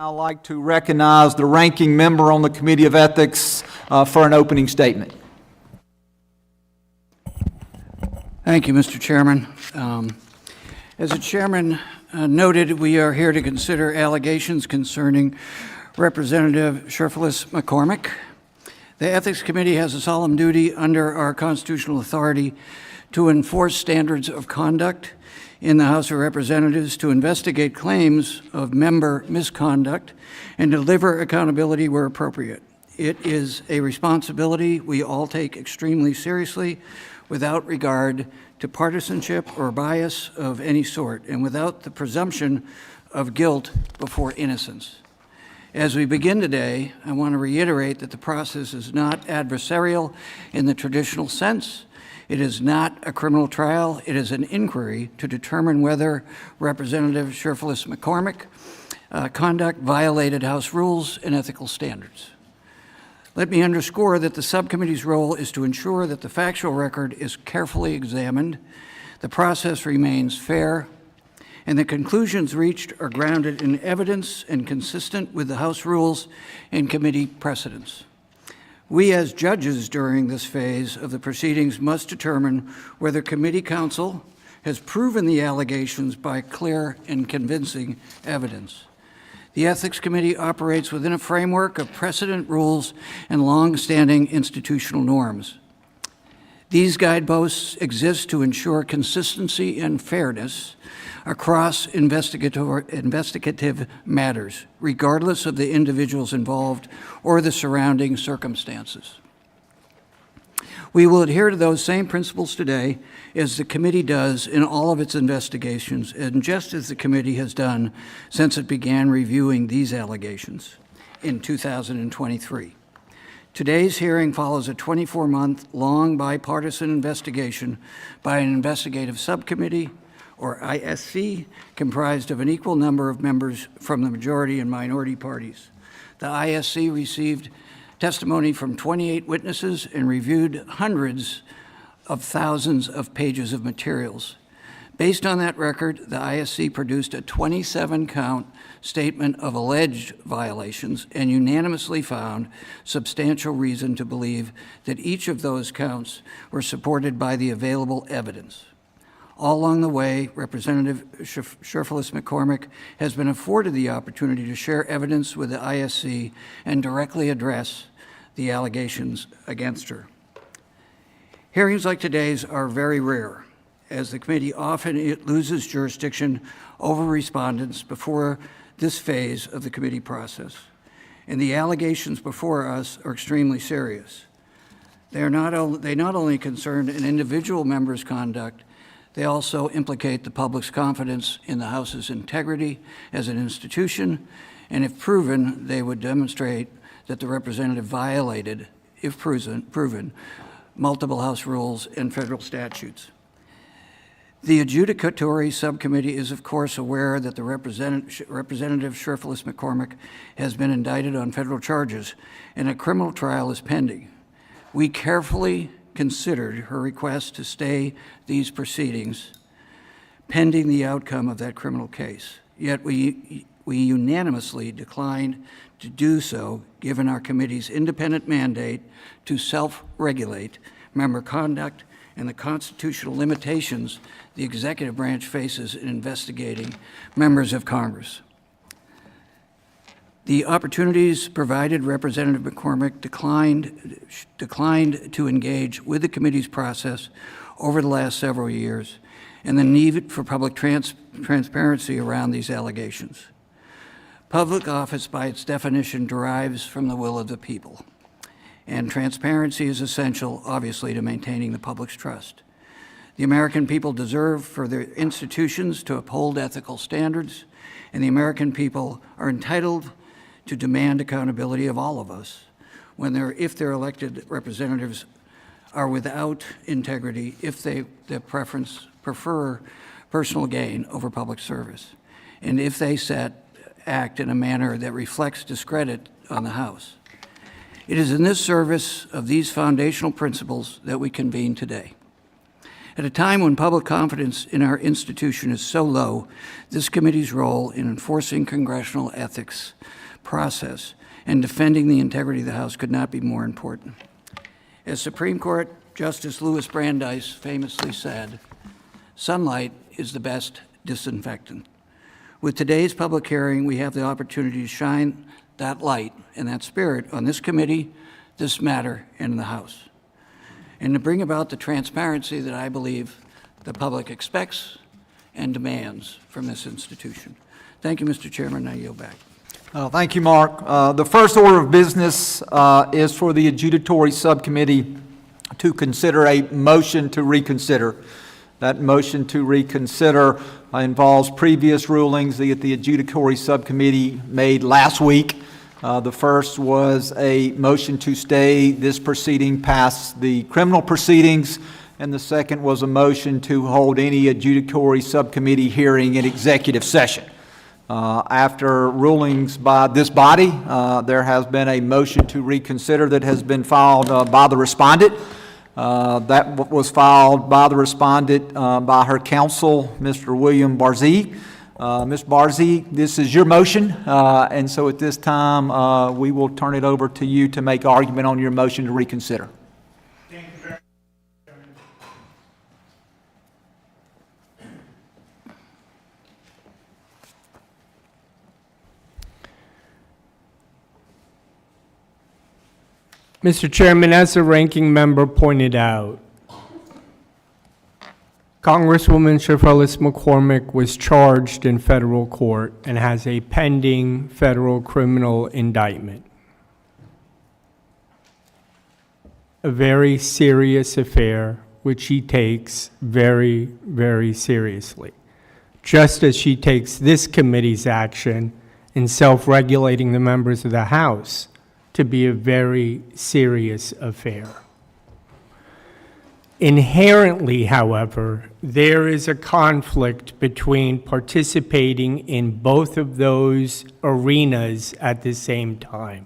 I'd like to recognize the ranking member on the Committee of Ethics for an opening statement. Thank you, Mr. Chairman. As the chairman noted, we are here to consider allegations concerning Representative Cherfilus-McCormick. The Ethics Committee has a solemn duty under our constitutional authority to enforce standards of conduct in the House of Representatives, to investigate claims of member misconduct, and deliver accountability where appropriate. It is a responsibility we all take extremely seriously, without regard to partisanship or bias of any sort, and without the presumption of guilt before innocence. As we begin today, I want to reiterate that the process is not adversarial in the traditional sense. It is not a criminal trial. It is an inquiry to determine whether Representative Cherfilus-McCormick conduct violated House rules and ethical standards. Let me underscore that the subcommittee's role is to ensure that the factual record is carefully examined, the process remains fair, and the conclusions reached are grounded in evidence and consistent with the House rules and committee precedents. We as judges during this phase of the proceedings must determine whether committee counsel has proven the allegations by clear and convincing evidence. The Ethics Committee operates within a framework of precedent, rules, and long-standing institutional norms. These guideposts exist to ensure consistency and fairness across investigative matters, regardless of the individuals involved or the surrounding circumstances. We will adhere to those same principles today as the committee does in all of its investigations, and just as the committee has done since it began reviewing these allegations in 2023. Today's hearing follows a 24-month-long bipartisan investigation by an investigative subcommittee, or ISC, comprised of an equal number of members from the majority and minority parties. The ISC received testimony from 28 witnesses and reviewed hundreds of thousands of pages of materials. Based on that record, the ISC produced a 27-count statement of alleged violations and unanimously found substantial reason to believe that each of those counts were supported by the available evidence. All along the way, Representative Cherfilus-McCormick has been afforded the opportunity to share evidence with the ISC and directly address the allegations against her. Hearings like today's are very rare, as the committee often loses jurisdiction over respondents before this phase of the committee process. And the allegations before us are extremely serious. They not only concern an individual member's conduct, they also implicate the public's confidence in the House's integrity as an institution, and if proven, they would demonstrate that the representative violated, if proven, multiple House rules and federal statutes. The adjudicatory subcommittee is, of course, aware that the Representative Cherfilus-McCormick has been indicted on federal charges, and a criminal trial is pending. We carefully considered her request to stay these proceedings pending the outcome of that criminal case. Yet we unanimously declined to do so, given our committee's independent mandate to self-regulate member conduct and the constitutional limitations the executive branch faces in investigating members of Congress. The opportunities provided Representative McCormick declined to engage with the committee's process over the last several years, and the need for public transparency around these allegations. Public office, by its definition, derives from the will of the people, and transparency is essential, obviously, to maintaining the public's trust. The American people deserve for their institutions to uphold ethical standards, and the American people are entitled to demand accountability of all of us if their elected representatives are without integrity, if they prefer personal gain over public service, and if they act in a manner that reflects discredit on the House. It is in this service of these foundational principles that we convene today. At a time when public confidence in our institution is so low, this committee's role in enforcing congressional ethics process and defending the integrity of the House could not be more important. As Supreme Court Justice Louis Brandeis famously said, "Sunlight is the best disinfectant." With today's public hearing, we have the opportunity to shine that light and that spirit on this committee, this matter, and the House, and to bring about the transparency that I believe the public expects and demands from this institution. Thank you, Mr. Chairman. I yield back. Thank you, Mark. The first order of business is for the adjudicatory subcommittee to consider a motion to reconsider. That motion to reconsider involves previous rulings that the adjudicatory subcommittee made last week. The first was a motion to stay this proceeding past the criminal proceedings, and the second was a motion to hold any adjudicatory subcommittee hearing in executive session. After rulings by this body, there has been a motion to reconsider that has been filed by the respondent. That was filed by the respondent by her counsel, Mr. William Barzee. Ms. Barzee, this is your motion, and so at this time, we will turn it over to you to make argument on your motion to reconsider. Thank you very much. Mr. Chairman, as the ranking member pointed out, Congresswoman Cherfilus-McCormick was charged in federal court and has a pending federal criminal indictment. A very serious affair which she takes very, very seriously, just as she takes this committee's action in self-regulating the members of the House to be a very serious affair. Inherently, however, there is a conflict between participating in both of those arenas at the same time.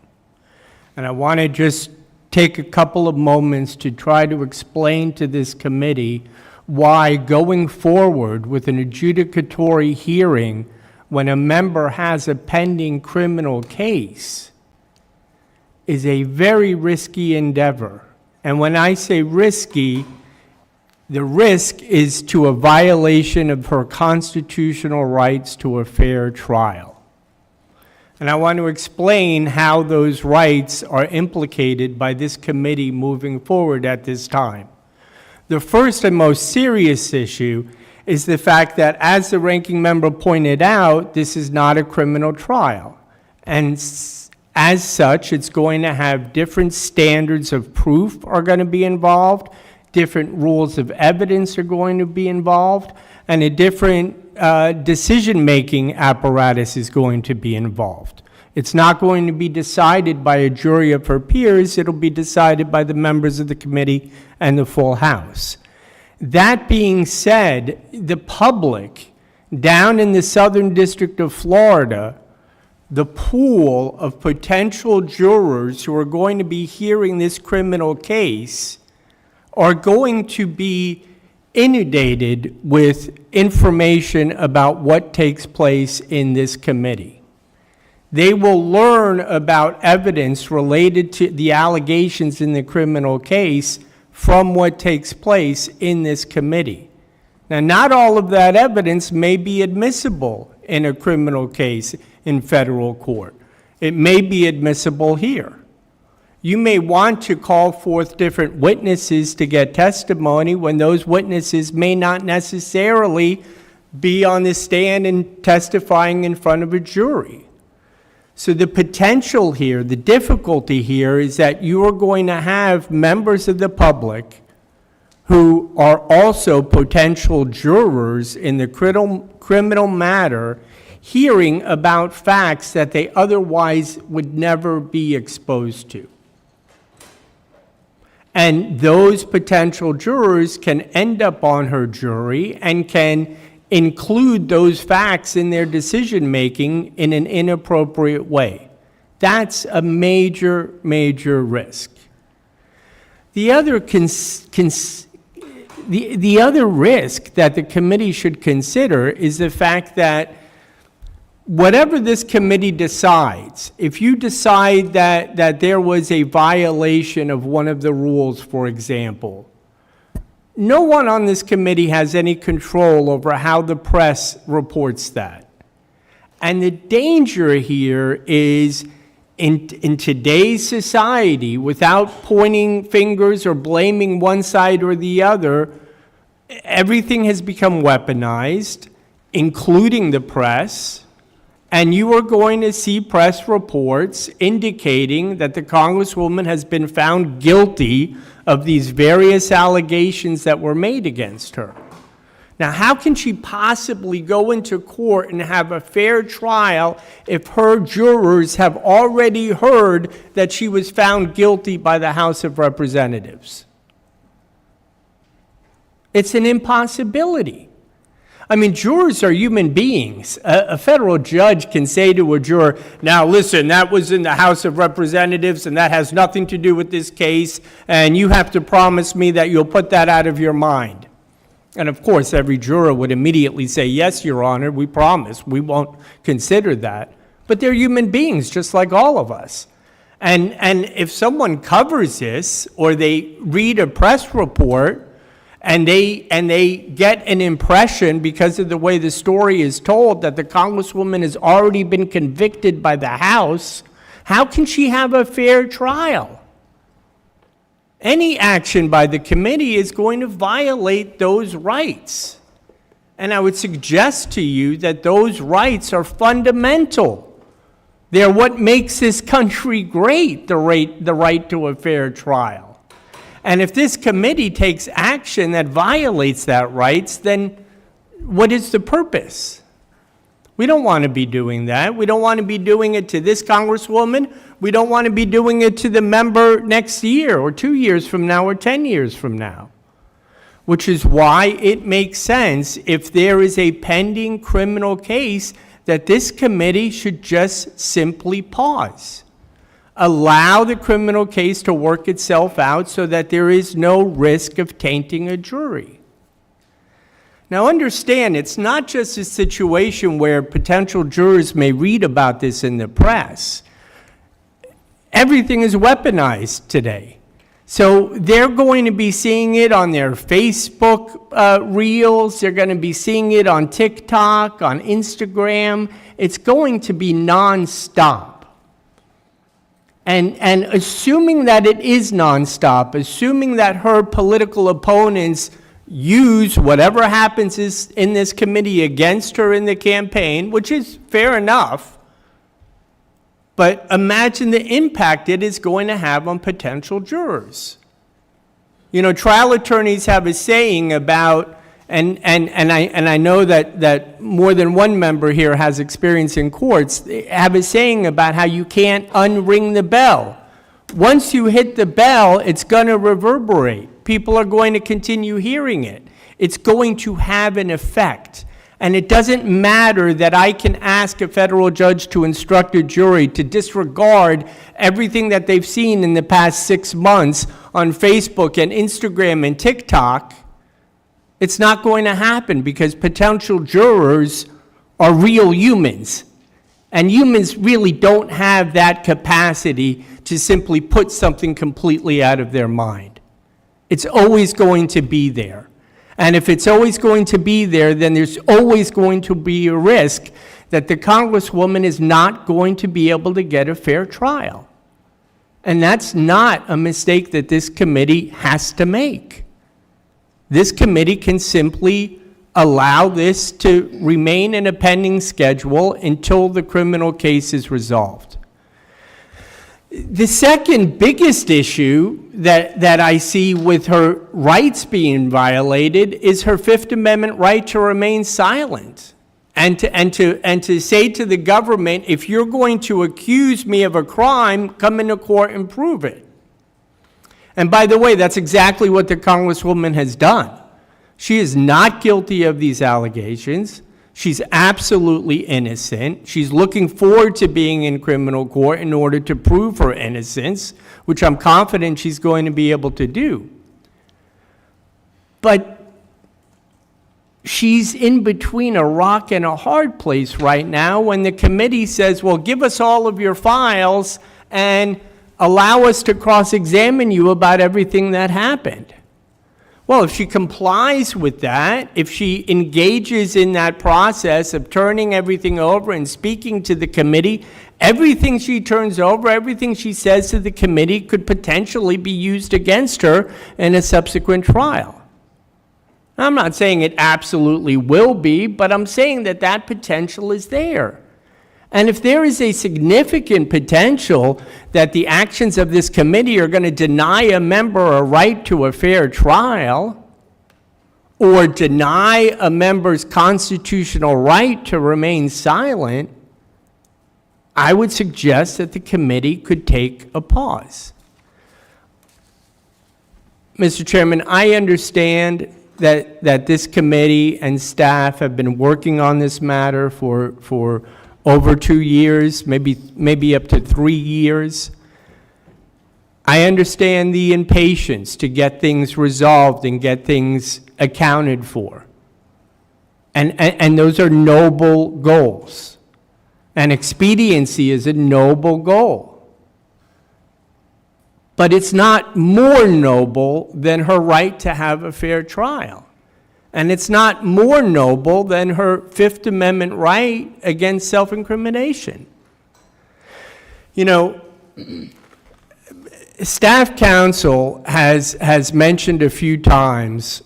And I want to just take a couple of moments to try to explain to this committee why going forward with an adjudicatory hearing when a member has a pending criminal case is a very risky endeavor. And when I say risky, the risk is to a violation of her constitutional rights to a fair trial. And I want to explain how those rights are implicated by this committee moving forward at this time. The first and most serious issue is the fact that, as the ranking member pointed out, this is not a criminal trial. And as such, it's going to have different standards of proof are going to be involved, different rules of evidence are going to be involved, and a different decision-making apparatus is going to be involved. It's not going to be decided by a jury of her peers, it'll be decided by the members of the committee and the full House. That being said, the public down in the Southern District of Florida, the pool of potential jurors who are going to be hearing this criminal case are going to be inundated with information about what takes place in this committee. They will learn about evidence related to the allegations in the criminal case from what takes place in this committee. Now, not all of that evidence may be admissible in a criminal case in federal court. It may be admissible here. You may want to call forth different witnesses to get testimony when those witnesses may not necessarily be on the stand and testifying in front of a jury. So the potential here, the difficulty here is that you are going to have members of the public who are also potential jurors in the criminal matter hearing about facts that they otherwise would never be exposed to. And those potential jurors can end up on her jury and can include those facts in their decision-making in an inappropriate way. That's a major, major risk. The other The other risk that the committee should consider is the fact that whatever this committee decides, if you decide that there was a violation of one of the rules, for example, no one on this committee has any control over how the press reports that. And the danger here is in today's society, without pointing fingers or blaming one side or the other, everything has become weaponized, including the press, and you are going to see press reports indicating that the Congresswoman has been found guilty of these various allegations that were made against her. Now, how can she possibly go into court and have a fair trial if her jurors have already heard that she was found guilty by the House of Representatives? It's an impossibility. I mean, jurors are human beings. A federal judge can say to a juror, now listen, that was in the House of Representatives and that has nothing to do with this case, and you have to promise me that you'll put that out of your mind. And of course, every juror would immediately say, yes, Your Honor, we promise, we won't consider that. But they're human beings, just like all of us. And if someone covers this, or they read a press report, and they get an impression because of the way the story is told that the Congresswoman has already been convicted by the House, how can she have a fair trial? Any action by the committee is going to violate those rights. And I would suggest to you that those rights are fundamental. They're what makes this country great, the right to a fair trial. And if this committee takes action that violates that rights, then what is the purpose? We don't want to be doing that. We don't want to be doing it to this Congresswoman. We don't want to be doing it to the member next year or 2 years from now or 10 years from now. Which is why it makes sense, if there is a pending criminal case, that this committee should just simply pause. Allow the criminal case to work itself out so that there is no risk of tainting a jury. Now understand, it's not just a situation where potential jurors may read about this in the press. Everything is weaponized today. So they're going to be seeing it on their Facebook reels, they're going to be seeing it on TikTok, on Instagram. It's going to be nonstop. And assuming that it is nonstop, assuming that her political opponents use whatever happens in this committee against her in the campaign, which is fair enough, but imagine the impact it is going to have on potential jurors. You know, trial attorneys have a saying about, and I know that more than one member here has experience in courts, they have a saying about how you can't unring the bell. Once you hit the bell, it's going to reverberate. People are going to continue hearing it. It's going to have an effect. And it doesn't matter that I can ask a federal judge to instruct a jury to disregard everything that they've seen in the past 6 months on Facebook and Instagram and TikTok. It's not going to happen because potential jurors are real humans. And humans really don't have that capacity to simply put something completely out of their mind. It's always going to be there. And if it's always going to be there, then there's always going to be a risk that the Congresswoman is not going to be able to get a fair trial. And that's not a mistake that this committee has to make. This committee can simply allow this to remain in a pending schedule until the criminal case is resolved. The second biggest issue that I see with her rights being violated is her Fifth Amendment right to remain silent and to say to the government, if you're going to accuse me of a crime, come into court and prove it. And by the way, that's exactly what the Congresswoman has done. She is not guilty of these allegations. She's absolutely innocent. She's looking forward to being in criminal court in order to prove her innocence, which I'm confident she's going to be able to do. But she's in between a rock and a hard place right now when the committee says, well, give us all of your files and allow us to cross-examine you about everything that happened. Well, if she complies with that, if she engages in that process of turning everything over and speaking to the committee, everything she turns over, everything she says to the committee could potentially be used against her in a subsequent trial. I'm not saying it absolutely will be, but I'm saying that that potential is there. And if there is a significant potential that the actions of this committee are going to deny a member a right to a fair trial, or deny a member's constitutional right to remain silent, I would suggest that the committee could take a pause. Mr. Chairman, I understand that this committee and staff have been working on this matter for over 2 years, maybe up to 3 years. I understand the impatience to get things resolved and get things accounted for. And those are noble goals. And expediency is a noble goal. But it's not more noble than her right to have a fair trial. And it's not more noble than her Fifth Amendment right against self-incrimination. You know, staff counsel has mentioned a few times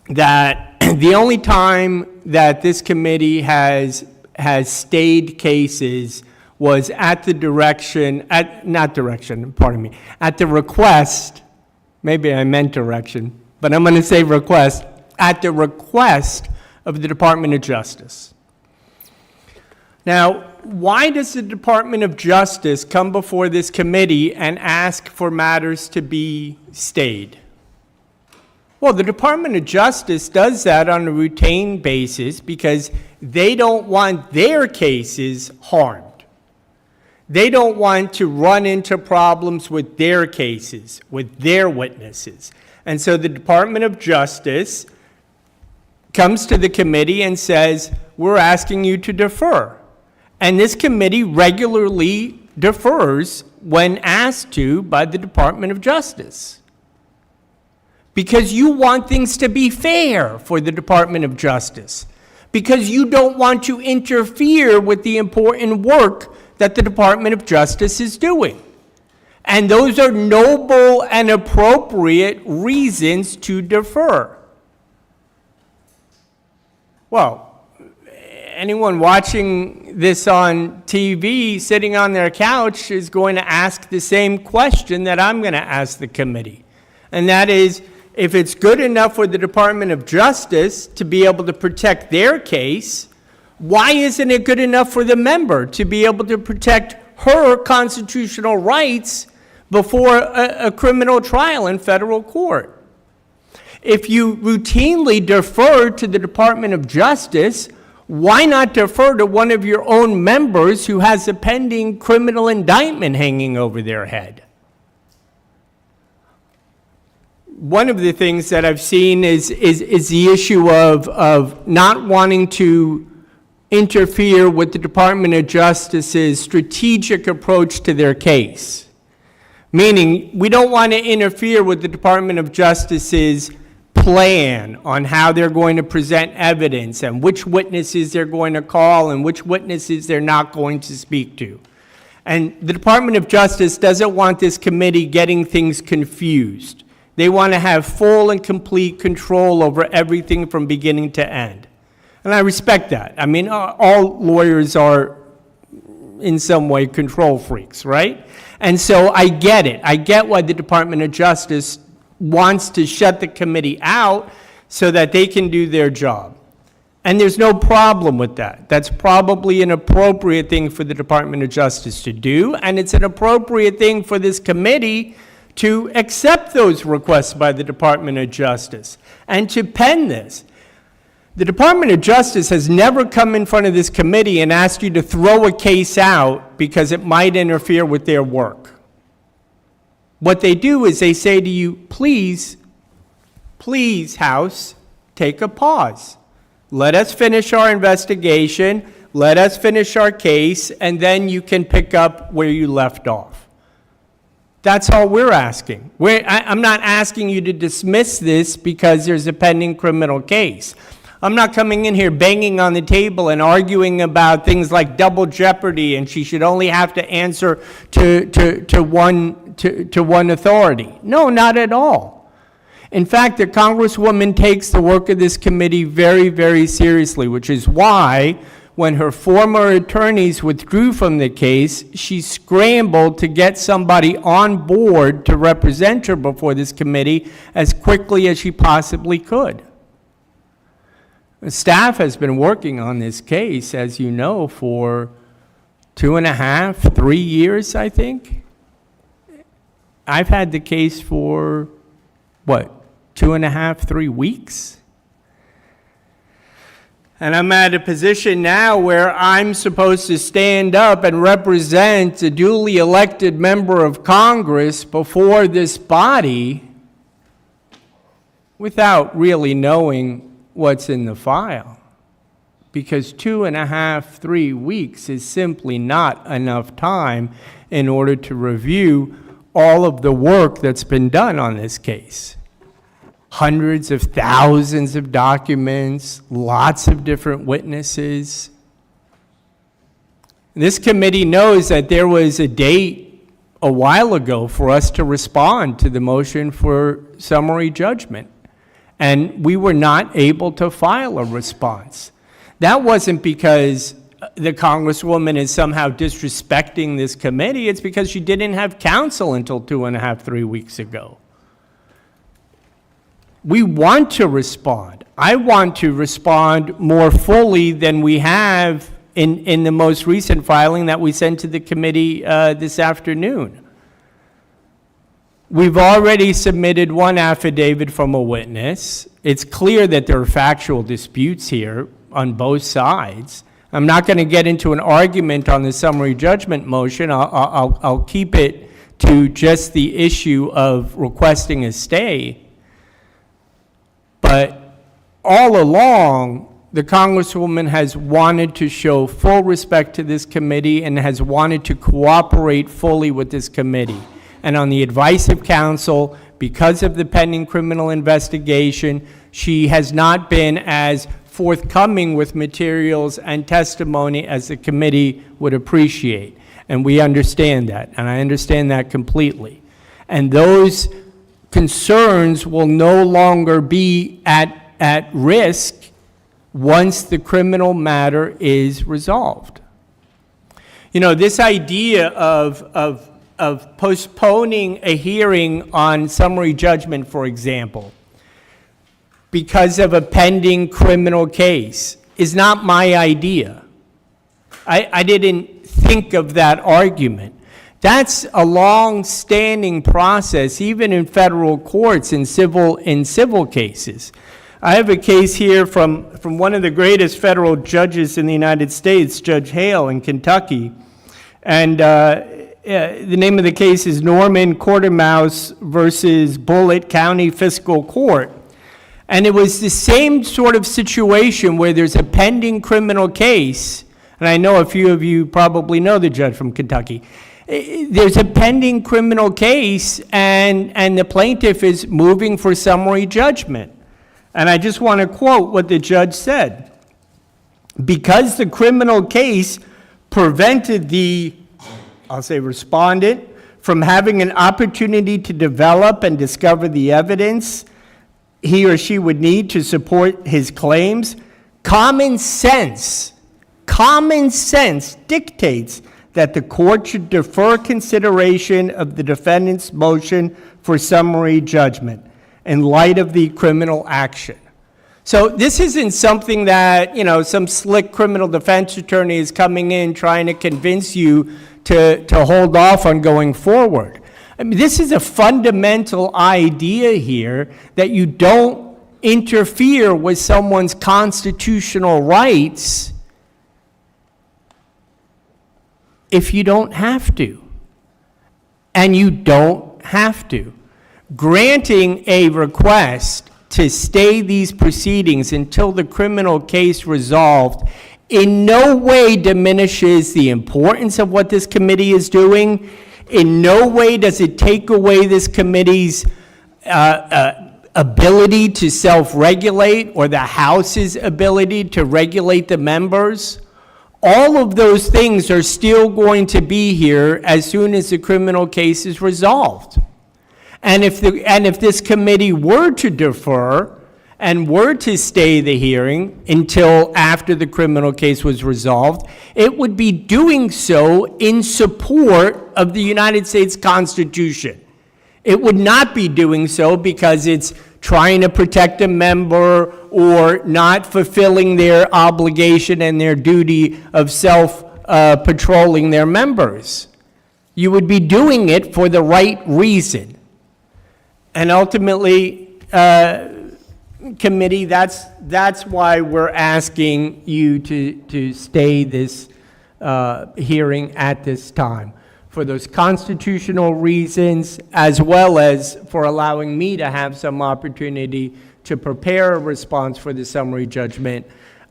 that the only time that this committee has stayed cases was at the request, maybe I meant direction, but I'm going to say request, at the request of the Department of Justice. Now, why does the Department of Justice come before this committee and ask for matters to be stayed? Well, the Department of Justice does that on a routine basis because they don't want their cases harmed. They don't want to run into problems with their cases, with their witnesses. And so the Department of Justice comes to the committee and says, we're asking you to defer. And this committee regularly defers when asked to by the Department of Justice. Because you want things to be fair for the Department of Justice. Because you don't want to interfere with the important work that the Department of Justice is doing. And those are noble and appropriate reasons to defer. Well, anyone watching this on TV, sitting on their couch, is going to ask the same question that I'm going to ask the committee. And that is, if it's good enough for the Department of Justice to be able to protect their case, why isn't it good enough for the member to be able to protect her constitutional rights before a criminal trial in federal court? If you routinely defer to the Department of Justice, why not defer to one of your own members who has a pending criminal indictment hanging over their head? One of the things that I've seen is the issue of not wanting to interfere with the Department of Justice's strategic approach to their case. Meaning, we don't want to interfere with the Department of Justice's plan on how they're going to present evidence and which witnesses they're going to call and which witnesses they're not going to speak to. And the Department of Justice doesn't want this committee getting things confused. They want to have full and complete control over everything from beginning to end. And I respect that. I mean, all lawyers are in some way control freaks, right? And so I get it. I get why the Department of Justice wants to shut the committee out so that they can do their job. And there's no problem with that. That's probably an appropriate thing for the Department of Justice to do, and it's an appropriate thing for this committee to accept those requests by the Department of Justice and to pen this. The Department of Justice has never come in front of this committee and asked you to throw a case out because it might interfere with their work. What they do is they say to you, please please, House, take a pause. Let us finish our investigation, let us finish our case, and then you can pick up where you left off. That's all we're asking. I'm not asking you to dismiss this because there's a pending criminal case. I'm not coming in here banging on the table and arguing about things like double jeopardy and she should only have to answer to one authority. No, not at all. In fact, the Congresswoman takes the work of this committee very, very seriously, which is why when her former attorneys withdrew from the case, she scrambled to get somebody on board to represent her before this committee as quickly as she possibly could. The staff has been working on this case, as you know, for 2.5, 3 years, I think. I've had the case for, 2.5, 3 weeks? And I'm at a position now where I'm supposed to stand up and represent a duly elected member of Congress before this body without really knowing what's in the file. Because 2.5, 3 weeks is simply not enough time in order to review all of the work that's been done on this case. Hundreds of thousands of documents, lots of different witnesses. This committee knows that there was a date a while ago for us to respond to the motion for summary judgment, and we were not able to file a response. That wasn't because the Congresswoman is somehow disrespecting this committee. It's because she didn't have counsel until 2.5, 3 weeks ago. We want to respond. I want to respond more fully than we have in the most recent filing that we sent to the committee this afternoon. We've already submitted one affidavit from a witness. It's clear that there are factual disputes here on both sides. I'm not going to get into an argument on the summary judgment motion. I'll keep it to just the issue of requesting a stay. But all along, the Congresswoman has wanted to show full respect to this committee and has wanted to cooperate fully with this committee. And on the advice of counsel, because of the pending criminal investigation, she has not been as forthcoming with materials and testimony as the committee would appreciate. And we understand that, and I understand that completely. And those concerns will no longer be at risk once the criminal matter is resolved. You know, this idea of postponing a hearing on summary judgment, for example, because of a pending criminal case is not my idea. I didn't think of that argument. That's a long-standing process, even in federal courts in civil cases. I have a case here from one of the greatest federal judges in the United States, Judge Hale in Kentucky. And the name of the case is Norman Quartermouse versus Bullitt County Fiscal Court. And it was the same sort of situation where there's a pending criminal case, and I know a few of you probably know the judge from Kentucky. There's a pending criminal case, and the plaintiff is moving for summary judgment. And I just want to quote what the judge said. Because the criminal case prevented the, I'll say, respondent from having an opportunity to develop and discover the evidence he or she would need to support his claims, common sense dictates that the court should defer consideration of the defendant's motion for summary judgment in light of the criminal action. So this isn't something that, some slick criminal defense attorney is coming in trying to convince you to hold off on going forward. I mean, this is a fundamental idea here that you don't interfere with someone's constitutional rights if you don't have to. And you don't have to. Granting a request to stay these proceedings until the criminal case resolved in no way diminishes the importance of what this committee is doing. In no way does it take away this committee's ability to self-regulate or the House's ability to regulate the members. All of those things are still going to be here as soon as the criminal case is resolved. And if this committee were to defer and were to stay the hearing until after the criminal case was resolved, it would be doing so in support of the United States Constitution. It would not be doing so because it's trying to protect a member or not fulfilling their obligation and their duty of self-patrolling their members. You would be doing it for the right reason. And ultimately, committee, that's why we're asking you to stay this hearing at this time, for those constitutional reasons, as well as for allowing me to have some opportunity to prepare a response for the summary judgment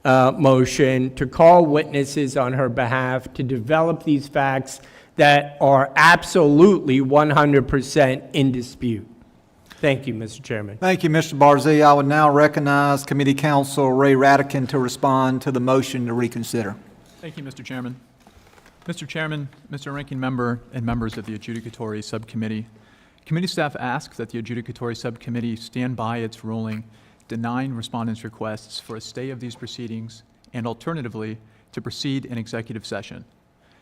motion, to call witnesses on her behalf, to develop these facts that are absolutely 100% in dispute. Thank you, Mr. Chairman. Thank you, Mr. Barzee. I would now recognize Committee Counsel Ray Radican to respond to the motion to reconsider. Thank you, Mr. Chairman. Mr. Chairman, Mr. Ranking Member, and members of the Adjudicatory Subcommittee, committee staff asks that the Adjudicatory Subcommittee stand by its ruling denying respondents' requests for a stay of these proceedings and alternatively to proceed in executive session.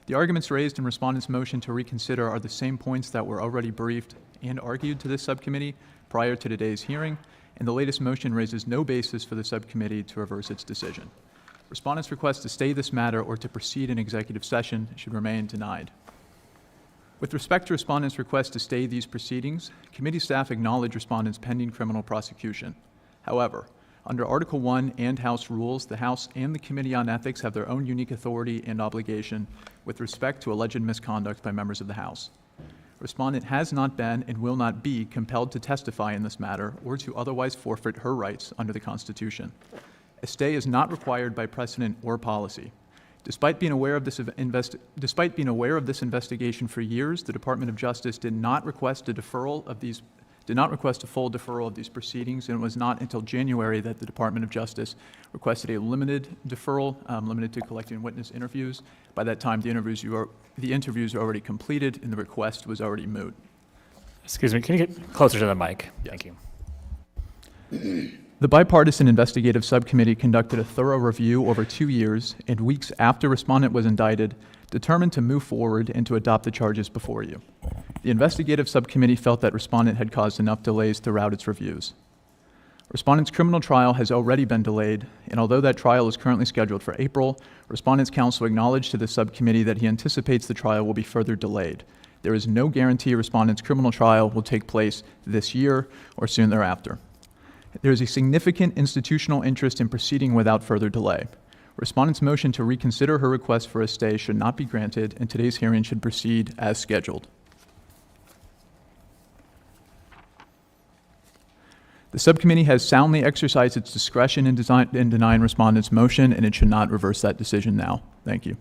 The arguments raised in respondents' motion to reconsider are the same points that were already briefed and argued to this subcommittee prior to today's hearing, and the latest motion raises no basis for the subcommittee to reverse its decision. Respondents' request to stay this matter or to proceed in executive session should remain denied. With respect to respondents' request to stay these proceedings, committee staff acknowledge respondents' pending criminal prosecution. However, under Article 1 and House rules, the House and the Committee on Ethics have their own unique authority and obligation with respect to alleged misconduct by members of the House. Respondent has not been and will not be compelled to testify in this matter or to otherwise forfeit her rights under the Constitution. A stay is not required by precedent or policy. Despite being aware of this investigation for years, the Department of Justice did not request a full deferral of these proceedings, and it was not until January that the Department of Justice requested a limited deferral, limited to collecting witness interviews. By that time, the interviews were already completed, and the request was already moot. Excuse me, can you get closer to the mic? Yes. Thank you. The bipartisan investigative subcommittee conducted a thorough review over 2 years and weeks after respondent was indicted, determined to move forward and to adopt the charges before you. The investigative subcommittee felt that respondent had caused enough delays throughout its reviews. Respondent's criminal trial has already been delayed, and although that trial is currently scheduled for April, respondent's counsel acknowledged to the subcommittee that he anticipates the trial will be further delayed. There is no guarantee respondent's criminal trial will take place this year or soon thereafter. There is a significant institutional interest in proceeding without further delay. Respondent's motion to reconsider her request for a stay should not be granted, and today's hearing should proceed as scheduled. The subcommittee has soundly exercised its discretion in denying respondent's motion, and it should not reverse that decision now. Thank you.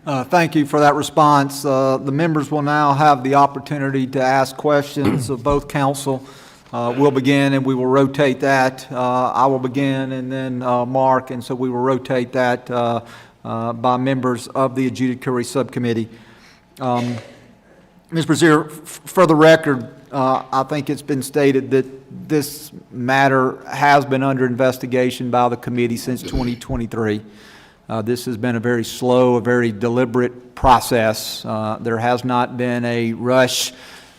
Thank you for that response. The members will now have the opportunity to ask questions of both counsel. We'll begin and we will rotate that. I will begin and then Mark, and so we will rotate that by members of the Adjudicatory Subcommittee. Ms. Brazier, for the record, I think it's been stated that this matter has been under investigation by the committee since 2023. This has been a very slow, a very deliberate process. There has not been a rush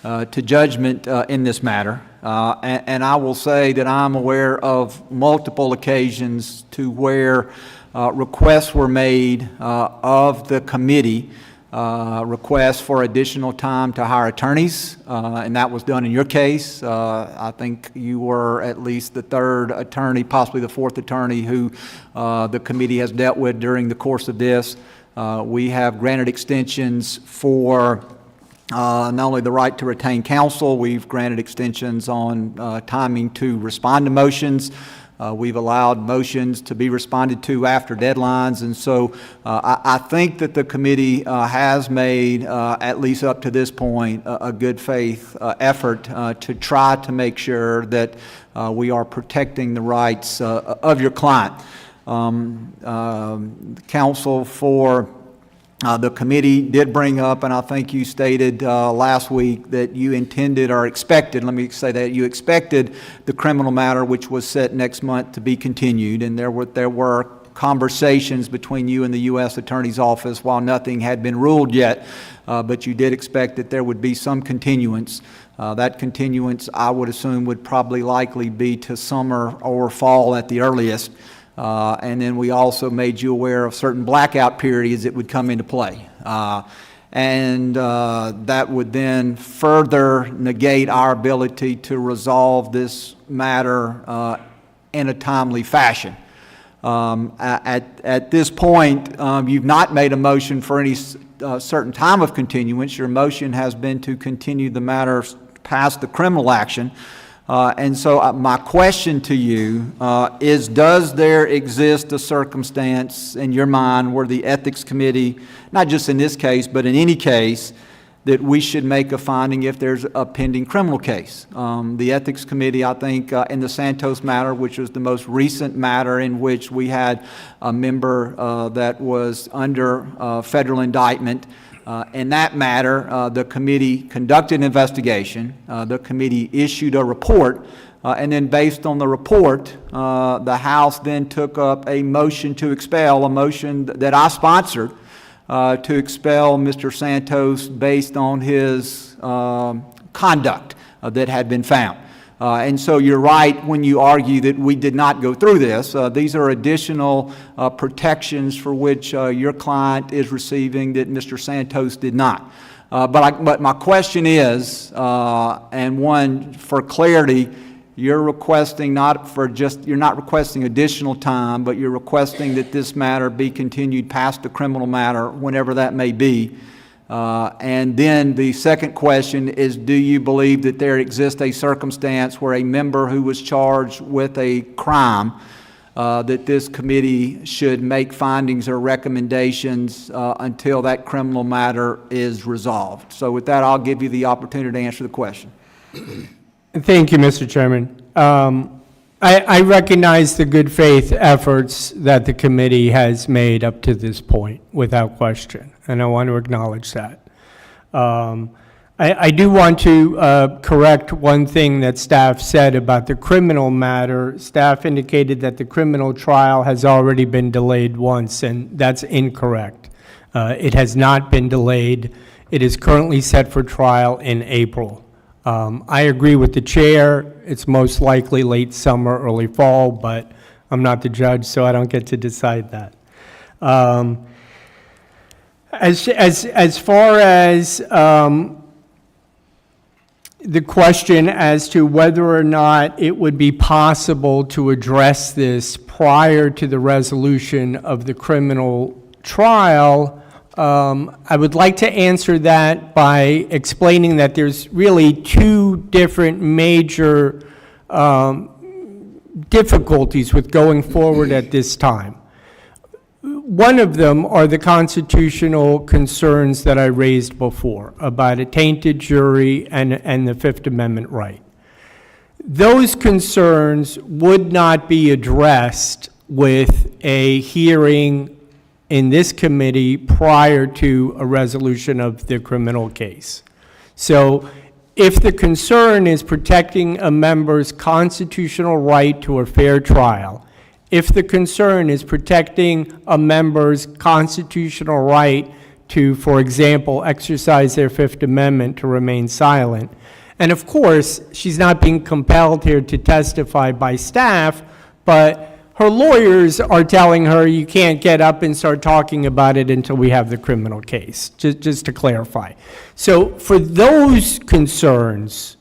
to judgment in this matter. And I will say that I'm aware of multiple occasions to where requests were made of the committee, requests for additional time to hire attorneys, and that was done in your case. I think you were at least the third attorney, possibly the fourth attorney who the committee has dealt with during the course of this. We have granted extensions for not only the right to retain counsel, we've granted extensions on timing to respond to motions. We've allowed motions to be responded to after deadlines, and so I think that the committee has made, at least up to this point, a good faith effort to try to make sure that we are protecting the rights of your client. Counsel for the committee did bring up, and I think you stated last week that you intended or expected, let me say that, you expected the criminal matter, which was set next month, to be continued, and there were conversations between you and the U.S. Attorney's Office while nothing had been ruled yet, but you did expect that there would be some continuance. That continuance, I would assume, would probably likely be to summer or fall at the earliest. And then we also made you aware of certain blackout periods that would come into play. That would then further negate our ability to resolve this matter in a timely fashion. At this point, you've not made a motion for any certain time of continuance. Your motion has been to continue the matter past the criminal action. And so my question to you is, does there exist a circumstance in your mind where the Ethics Committee, not just in this case, but in any case, that we should make a finding if there's a pending criminal case? The Ethics Committee, I think, in the Santos matter, which was the most recent matter in which we had a member that was under federal indictment, in that matter, the committee conducted an investigation, the committee issued a report, and then based on the report, the House then took up a motion to expel, a motion that I sponsored, to expel Mr. Santos based on his conduct that had been found. And so you're right when you argue that we did not go through this. These are additional protections for which your client is receiving that Mr. Santos did not. But my question is, and one for clarity, you're requesting you're not requesting additional time, but you're requesting that this matter be continued past the criminal matter, whenever that may be. And then the second question is, do you believe that there exists a circumstance where a member who was charged with a crime, that this committee should make findings or recommendations until that criminal matter is resolved? So with that, I'll give you the opportunity to answer the question. Thank you, Mr. Chairman. I recognize the good faith efforts that the committee has made up to this point, without question, and I want to acknowledge that. I do want to correct one thing that staff said about the criminal matter. Staff indicated that the criminal trial has already been delayed once, and that's incorrect. It has not been delayed. It is currently set for trial in April. I agree with the chair. It's most likely late summer, early fall, but I'm not the judge, so I don't get to decide that. As far as the question as to whether or not it would be possible to address this prior to the resolution of the criminal trial, I would like to answer that by explaining that there's really two different major difficulties with going forward at this time. One of them are the constitutional concerns that I raised before about a tainted jury and the Fifth Amendment right. Those concerns would not be addressed with a hearing in this committee prior to a resolution of the criminal case. So if the concern is protecting a member's constitutional right to a fair trial, if the concern is protecting a member's constitutional right to, for example, exercise their Fifth Amendment to remain silent, and of course, she's not being compelled here to testify by staff, but her lawyers are telling her you can't get up and start talking about it until we have the criminal case, just to clarify. So for those concerns,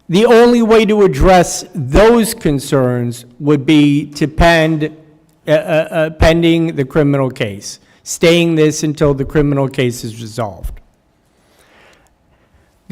the only way to address those concerns would be to pending the criminal case, staying this until the criminal case is resolved.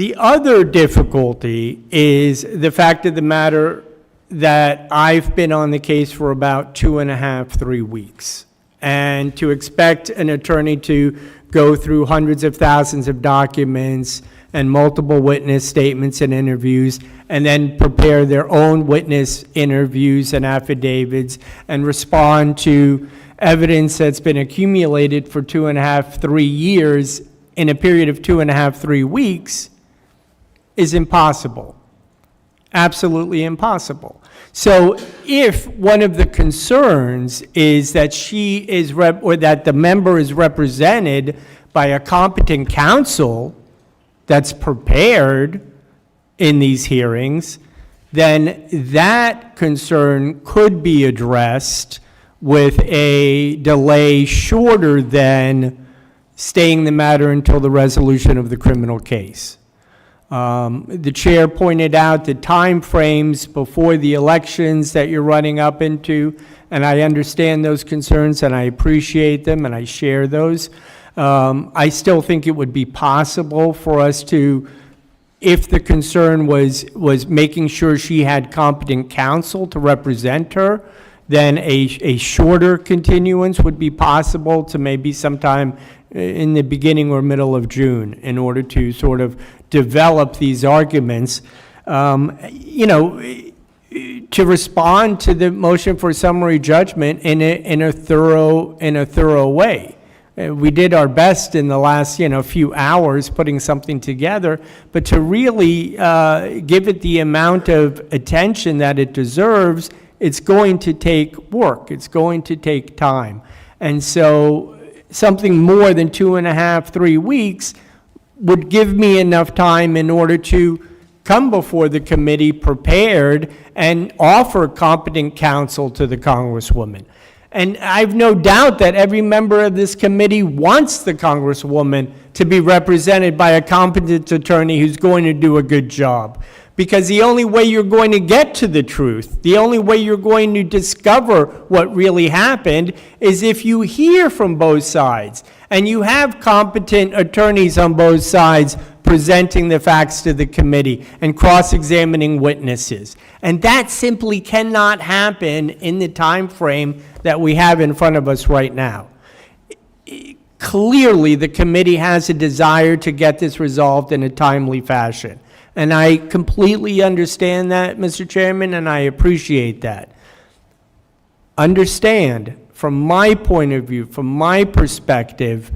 The other difficulty is the fact of the matter that I've been on the case for about 2.5, 3 weeks. And to expect an attorney to go through hundreds of thousands of documents and multiple witness statements and interviews, and then prepare their own witness interviews and affidavits and respond to evidence that's been accumulated for 2.5, 3 years in a period of 2.5, 3 weeks is impossible. Absolutely impossible. So if one of the concerns is that or that the member is represented by a competent counsel that's prepared in these hearings, then that concern could be addressed with a delay shorter than staying the matter until the resolution of the criminal case. The chair pointed out the time frames before the elections that you're running up into, and I understand those concerns and I appreciate them and I share those. I still think it would be possible for us to, if the concern was making sure she had competent counsel to represent her, then a shorter continuance would be possible to maybe sometime in the beginning or middle of June in order to sort of develop these arguments. To respond to the motion for summary judgment in a thorough way. We did our best in the last few hours putting something together, but to really give it the amount of attention that it deserves, it's going to take work. It's going to take time. And so something more than 2.5, 3 weeks would give me enough time in order to come before the committee prepared and offer competent counsel to the Congresswoman. And I've no doubt that every member of this committee wants the Congresswoman to be represented by a competent attorney who's going to do a good job. Because the only way you're going to get to the truth, the only way you're going to discover what really happened is if you hear from both sides and you have competent attorneys on both sides presenting the facts to the committee and cross-examining witnesses. And that simply cannot happen in the time frame that we have in front of us right now. Clearly, the committee has a desire to get this resolved in a timely fashion. And I completely understand that, Mr. Chairman, and I appreciate that. Understand, from my point of view, from my perspective,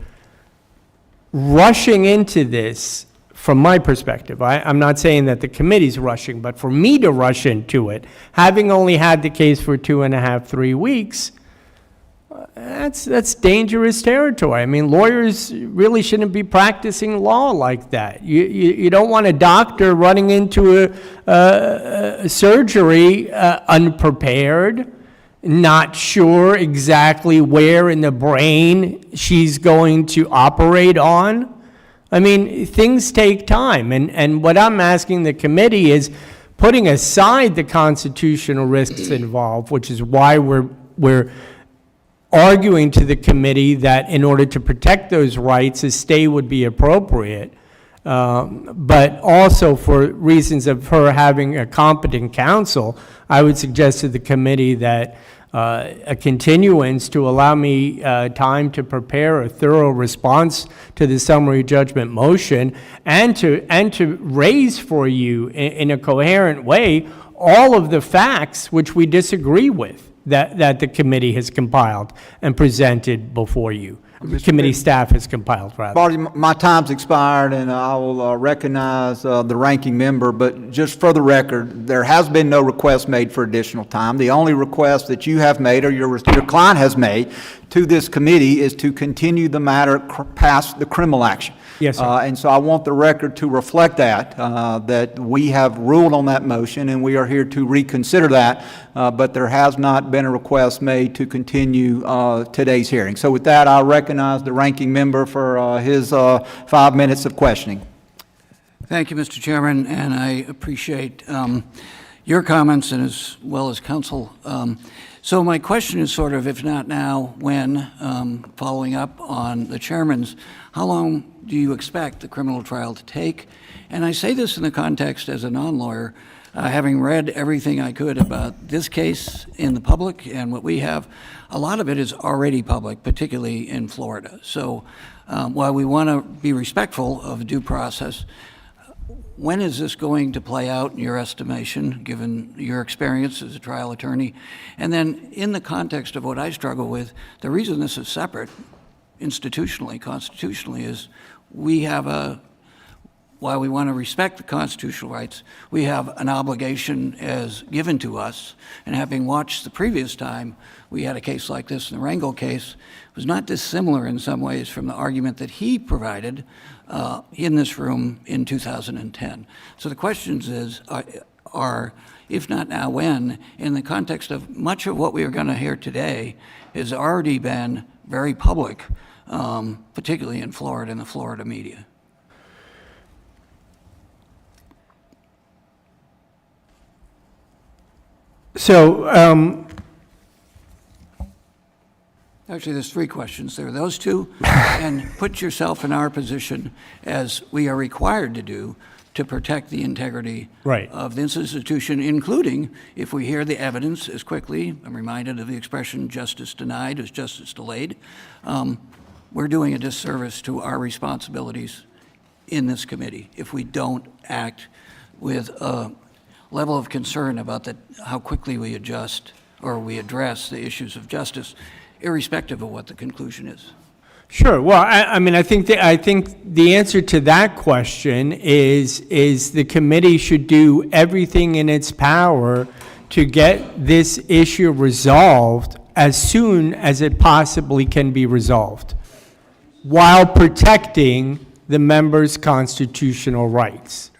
rushing into this, from my perspective, I'm not saying that the committee's rushing, but for me to rush into it, having only had the case for 2.5, 3 weeks, that's dangerous territory. I mean, lawyers really shouldn't be practicing law like that. You don't want a doctor running into a surgery unprepared, not sure exactly where in the brain she's going to operate on. I mean, things take time. And what I'm asking the committee is, putting aside the constitutional risks involved, which is why we're arguing to the committee that in order to protect those rights, a stay would be appropriate, but also for reasons of her having a competent counsel, I would suggest to the committee that a continuance to allow me time to prepare a thorough response to the summary judgment motion and to raise for you in a coherent way all of the facts which we disagree with that the committee has compiled and presented before you. Committee staff has compiled, rather. Marty, my time's expired, and I will recognize the ranking member, but just for the record, there has been no request made for additional time. The only request that you have made, or your client has made, to this committee is to continue the matter past the criminal action. Yes, sir. And so I want the record to reflect that we have ruled on that motion, and we are here to reconsider that, but there has not been a request made to continue today's hearing. So with that, I recognize the ranking member for his 5 minutes of questioning. Thank you, Mr. Chairman, and I appreciate your comments and as well as counsel. So my question is sort of, if not now, when, following up on the chairman's, how long do you expect the criminal trial to take? And I say this in the context as a non-lawyer, having read everything I could about this case in the public and what we have, a lot of it is already public, particularly in Florida. So while we want to be respectful of due process, when is this going to play out in your estimation, given your experience as a trial attorney? And then in the context of what I struggle with, the reason this is separate institutionally, constitutionally, is we have while we want to respect the constitutional rights, we have an obligation as given to us. And having watched the previous time we had a case like this, in the Rangel case, it was not dissimilar in some ways from the argument that he provided in this room in 2010. So the questions are, if not now, when, in the context of much of what we are going to hear today has already been very public, particularly in Florida and the Florida media. So, Actually, there's three questions. There are those two, and put yourself in our position, as we are required to do, to protect the integrity Right. of this institution, including if we hear the evidence as quickly. I'm reminded of the expression, justice denied is justice delayed. We're doing a disservice to our responsibilities in this committee if we don't act with a level of concern about how quickly we adjust or we address the issues of justice, irrespective of what the conclusion is. sure. Well, I mean, I think the answer to that question is the committee should do everything in its power to get this issue resolved as soon as it possibly can be resolved, while protecting the members' constitutional rights.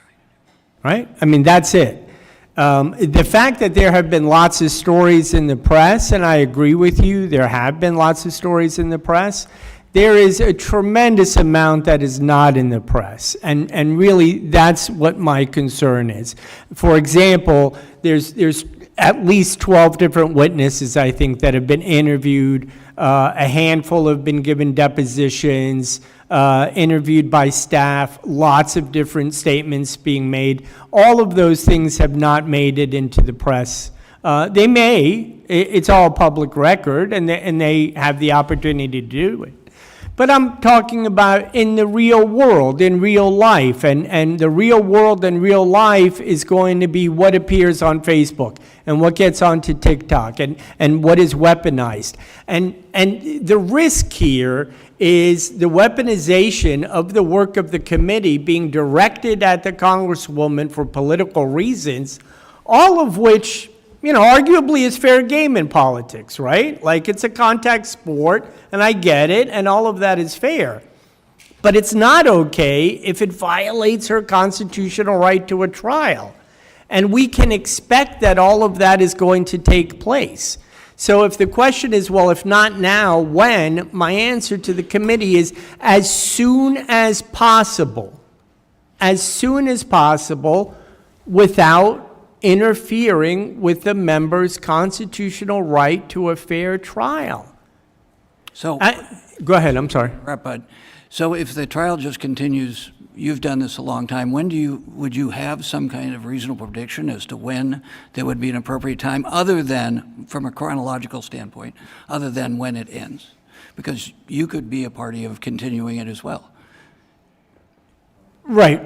Right? I mean, that's it. The fact that there have been lots of stories in the press, and I agree with you, there have been lots of stories in the press, there is a tremendous amount that is not in the press. And really, that's what my concern is. For example, there's at least 12 different witnesses, I think, that have been interviewed. A handful have been given depositions, interviewed by staff, lots of different statements being made. All of those things have not made it into the press. They may, it's all public record, and they have the opportunity to do it. But I'm talking about in the real world, in real life, and the real world and real life is going to be what appears on Facebook and what gets onto TikTok and what is weaponized. And the risk here is the weaponization of the work of the committee being directed at the Congresswoman for political reasons, all of which, arguably is fair game in politics, right? Like, it's a contact sport, and I get it, and all of that is fair. But it's not okay if it violates her constitutional right to a trial. And we can expect that all of that is going to take place. So if the question is, well, if not now, when? My answer to the committee is as soon as possible. As soon as possible, without interfering with the member's constitutional right to a fair trial. So, Go ahead, I'm sorry. Bud, so if the trial just continues, you've done this a long time, would you have some kind of reasonable prediction as to when there would be an appropriate time, other than, from a chronological standpoint, other than when it ends? Because you could be a party of continuing it as well. Right.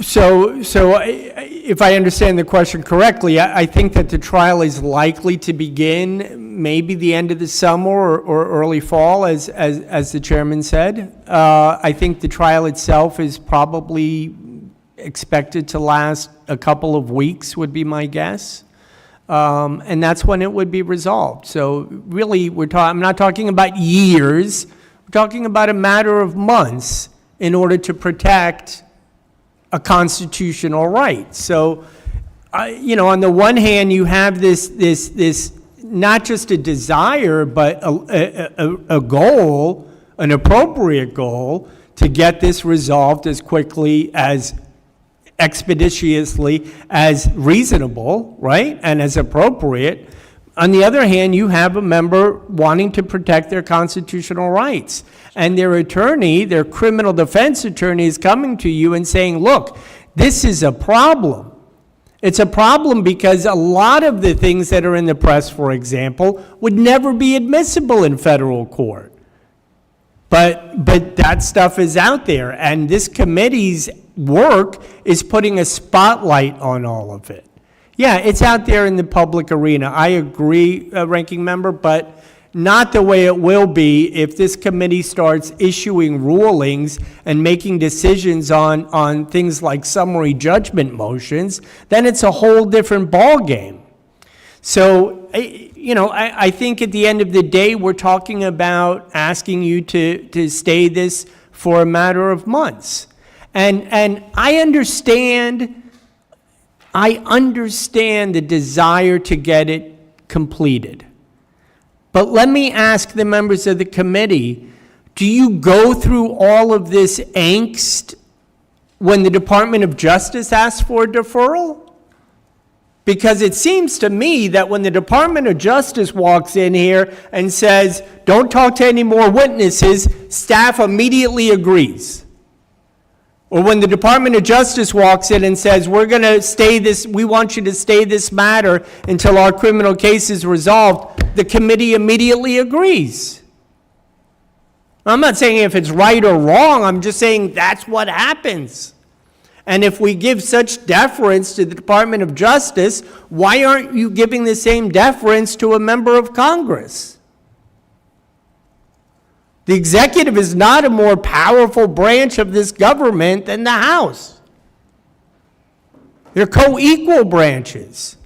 So if I understand the question correctly, I think that the trial is likely to begin maybe the end of the summer or early fall, as the chairman said. I think the trial itself is probably expected to last a couple of weeks, would be my guess. And that's when it would be resolved. So really, I'm not talking about years. We're talking about a matter of months in order to protect a constitutional right. So, on the one hand, you have this not just a desire, but a goal, an appropriate goal, to get this resolved as quickly, as expeditiously as reasonable, right, and as appropriate. On the other hand, you have a member wanting to protect their constitutional rights. And their attorney, their criminal defense attorney, is coming to you and saying, look, this is a problem. It's a problem because a lot of the things that are in the press, for example, would never be admissible in federal court. But that stuff is out there, and this committee's work is putting a spotlight on all of it. Yeah, it's out there in the public arena. I agree, Ranking Member, but not the way it will be if this committee starts issuing rulings and making decisions on things like summary judgment motions. Then it's a whole different ballgame. So, I think at the end of the day, we're talking about asking you to stay this for a matter of months. And I understand the desire to get it completed. But let me ask the members of the committee, do you go through all of this angst when the Department of Justice asks for a deferral? Because it seems to me that when the Department of Justice walks in here and says, don't talk to any more witnesses, staff immediately agrees. Or when the Department of Justice walks in and says, we want you to stay this matter until our criminal case is resolved, the committee immediately agrees. I'm not saying if it's right or wrong, I'm just saying that's what happens. And if we give such deference to the Department of Justice, why aren't you giving the same deference to a member of Congress? The executive is not a more powerful branch of this government than the House. They're co-equal branches.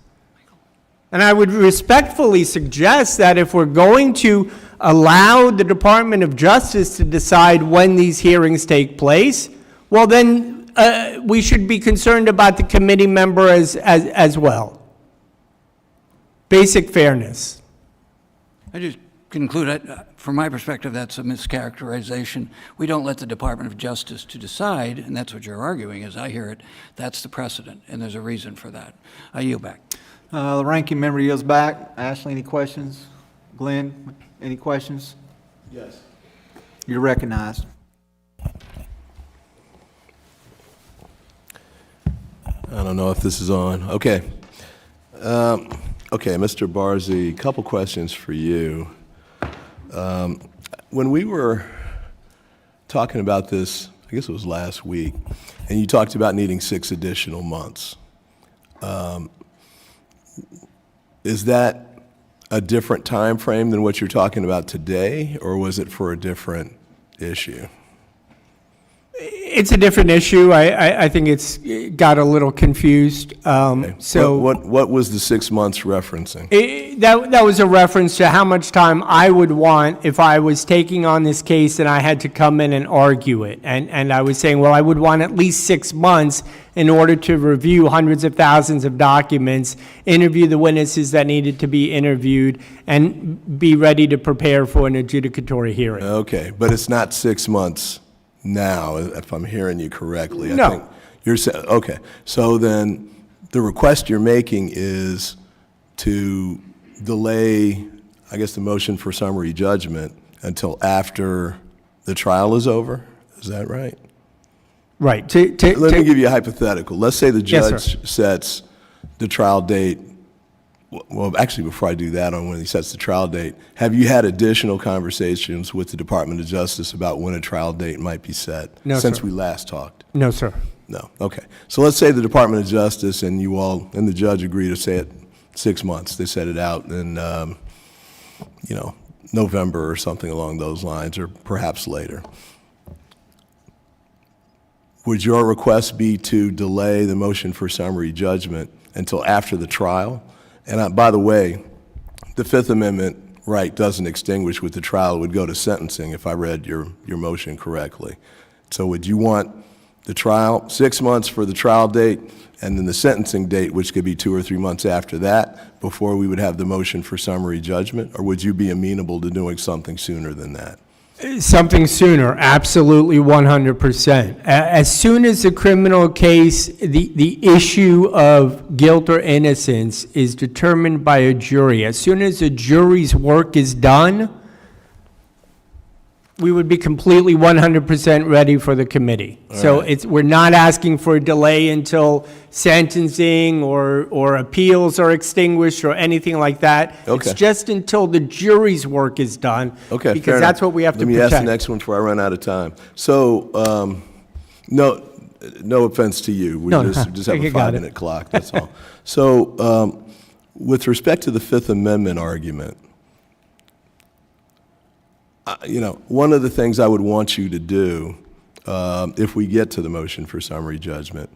And I would respectfully suggest that if we're going to allow the Department of Justice to decide when these hearings take place, well then we should be concerned about the committee member as well. Basic fairness. I just conclude, from my perspective, that's a mischaracterization. We don't let the Department of Justice to decide, and that's what you're arguing, as I hear it. That's the precedent, and there's a reason for that. I yield back. The ranking member yields back. Ashley, any questions? Glenn, any questions? Yes. You're recognized. I don't know if this is on. Okay. Okay, Mr. Barzee, a couple questions for you. When we were talking about this, I guess it was last week, and you talked about needing 6 additional months. Is that a different time frame than what you're talking about today, or was it for a different issue? It's a different issue. I think it's got a little confused. Okay. So what was the 6 months referencing? that was a reference to how much time I would want if I was taking on this case and I had to come in and argue it. And I was saying, well, I would want at least 6 months in order to review hundreds of thousands of documents, interview the witnesses that needed to be interviewed, and be ready to prepare for an adjudicatory hearing. Okay, but it's not 6 months now, if I'm hearing you correctly. No. I think you're saying, okay. So then the request you're making is to delay, I guess, the motion for summary judgment until after the trial is over? Is that right? Right. Let me give you a hypothetical. Let's say the Yes, judge sets the trial date. Well, actually, before I do that, on when he sets the trial date, have you had additional conversations with the Department of Justice about when a trial date might be set? No, since sir. we last talked? No, sir. No. Okay. So let's say the Department of Justice and you all and the judge agree to say it 6 months. They set it out in, November or something along those lines, or perhaps later. Would your request be to delay the motion for summary judgment until after the trial? And by the way, the Fifth Amendment right doesn't extinguish with the trial. It would go to sentencing if I read your motion correctly. So would you want the trial, 6 months for the trial date, and then the sentencing date, which could be 2 or 3 months after that, before we would have the motion for summary judgment? Or would you be amenable to doing something sooner than that? Something sooner, absolutely 100%. As soon as the criminal case, the issue of guilt or innocence is determined by a jury, as soon as the jury's work is done, we would be completely 100% ready for the committee. So we're not asking for a delay until sentencing or appeals are extinguished or anything like that. Okay. It's just until the jury's work is done. Okay, fair Because that's enough. what we have to Let me protect. ask the next one before I run out of time. So, no offense to you. We No, no, just have you a got it. 5-minute clock, that's all. So, with respect to the Fifth Amendment argument, one of the things I would want you to do, if we get to the motion for summary judgment,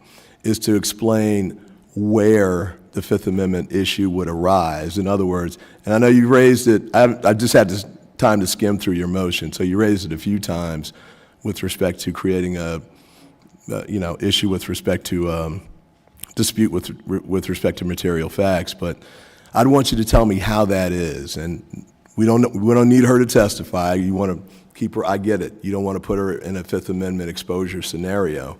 is to explain where the Fifth Amendment issue would arise. In other words, and I know you raised it, I just had this time to skim through your motion, so you raised it a few times with respect to creating a, issue with respect to dispute with respect to material facts, but I'd want you to tell me how that is. And we don't need her to testify. You want to keep her, I get it. You don't want to put her in a Fifth Amendment exposure scenario.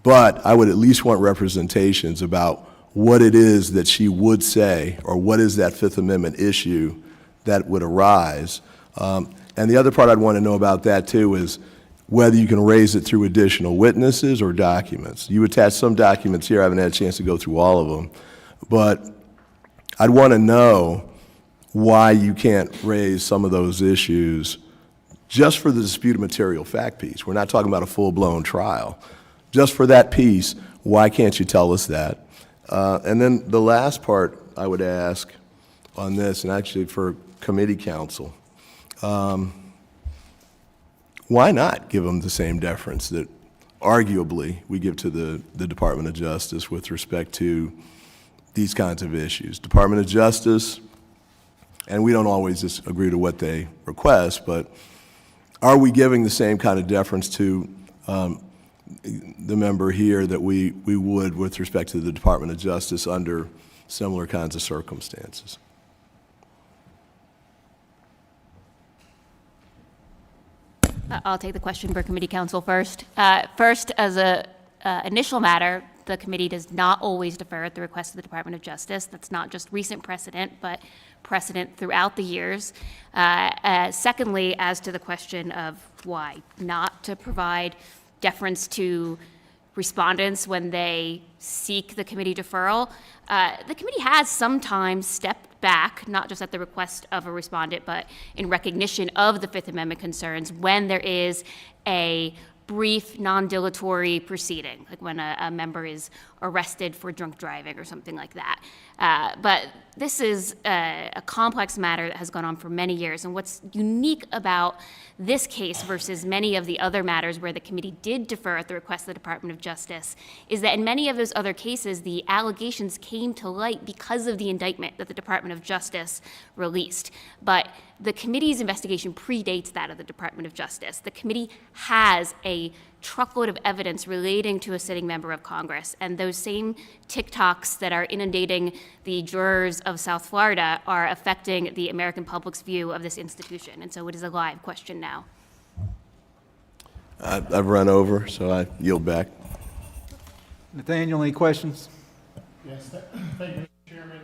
But I would at least want representations about what it is that she would say, or what is that Fifth Amendment issue that would arise. And the other part I'd want to know about that too is whether you can raise it through additional witnesses or documents. You attached some documents here. I haven't had a chance to go through all of them. But I'd want to know why you can't raise some of those issues just for the disputed material fact piece. We're not talking about a full-blown trial. Just for that piece, why can't you tell us that? And then the last part I would ask on this, and actually for committee counsel, why not give them the same deference that arguably we give to the Department of Justice with respect to these kinds of issues? Department of Justice, and we don't always just agree to what they request, but are we giving the same kind of deference to the member here that we would with respect to the Department of Justice under similar kinds of circumstances? I'll take the question for committee counsel first. First, as a initial matter, the committee does not always defer at the request of the Department of Justice. That's not just recent precedent, but precedent throughout the years. Secondly, as to the question of why not to provide deference to respondents when they seek the committee deferral, the committee has sometimes stepped back, not just at the request of a respondent, but in recognition of the Fifth Amendment concerns when there is a brief, non-dilatory proceeding, like when a member is arrested for drunk driving or something like that. But this is a complex matter that has gone on for many years, and what's unique about this case versus many of the other matters where the committee did defer at the request of the Department of Justice is that in many of those other cases, the allegations came to light because of the indictment that the Department of Justice released. But the committee's investigation predates that of the Department of Justice. The committee has a truckload of evidence relating to a sitting member of Congress, and those same TikToks that are inundating the jurors of South Florida are affecting the American public's view of this institution, and so it is a live question now. I've run over, so I yield back. Nathaniel, any questions? Yes, thank you, Mr. Chairman.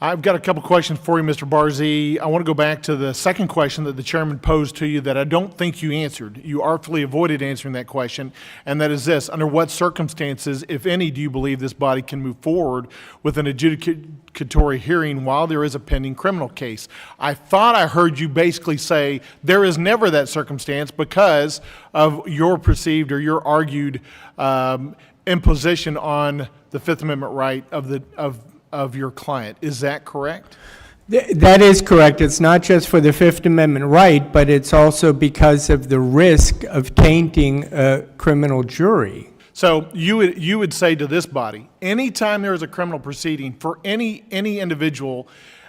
I've got a couple questions for you, Mr. Barzee. I want to go back to the second question that the chairman posed to you that I don't think you answered. You artfully avoided answering that question, and that is this: under what circumstances, if any, do you believe this body can move forward with an adjudicatory hearing while there is a pending criminal case? I thought I heard you basically say there is never that circumstance because of your perceived or your argued imposition on the Fifth Amendment right of your client. Is that correct? That is correct. It's not just for the Fifth Amendment right, but it's also because of the risk of tainting a criminal jury. So you would say to this body, anytime there is a criminal proceeding for any individual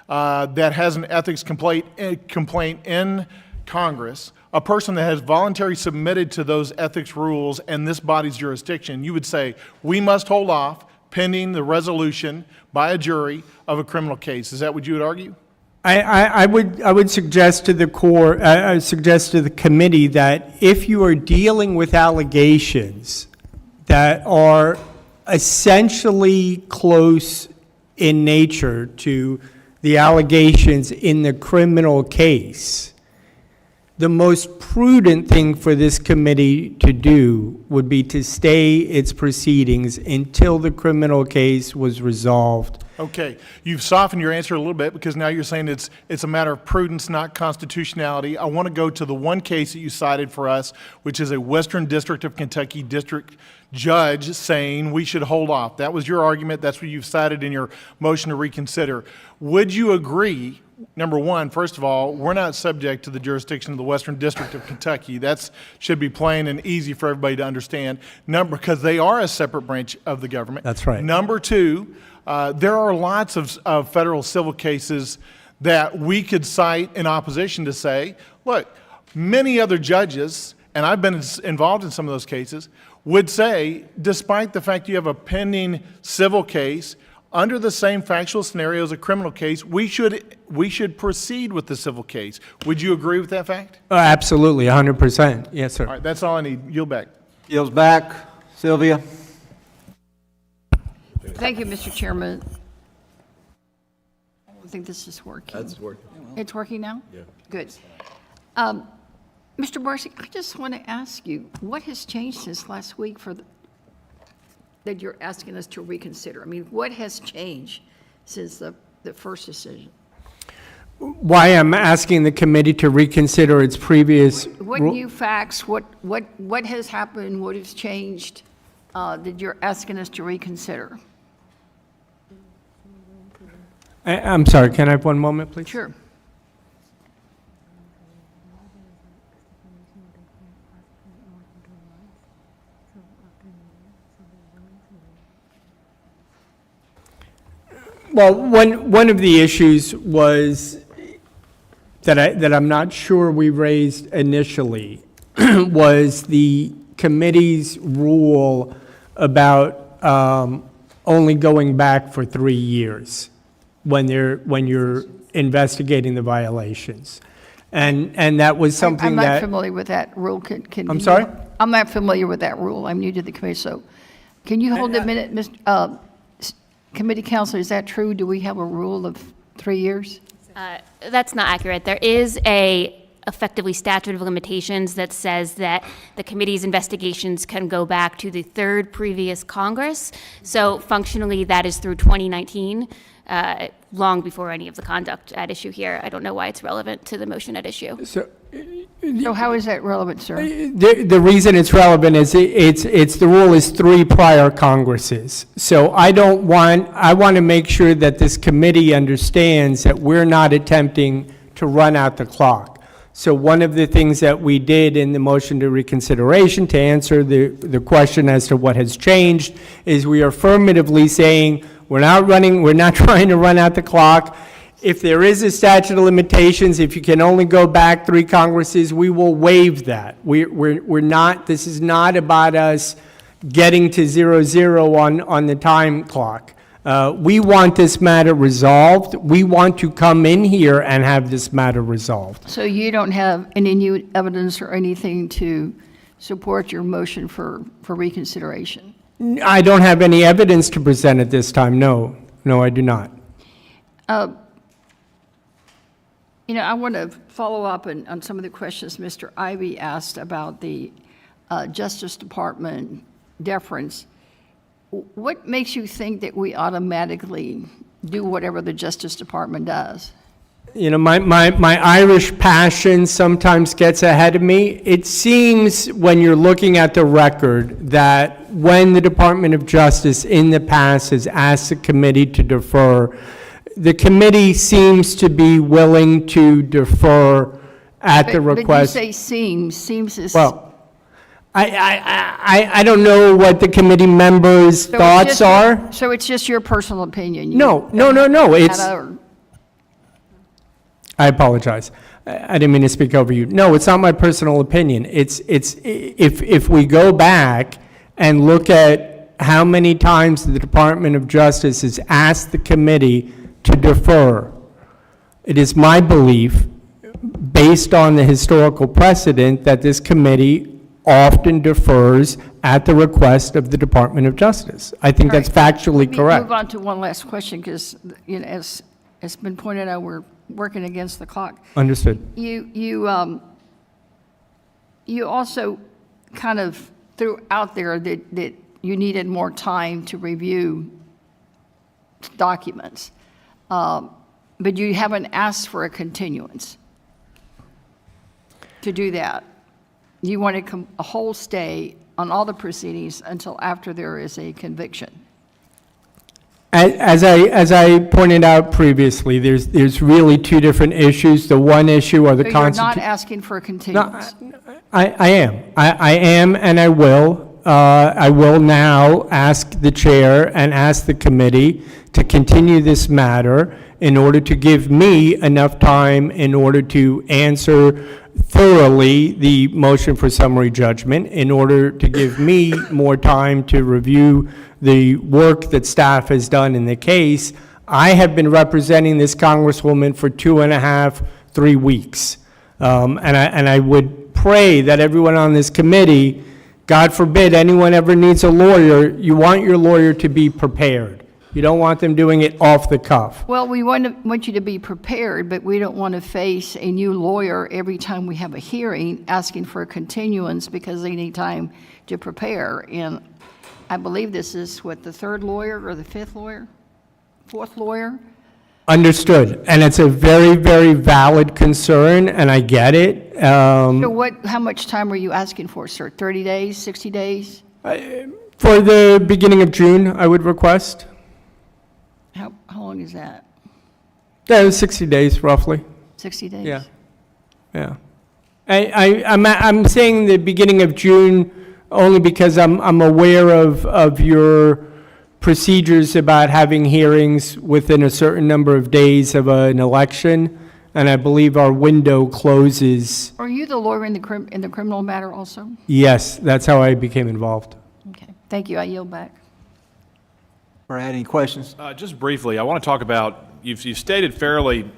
that has an ethics complaint in Congress, a person that has voluntarily submitted to those ethics rules and this body's jurisdiction, you would say, we must hold off pending the resolution by a jury of a criminal case. Is that what you would argue? I would suggest to the suggest to the committee that if you are dealing with allegations that are essentially close in nature to the allegations in the criminal case, the most prudent thing for this committee to do would be to stay its proceedings until the criminal case was resolved. Okay, you've softened your answer a little bit because now you're saying it's a matter of prudence, not constitutionality. I want to go to the one case that you cited for us, which is a Western District of Kentucky district judge saying we should hold off. That was your argument. That's what you've cited in your motion to reconsider. Would you agree? Number one, first of all, we're not subject to the jurisdiction of the Western District of Kentucky. That should be plain and easy for everybody to understand. Because they are a separate branch of the government. That's right. Number two, there are lots of federal civil cases that we could cite in opposition to say, look, many other judges, and I've been involved in some of those cases, would say, despite the fact you have a pending civil case, under the same factual scenario as a criminal case, we should proceed with the civil case. Would you agree with that fact? Absolutely, 100%. Yes, sir. All right, that's all I need. Yield back. Yields back. Sylvia? Thank you, Mr. Chairman. I don't think this is working. That's working. It's working now? Yeah. Good. Mr. Barcy, I just want to ask you, what has changed since last week that you're asking us to reconsider? I mean, what has changed since the first decision? Why I'm asking the committee to reconsider its previous... What new facts, what has happened, what has changed that you're asking us to reconsider? I'm sorry, can I have one moment, please? Sure. Well, one of the issues was that I'm not sure we raised initially was the committee's rule about only going back for 3 years when you're investigating the violations, and that was something I'm not that familiar with that rule. I'm sorry? I'm not familiar with that rule. I'm new to the committee, so can you hold a minute, Mr. Committee Counsel? Is that true? Do we have a rule of 3 years? That's not accurate. There is a effectively statute of limitations that says that the committee's investigations can go back to the third previous Congress. So functionally, that is through 2019, long before any of the conduct at issue here. I don't know why it's relevant to the motion at issue. So So how is that relevant, sir? the reason it's relevant is it's the rule is 3 prior Congresses. So I want to make sure that this committee understands that we're not attempting to run out the clock. So one of the things that we did in the motion to reconsideration to answer the question as to what has changed is we are affirmatively saying we're not trying to run out the clock. If there is a statute of limitations, if you can only go back 3 Congresses, we will waive that. We're not, this is not about us getting to 0-0 on the time clock. We want this matter resolved. We want to come in here and have this matter resolved. So you don't have any new evidence or anything to support your motion for reconsideration? I don't have any evidence to present at this time, no. No, I do not. I want to follow up on some of the questions Mr. Ivey asked about the Justice Department deference. What makes you think that we automatically do whatever the Justice Department does? My Irish passion sometimes gets ahead of me. It seems when you're looking at the record that when the Department of Justice in the past has asked the committee to defer, the committee seems to be willing to defer at the request. But you say seems is... Well, I don't know what the committee members' thoughts are. So it's just your personal opinion? No. It's, I apologize. I didn't mean to speak over you. No, it's not my personal opinion. It's if we go back and look at how many times the Department of Justice has asked the committee to defer, It is my belief, based on the historical precedent, that this committee often defers at the request of the Department of Justice. I think that's factually Let me correct. move on to one last question, because, as it's been pointed out, we're working against the clock. Understood. You also kind of threw out there that you needed more time to review documents, but you haven't asked for a continuance to do that. You want a whole stay on all the proceedings until after there is a conviction. As I pointed out previously, there's really two different issues. The one issue are the So you're not constitution. asking for a continuance? I am, and I will. I will now ask the chair and ask the committee to continue this matter in order to give me enough time in order to answer thoroughly the motion for summary judgment, in order to give me more time to review the work that staff has done in the case. I have been representing this Congresswoman for 2.5, 3 weeks. And I would pray that everyone on this committee, God forbid anyone ever needs a lawyer, you want your lawyer to be prepared. You don't want them doing it off the cuff. Well, we want you to be prepared, but we don't want to face a new lawyer every time we have a hearing asking for a continuance because they need time to prepare. And I believe this is, what, the third lawyer or the fifth lawyer? Fourth lawyer? Understood. And it's a very, very valid concern, and I get it. So how much time are you asking for, sir? 30 days, 60 days? For the beginning of June, I would request. How long is that? 60 days, roughly. 60 days? Yeah. Yeah. I'm saying the beginning of June only because I'm aware of your procedures about having hearings within a certain number of days of an election, and I believe our window closes. Are you the lawyer in the criminal matter also? Yes, that's how I became involved. Okay, thank you. I yield back. Brad, any questions? Just briefly, I want to talk about, you've stated fairly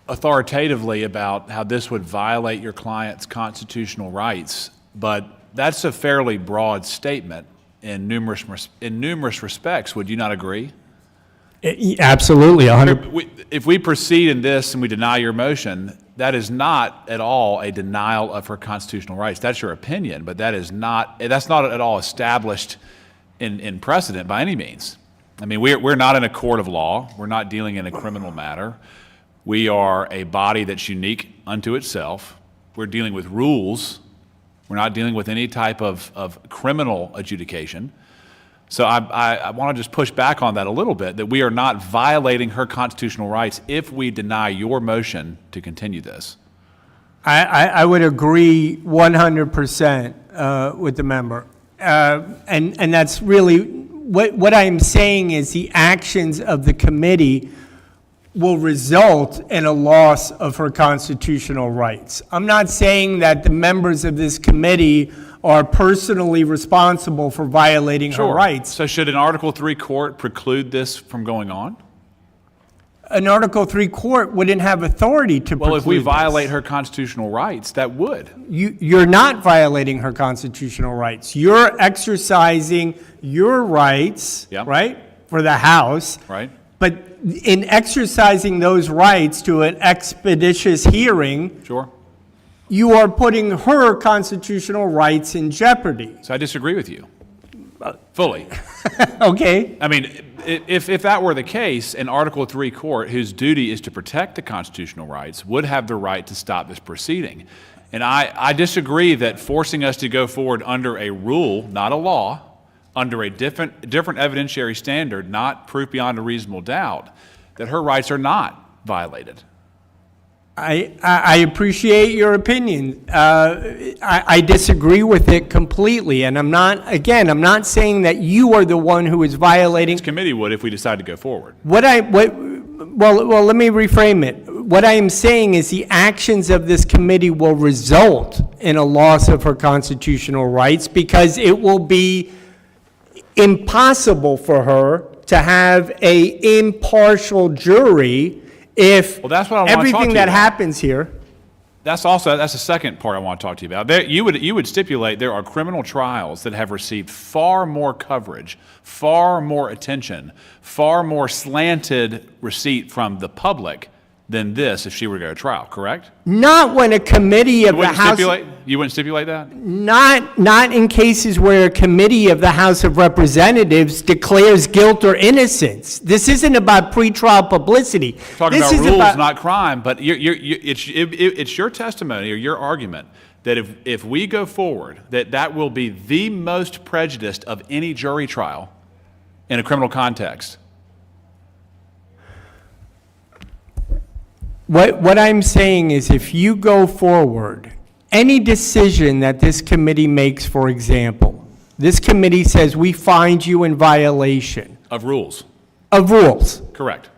authoritatively about how this would violate your client's constitutional rights, but that's a fairly broad statement in numerous respects. Would you not agree? Absolutely, 100%. If we proceed in this and we deny your motion, that is not at all a denial of her constitutional rights. That's your opinion, but that's not at all established in precedent by any means. I mean, we're not in a court of law. We're not dealing in a criminal matter. We are a body that's unique unto itself. We're dealing with rules. We're not dealing with any type of criminal adjudication. So I want to just push back on that a little bit, that we are not violating her constitutional rights if we deny your motion to continue this. I would agree 100% with the member. And that's really, what I'm saying is the actions of the committee will result in a loss of her constitutional rights. I'm not saying that the members of this committee are personally responsible for violating her rights. So should an Article III court preclude this from going on? An Article III court wouldn't have authority to preclude Well, if we this. violate her constitutional rights, that would. You're not violating her constitutional rights. You're exercising your rights, Yep. right, for the House. Right. But in exercising those rights to an expeditious hearing, Sure. you are putting her constitutional rights in jeopardy. So I disagree with you fully. Okay? I mean, if that were the case, an Article III court whose duty is to protect the constitutional rights would have the right to stop this proceeding. And I disagree that forcing us to go forward under a rule, not a law, under a different evidentiary standard, not proof beyond a reasonable doubt, that her rights are not violated. I appreciate your opinion. I disagree with it completely, and I'm not saying that you are the one who is violating. This committee would if we decide to go forward. Well, let me reframe it. What I am saying is the actions of this committee will result in a loss of her constitutional rights because it will be impossible for her to have an impartial jury if Well, that's what I wanna talk to everything you that about. happens here, That's the second part I want to talk to you about. You would stipulate there are criminal trials that have received far more coverage, far more attention, far more slanted receipt from the public than this if she were to go to trial, correct? not when a committee of the House... You wouldn't stipulate that? Not in cases where a committee of the House of Representatives declares guilt or innocence. This isn't about pretrial publicity. Talking This about is rules, not crime, but it's your testimony or your argument that if we go forward, that will be the most prejudiced of any jury trial in a criminal context. What I'm saying is if you go forward, any decision that this committee makes, for example, this committee says we find you in violation Of rules, of rules. correct.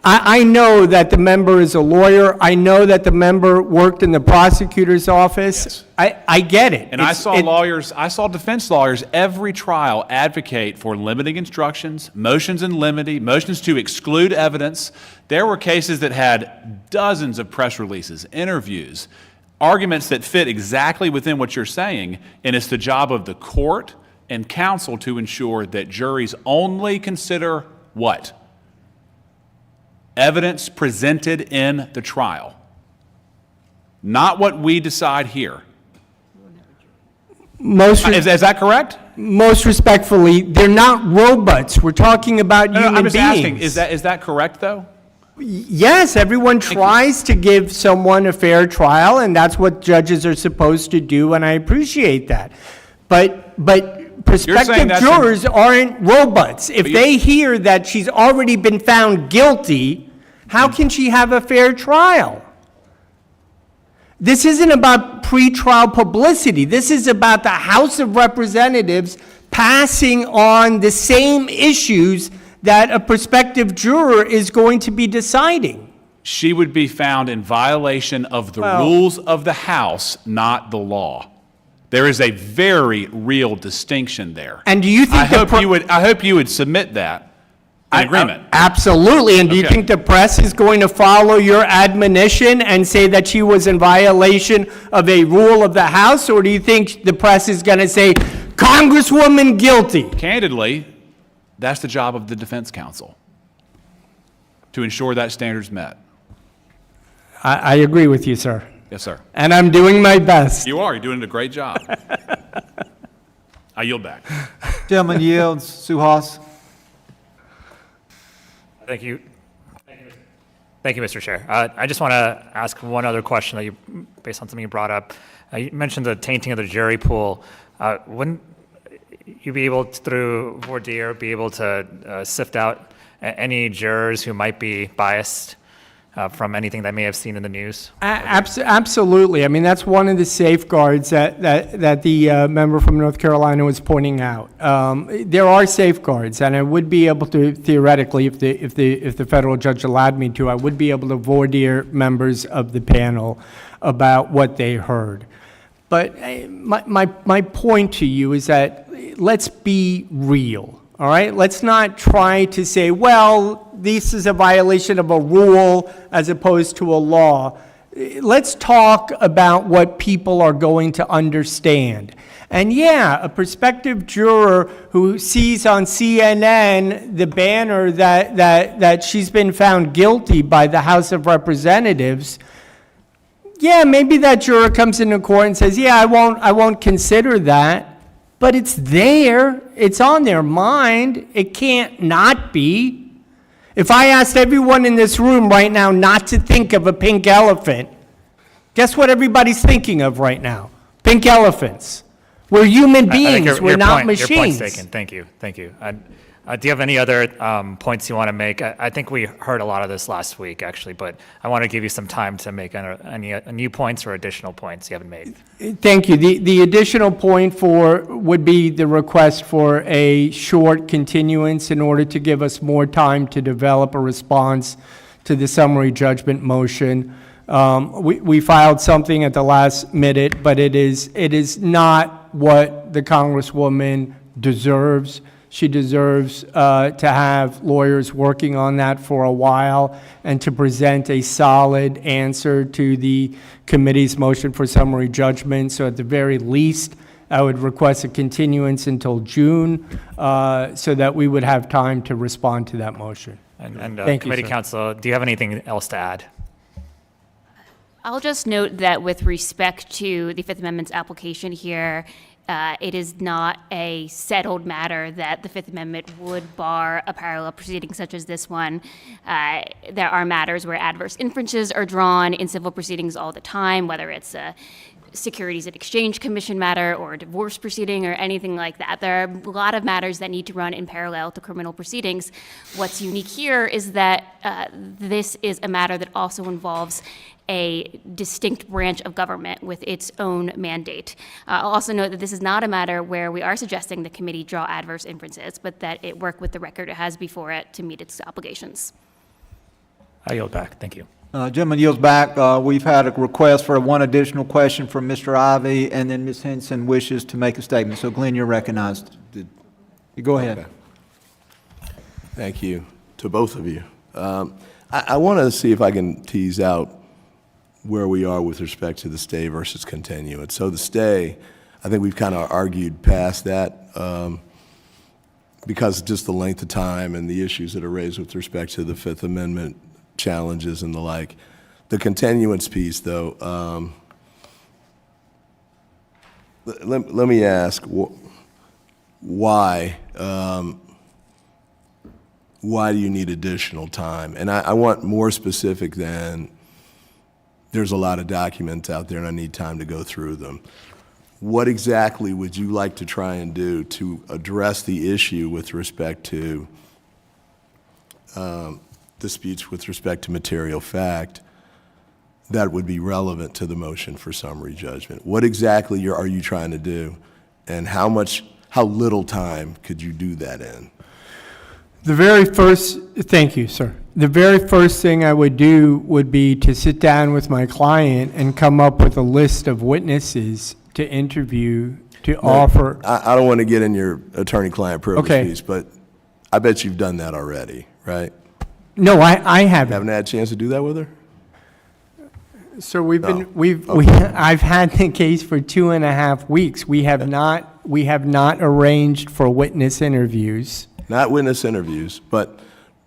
I know that the member is a lawyer. I know that the member worked in the prosecutor's office. I get it. And I saw defense lawyers every trial advocate for limiting instructions, motions in limine, motions to exclude evidence. There were cases that had dozens of press releases, interviews, arguments that fit exactly within what you're saying, and it's the job of the court and counsel to ensure that juries only consider what? Evidence presented in the trial, not what we decide here. Is that correct? Most respectfully, they're not robots. We're talking about No, human I'm just asking, beings. is that correct, though? Yes, everyone tries to give someone a fair trial, and that's what judges are supposed to do, and I appreciate that. But prospective that's jurors aren't robots. If they hear that she's already been found guilty, how can she have a fair trial? This isn't about pretrial publicity. This is about the House of Representatives passing on the same issues that a prospective juror is going to be deciding. She would be found in violation of the rules of the House, not the law. There is a very real distinction there. And do you think I hope you would submit that in agreement. Absolutely. And do you Okay. think the press is going to follow your admonition and say that she was in violation of a rule of the House? Or do you think the press is going to say, Congresswoman guilty? Candidly, that's the job of the defense counsel, to ensure that standard's met. I agree with you, sir. Yes, sir. And I'm doing my best. You're doing a great job. I yield back. Gentleman yields. Suhas. Thank you. Thank you, Mr. Chair. I just want to ask one other question based on something you brought up. You mentioned the tainting of the jury pool. Wouldn't you be able to, through voir dire, be able to sift out any jurors who might be biased from anything that may have seen in the news? Absolutely. I mean, that's one of the safeguards that the member from North Carolina was pointing out. There are safeguards, and I would be able to, theoretically, if the federal judge allowed me to, I would be able to voir dire members of the panel about what they heard. But my point to you is that let's be real. All right, let's not try to say, well, this is a violation of a rule as opposed to a law. Let's talk about what people are going to understand. And yeah, a prospective juror who sees on CNN the banner that she's been found guilty by the House of Representatives, yeah, maybe that juror comes into court and says, yeah, I won't consider that. But it's there. It's on their mind. It can't not be. If I asked everyone in this room right now not to think of a pink elephant, guess what everybody's thinking of right now? Pink elephants. We're human beings. We're not machines. Your point's taken. Thank you. Thank you. Do you have any other points you want to make? I think we heard a lot of this last week, actually, but I want to give you some time to make any new points or additional points you haven't made. Thank you. The additional point would be the request for a short continuance in order to give us more time to develop a response to the summary judgment motion. We filed something at the last minute, but it is not what the Congresswoman deserves. She deserves to have lawyers working on that for a while and to present a solid answer to the committee's motion for summary judgment. So at the very least, I would request a continuance until June so that we would have time to respond to that motion. And Thank you, committee sir. counsel, do you have anything else to add? I'll just note that with respect to the Fifth Amendment's application here, it is not a settled matter that the Fifth Amendment would bar a parallel proceeding such as this one. There are matters where adverse inferences are drawn in civil proceedings all the time, whether it's a Securities and Exchange Commission matter or a divorce proceeding or anything like that. There are a lot of matters that need to run in parallel to criminal proceedings. What's unique here is that this is a matter that also involves a distinct branch of government with its own mandate. I'll also note that this is not a matter where we are suggesting the committee draw adverse inferences, but that it work with the record it has before it to meet its obligations. I yield back. Thank you. Gentleman yields back. We've had a request for one additional question from Mr. Ivy, and then Ms. Henson wishes to make a statement. So Glenn, you're recognized. You go ahead. Okay. Thank you to both of you. I want to see if I can tease out where we are with respect to the stay versus continuance. So the stay, I think we've kind of argued past that because just the length of time and the issues that are raised with respect to the Fifth Amendment challenges and the like. The continuance piece, though, let me ask why do you need additional time? And I want more specific than there's a lot of documents out there and I need time to go through them. What exactly would you like to try and do to address the issue with respect to disputes with respect to material fact that would be relevant to the motion for summary judgment? What exactly are you trying to do, and how little time could you do that in? Thank you, sir. The very first thing I would do would be to sit down with my client and come up with a list of witnesses to interview, to offer. I don't want to get in your attorney-client privilege Okay. piece, but I bet you've done that already, right? No, I haven't. Haven't had a chance to do that with her? So we've No. been, I've had the case for 2.5 weeks. We have not arranged for witness interviews. Not witness interviews, but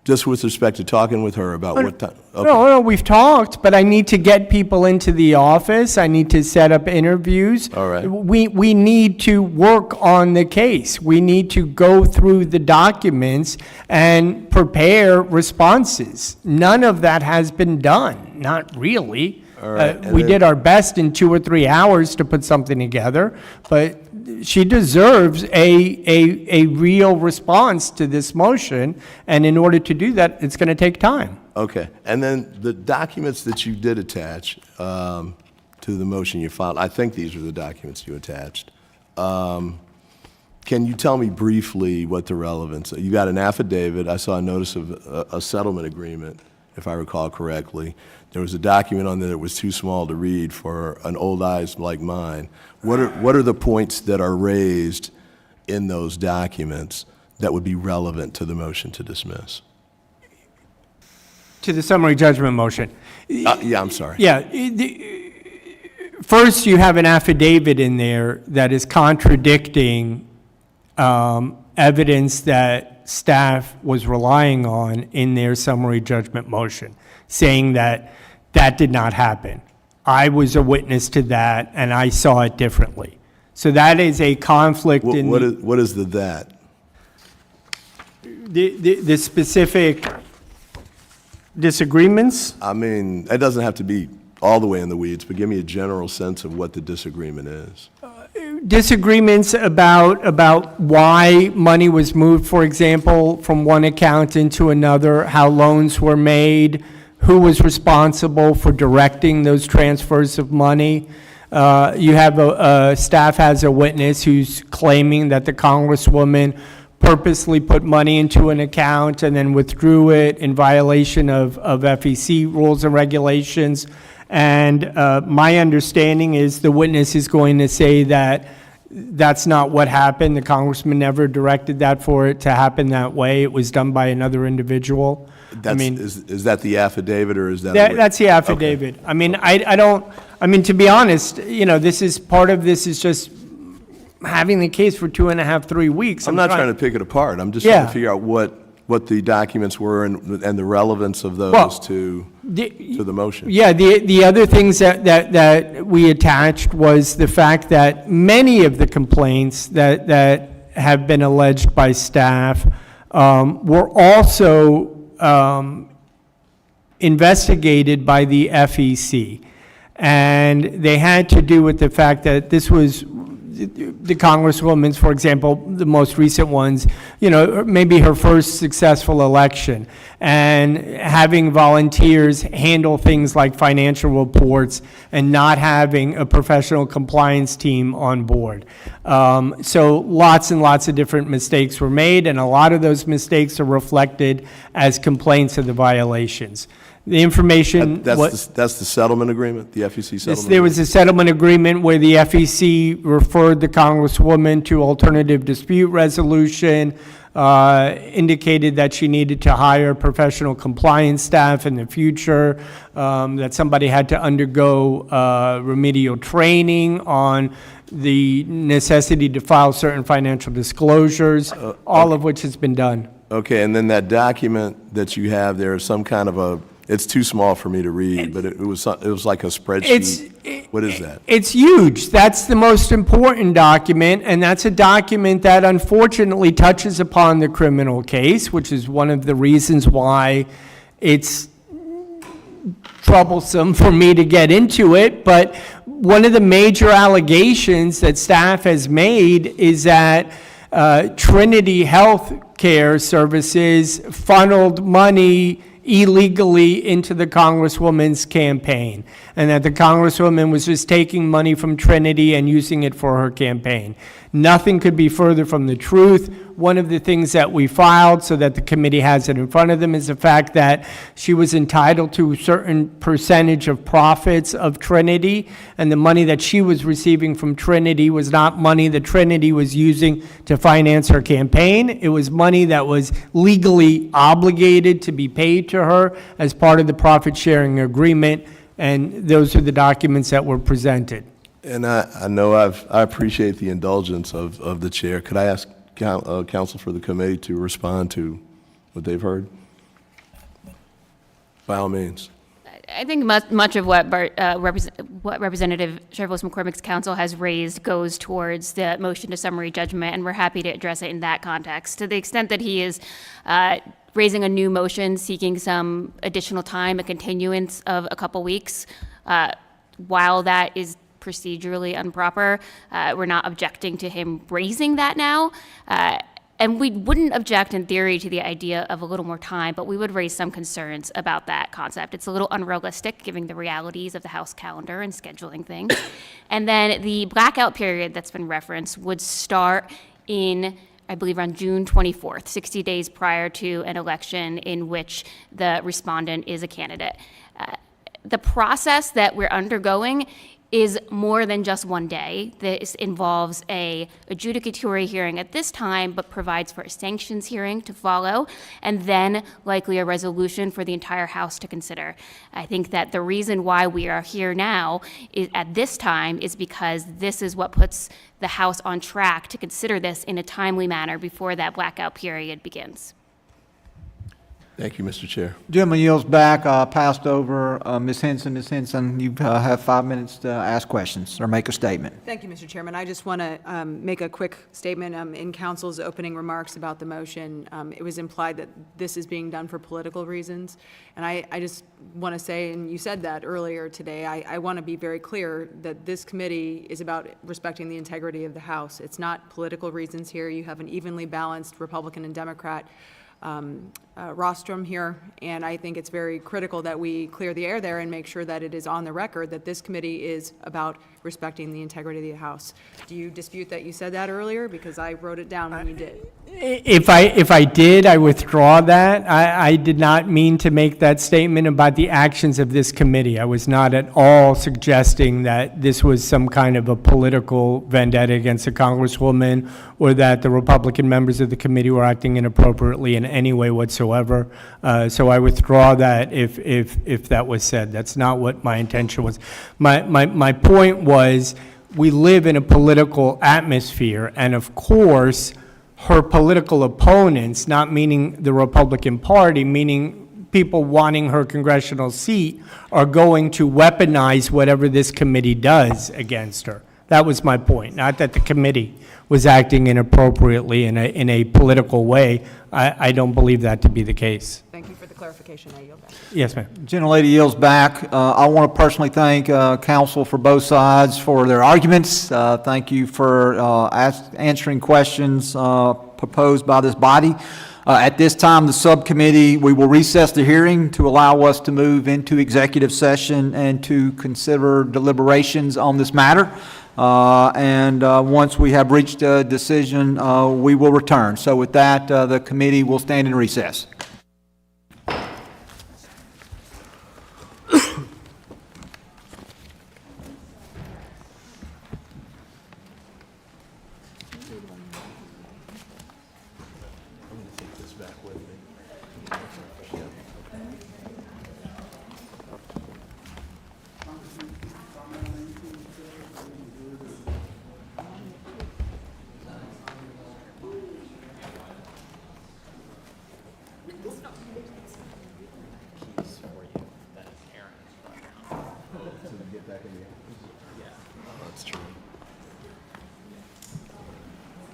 just with respect to talking with her about what time? Okay. No, we've talked, but I need to get people into the office. I need to set up interviews. All right. We need to work on the case. We need to go through the documents and prepare responses. None of that has been done, not really. All right, and We then- did our best in 2 or 3 hours to put something together, but she deserves a real response to this motion, and in order to do that, it's going to take time. Okay, and then the documents that you did attach to the motion you filed, I think these are the documents you attached. Can you tell me briefly what the relevance? You got an affidavit. I saw a notice of a settlement agreement, if I recall correctly. There was a document on there that was too small to read for an old eyes like mine. What are the points that are raised in those documents that would be relevant to the motion to dismiss? To the summary judgment motion. Yeah, I'm sorry. Yeah. First, you have an affidavit in there that is contradicting evidence that staff was relying on in their summary judgment motion, saying that that did not happen. I was a witness to that, and I saw it differently. So that is a conflict in What is the that? the specific disagreements. I mean, it doesn't have to be all the way in the weeds, but give me a general sense of what the disagreement is. Disagreements about why money was moved, for example, from one account into another, how loans were made, who was responsible for directing those transfers of money. You have staff has a witness who's claiming that the Congresswoman purposely put money into an account and then withdrew it in violation of FEC rules and regulations. And my understanding is the witness is going to say that That's not what happened. The congressman never directed that for it to happen that way. It was done by another individual. I mean, Is that the affidavit, or is that? that's the affidavit. I mean, I don't, I mean, to be honest, you know, this is, part of this is just having the case for 2.5, 3 weeks. I'm not trying to pick it apart. I'm just Yeah. trying to figure out what the documents were and the relevance of those Well, to the motion. Yeah, the other things that we attached was the fact that many of the complaints that have been alleged by staff were also investigated by the FEC. And they had to do with the fact that this was the Congresswoman's, for example, the most recent ones, you know, maybe her first successful election, and having volunteers handle things like financial reports and not having a professional compliance team on board. So lots and lots of different mistakes were made, and a lot of those mistakes are reflected as complaints of the violations. The information. That's the settlement agreement, the FEC settlement? There was a settlement agreement where the FEC referred the Congresswoman to alternative dispute resolution, indicated that she needed to hire professional compliance staff in the future, that somebody had to undergo remedial training on the necessity to file certain financial disclosures, all of which has been done. Okay, and then that document that you have there is some kind of it's too small for me to read, but it was like a spreadsheet. What is that? It's huge. That's the most important document, and that's a document that unfortunately touches upon the criminal case, which is one of the reasons why it's troublesome for me to get into it. But one of the major allegations that staff has made is that Trinity Health Care Services funneled money illegally into the Congresswoman's campaign, and that the Congresswoman was just taking money from Trinity and using it for her campaign. Nothing could be further from the truth. One of the things that we filed, so that the committee has it in front of them, is the fact that she was entitled to a certain percentage of profits of Trinity, and the money that she was receiving from Trinity was not money that Trinity was using to finance her campaign. It was money that was legally obligated to be paid to her as part of the profit-sharing agreement, and those are the documents that were presented. And I know I appreciate the indulgence of the chair. Could I ask counsel for the committee to respond to what they've heard? By all means. I think much of what Representative Cherfilus-McCormick's counsel has raised goes towards the motion to summary judgment, and we're happy to address it in that context. To the extent that he is raising a new motion, seeking some additional time, a continuance of a couple weeks, while that is procedurally improper, we're not objecting to him raising that now. And we wouldn't object in theory to the idea of a little more time, but we would raise some concerns about that concept. It's a little unrealistic given the realities of the House calendar and scheduling things. And then the blackout period that's been referenced would start in, I believe, around June 24th, 60 days prior to an election in which the respondent is a candidate. The process that we're undergoing is more than just one day. This involves a adjudicatory hearing at this time, but provides for a sanctions hearing to follow, and then likely a resolution for the entire House to consider. I think that the reason why we are here now at this time is because this is what puts the House on track to consider this in a timely manner before that blackout period begins. Thank you, Mr. Chair. Gentleman yields back, passed over. Ms. Henson, you have 5 minutes to ask questions or make a statement. Thank you, Mr. Chairman. I just want to make a quick statement. In council's opening remarks about the motion, it was implied that this is being done for political reasons. And I just want to say, and you said that earlier today, I want to be very clear that this committee is about respecting the integrity of the House. It's not political reasons here. You have an evenly balanced Republican and Democrat rostrum here, and I think it's very critical that we clear the air there and make sure that it is on the record that this committee is about respecting the integrity of the House. Do you dispute that you said that earlier? Because I wrote it down when you did. If I did, I withdraw that. I did not mean to make that statement about the actions of this committee. I was not at all suggesting that this was some kind of a political vendetta against a congresswoman or that the Republican members of the committee were acting inappropriately in any way whatsoever. So I withdraw that if that was said. That's not what my intention was. My point was, we live in a political atmosphere, and of course, her political opponents, not meaning the Republican Party, meaning people wanting her congressional seat, are going to weaponize whatever this committee does against her. That was my point, not that the committee was acting inappropriately in a political way. I don't believe that to be the case. Thank you for the clarification. I yield back. Yes, ma'am. Gentlelady yields back. I want to personally thank counsel for both sides for their arguments. Thank you for answering questions proposed by this body. At this time, the subcommittee, we will recess the hearing to allow us to move into executive session and to consider deliberations on this matter. Once we have reached a decision, we will return. So with that, the committee will stand in recess.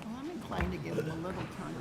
Well, I'm inclined to give him a little time.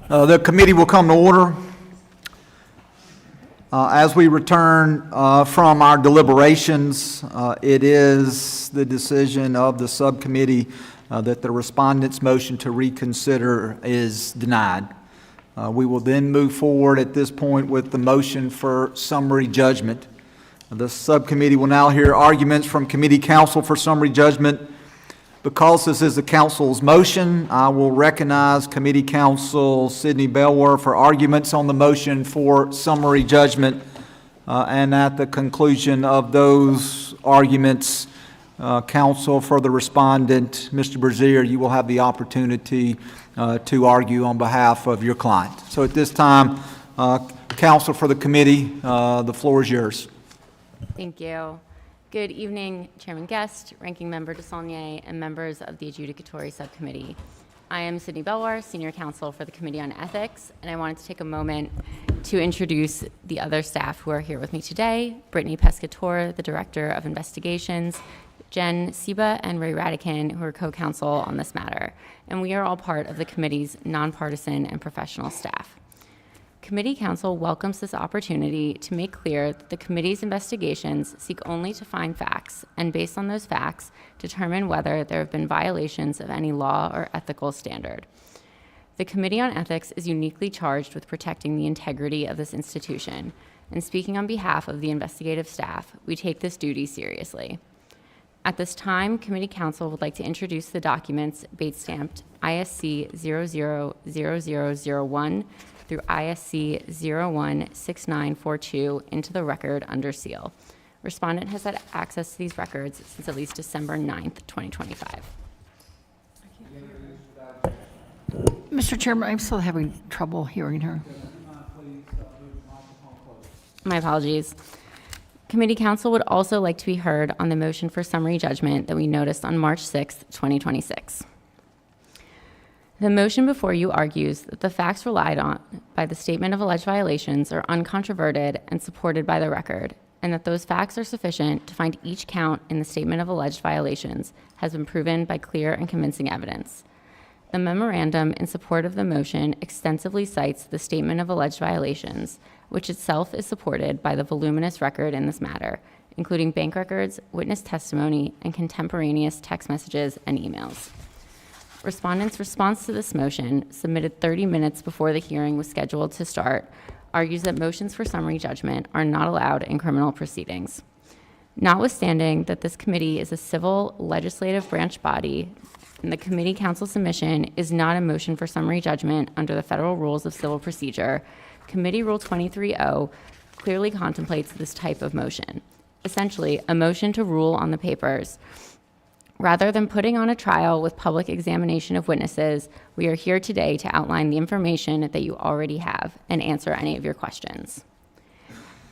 The committee will come to order. As we return from our deliberations, it is the decision of the subcommittee that the respondent's motion to reconsider is denied. We will then move forward at this point with the motion for summary judgment. The subcommittee will now hear arguments from committee counsel for summary judgment. Because this is the council's motion, I will recognize committee counsel Sidney Belwer for arguments on the motion for summary judgment. And at the conclusion of those arguments, counsel for the respondent, Mr. Brazier, you will have the opportunity to argue on behalf of your client. So at this time, counsel for the committee, the floor is yours. Thank you. Good evening, Chairman Guest, Ranking Member DeSaulnier, and members of the Adjudicatory Subcommittee. I am Sidney Belwar, Senior Counsel for the Committee on Ethics, and I wanted to take a moment to introduce the other staff who are here with me today: Brittany Pescatore, the Director of Investigations, Jen Seba and Ray Radican, who are co-counsel on this matter. And we are all part of the committee's nonpartisan and professional staff. Committee counsel welcomes this opportunity to make clear that the committee's investigations seek only to find facts, and based on those facts, determine whether there have been violations of any law or ethical standard. The Committee on Ethics is uniquely charged with protecting the integrity of this institution, and speaking on behalf of the investigative staff, we take this duty seriously. At this time, committee counsel would like to introduce the documents bait-stamped ISC 000001 through ISC 016942 into the record under seal. Respondent has had access to these records since at least December 9th, 2025. Mr. Chairman, I'm still having trouble hearing her. My apologies. Committee counsel would also like to be heard on the motion for summary judgment that we noticed on March 6th, 2026. The motion before you argues that the facts relied on by the statement of alleged violations are uncontroverted and supported by the record, and that those facts are sufficient to find each count in the statement of alleged violations has been proven by clear and convincing evidence. The memorandum in support of the motion extensively cites the statement of alleged violations, which itself is supported by the voluminous record in this matter, including bank records, witness testimony, and contemporaneous text messages and emails. Respondent's response to this motion, submitted 30 minutes before the hearing was scheduled to start, argues that motions for summary judgment are not allowed in criminal proceedings. Notwithstanding that this committee is a civil legislative branch body, and the committee counsel submission is not a motion for summary judgment under the Federal Rules of Civil Procedure, Committee Rule 23-0 clearly contemplates this type of motion, essentially a motion to rule on the papers. Rather than putting on a trial with public examination of witnesses, we are here today to outline the information that you already have and answer any of your questions.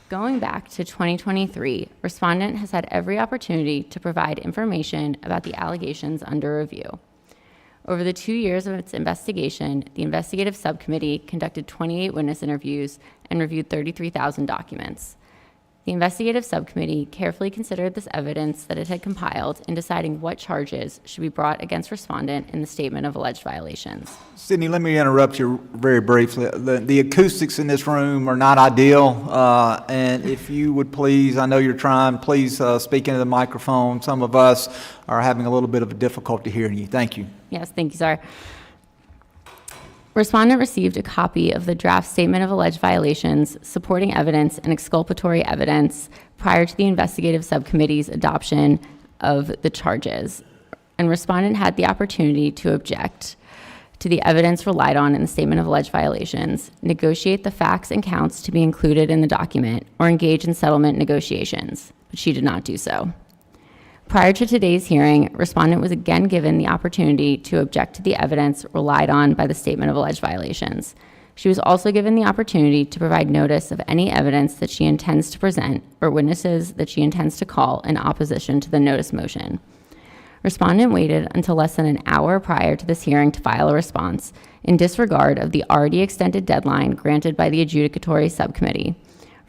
Going back to 2023, respondent has had every opportunity to provide information about the allegations under review. Over the 2 years of its investigation, the investigative subcommittee conducted 28 witness interviews and reviewed 33,000 documents. The investigative subcommittee carefully considered this evidence that it had compiled in deciding what charges should be brought against respondent in the statement of alleged violations. Sidney, let me interrupt you very briefly. The acoustics in this room are not ideal, and if you would please, I know you're trying, please speak into the microphone. Some of us are having a little bit of a difficulty hearing you. Thank you. Yes, thank you, sir. Respondent received a copy of the draft statement of alleged violations, supporting evidence, and exculpatory evidence prior to the investigative subcommittee's adoption of the charges, and respondent had the opportunity to object to the evidence relied on in the statement of alleged violations, negotiate the facts and counts to be included in the document, or engage in settlement negotiations, but she did not do so. Prior to today's hearing, respondent was again given the opportunity to object to the evidence relied on by the statement of alleged violations. She was also given the opportunity to provide notice of any evidence that she intends to present or witnesses that she intends to call in opposition to the notice motion. Respondent waited until less than an hour prior to this hearing to file a response in disregard of the already extended deadline granted by the adjudicatory subcommittee.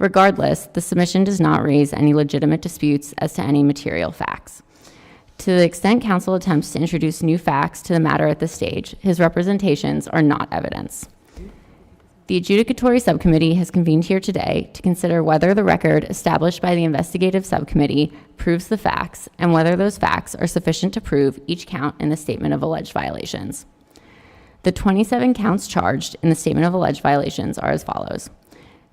Regardless, the submission does not raise any legitimate disputes as to any material facts. To the extent counsel attempts to introduce new facts to the matter at this stage, his representations are not evidence. The adjudicatory subcommittee has convened here today to consider whether the record established by the investigative subcommittee proves the facts and whether those facts are sufficient to prove each count in the statement of alleged violations. The 27 counts charged in the statement of alleged violations are as follows.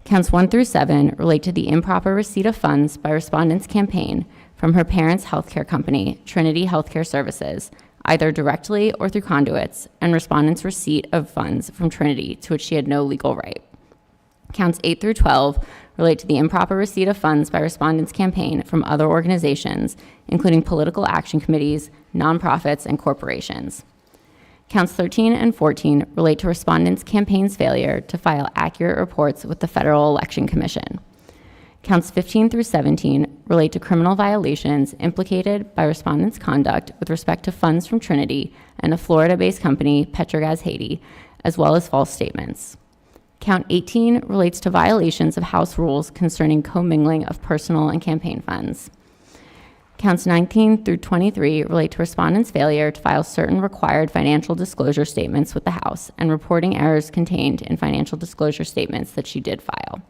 Counts 1 through 7 relate to the improper receipt of funds by respondent's campaign from her parents' healthcare company, Trinity Healthcare Services, either directly or through conduits, and respondent's receipt of funds from Trinity to which she had no legal right. Counts 8 through 12 relate to the improper receipt of funds by respondent's campaign from other organizations, including political action committees, nonprofits, and corporations. Counts 13 and 14 relate to respondent's campaign's failure to file accurate reports with the Federal Election Commission. Counts 15 through 17 relate to criminal violations implicated by respondent's conduct with respect to funds from Trinity and a Florida-based company, Petrogas Haiti, as well as false statements. Count 18 relates to violations of House rules concerning commingling of personal and campaign funds. Counts 19 through 23 relate to respondent's failure to file certain required financial disclosure statements with the House and reporting errors contained in financial disclosure statements that she did file.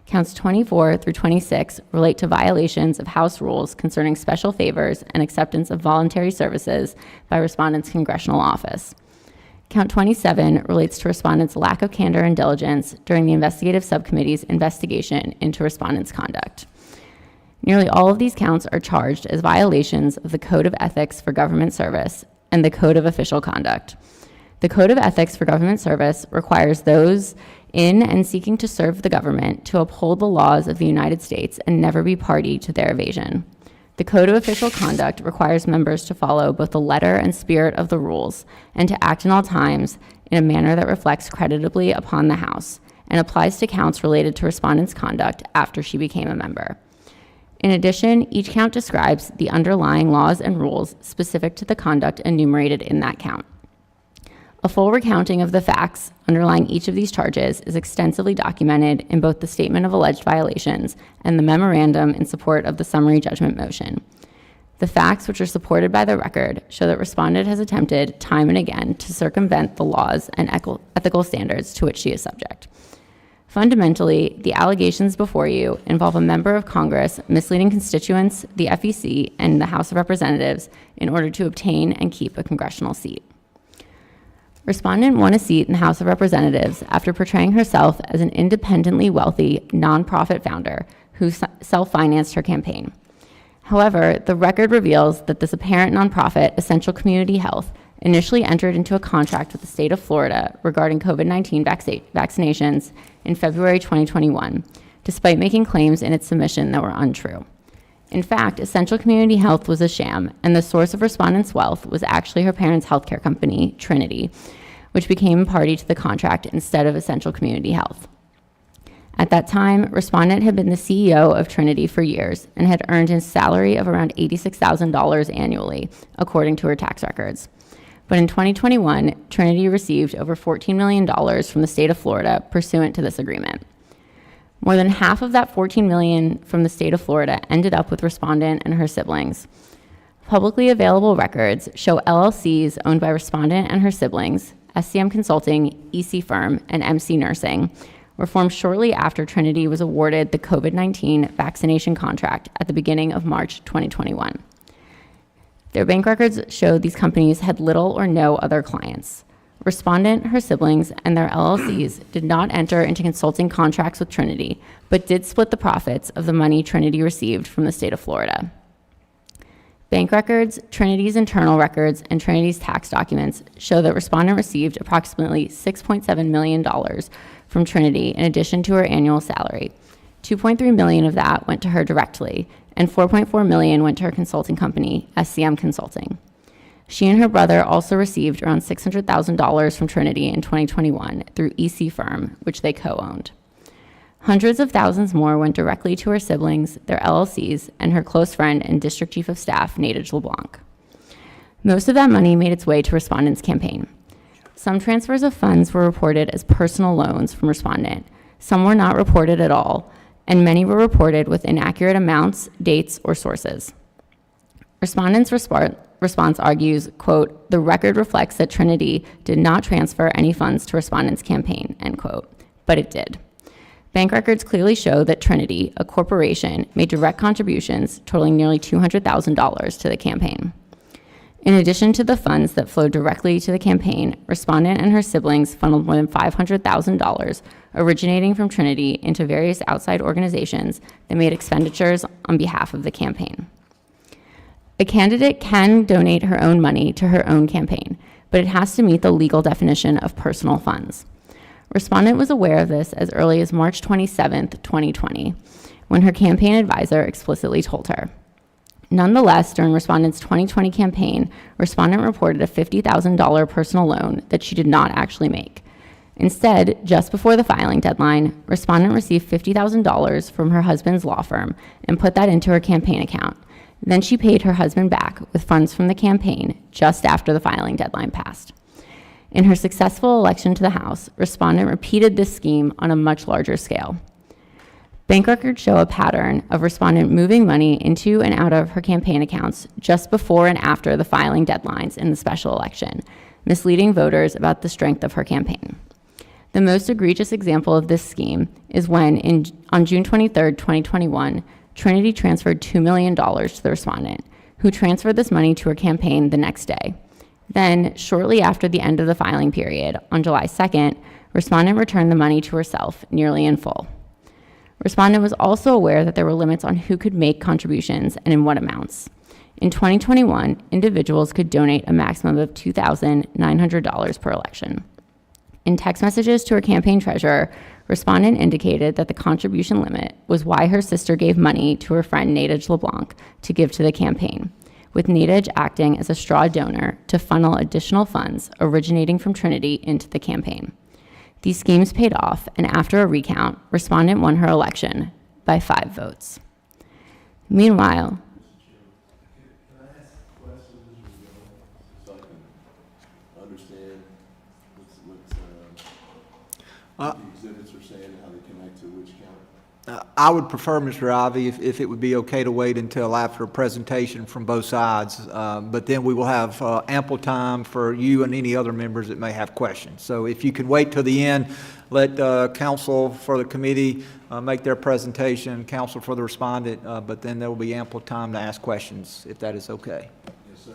Counts 24 through 26 relate to violations of House rules concerning special favors and acceptance of voluntary services by respondent's congressional office. Count 27 relates to respondent's lack of candor and diligence during the investigative subcommittee's investigation into respondent's conduct. Nearly all of these counts are charged as violations of the Code of Ethics for Government Service and the Code of Official Conduct. The Code of Ethics for Government Service requires those in and seeking to serve the government to uphold the laws of the United States and never be party to their evasion. The Code of Official Conduct requires members to follow both the letter and spirit of the rules and to act in all times in a manner that reflects creditably upon the House and applies to counts related to respondent's conduct after she became a member. In addition, each count describes the underlying laws and rules specific to the conduct enumerated in that count. A full recounting of the facts underlying each of these charges is extensively documented in both the statement of alleged violations and the memorandum in support of the summary judgment motion. The facts, which are supported by the record, show that respondent has attempted time and again to circumvent the laws and ethical standards to which she is subject. Fundamentally, the allegations before you involve a member of Congress misleading constituents, the FEC, and the House of Representatives in order to obtain and keep a congressional seat. Respondent won a seat in the House of Representatives after portraying herself as an independently wealthy nonprofit founder who self-financed her campaign. However, the record reveals that this apparent nonprofit, Essential Community Health, initially entered into a contract with the state of Florida regarding COVID-19 vaccinations in February 2021, despite making claims in its submission that were untrue. In fact, Essential Community Health was a sham, and the source of respondent's wealth was actually her parents' healthcare company, Trinity, which became a party to the contract instead of Essential Community Health. At that time, respondent had been the CEO of Trinity for years and had earned a salary of around $86,000 annually, according to her tax records. But in 2021, Trinity received over $14 million from the state of Florida pursuant to this agreement. More than half of that $14 million from the state of Florida ended up with respondent and her siblings. Publicly available records show LLCs owned by respondent and her siblings, SCM Consulting, EC Firm, and MC Nursing, were formed shortly after Trinity was awarded the COVID-19 vaccination contract at the beginning of March 2021. Their bank records show these companies had little or no other clients. Respondent, her siblings, and their LLCs did not enter into consulting contracts with Trinity, but did split the profits of the money Trinity received from the state of Florida. Bank records, Trinity's internal records, and Trinity's tax documents show that respondent received approximately $6.7 million from Trinity in addition to her annual salary. $2.3 million of that went to her directly, and $4.4 million went to her consulting company, SCM Consulting. She and her brother also received around $600,000 from Trinity in 2021 through EC Firm, which they co-owned. Hundreds of thousands more went directly to her siblings, their LLCs, and her close friend and District Chief of Staff, Nadege LeBlanc. Most of that money made its way to respondent's campaign. Some transfers of funds were reported as personal loans from respondent. Some were not reported at all, and many were reported with inaccurate amounts, dates, or sources. Respondent's response argues, quote, "The record reflects that Trinity did not transfer any funds to respondent's campaign," end quote, but it did. Bank records clearly show that Trinity, a corporation, made direct contributions totaling nearly $200,000 to the campaign. In addition to the funds that flowed directly to the campaign, respondent and her siblings funneled more than $500,000 originating from Trinity into various outside organizations that made expenditures on behalf of the campaign. A candidate can donate her own money to her own campaign, but it has to meet the legal definition of personal funds. Respondent was aware of this as early as March 27th, 2020, when her campaign advisor explicitly told her. Nonetheless, during Respondent's 2020 campaign, Respondent reported a $50,000 personal loan that she did not actually make. Instead, just before the filing deadline, Respondent received $50,000 from her husband's law firm and put that into her campaign account. Then she paid her husband back with funds from the campaign just after the filing deadline passed. In her successful election to the House, Respondent repeated this scheme on a much larger scale. Bank records show a pattern of Respondent moving money into and out of her campaign accounts just before and after the filing deadlines in the special election, misleading voters about the strength of her campaign. The most egregious example of this scheme is when, on June 23, 2021, Trinity transferred $2 million to the Respondent, who transferred this money to her campaign the next day. Then, shortly after the end of the filing period, on July 2nd, Respondent returned the money to herself nearly in full. Respondent was also aware that there were limits on who could make contributions and in what amounts. In 2021, individuals could donate a maximum of $2,900 per election. In text messages to her campaign treasurer, Respondent indicated that the contribution limit was why her sister gave money to her friend Nadege LeBlanc to give to the campaign, with Nadege acting as a straw donor to funnel additional funds originating from Trinity into the campaign. These schemes paid off, and after a recount, Respondent won her election by 5 votes. Meanwhile, Can I ask a question so I can understand what the exhibits are saying, how they connect to which count? I would prefer, Mr. Ivey, if it would be okay to wait until after a presentation from both sides, but then we will have ample time for you and any other members that may have questions. So if you could wait till the end, let counsel for the committee make their presentation, counsel for the respondent, but then there will be ample time to ask questions, if that is okay. Yes, sir.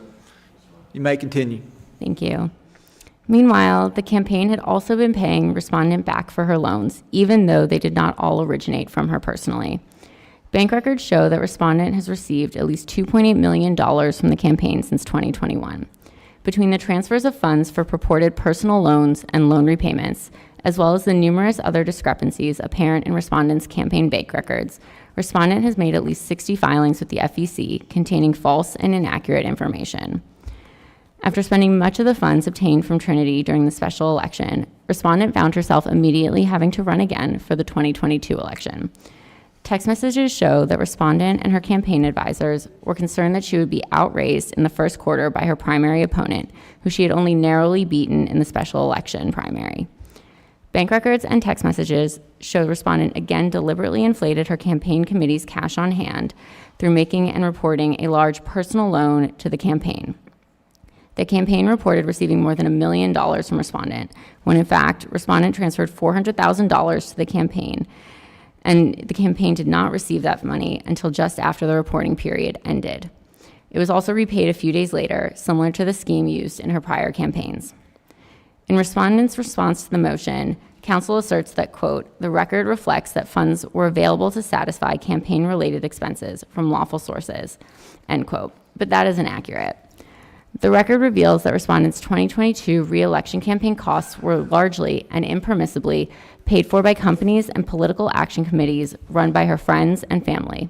You may continue. thank you. Meanwhile, the campaign had also been paying Respondent back for her loans, even though they did not all originate from her personally. Bank records show that Respondent has received at least $2.8 million from the campaign since 2021. Between the transfers of funds for purported personal loans and loan repayments, as well as the numerous other discrepancies apparent in Respondent's campaign bank records, Respondent has made at least 60 filings with the FEC containing false and inaccurate information. After spending much of the funds obtained from Trinity during the special election, Respondent found herself immediately having to run again for the 2022 election. Text messages show that Respondent and her campaign advisors were concerned that she would be outraised in the first quarter by her primary opponent, who she had only narrowly beaten in the special election primary. Bank records and text messages show Respondent again deliberately inflated her campaign committee's cash on hand through making and reporting a large personal loan to the campaign. The campaign reported receiving more than $1 million from Respondent, when in fact, Respondent transferred $400,000 to the campaign, and the campaign did not receive that money until just after the reporting period ended. It was also repaid a few days later, similar to the scheme used in her prior campaigns. In Respondent's response to the motion, counsel asserts that, quote, "The record reflects that funds were available to satisfy campaign-related expenses from lawful sources," end quote, but that is inaccurate. The record reveals that Respondent's 2022 re-election campaign costs were largely and impermissibly paid for by companies and political action committees run by her friends and family.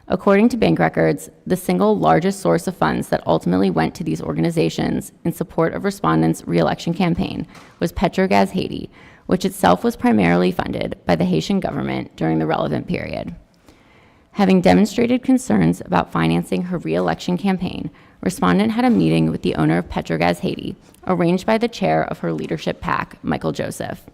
According to bank records, the single largest source of funds that ultimately went to these organizations in support of Respondent's re-election campaign was Petrogaz Haiti, which itself was primarily funded by the Haitian government during the relevant period. Having demonstrated concerns about financing her re-election campaign, Respondent had a meeting with the owner of Petrogaz Haiti, arranged by the chair of her leadership PAC, Michael Joseph.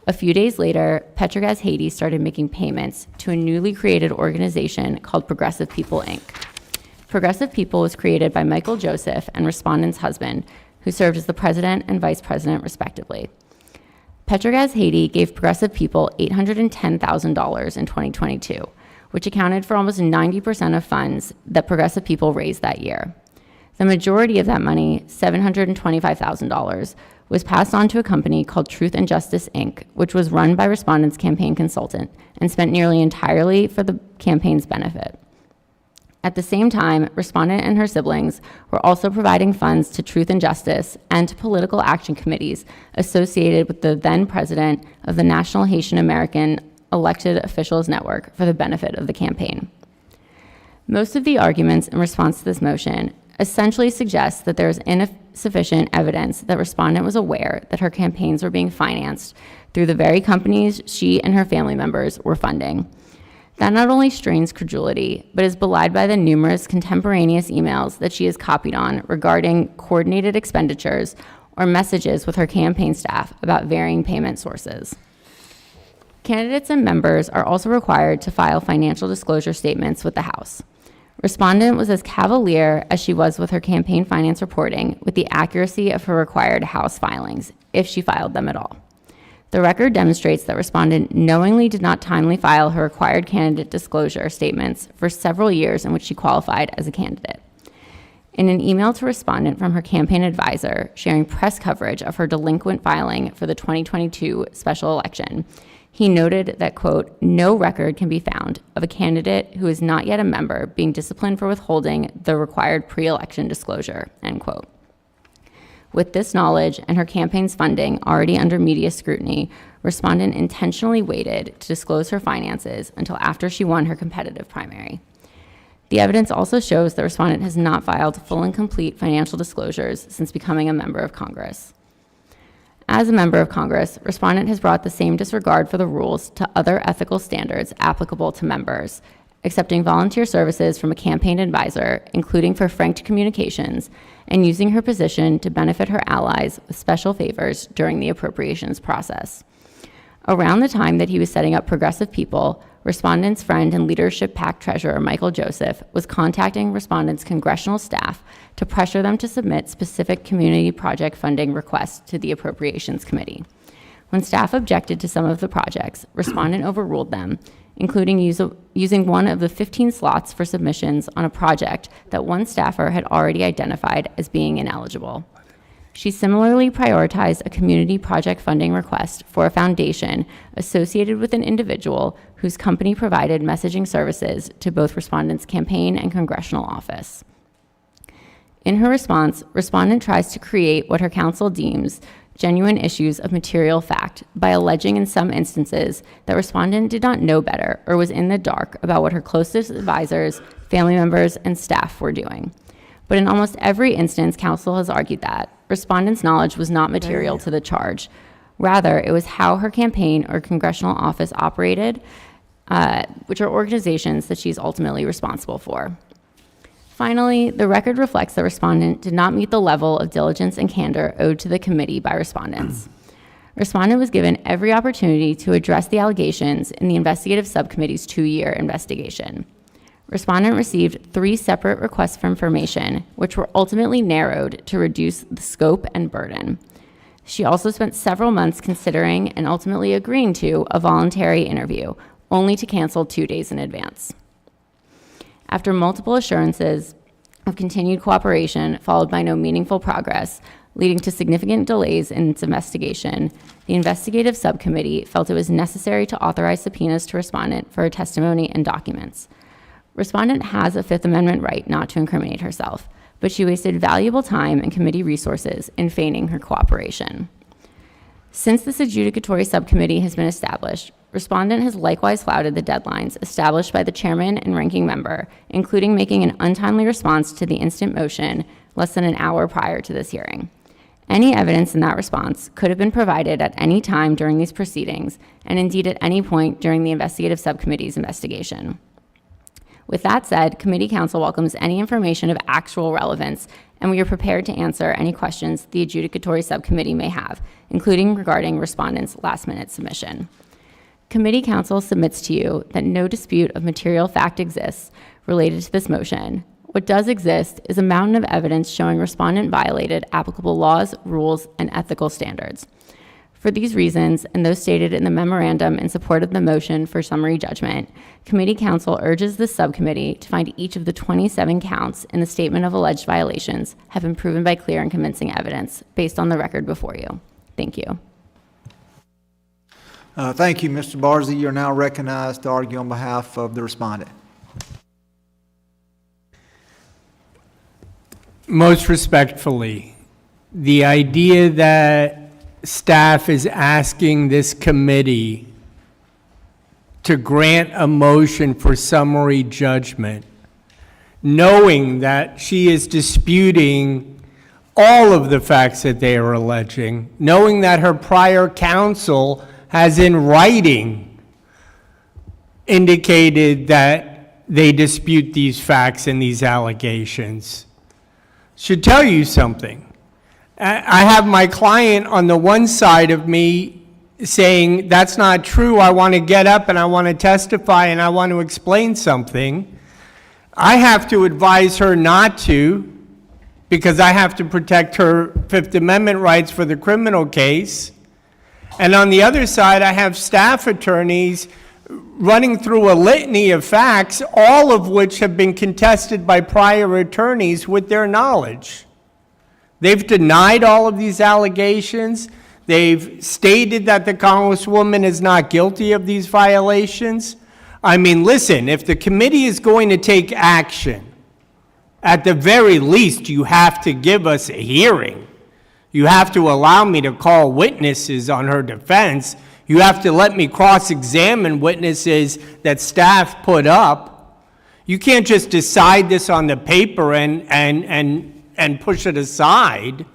A few days later, Petrogaz Haiti started making payments to a newly created organization called Progressive People, Inc. Progressive People was created by Michael Joseph and respondent's husband, who served as the president and vice president, respectively. Petrogas Haiti gave Progressive People $810,000 in 2022, which accounted for almost 90% of funds that Progressive People raised that year. The majority of that money, $725,000, was passed on to a company called Truth and Justice, Inc., which was run by respondent's campaign consultant and spent nearly entirely for the campaign's benefit. At the same time, respondent and her siblings were also providing funds to Truth and Justice and to political action committees associated with the then president of the National Haitian American Elected Officials Network for the benefit of the campaign. Most of the arguments in response to this motion essentially suggest that there is insufficient evidence that respondent was aware that her campaigns were being financed through the very companies she and her family members were funding. That not only strains credulity, but is belied by the numerous contemporaneous emails that she is copied on regarding coordinated expenditures or messages with her campaign staff about varying payment sources. Candidates and members are also required to file financial disclosure statements with the House. Respondent was as cavalier as she was with her campaign finance reporting with the accuracy of her required House filings, if she filed them at all. The record demonstrates that respondent knowingly did not timely file her required candidate disclosure statements for several years in which she qualified as a candidate. In an email to respondent from her campaign advisor sharing press coverage of her delinquent filing for the 2022 special election, he noted that, quote, no record can be found of a candidate who is not yet a member being disciplined for withholding the required pre-election disclosure, end quote. With this knowledge and her campaign's funding already under media scrutiny, respondent intentionally waited to disclose her finances until after she won her competitive primary. The evidence also shows that respondent has not filed full and complete financial disclosures since becoming a member of Congress. As a member of Congress, respondent has brought the same disregard for the rules to other ethical standards applicable to members, accepting volunteer services from a campaign advisor, including for franked communications, and using her position to benefit her allies with special favors during the appropriations process. Around the time that he was setting up Progressive People, respondent's friend and leadership PAC treasurer, Michael Joseph, was contacting respondent's congressional staff to pressure them to submit specific community project funding requests to the Appropriations Committee. When staff objected to some of the projects, respondent overruled them, including using one of the 15 slots for submissions on a project that one staffer had already identified as being ineligible. She similarly prioritized a community project funding request for a foundation associated with an individual whose company provided messaging services to both respondent's campaign and congressional office. In her response, respondent tries to create what her counsel deems genuine issues of material fact by alleging in some instances that respondent did not know better or was in the dark about what her closest advisors, family members, and staff were doing. But in almost every instance, counsel has argued that respondent's knowledge was not material to the charge. Rather, it was how her campaign or congressional office operated, which are organizations that she's ultimately responsible for. Finally, the record reflects that respondent did not meet the level of diligence and candor owed to the committee by respondents. Respondent was given every opportunity to address the allegations in the investigative subcommittee's 2-year investigation. Respondent received 3 separate requests for information, which were ultimately narrowed to reduce the scope and burden. She also spent several months considering and ultimately agreeing to a voluntary interview, only to cancel 2 days in advance. After multiple assurances of continued cooperation, followed by no meaningful progress, leading to significant delays in its investigation, the investigative subcommittee felt it was necessary to authorize subpoenas to respondent for her testimony and documents. Respondent has a Fifth Amendment right not to incriminate herself, but she wasted valuable time and committee resources in feigning her cooperation. Since this adjudicatory subcommittee has been established, respondent has likewise flouted the deadlines established by the chairman and ranking member, including making an untimely response to the instant motion less than an hour prior to this hearing. Any evidence in that response could have been provided at any time during these proceedings, and indeed at any point during the investigative subcommittee's investigation. With that said, committee counsel welcomes any information of actual relevance, and we are prepared to answer any questions the adjudicatory subcommittee may have, including regarding respondent's last-minute submission. Committee counsel submits to you that no dispute of material fact exists related to this motion, What does exist is a mountain of evidence showing respondent violated applicable laws, rules, and ethical standards. For these reasons, and those stated in the memorandum in support of the motion for summary judgment, Committee Counsel urges the subcommittee to find each of the 27 counts in the statement of alleged violations have been proven by clear and convincing evidence based on the record before you. Thank you. Thank you, Mr. Barzee. You're now recognized to argue on behalf of the respondent. Most respectfully, the idea that staff is asking this committee to grant a motion for summary judgment, knowing that she is disputing all of the facts that they are alleging, knowing that her prior counsel has in writing indicated that they dispute these facts and these allegations, should tell you something. I have my client on the one side of me saying, that's not true, I want to get up and I want to testify and I want to explain something. I have to advise her not to, because I have to protect her Fifth Amendment rights for the criminal case. And on the other side, I have staff attorneys running through a litany of facts, all of which have been contested by prior attorneys with their knowledge. They've denied all of these allegations. They've stated that the Congresswoman is not guilty of these violations. I mean, listen, if the committee is going to take action, at the very least, you have to give us a hearing. You have to allow me to call witnesses on her defense. You have to let me cross-examine witnesses that staff put up. You can't just decide this on the paper and push it aside.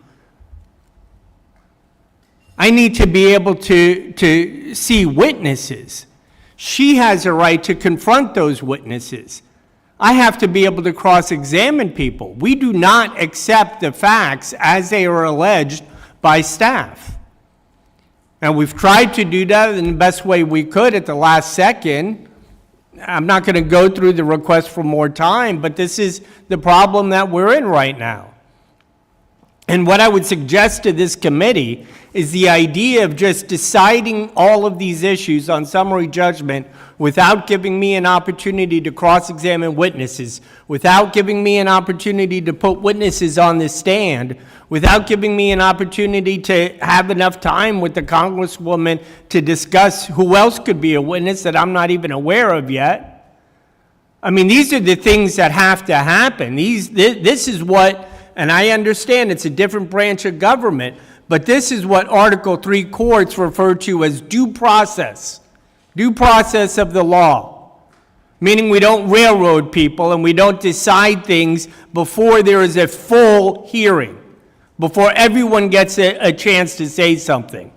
I need to be able to see witnesses. She has a right to confront those witnesses. I have to be able to cross-examine people. We do not accept the facts as they are alleged by staff. And we've tried to do that in the best way we could at the last second. I'm not going to go through the request for more time, but this is the problem that we're in right now. And what I would suggest to this committee is the idea of just deciding all of these issues on summary judgment without giving me an opportunity to cross-examine witnesses, without giving me an opportunity to put witnesses on the stand, without giving me an opportunity to have enough time with the Congresswoman to discuss who else could be a witness that I'm not even aware of yet. I mean, these are the things that have to happen. This is what, and I understand it's a different branch of government, but this is what Article 3 courts refer to as due process of the law, meaning we don't railroad people and we don't decide things before there is a full hearing, before everyone gets a chance to say something.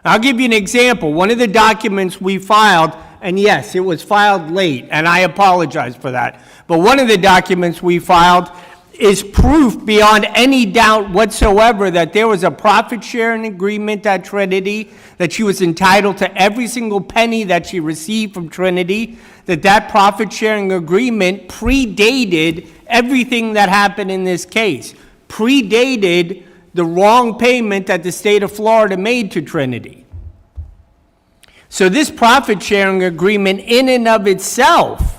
I'll give you an example. One of the documents we filed, and yes, it was filed late, and I apologize for that, but one of the documents we filed is proof beyond any doubt whatsoever that there was a profit-sharing agreement at Trinity, that she was entitled to every single penny that she received from Trinity, that profit-sharing agreement predated everything that happened in this case, predated the wrong payment that the state of Florida made to Trinity. So this profit-sharing agreement in and of itself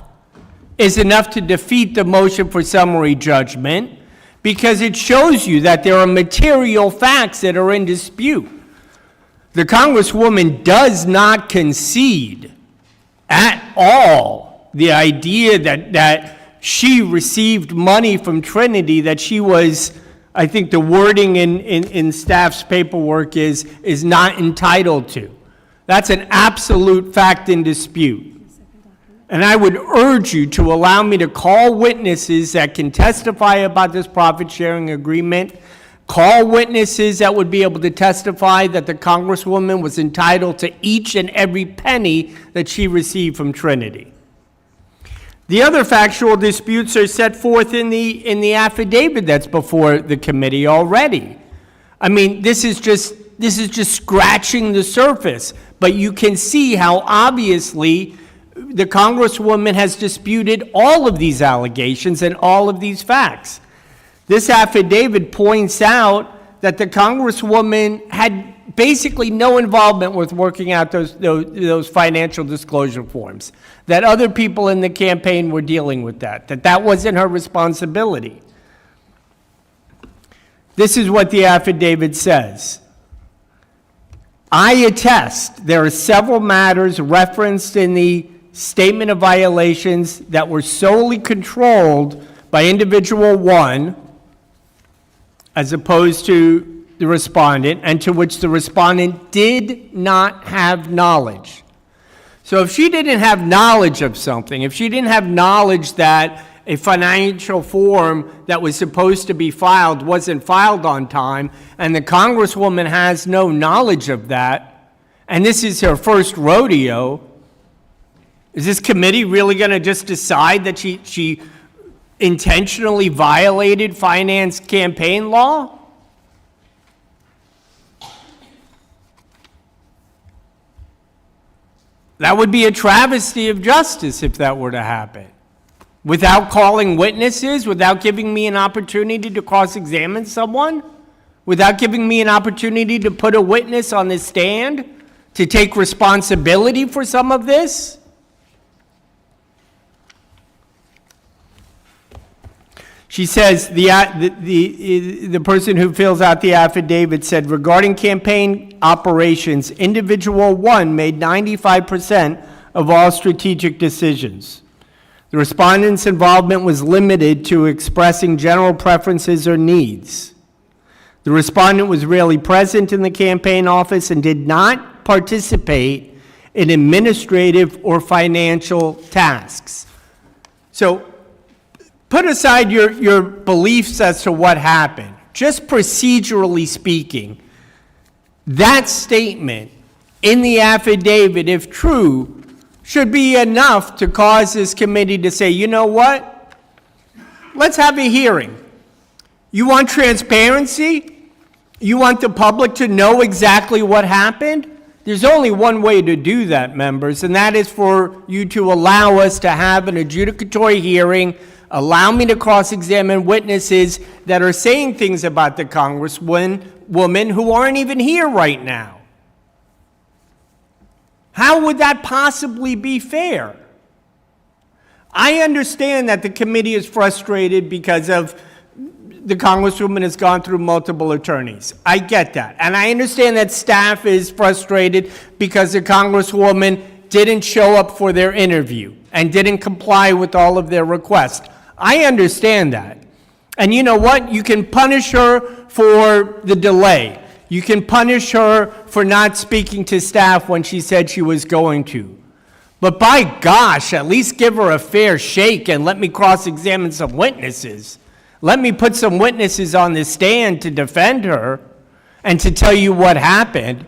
is enough to defeat the motion for summary judgment, because it shows you that there are material facts that are in dispute. The Congresswoman does not concede at all the idea that she received money from Trinity, that she was, I think the wording in staff's paperwork is not entitled to. That's an absolute fact in dispute. And I would urge you to allow me to call witnesses that can testify about this profit-sharing agreement, call witnesses that would be able to testify that the Congresswoman was entitled to each and every penny that she received from Trinity. The other factual disputes are set forth in the affidavit that's before the committee already. I mean, this is just scratching the surface, but you can see how obviously the Congresswoman has disputed all of these allegations and all of these facts. This affidavit points out that the Congresswoman had basically no involvement with working out those financial disclosure forms, that other people in the campaign were dealing with that wasn't her responsibility. This is what the affidavit says. I attest there are several matters referenced in the statement of violations that were solely controlled by individual one, as opposed to the respondent, and to which the respondent did not have knowledge. So if she didn't have knowledge of something, if she didn't have knowledge that a financial form that was supposed to be filed wasn't filed on time, and the Congresswoman has no knowledge of that, and this is her first rodeo, is this committee really going to just decide that she intentionally violated finance campaign law? That would be a travesty of justice if that were to happen. Without calling witnesses, without giving me an opportunity to cross-examine someone, without giving me an opportunity to put a witness on the stand, to take responsibility for some of this? She says, the person who fills out the affidavit said, regarding campaign operations, individual one made 95% of all strategic decisions. The respondent's involvement was limited to expressing general preferences or needs. The respondent was rarely present in the campaign office and did not participate in administrative or financial tasks. So, put aside your beliefs as to what happened. Just procedurally speaking, that statement in the affidavit, if true, should be enough to cause this committee to say, you know what? Let's have a hearing. You want transparency? You want the public to know exactly what happened? There's only one way to do that, members, and that is for you to allow us to have an adjudicatory hearing. Allow me to cross-examine witnesses that are saying things about the Congresswoman who aren't even here right now. How would that possibly be fair? I understand that the committee is frustrated because of the Congresswoman has gone through multiple attorneys. I get that. And I understand that staff is frustrated because the Congresswoman didn't show up for their interview and didn't comply with all of their requests. I understand that. And you know what? You can punish her for the delay. You can punish her for not speaking to staff when she said she was going to. But by gosh, at least give her a fair shake and let me cross-examine some witnesses. Let me put some witnesses on the stand to defend her and to tell you what happened.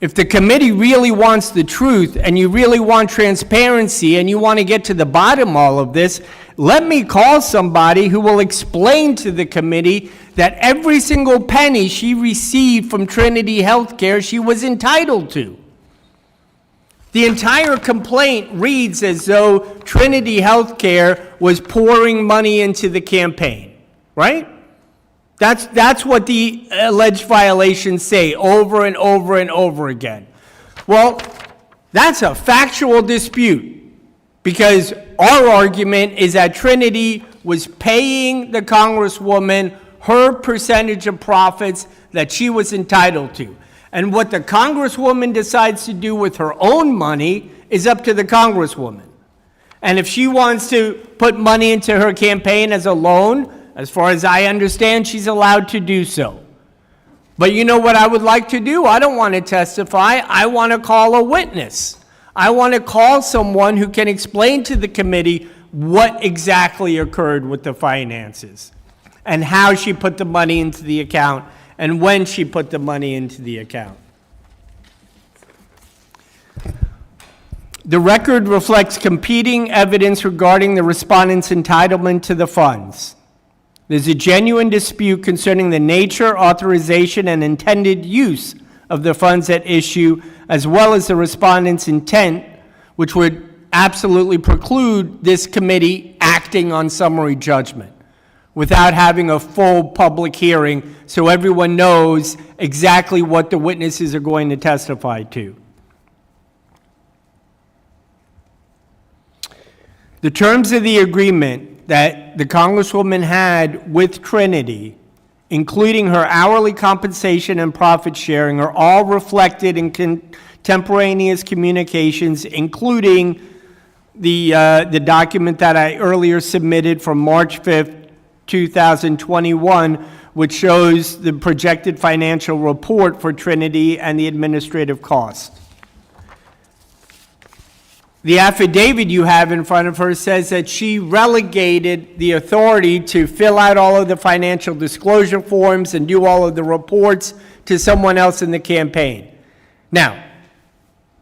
If the committee really wants the truth and you really want transparency and you want to get to the bottom of all of this, let me call somebody who will explain to the committee that every single penny she received from Trinity Healthcare she was entitled to. The entire complaint reads as though Trinity Healthcare was pouring money into the campaign, right? That's what the alleged violations say over and over and over again. Well, that's a factual dispute because our argument is that Trinity was paying the Congresswoman her percentage of profits that she was entitled to. And what the Congresswoman decides to do with her own money is up to the Congresswoman. And if she wants to put money into her campaign as a loan, as far as I understand, she's allowed to do so. But you know what I would like to do? I don't want to testify. I want to call a witness. I want to call someone who can explain to the committee what exactly occurred with the finances and how she put the money into the account and when she put the money into the account. The record reflects competing evidence regarding the respondent's entitlement to the funds. There's a genuine dispute concerning the nature, authorization, and intended use of the funds at issue, as well as the respondent's intent which would absolutely preclude this committee acting on summary judgment without having a full public hearing so everyone knows exactly what the witnesses are going to testify to. The terms of the agreement that the Congresswoman had with Trinity, including her hourly compensation and profit sharing, are all reflected in contemporaneous communications, including the document that I earlier submitted from March 5th, 2021, which shows the projected financial report for Trinity and the administrative costs. The affidavit you have in front of her says that she relegated the authority to fill out all of the financial disclosure forms and do all of the reports to someone else in the campaign. Now,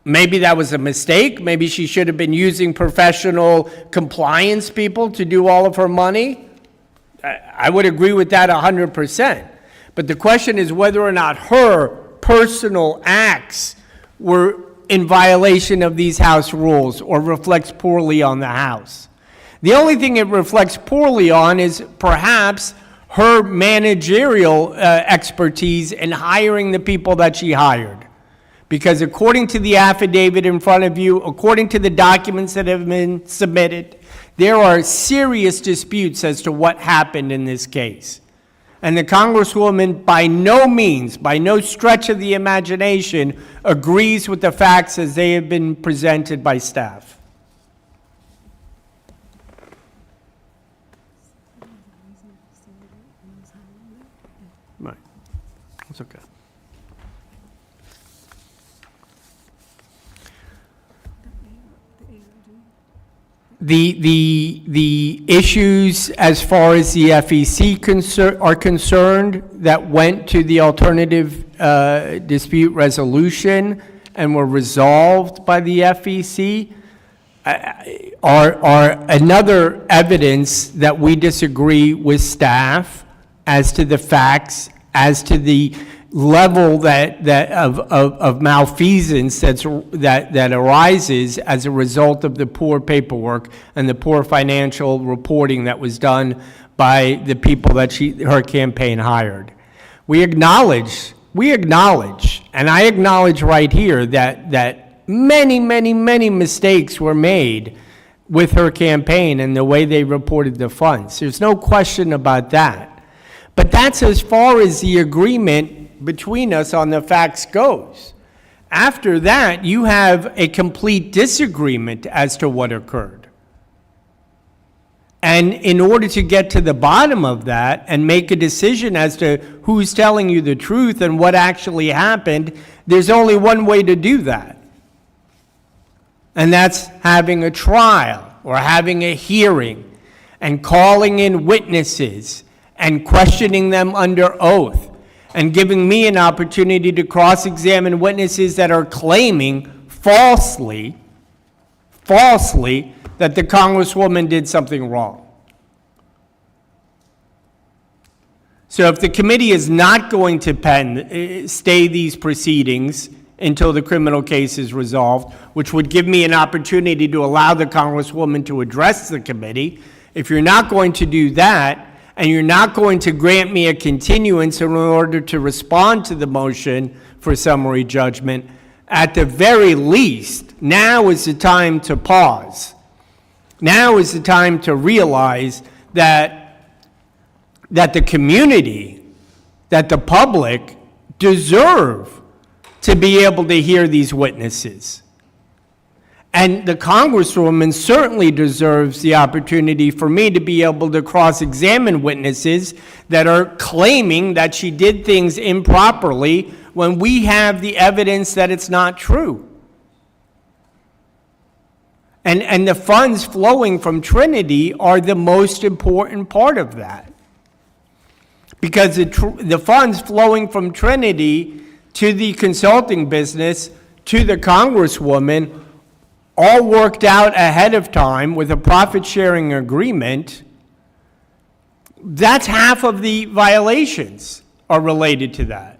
maybe that was a mistake. Maybe she should have been using professional compliance people to do all of her money. I would agree with that 100%. But the question is whether or not her personal acts were in violation of these House rules or reflects poorly on the House. The only thing it reflects poorly on is perhaps her managerial expertise in hiring the people that she hired. Because according to the affidavit in front of you, according to the documents that have been submitted, there are serious disputes as to what happened in this case. And the Congresswoman, by no means, by no stretch of the imagination, agrees with the facts as they have been presented by staff. Right. That's okay. The issues as far as the FEC are concerned that went to the alternative dispute resolution and were resolved by the FEC are another evidence that we disagree with staff as to the facts, as to the level of malfeasance that arises as a result of the poor paperwork and the poor financial reporting that was done by the people that her campaign hired. We acknowledge, and I acknowledge right here that many mistakes were made with her campaign and the way they reported the funds. There's no question about that. But that's as far as the agreement between us on the facts goes. After that, you have a complete disagreement as to what occurred. And in order to get to the bottom of that and make a decision as to who's telling you the truth and what actually happened, there's only one way to do that. And that's having a trial or having a hearing and calling in witnesses and questioning them under oath and giving me an opportunity to cross-examine witnesses that are claiming falsely that the Congresswoman did something wrong. So if the committee is not going to stay these proceedings until the criminal case is resolved, which would give me an opportunity to allow the Congresswoman to address the committee, if you're not going to do that, and you're not going to grant me a continuance in order to respond to the motion for summary judgment, at the very least, now is the time to pause. Now is the time to realize that the community, that the public deserve to be able to hear these witnesses. And the Congresswoman certainly deserves the opportunity for me to be able to cross-examine witnesses that are claiming that she did things improperly when we have the evidence that it's not true. And the funds flowing from Trinity are the most important part of that. Because the funds flowing from Trinity to the consulting business, to the Congresswoman, all worked out ahead of time with a profit-sharing agreement. That's half of the violations are related to that.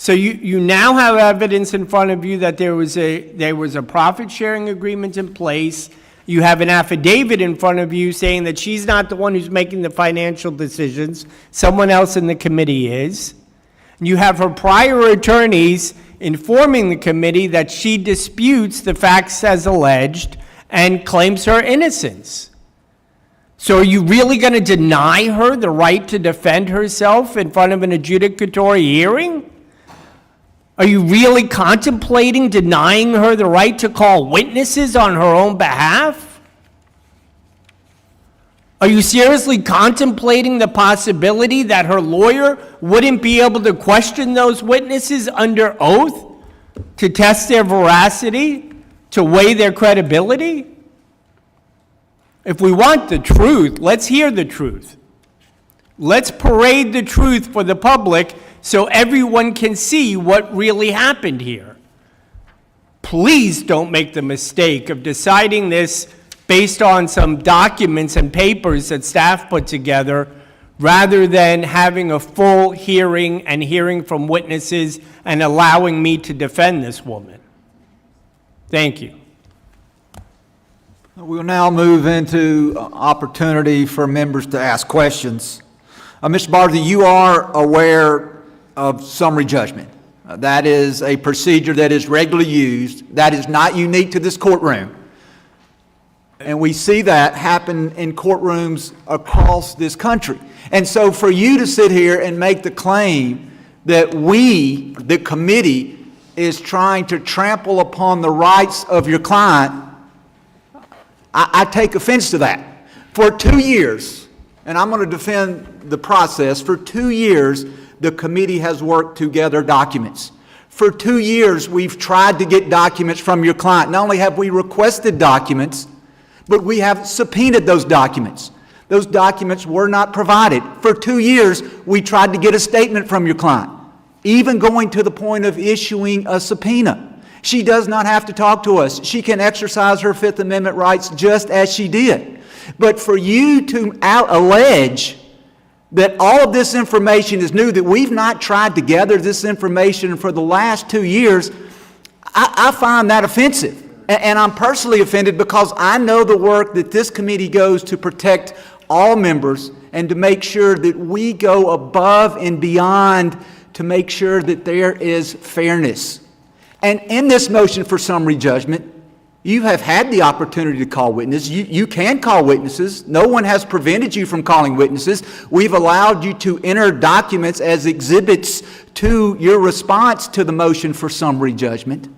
So you now have evidence in front of you that there was a profit-sharing agreement in place. You have an affidavit in front of you saying that she's not the one who's making the financial decisions. Someone else in the committee is. You have her prior attorneys informing the committee that she disputes the facts as alleged and claims her innocence. So are you really going to deny her the right to defend herself in front of an adjudicatory hearing? Are you really contemplating denying her the right to call witnesses on her own behalf? Are you seriously contemplating the possibility that her lawyer wouldn't be able to question those witnesses under oath to test their veracity, to weigh their credibility? If we want the truth, let's hear the truth. Let's parade the truth for the public so everyone can see what really happened here. Please don't make the mistake of deciding this based on some documents and papers that staff put together, rather than having a full hearing and hearing from witnesses and allowing me to defend this woman. Thank you. We'll now move into opportunity for members to ask questions. Mr. Barzee, you are aware of summary judgment. That is a procedure that is regularly used. That is not unique to this courtroom. And we see that happen in courtrooms across this country. And so for you to sit here and make the claim that we, the committee, is trying to trample upon the rights of your client, I take offense to that. For 2 years, and I'm going to defend the process, for 2 years, the committee has worked to gather documents. For 2 years, we've tried to get documents from your client. Not only have we requested documents, but we have subpoenaed those documents. Those documents were not provided. For 2 years, we tried to get a statement from your client, even going to the point of issuing a subpoena. She does not have to talk to us. She can exercise her Fifth Amendment rights just as she did. But for you to allege that all of this information is new, that we've not tried to gather this information for the last 2 years, I find that offensive. And I'm personally offended because I know the work that this committee goes to protect all members and to make sure that we go above and beyond to make sure that there is fairness. And in this motion for summary judgment, you have had the opportunity to call witnesses. You can call witnesses. No one has prevented you from calling witnesses. We've allowed you to enter documents as exhibits to your response to the motion for summary judgment.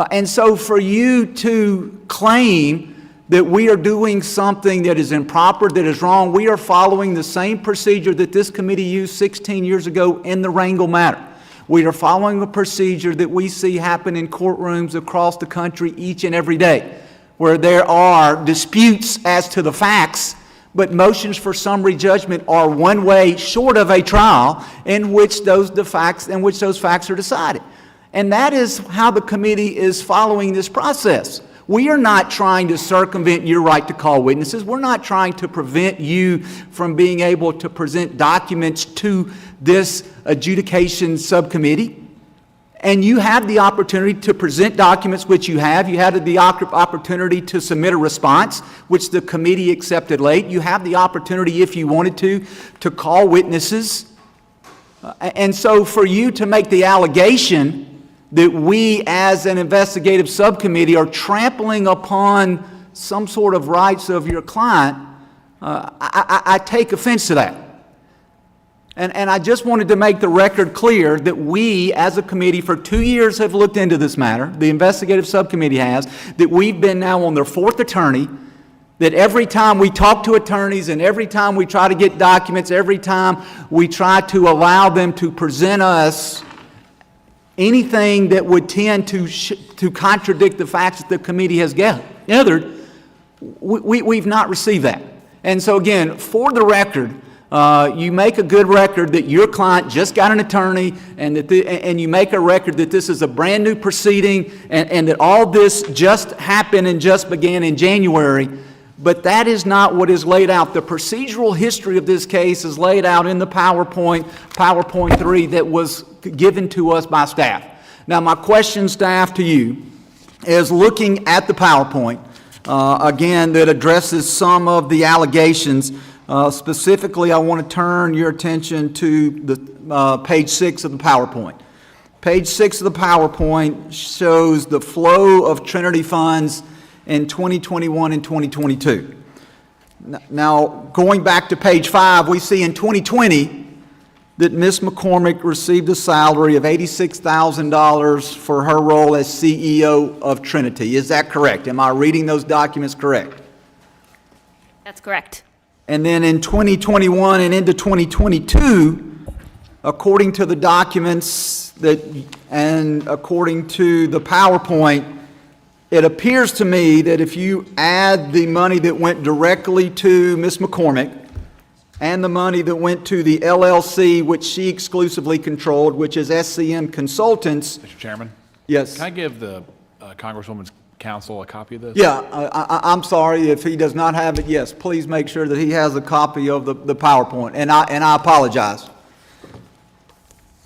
And so for you to claim that we are doing something that is improper, that is wrong, we are following the same procedure that this committee used 16 years ago in the Rangel matter. We are following a procedure that we see happen in courtrooms across the country each and every day, where there are disputes as to the facts, but motions for summary judgment are one way short of a trial in which those facts are decided. And that is how the committee is following this process. We are not trying to circumvent your right to call witnesses. We're not trying to prevent you from being able to present documents to this adjudication subcommittee. And you have the opportunity to present documents, which you have. You had the opportunity to submit a response, which the committee accepted late. You have the opportunity, if you wanted to call witnesses. And so for you to make the allegation that we as an investigative subcommittee are trampling upon some sort of rights of your client, I take offense to that. And I just wanted to make the record clear that we as a committee for 2 years have looked into this matter, the investigative subcommittee has, that we've been now on their fourth attorney, that every time we talk to attorneys and every time we try to get documents, every time we try to allow them to present us anything that would tend to contradict the facts that the committee has gathered, we've not received that. And so again, for the record, you make a good record that your client just got an attorney, and and you make a record that this is a brand new proceeding, and that all this just happened and just began in January. But that is not what is laid out. The procedural history of this case is laid out in the PowerPoint 3 that was given to us by staff. Now, my question, staff, to you is looking at the PowerPoint, again, that addresses some of the allegations. Specifically, I want to turn your attention to the page 6 of the PowerPoint. Page 6 of the PowerPoint shows the flow of Trinity funds in 2021 and 2022. Now, going back to page 5, we see in 2020 that Ms. McCormick received a salary of $86,000 for her role as CEO of Trinity. Is that correct? Am I reading those documents correct? That's correct. And then in 2021 and into 2022, according to the documents and according to the PowerPoint, it appears to me that if you add the money that went directly to Ms. McCormick and the money that went to the LLC, which she exclusively controlled, which is SCM Consultants. Mr. Chairman? Yes. Can I give the Congresswoman's counsel a copy of this? Yeah, I'm sorry if he does not have it. Yes, please make sure that he has a copy of the PowerPoint, and I apologize.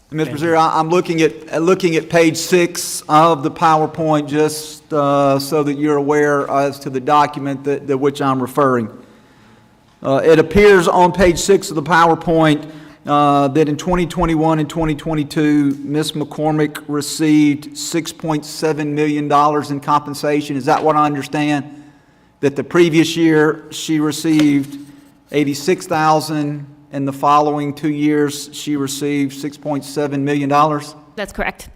Mr. Brazier, I'm looking at page 6 of the PowerPoint just so that you're aware as to the document that which I'm referring. It appears on page 6 of the PowerPoint that in 2021 and 2022, Ms. McCormick received $6.7 million in compensation. Is that what I understand? That the previous year she received $86,000. In the following 2 years, she received $6.7 million. That's correct.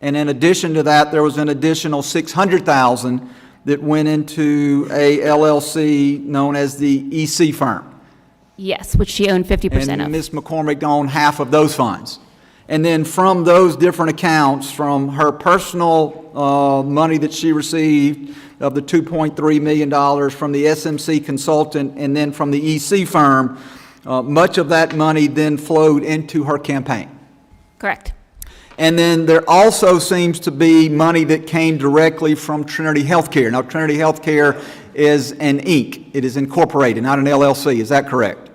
And in addition to that, there was an additional $600,000 that went into a LLC known as the EC firm. Yes, which she owned 50% And of. Ms. McCormick owned half of those funds. And then from those different accounts, from her personal money that she received of the $2.3 million from the SMC consultant and then from the EC firm, much of that money then flowed into her campaign. Correct. And then there also seems to be money that came directly from Trinity Healthcare. Now, Trinity Healthcare is an Inc. It is incorporated, not an LLC. Is that correct?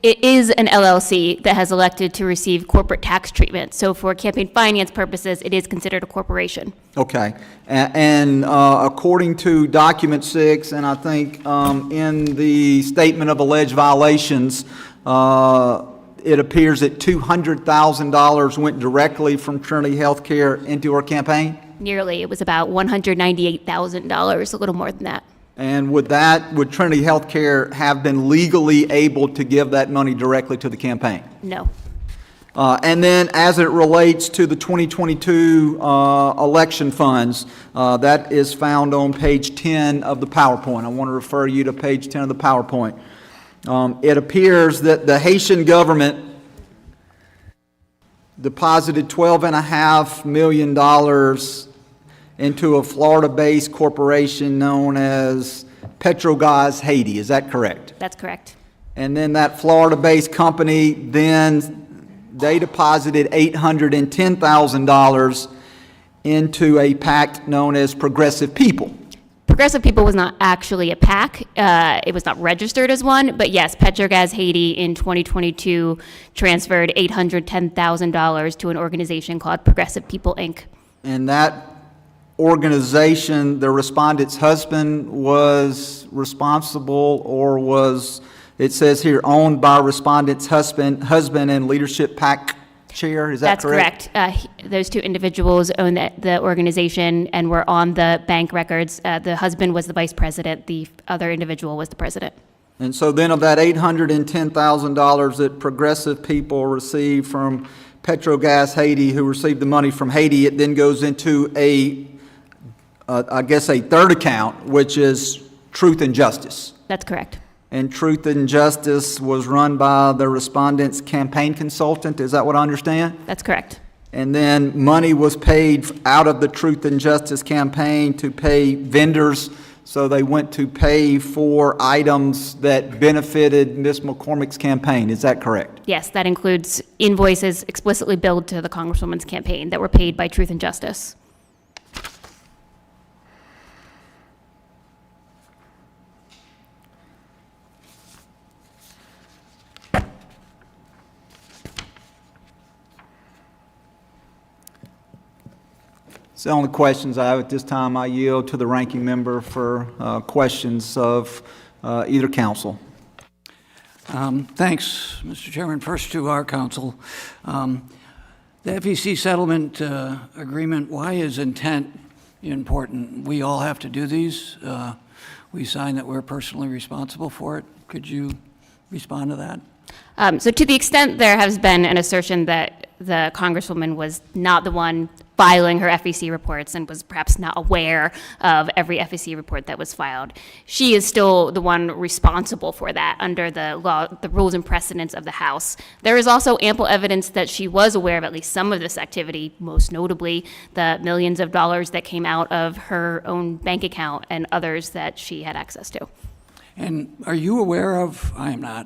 It is an LLC that has elected to receive corporate tax treatment. So for campaign finance purposes, it is considered a corporation. Okay. And according to document 6, and I think in the statement of alleged violations, it appears that $200,000 went directly from Trinity Healthcare into her campaign? Nearly. It was about $198,000, a little more than that. And would Trinity Healthcare have been legally able to give that money directly to the campaign? No. And then as it relates to the 2022 election funds, that is found on page 10 of the PowerPoint. I want to refer you to page 10 of the PowerPoint. It appears that the Haitian government deposited $12.5 million into a Florida-based corporation known as Petrogaz Haiti. Is that correct? That's correct. And then that Florida-based company, then they deposited $810,000 into a PAC known as Progressive People. Progressive People was not actually a PAC. It was not registered as one, but yes, Petrogaz Haiti in 2022 transferred $810,000 to an organization called Progressive People, Inc. And that organization, the respondent's husband was responsible, or was, it says here, owned by respondent's husband and leadership PAC chair, is that correct? That's correct. Those two individuals own the organization and were on the bank records. The husband was the vice president. The other individual was the president. And so then of that $810,000 that Progressive People received from Petrogaz Haiti, who received the money from Haiti, it then goes into I guess a third account, which is Truth and Justice. That's correct. And Truth and Justice was run by the respondent's campaign consultant, is that what I understand? That's correct. And then money was paid out of the Truth and Justice campaign to pay vendors, so they went to pay for items that benefited Ms. McCormick's campaign, is that correct? Yes, that includes invoices explicitly billed to the Congresswoman's campaign that were paid by Truth and Justice. It's the only questions I have at this time. I yield to the ranking member for questions of either council. Thanks, Mr. Chairman. First to our council. The FEC settlement agreement, why is intent important? We all have to do these. We sign that we're personally responsible for it. Could you respond to that? So to the extent there has been an assertion that the Congresswoman was not the one filing her FEC reports and was perhaps not aware of every FEC report that was filed, she is still the one responsible for that under the law, the rules and precedents of the House. There is also ample evidence that she was aware of at least some of this activity, most notably the millions of dollars that came out of her own bank account and others that she had access to. And are you aware of, I am not,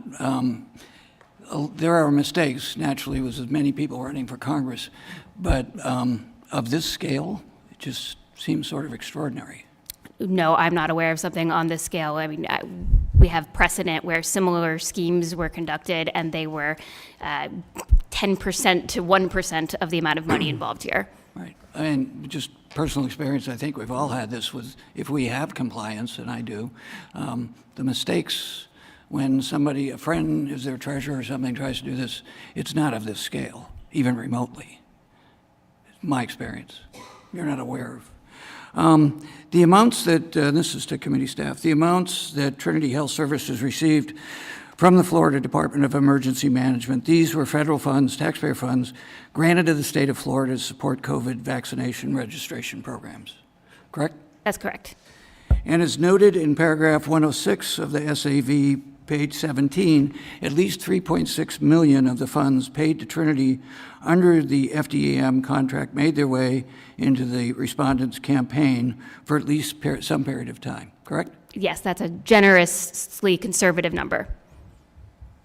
there are mistakes, naturally, with as many people running for Congress, but of this scale, it just seems sort of extraordinary. No, I'm not aware of something on this scale. I mean, we have precedent where similar schemes were conducted and they were 10% to 1% of the amount of money involved here. Right. I mean, just personal experience, I think we've all had this with, if we have compliance, and I do, the mistakes when somebody, a friend is their treasurer or something, tries to do this, it's not of this scale, even remotely. It's my experience. You're not aware of. The amounts that, this is to committee staff, the amounts that Trinity Health Services received from the Florida Department of Emergency Management, these were federal funds, taxpayer funds, granted to the state of Florida to support COVID vaccination registration programs, correct? That's correct. And as noted in paragraph 106 of the SAV, page 17, at least $3.6 million of the funds paid to Trinity under the FDEM contract made their way into the respondent's campaign for at least some period of time, correct? Yes, that's a generously conservative number.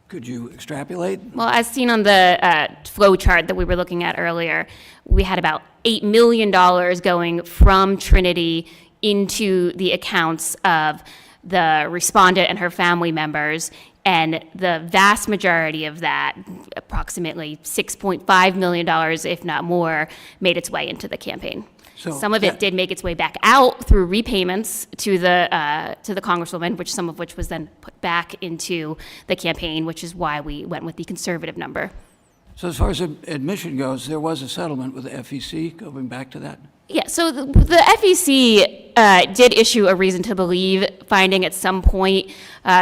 Could you extrapolate? Well, as seen on the flow chart that we were looking at earlier, we had about $8 million going from Trinity into the accounts of the respondent and her family members, and the vast majority of that, approximately $6.5 million, if not more, made its way into the campaign. So some of it did make its way back out through repayments to the Congresswoman, which some of which was then put back into the campaign, which is why we went with the conservative number. So as far as admission goes, there was a settlement with the FEC, going back to that? Yeah, so the FEC did issue a reason to believe finding at some point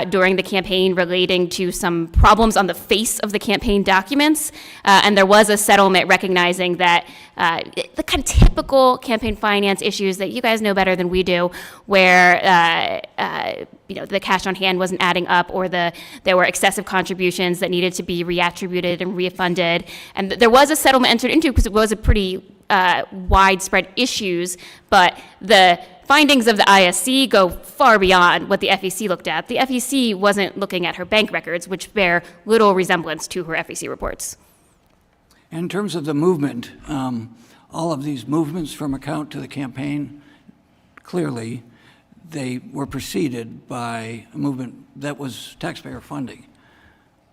during the campaign relating to some problems on the face of the campaign documents. And there was a settlement recognizing that the kind of typical campaign finance issues that you guys know better than we do, where the cash on hand wasn't adding up, or there were excessive contributions that needed to be reattributed and refunded. And there was a settlement entered into because it was a pretty widespread issues, but the findings of the ISC go far beyond what the FEC looked at. The FEC wasn't looking at her bank records, which bear little resemblance to her FEC reports. In terms of the movement, all of these movements from account to the campaign, clearly they were preceded by a movement that was taxpayer funding.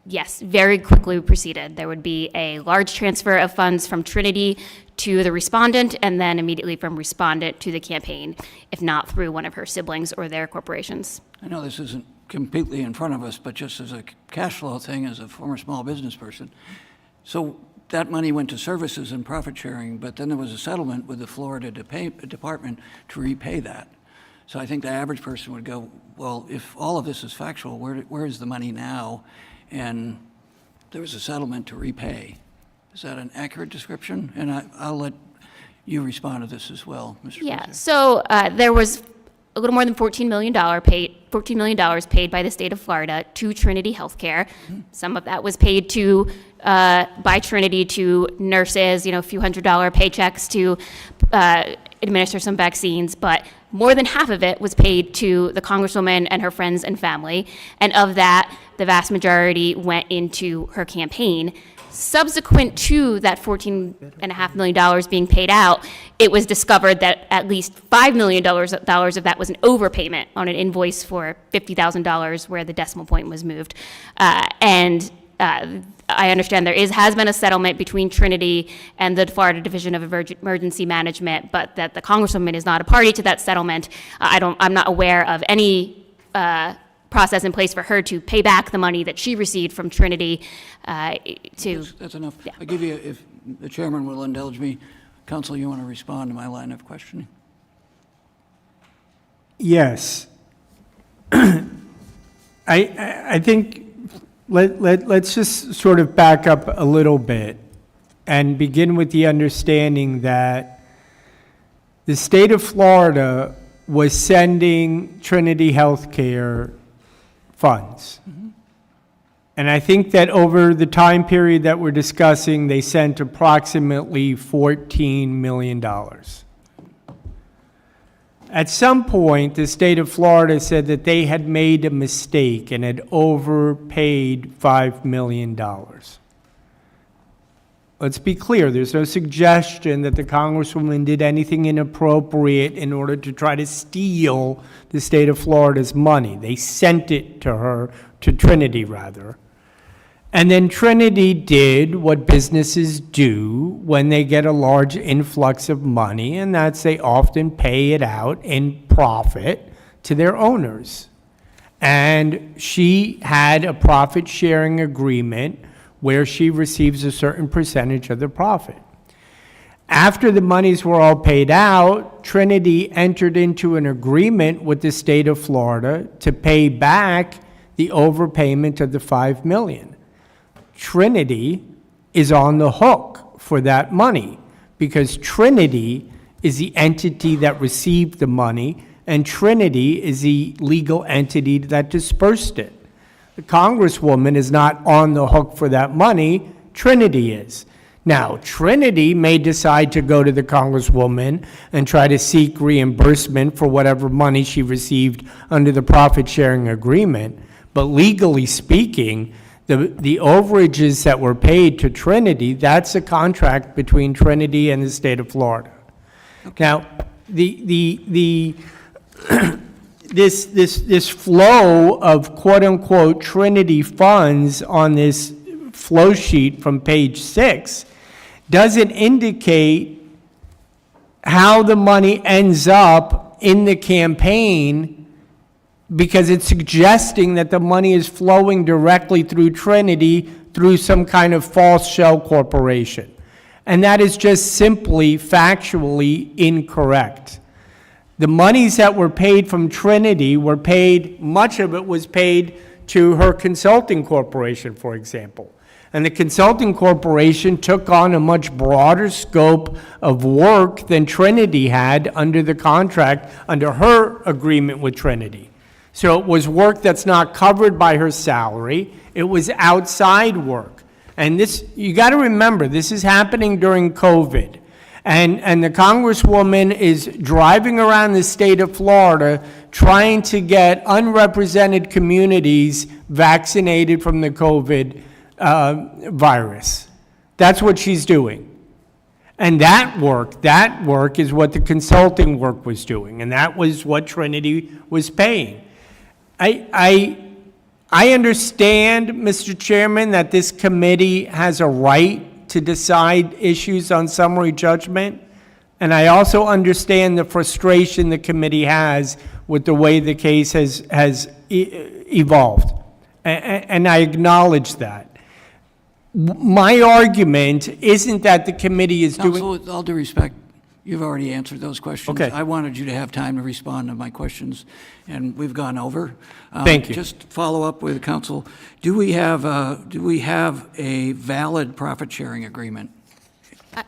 Yes, very quickly proceeded. There would be a large transfer of funds from Trinity to the respondent, and then immediately from respondent to the campaign, if not through one of her siblings or their corporations. I know this isn't completely in front of us, but just as a cash flow thing, as a former small business person. So that money went to services and profit sharing, but then there was a settlement with the Florida Department to repay that. So I think the average person would go, well, if all of this is factual, where is the money now? And there was a settlement to repay. Is that an accurate description? And I'll let you respond to this as well, Mr. Yeah, President. so there was a little more than $14 million paid by the state of Florida to Trinity Healthcare. Mm-hmm. Some of that was paid to by Trinity to nurses, a few $100 paychecks to administer some vaccines, but more than half of it was paid to the Congresswoman and her friends and family, and of that, the vast majority went into her campaign. Subsequent to that $14.5 million being paid out, it was discovered that at least $5 million of that was an overpayment on an invoice for $50,000 where the decimal point was moved. And I understand has been a settlement between Trinity and the Florida Division of Emergency Management, but that the Congresswoman is not a party to that settlement. I'm not aware of any process in place for her to pay back the money that she received from Trinity That's enough. Yeah. I'll give you, if the chairman will indulge me, Counsel, you want to respond to my line of questioning? Yes. I think let's just sort of back up a little bit and begin with the understanding that the state of Florida was sending Trinity Healthcare funds. And I think that over the time period that we're discussing, they sent approximately $14 million. At some point, the state of Florida said that they had made a mistake and had overpaid $5 million. Let's be clear, there's no suggestion that the Congresswoman did anything inappropriate in order to try to steal the state of Florida's money. They sent it to her, to Trinity rather. And then Trinity did what businesses do when they get a large influx of money, and that's they often pay it out in profit to their owners. And she had a profit-sharing agreement where she receives a certain percentage of the profit. After the monies were all paid out, Trinity entered into an agreement with the state of Florida to pay back the overpayment of the $5 million. Trinity is on the hook for that money because Trinity is the entity that received the money and Trinity is the legal entity that dispersed it. The Congresswoman is not on the hook for that money, Trinity is. Now, Trinity may decide to go to the Congresswoman and try to seek reimbursement for whatever money she received under the profit-sharing agreement, but legally speaking, the overages that were paid to Trinity, that's a contract between Trinity and the state of Florida. Now, this flow of quote-unquote Trinity funds on this flow sheet from page 6 doesn't indicate how the money ends up in the campaign because it's suggesting that the money is flowing directly through Trinity through some kind of false shell corporation. And that is just simply factually incorrect. The monies that were paid from Trinity were paid, much of it was paid to her consulting corporation, for example. And the consulting corporation took on a much broader scope of work than Trinity had under the contract, under her agreement with Trinity. So it was work that's not covered by her salary. It was outside work. And this, you got to remember, this is happening during COVID. And the Congresswoman is driving around the state of Florida trying to get unrepresented communities vaccinated from the COVID virus. That's what she's doing. And that work is what the consulting work was doing, and that was what Trinity was paying. I understand, Mr. Chairman, that this committee has a right to decide issues on summary judgment, and I also understand the frustration the committee has with the way the case has evolved, and I acknowledge that. My argument isn't that the committee is doing... Counsel, with all due respect, you've already answered those questions. Okay. I wanted you to have time to respond to my questions, and we've gone over. Thank you. Just follow up with counsel. Do we have a valid profit-sharing agreement?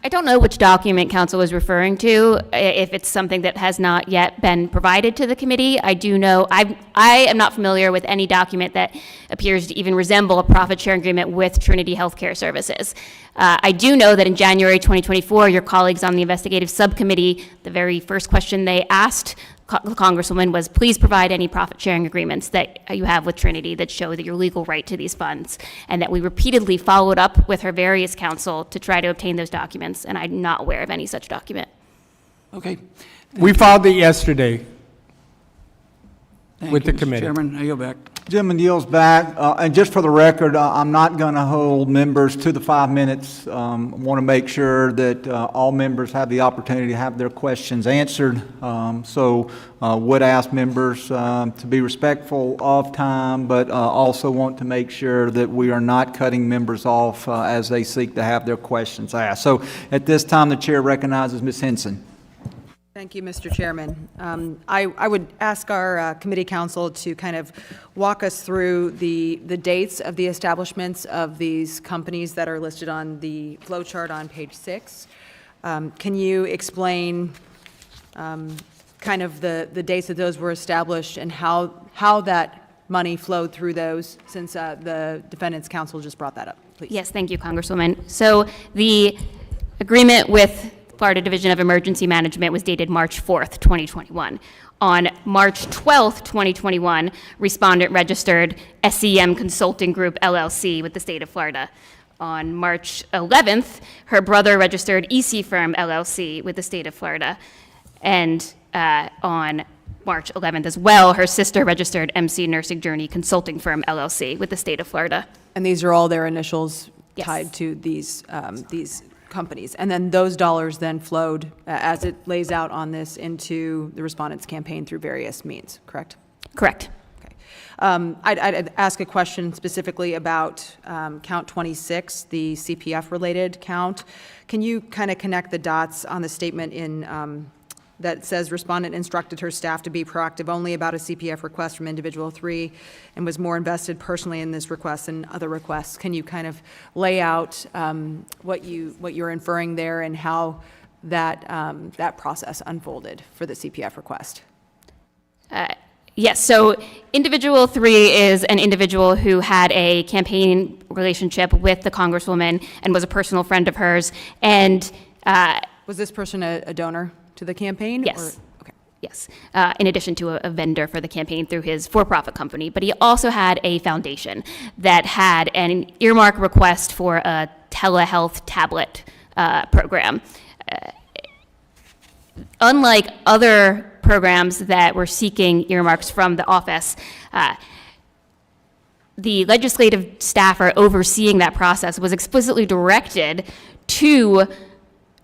I don't know which document counsel is referring to, if it's something that has not yet been provided to the committee. I do know, I am not familiar with any document that appears to even resemble a profit-sharing agreement with Trinity Healthcare Services. I do know that in January 2024, your colleagues on the investigative subcommittee, the very first question they asked the Congresswoman was, please provide any profit-sharing agreements that you have with Trinity that show that your legal right to these funds, and that we repeatedly followed up with her various counsel to try to obtain those documents, and I'm not aware of any such document. Okay. We filed it yesterday Thank with you, the Mr. committee. Chairman, I yield back. Gentleman yields back. And just for the record, I'm not going to hold members to the 5 minutes. I want to make sure that all members have the opportunity to have their questions answered. So would ask members to be respectful of time, but also want to make sure that we are not cutting members off as they seek to have their questions asked. So at this time, the chair recognizes Ms. Henson. Thank you, Mr. Chairman. I would ask our committee counsel to kind of walk us through the dates of the establishments of these companies that are listed on the flow chart on page 6. Can you explain kind of the dates that those were established and how that money flowed through those, since the defendant's counsel just brought that up, please? Yes, thank you, Congresswoman. So the agreement with Florida Division of Emergency Management was dated March 4th, 2021. On March 12th, 2021, respondent registered SEM Consulting Group LLC with the state of Florida. On March 11th, her brother registered EC Firm LLC with the state of Florida. And on March 11th as well, her sister registered MC Nursing Journey Consulting Firm LLC with the state of Florida. And these are all their initials Yes. tied to these companies. And then those dollars then flowed, as it lays out on this, into the respondent's campaign through various means, correct? Correct. Okay. I'd ask a question specifically about count 26, the CPF-related count. Can you kind of connect the dots on the statement in that says respondent instructed her staff to be proactive only about a CPF request from individual 3 and was more invested personally in this request than other requests? Can you kind of lay out what you're inferring there and how that process unfolded for the CPF request? Yes, so individual 3 is an individual who had a campaign relationship with the Congresswoman and was a personal friend of hers. And was this person a donor to the campaign? Yes. Or, okay. Yes, in addition to a vendor for the campaign through his for-profit company. But he also had a foundation that had an earmark request for a telehealth tablet program. Unlike other programs that were seeking earmarks from the office, the legislative staffer overseeing that process was explicitly directed to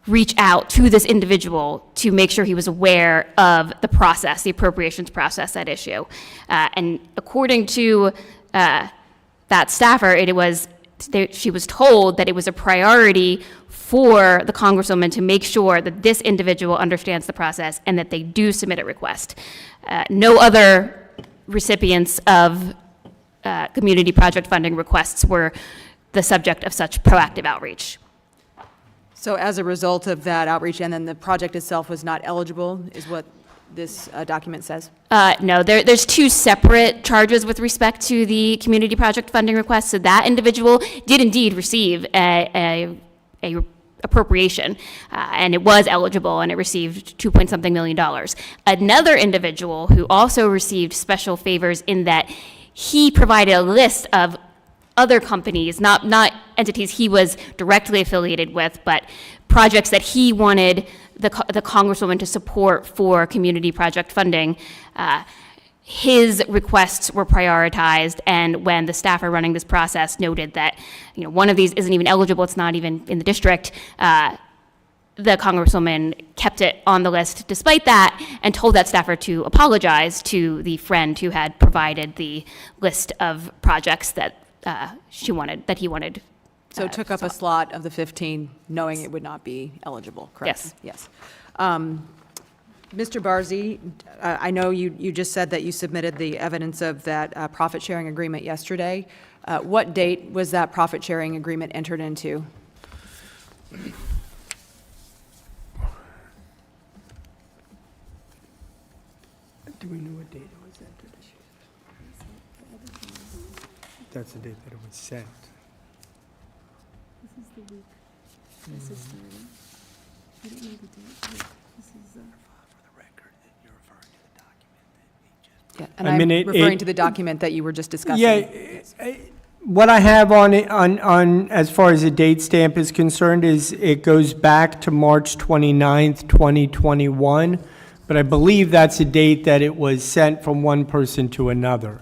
reach out to this individual to make sure he was aware of the process, the appropriations process at issue. And according to that staffer, she was told that it was a priority for the Congresswoman to make sure that this individual understands the process and that they do submit a request. No other recipients of community project funding requests were the subject of such proactive outreach. So as a result of that outreach, and then the project itself was not eligible, is what this document says? No, there's 2 separate charges with respect to the community project funding request. So that individual did indeed receive a appropriation, and it was eligible, and it received $2-point-something million. Another individual who also received special favors in that he provided a list of other companies, not entities he was directly affiliated with, but projects that he wanted the Congresswoman to support for community project funding. His requests were prioritized, and when the staffer running this process noted that, one of these isn't even eligible, it's not even in the district, the Congresswoman kept it on the list despite that and told that staffer to apologize to the friend who had provided the list of projects that he wanted. So it took up a slot of the 15, knowing it would not be eligible, correct? Yes. Yes. Mr. Barzee, I know you just said that you submitted the evidence of that profit-sharing agreement yesterday. What date was that profit-sharing agreement entered into? Do we know what date it was entered? That's the date that it was sent. This is the week. This is starting. I don't know the date. This is Yeah, and I mean, I'm referring to the document that you were just discussing. Yeah, what I have on it, on as far as the date stamp is concerned, is it goes back to March 29th, 2021, but I believe that's a date that it was sent from one person to another.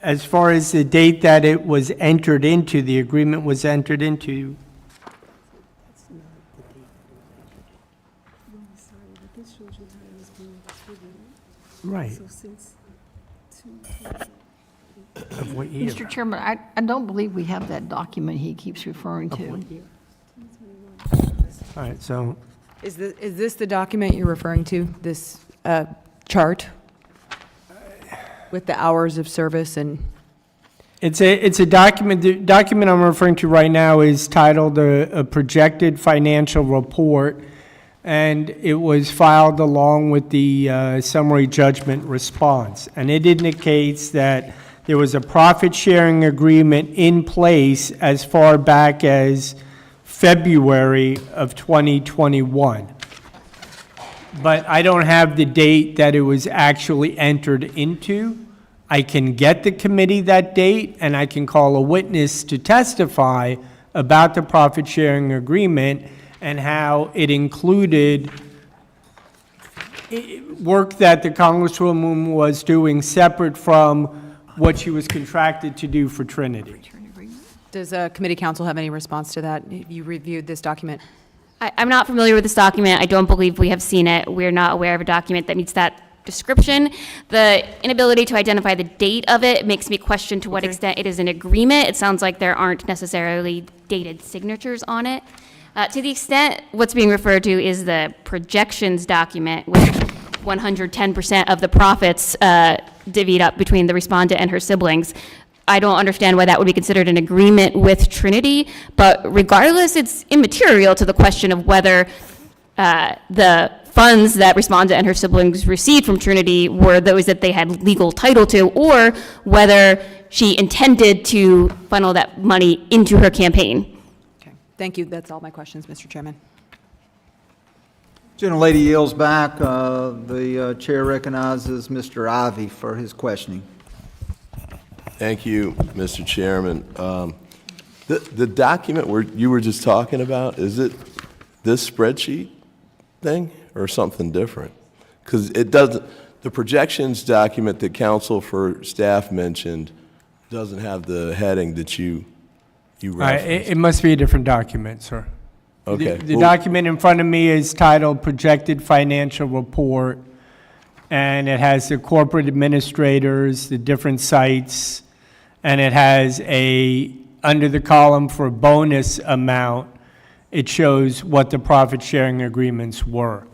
As far as the date that it was entered into, the agreement was entered into, right. Of what year? Mr. Chairman, I don't believe we have that document he keeps referring to. All right, so, Is this the document you're referring to, this chart with the hours of service and? it's a document, the document I'm referring to right now is titled a projected financial report, and it was filed along with the summary judgment response. And it indicates that there was a profit-sharing agreement in place as far back as February of 2021. But I don't have the date that it was actually entered into. I can get the committee that date, and I can call a witness to testify about the profit-sharing agreement and how it included work that the Congresswoman was doing separate from what she was contracted to do for Trinity. Does committee counsel have any response to that? Have you reviewed this document? I'm not familiar with this document. I don't believe we have seen it. We're not aware of a document that meets that description. The inability to identify the date of it makes me question to what extent it is an agreement. It sounds like there aren't necessarily dated signatures on it. To the extent what's being referred to is the projections document, which 110% of the profits divvied up between the respondent and her siblings. I don't understand why that would be considered an agreement with Trinity, but regardless, it's immaterial to the question of whether the funds that respondent and her siblings received from Trinity were those that they had legal title to, or whether she intended to funnel that money into her campaign. Okay, thank you. That's all my questions, Mr. Chairman. Gentlelady yields back. The chair recognizes Mr. Ivy for his questioning. Thank you, Mr. Chairman. The document you were just talking about, is it this spreadsheet thing or something different? Because it doesn't, the projections document that counsel for staff mentioned doesn't have the heading that you referenced. It must be a different document, sir. Okay. The document in front of me is titled Projected Financial Report, and it has the corporate administrators, the different sites, and it has under the column for bonus amount, it shows what the profit-sharing agreements were.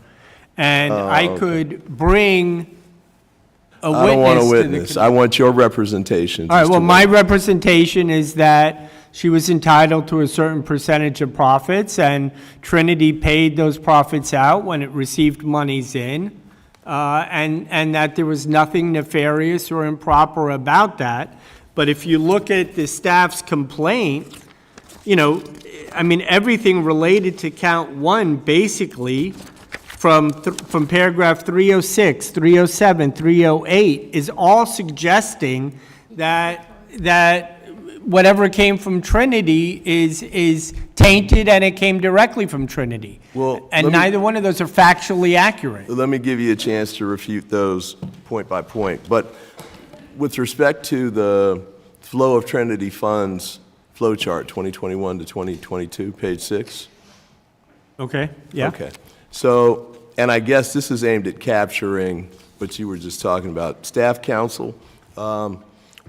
And I could bring a witness. I don't want a to the witness. I want your representation. All right, just well, to my representation is that she was entitled to a certain percentage of profits, and Trinity paid those profits out when it received monies in, and that there was nothing nefarious or improper about that. But if you look at the staff's complaint, I mean, everything related to count one, basically, from paragraph 306, 307, 308, is all suggesting that whatever came from Trinity is tainted, and it came directly from Trinity. Well, and neither one of those are factually accurate. Let me give you a chance to refute those point by point. But with respect to the flow of Trinity funds flow chart, 2021 to 2022, page 6. Okay, yeah. Okay. So, and I guess this is aimed at capturing what you were just talking about. Staff counsel,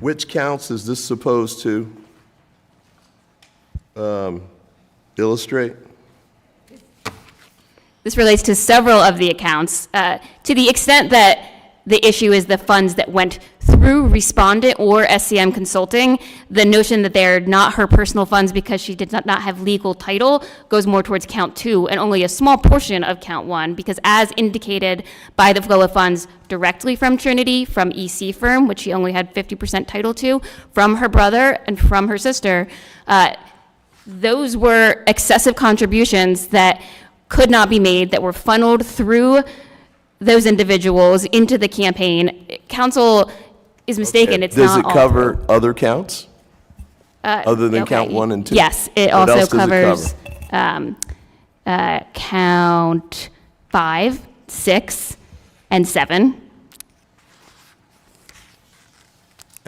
which counts is this supposed to illustrate? This relates to several of the accounts. To the extent that the issue is the funds that went through Respondent or SCM Consulting, the notion that they're not her personal funds because she did not have legal title goes more towards count 2 and only a small portion of count 1, because as indicated by the flow of funds directly from Trinity, from EC Firm, which she only had 50% title to, from her brother and from her sister, those were excessive contributions that could not be made, that were funneled through those individuals into the campaign. Counsel is mistaken. Okay. It's not all Does it cover through. other counts? Other than Okay. count 1 and 2? Yes, it What also else does it covers count 5, 6, and 7.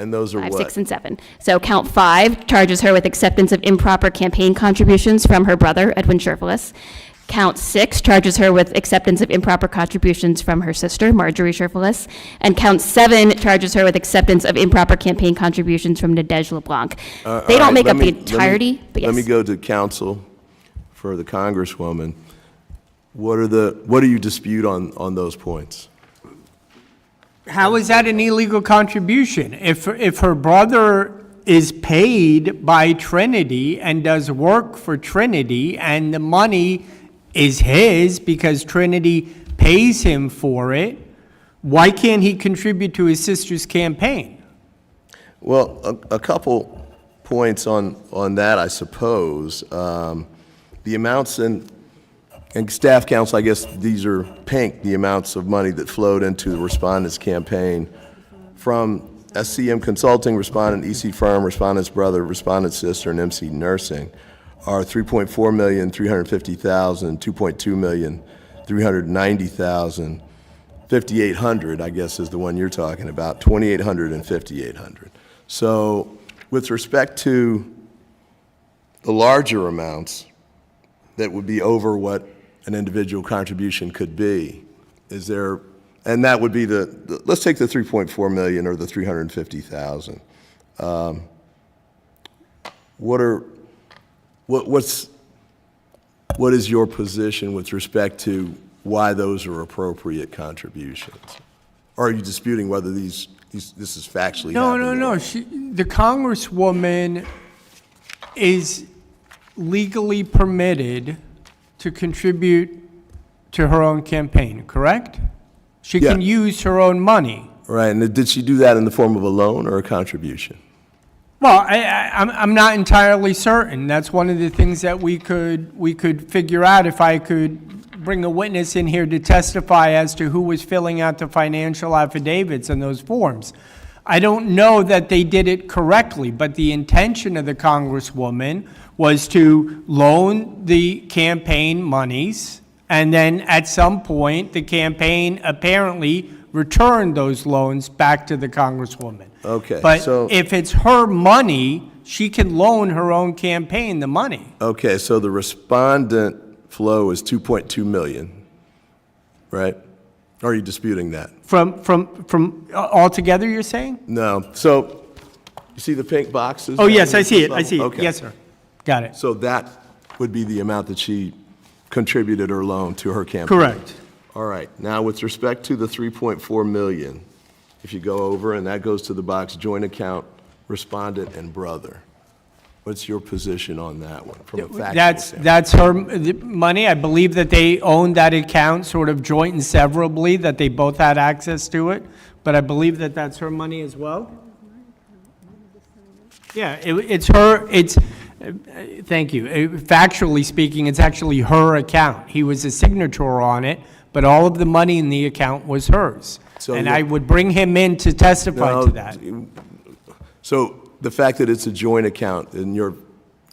And those are 5, what? 6, and 7. So count 5 charges her with acceptance of improper campaign contributions from her brother, Edwin Cherfilus. Count 6 charges her with acceptance of improper contributions from her sister, Marjorie Cherfilus. And count 7 charges her with acceptance of improper campaign contributions from Nadege LeBlanc. They don't make up the entirety, but yes. Let me go to counsel for the Congresswoman. What do you dispute on those points? How is that an illegal contribution? If her brother is paid by Trinity and does work for Trinity, and the money is his because Trinity pays him for it, why can't he contribute to his sister's campaign? Well, a couple points on that, I suppose. The amounts and staff counsel, I guess these are pink, the amounts of money that flowed into the respondent's campaign from SCM Consulting, respondent EC Firm, respondent's brother, respondent's sister, and MC Nursing are $3.4 million, $350,000, $2.2 million, $390,000, $5,800, I guess is the one you're talking about, $2,800 and $5,800. So with respect to the larger amounts that would be over what an individual contribution could be, is there, and that would be let's take the 3.4 million or the 350,000. What is your position with respect to why those are appropriate contributions? Or are you disputing whether this is factually happening? No. The Congresswoman is legally permitted to contribute to her own campaign, correct? She can use her own money. Right, and did she do that in the form of a loan or a contribution? Well, I'm not entirely certain. That's one of the things that we could figure out if I could bring a witness in here to testify as to who was filling out the financial affidavits and those forms. I don't know that they did it correctly, but the intention of the Congresswoman was to loan the campaign monies, and then at some point, the campaign apparently returned those loans back to the Congresswoman. Okay, But so- if it's her money, she can loan her own campaign the money. Okay, so the respondent flow is 2.2 million, right? Or are you disputing that? From altogether, you're saying? No, so you see the pink boxes? Oh, yes, I see it, I see it. Okay. Yes, sir. Got it. So that would be the amount that she contributed or loaned to her campaign? Correct. All right, now with respect to the 3.4 million, if you go over and that goes to the box, joint account, respondent, and brother, what's your position on that one from a factual standpoint? That's her money. I believe that they owned that account sort of joint and severably, that they both had access to it, but I believe that that's her money as well. Yeah, it's her, thank you. Factually speaking, it's actually her account. He was a signature on it, but all of the money in the account was hers. So And you- I would bring him in to testify No, to that. So the fact that it's a joint account, in your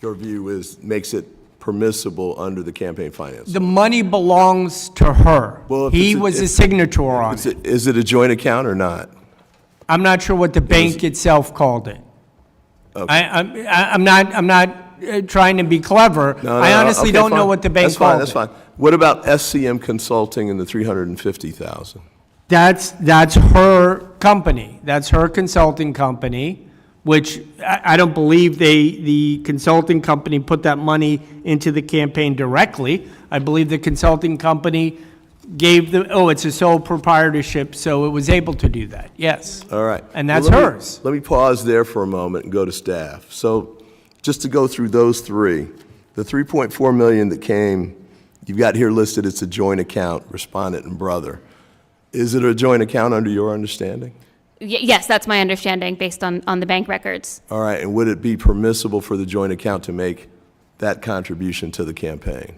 view, makes it permissible under the campaign finance? The money belongs to her. Well, if He it's a- was a if- signature on it. Is it a joint account or not? I'm not sure what the bank itself called it. Okay. I'm not trying to be clever. No, I no, honestly okay, don't know fine. what the bank That's fine, called that's it. fine. What about SCM Consulting and the 350,000? That's her company. That's her consulting company, which I don't believe the consulting company put that money into the campaign directly. I believe the consulting company gave it's a sole proprietorship, so it was able to do that, yes. All right. And that's Well, let me- hers. Let me pause there for a moment and go to staff. So just to go through those three, the 3.4 million that came, you've got here listed, it's a joint account, respondent and brother. Is it a joint account under your understanding? Yes, that's my understanding based on the bank records. All right, and would it be permissible for the joint account to make that contribution to the campaign?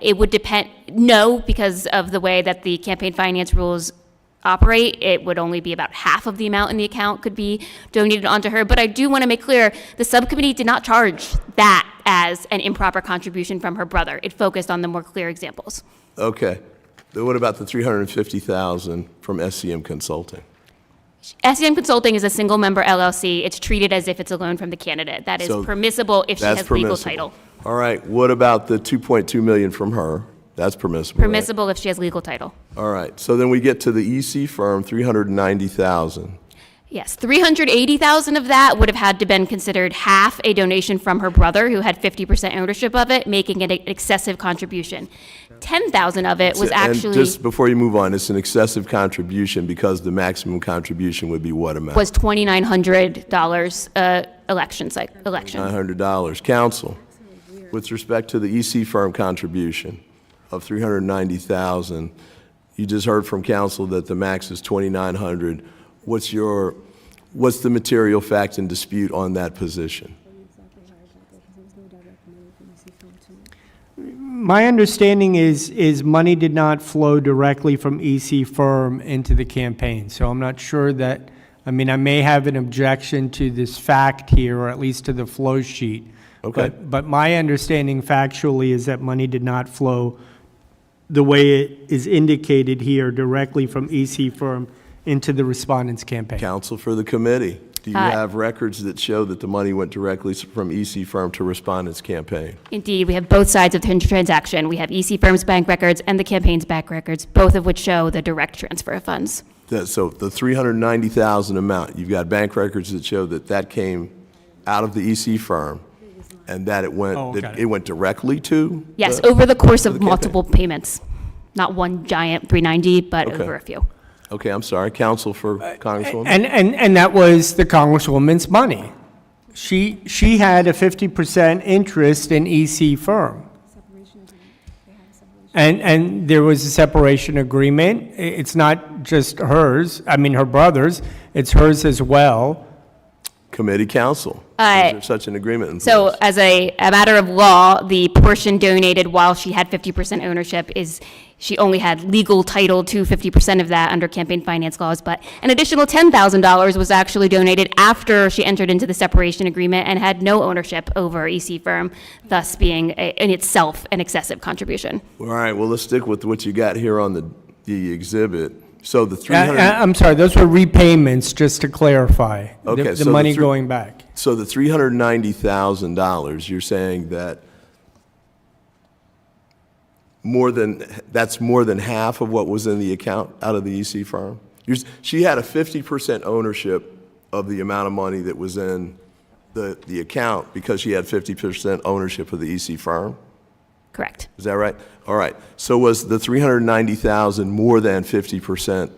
It would depend, no, because of the way that the campaign finance rules operate, it would only be about half of the amount in the account could be donated onto her. But I do want to make clear, the subcommittee did not charge that as an improper contribution from her brother. It focused on the more clear examples. Okay. Then what about the 350,000 from SCM Consulting? SEM Consulting is a single-member LLC. It's treated as if it's a loan from the candidate. That is So permissible if she That's has legal permissible. title. All right, what about the 2.2 million from her? That's permissible, right? Permissible if she has legal title. All right, so then we get to the EC firm, 390,000. Yes, 380,000 of that would have had to been considered half a donation from her brother, who had 50% ownership of it, making it an excessive contribution. 10,000 of it was And actually, just before you move on, it's an excessive contribution because the maximum contribution would be what amount? was $2,900 election. $900. Counsel, with respect to the EC firm contribution of 390,000, you just heard from counsel that the max is 2,900. What's the material fact and dispute on that position? My understanding is money did not flow directly from EC firm into the campaign, so I'm not sure that, I mean, I may have an objection to this fact here, or at least to the flow sheet. Okay. But my understanding factually is that money did not flow the way it is indicated here directly from EC firm into the respondent's campaign. Counsel for the committee, do you have records that show that the money went directly from EC firm to respondent's campaign? Indeed, we have both sides of the transaction. We have EC firm's bank records and the campaign's bank records, both of which show the direct transfer of funds. So the 390,000 amount, you've got bank records that show that that came out of the EC firm and that it went, Oh, got it. it went directly to? Yes, the- over the course of the campaign. multiple payments. Not one giant 390, but Okay. over a few. Okay, I'm sorry, counsel for Congresswoman? And that was the Congresswoman's money. She had a 50% interest in EC firm. And there was a separation agreement. It's not just hers, I mean, her brother's, it's hers as well. Committee counsel, is there such an agreement in So place? as a matter of law, the portion donated while she had 50% ownership is, she only had legal title to 50% of that under campaign finance laws, but an additional $10,000 was actually donated after she entered into the separation agreement and had no ownership over EC firm, thus being in itself an excessive contribution. All right, well, let's stick with what you got here on the exhibit. So the 300. I'm sorry, those were repayments, just to clarify. Okay, The so the money three- going back. So the $390,000, you're saying that that's more than half of what was in the account out of the EC firm? She had a 50% ownership of the amount of money that was in the account because she had 50% ownership of the EC firm? Correct. Is that right? All right. So was the 390,000 more than 50%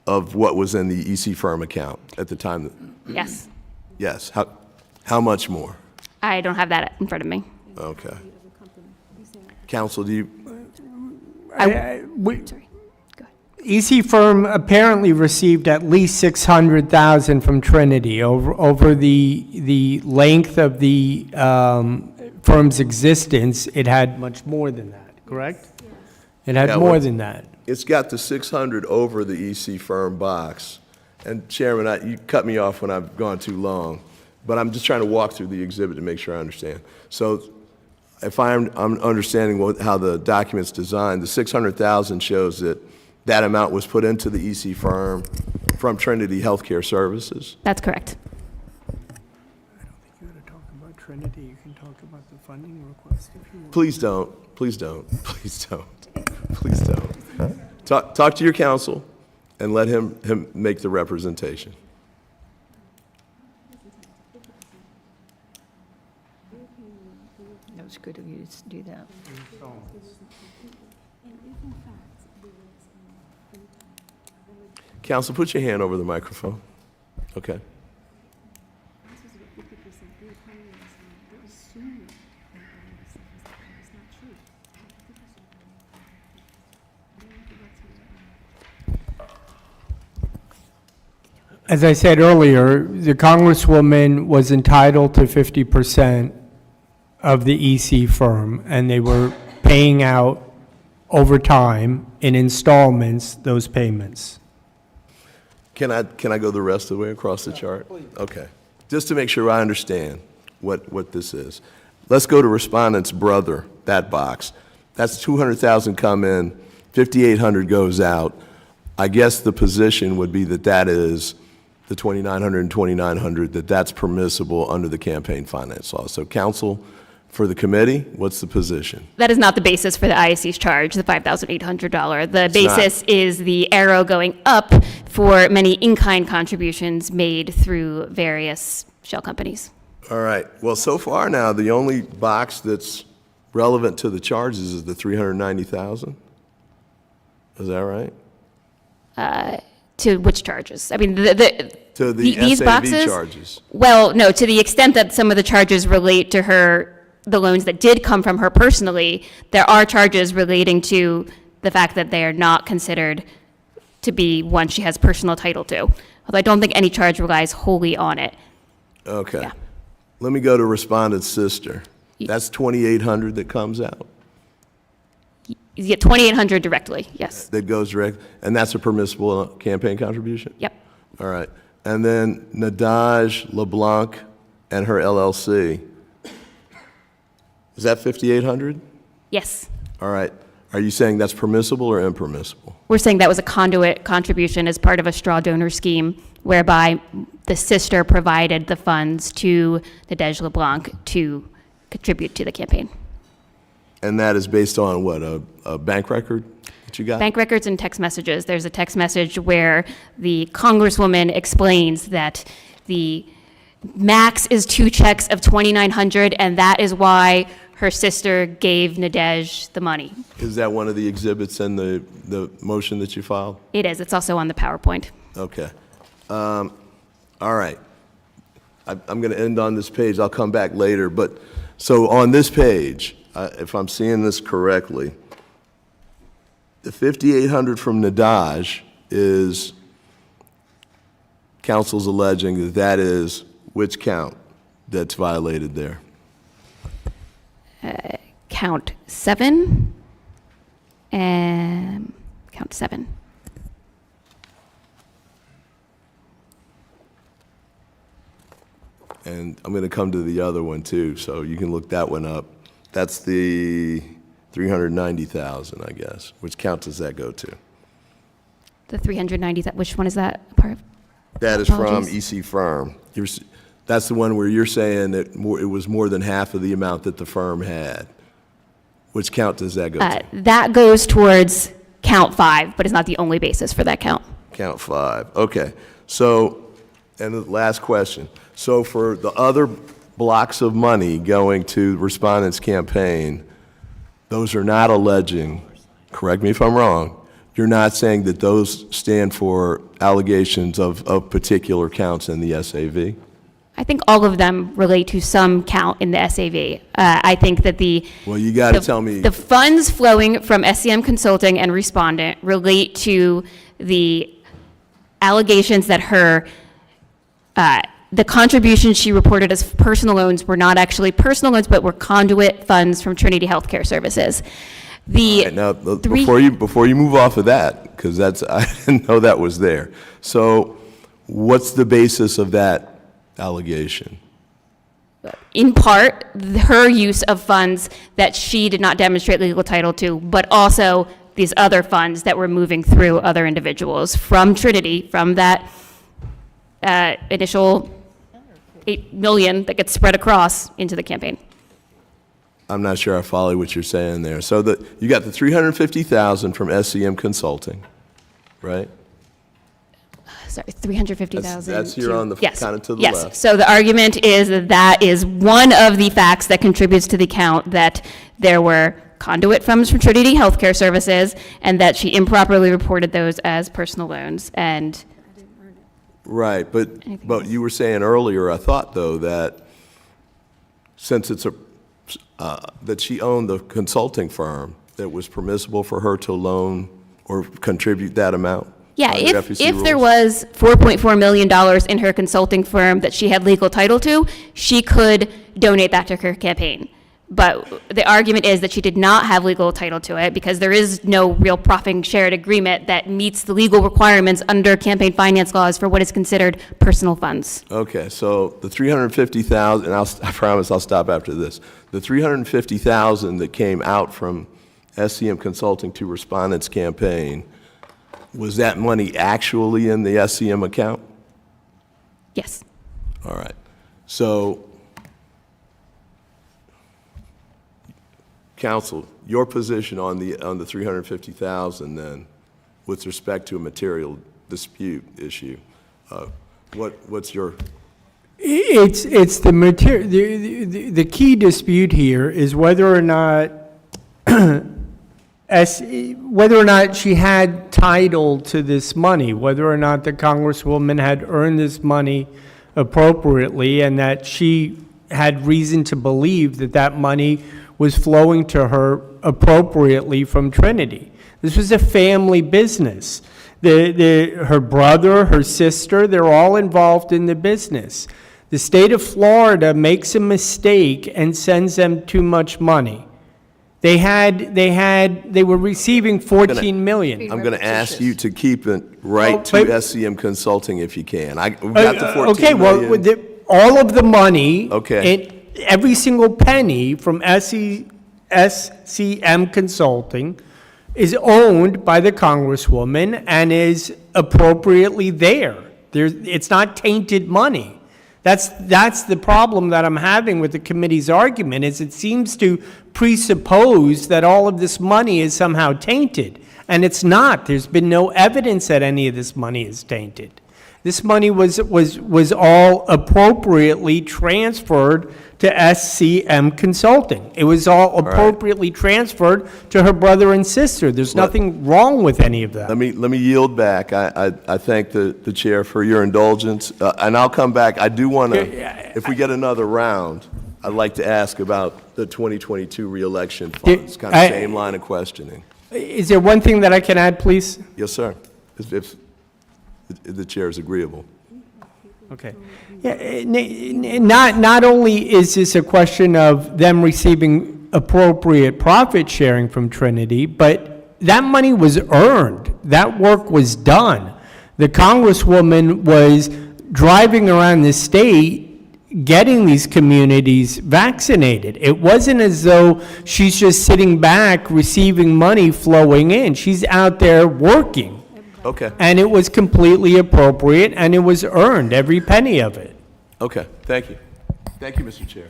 of what was in the EC firm account at the time? Yes. Yes. How much more? I don't have that in front of me. Okay. Counsel, do you? Sorry. Go ahead. EC firm apparently received at least 600,000 from Trinity over the length of the firm's existence. It had much more than that, correct? It had Yeah, more well, than that. It's got the 600 over the EC firm box. And Chairman, you cut me off when I've gone too long, but I'm just trying to walk through the exhibit to make sure I understand. So if I'm understanding how the document's designed, the 600,000 shows that that amount was put into the EC firm from Trinity Healthcare Services? That's correct. I don't think you ought to talk about Trinity. You can talk about the funding request if you want. Please don't, please don't, please don't, please don't. Talk to your counsel and let him make the representation. That was good of you to do that. Counsel, put your hand over the microphone. Okay. As I said earlier, the Congresswoman was entitled to 50% of the EC firm, and they were paying out over time in installments those payments. Can I go the rest of the way across the chart? Okay. Just to make sure I understand what this is. Let's go to respondent's brother, that box. That's 200,000 come in, 5,800 goes out. I guess the position would be that that is the 2,900 and 2,900, that's permissible under the campaign finance law. So counsel for the committee, what's the position? That is not the basis for the IAC's charge, the $5,800. The It's basis is the arrow going up for many in-kind contributions made through various shell companies. All right. Well, so far now, the only box that's relevant to the charges is the 390,000. Is that right? To which charges? I mean, To the these SAV boxes? charges. Well, no, to the extent that some of the charges relate to the loans that did come from her personally, there are charges relating to the fact that they are not considered to be one she has personal title to. Although I don't think any charge relies wholly on it. Okay. Yeah. Let me go to respondent's sister. That's 2,800 that comes out, You get 2,800 directly, yes. that goes direct, and that's a permissible campaign contribution? Yep. All right. And then Nadaj LeBlanc and her LLC. Is that 5,800? Yes. All right. Are you saying that's permissible or impermissible? We're saying that was a conduit contribution as part of a straw donor scheme whereby the sister provided the funds to Nadej LeBlanc to contribute to the campaign. And that is based on what, a bank record that you got? Bank records and text messages. There's a text message where the congresswoman explains that the max is 2 checks of $2,900, and that is why her sister gave Nadej the money. Is that one of the exhibits in the motion that you filed? It is. It's also on the PowerPoint. Okay. All right. I'm going to end on this page. I'll come back later. But so on this page, if I'm seeing this correctly, the 5,800 from Nadaj is, counsel's alleging that that is which count that's violated there? Count 7 and count 7. And I'm going to come to the other one too, so you can look that one up. That's the 390,000, I guess. Which count does that go to? The 390, which one is that part of? That is from Apologies. EC Firm. That's the one where you're saying that it was more than half of the amount that the firm had. Which count does that go to? That goes towards count 5, but it's not the only basis for that count. Count 5. Okay. So, and the last question. So for the other blocks of money going to respondent's campaign, those are not alleging, correct me if I'm wrong, you're not saying that those stand for allegations of particular counts in the SAV? I think all of them relate to some count in the SAV. I think that Well, you got to tell me. the funds flowing from SCM Consulting and Respondent relate to the allegations that the contributions she reported as personal loans were not actually personal loans, but were conduit funds from Trinity Healthcare Services. The Right, now, before you move off of that, because I didn't know that was there. So what's the basis of that allegation? in part, her use of funds that she did not demonstrate legal title to, but also these other funds that were moving through other individuals from Trinity, from that initial 8 million that gets spread across into the campaign. I'm not sure I follow what you're saying there. So you got the 350,000 from SCM Consulting, right? Sorry, 350,000. That's here on the, yes, kind of to the yes. left. So the argument is that that is one of the facts that contributes to the count that there were conduit funds from Trinity Healthcare Services and that she improperly reported those as personal loans. And Right, but you were saying earlier, I thought though, that since it's that she owned the consulting firm, that it was permissible for her to loan or contribute that amount? yeah, under if FEC there rules? was $4.4 million in her consulting firm that she had legal title to, she could donate that to her campaign. But the argument is that she did not have legal title to it because there is no real profit shared agreement that meets the legal requirements under campaign finance laws for what is considered personal funds. Okay, so the 350,000, and I promise I'll stop after this. The 350,000 that came out from SCM Consulting to Respondent's campaign, was that money actually in the SCM account? Yes. All right. So, counsel, your position on the 350,000 then, with respect to a material dispute issue, what's your? It's the material, the key dispute here is whether or not, whether or not she had title to this money, whether or not the Congresswoman had earned this money appropriately, and that she had reason to believe that that money was flowing to her appropriately from Trinity. This was a family business. Her brother, her sister, they're all involved in the business. The state of Florida makes a mistake and sends them too much money. They were receiving 14 million. I'm going to ask you to keep it right Oh, to but- SCM Consulting if you can. We've got the 14 Okay, million. well, all of the money. Okay. And every single penny from SCM Consulting is owned by the Congresswoman and is appropriately there. It's not tainted money. That's the problem that I'm having with the committee's argument, is it seems to presuppose that all of this money is somehow tainted, and it's not. There's been no evidence that any of this money is tainted. This money was all appropriately transferred to SCM Consulting. It was all appropriately transferred to her brother and sister. There's nothing wrong with any of that. Let me yield back. I thank the chair for your indulgence, and I'll come back. I do want to, if we get another round, I'd like to ask about the 2022 reelection funds, kind of same line of questioning. Is there one thing that I can add, please? Yes, sir. If the chair is agreeable. Okay. Yeah, not only is this a question of them receiving appropriate profit sharing from Trinity, but that money was earned. That work was done. The Congresswoman was driving around the state getting these communities vaccinated. It wasn't as though she's just sitting back receiving money flowing in. She's out there working. Okay. And it was completely appropriate, and it was earned, every penny of it. Okay. Thank you. Thank you, Mr. Chair.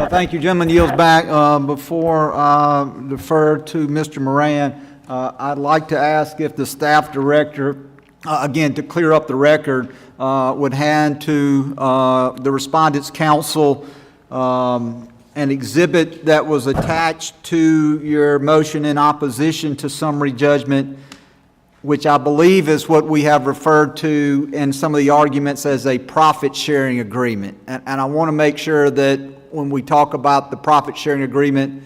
Thank you. Gentleman yields back. Before I defer to Mr. Moran, I'd like to ask if the staff director, again, to clear up the record, would hand to the Respondents' Council an exhibit that was attached to your motion in opposition to summary judgment, which I believe is what we have referred to in some of the arguments as a profit-sharing agreement. And I want to make sure that when we talk about the profit-sharing agreement,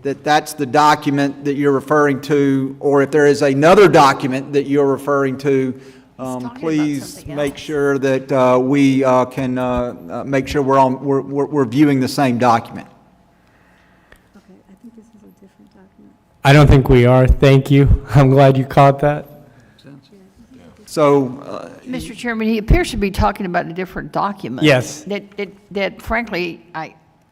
that that's the document that you're referring to, or if there is another document that you're referring to, please make sure that we can make sure we're viewing the same document. Okay, I think this is a different document. I don't think we are. Thank you. I'm glad you caught that. So, Mr. Chairman, he appears to be talking about a different document. Yes. That frankly,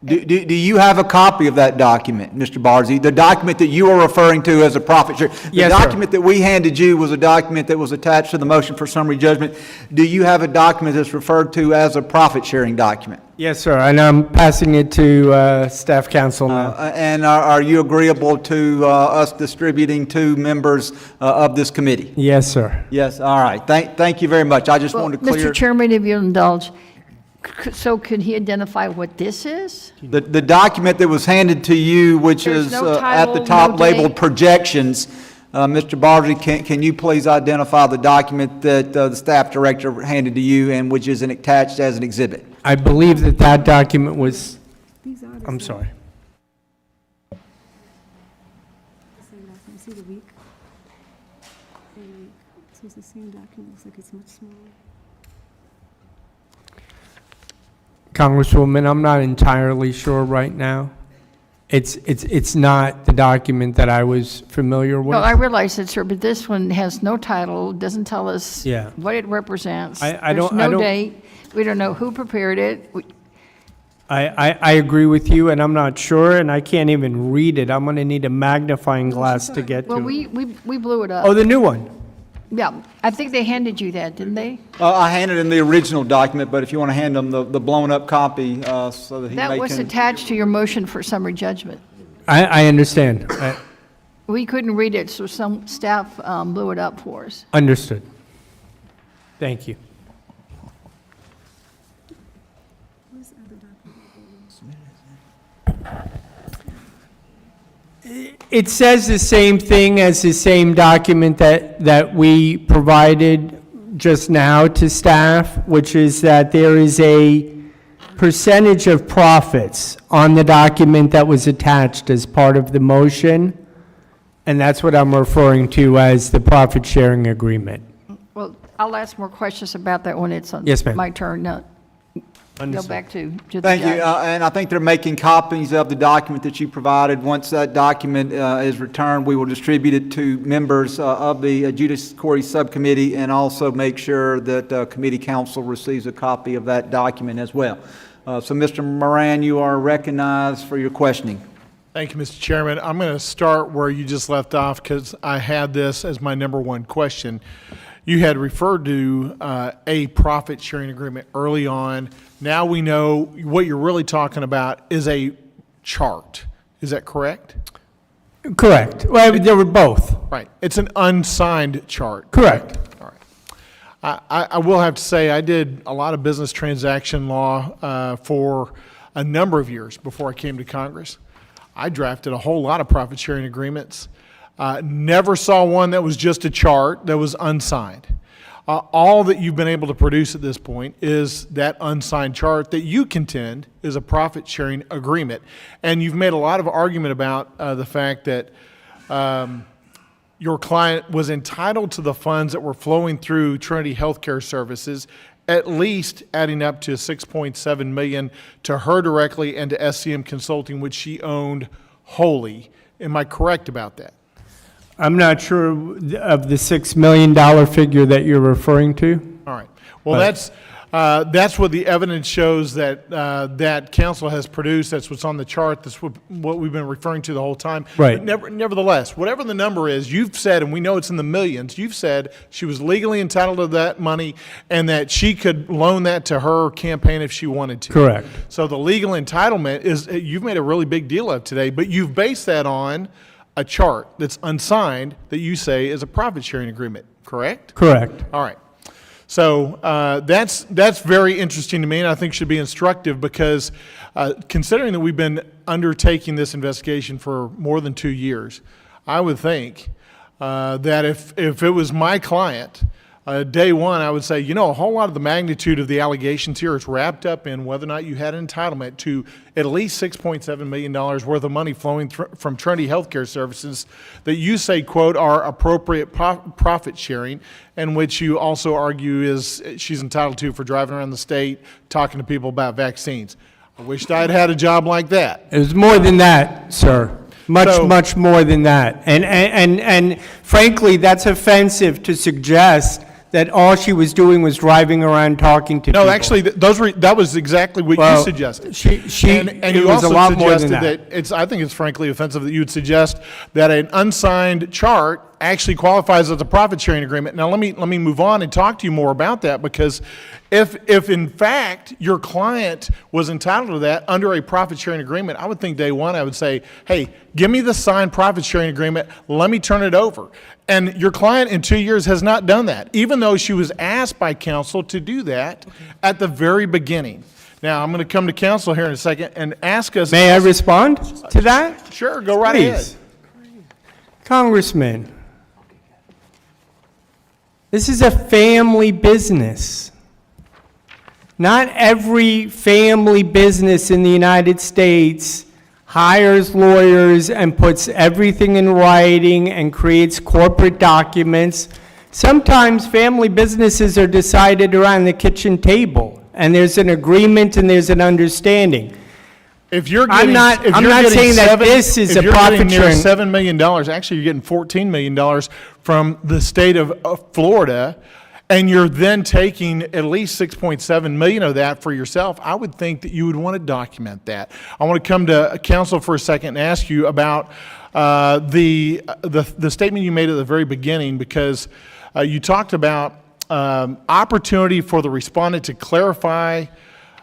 do you have a copy of that document, Mr. Barzee? The document that you are referring to as a profit share? Yes, The sir. document that we handed you was a document that was attached to the motion for summary judgment. Do you have a document that's referred to as a profit-sharing document? Yes, sir, and I'm passing it to staff counsel now. And are you agreeable to us distributing to members of this committee? Yes, sir. Yes, all right. Thank you very much. I just well, wanted to clear. Mr. Chairman, if you'll indulge, so could he identify what this is? The document that was handed to you, which There's is no at the title, top no labeled date. projections, Mr. Barzee, can you please identify the document that the staff director handed to you and which is attached as an exhibit? I believe that document was, These are the I'm same- sorry. the same document. See the week? And like, so it's the same document, looks like it's much smaller. Congresswoman, I'm not entirely sure right now. It's not the document that I was familiar with. No, I realize that, sir, but this one has no title, doesn't tell us Yeah. what it represents. I There's don't- I no don't- date. We don't know who prepared it. I agree with you, and I'm not sure, and I can't even read it. I'm going to need a magnifying glass to get to Well, it. we blew it up. Oh, the new one? Yeah, I think they handed you that, didn't they? I handed him the original document, but if you want to hand him the blown-up copy so that he That may was can... attached to your motion for summary judgment. I understand. We couldn't read it, so some staff blew it up for us. Understood. Thank you. It says the same thing as the same document that we provided just now to staff, which is that there is a percentage of profits on the document that was attached as part of the motion, and that's what I'm referring to as the profit-sharing agreement. Well, I'll ask more questions about that when it's on Yes, ma'am. my turn. No, go Understood. back to the Thank you, judge. and I think they're making copies of the document that you provided. Once that document is returned, we will distribute it to members of the adjudicatory subcommittee and also make sure that committee counsel receives a copy of that document as well. So, Mr. Moran, you are recognized for your questioning. Thank you, Mr. Chairman. I'm going to start where you just left off because I had this as my number one question. You had referred to a profit-sharing agreement early on. Now we know what you're really talking about is a chart. Is that correct? Correct. Well, they were both. Right. It's an unsigned chart. Correct. All right. I will have to say I did a lot of business transaction law for a number of years before I came to Congress. I drafted a whole lot of profit-sharing agreements. Never saw one that was just a chart that was unsigned. All that you've been able to produce at this point is that unsigned chart that you contend is a profit-sharing agreement. And you've made a lot of argument about the fact that your client was entitled to the funds that were flowing through Trinity Healthcare Services, at least adding up to $6.7 million to her directly and to SCM Consulting, which she owned wholly. Am I correct about that? I'm not sure of the $6 million figure that you're referring to. All right. Well, that's what the evidence shows that that council has produced. That's what's on the chart. That's what we've been referring to the whole time. Right. But nevertheless, whatever the number is, you've said, and we know it's in the millions, you've said she was legally entitled to that money and that she could loan that to her campaign if she wanted to. Correct. So the legal entitlement is, you've made a really big deal of today, but you've based that on a chart that's unsigned that you say is a profit-sharing agreement, correct? Correct. All right. So that's very interesting to me, and I think should be instructive because considering that we've been undertaking this investigation for more than 2 years, I would think that if it was my client, day one, I would say, you know, a whole lot of the magnitude of the allegations here is wrapped up in whether or not you had an entitlement to at least $6.7 million worth of money flowing from Trinity Healthcare Services that you say, quote, are appropriate profit sharing, and which you also argue is she's entitled to for driving around the state talking to people about vaccines. I wished I'd had a job like that. It was more than that, sir. Much more than that. And frankly, that's offensive to suggest that all she was doing was driving around talking to people. No, actually, that was exactly what you suggested. And you was a also lot more than suggested that I think it's frankly offensive that you would suggest that an unsigned chart actually qualifies as a profit-sharing agreement. Now, let me move on and talk to you more about that, because if in fact your client was entitled to that under a profit-sharing agreement, I would think day one I would say, hey, give me the signed profit-sharing agreement, let me turn it over. And your client in 2 years has not done that, even though she was asked by counsel to do that at the very beginning. Now, I'm going to come to counsel here in a second and ask us... May I respond to that? Sure, go right Please. ahead. Congressman, this is a family business. Not every family business in the United States hires lawyers and puts everything in writing and creates corporate documents. Sometimes family businesses are decided around the kitchen table, and there's an agreement and there's an understanding. If you're I'm getting, not if you're getting saying that this is a profit if you're getting sharing. near $7 million, actually you're getting $14 million from the state of Florida, and you're then taking at least $6.7 million of that for yourself, I would think that you would want to document that. I want to come to counsel for a second and ask you about the statement you made at the very beginning, because You talked about opportunity for the respondent to clarify,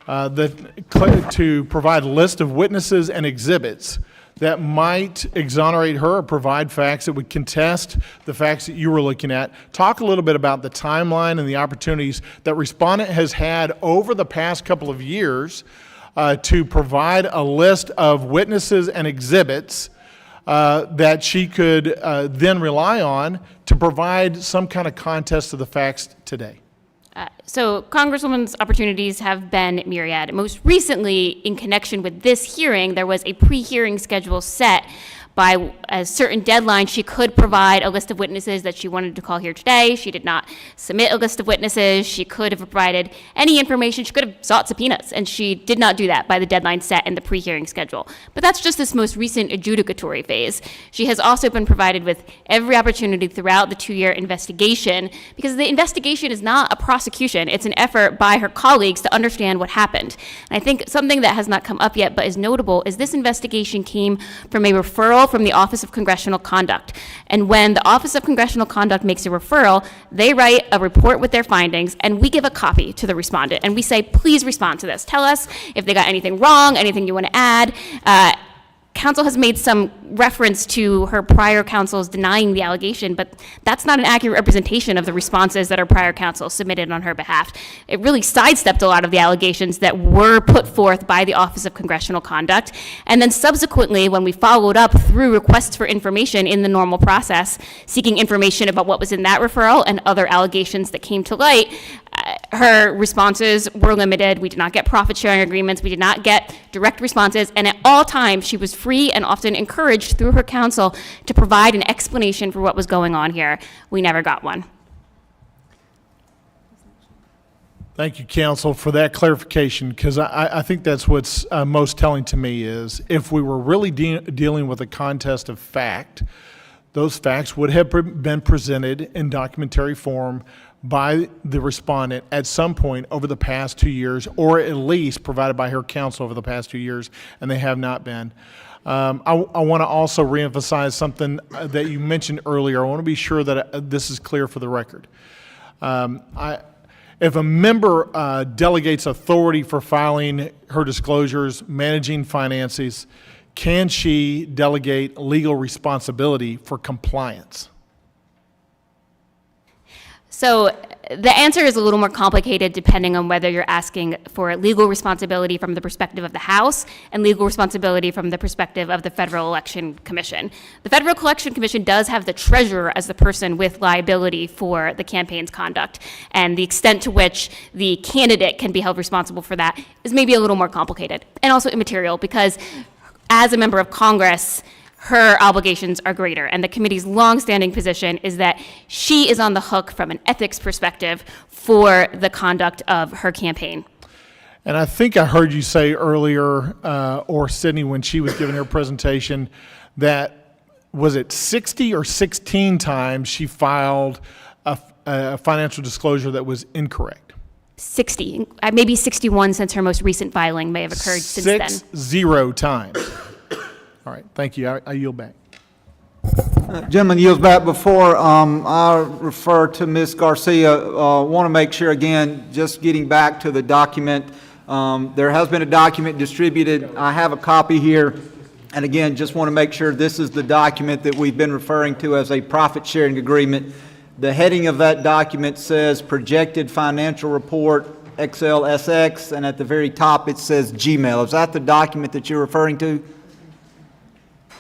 to provide a list of witnesses and exhibits that might exonerate her or provide facts that would contest the facts that you were looking at. Talk a little bit about the timeline and the opportunities that respondent has had over the past couple of years to provide a list of witnesses and exhibits that she could then rely on to provide some kind of contest to the facts today. So Congresswoman's opportunities have been myriad. Most recently, in connection with this hearing, there was a pre-hearing schedule set by a certain deadline. She could provide a list of witnesses that she wanted to call here today. She did not submit a list of witnesses. She could have provided any information. She could have sought subpoenas, and she did not do that by the deadline set in the pre-hearing schedule. But that's just this most recent adjudicatory phase. She has also been provided with every opportunity throughout the 2-year investigation, because the investigation is not a prosecution. It's an effort by her colleagues to understand what happened. And I think something that has not come up yet but is notable is this investigation came from a referral from the Office of Congressional Conduct. And when the Office of Congressional Conduct makes a referral, they write a report with their findings, and we give a copy to the respondent. And we say, please respond to this. Tell us if they got anything wrong, anything you want to add. Counsel has made some reference to her prior counsels denying the allegation, but that's not an accurate representation of the responses that her prior counsel submitted on her behalf. It really sidestepped a lot of the allegations that were put forth by the Office of Congressional Conduct. And then subsequently, when we followed up through requests for information in the normal process, seeking information about what was in that referral and other allegations that came to light, her responses were limited. We did not get profit sharing agreements. We did not get direct responses. And at all times, she was free and often encouraged through her counsel to provide an explanation for what was going on here. We never got one. Thank you, counsel, for that clarification, because I think that's what's most telling to me is if we were really dealing with a contest of fact, those facts would have been presented in documentary form by the respondent at some point over the past 2 years, or at least provided by her counsel over the past 2 years, and they have not been. I want to also reemphasize something that you mentioned earlier. I want to be sure that this is clear for the record. If a member delegates authority for filing her disclosures, managing finances, can she delegate legal responsibility for compliance? So the answer is a little more complicated depending on whether you're asking for legal responsibility from the perspective of the House and legal responsibility from the perspective of the Federal Election Commission. The Federal Election Commission does have the treasurer as the person with liability for the campaign's conduct, and the extent to which the candidate can be held responsible for that is maybe a little more complicated and also immaterial, because as a member of Congress, her obligations are greater. And the committee's longstanding position is that she is on the hook from an ethics perspective for the conduct of her campaign. And I think I heard you say earlier, or Sydney, when she was giving her presentation, that was it 60 or 16 times she filed a financial disclosure that was incorrect? 60, maybe 61 since her most recent filing may have occurred since then. 60 times. All right, thank you. I yield back. Gentleman yields back. Before I refer to Ms. Garcia, want to make sure, again, just getting back to the document, there has been a document distributed. I have a copy here. And again, just want to make sure this is the document that we've been referring to as a profit-sharing agreement. The heading of that document says Projected Financial Report XLSX, and at the very top it says Gmail. Is that the document that you're referring to?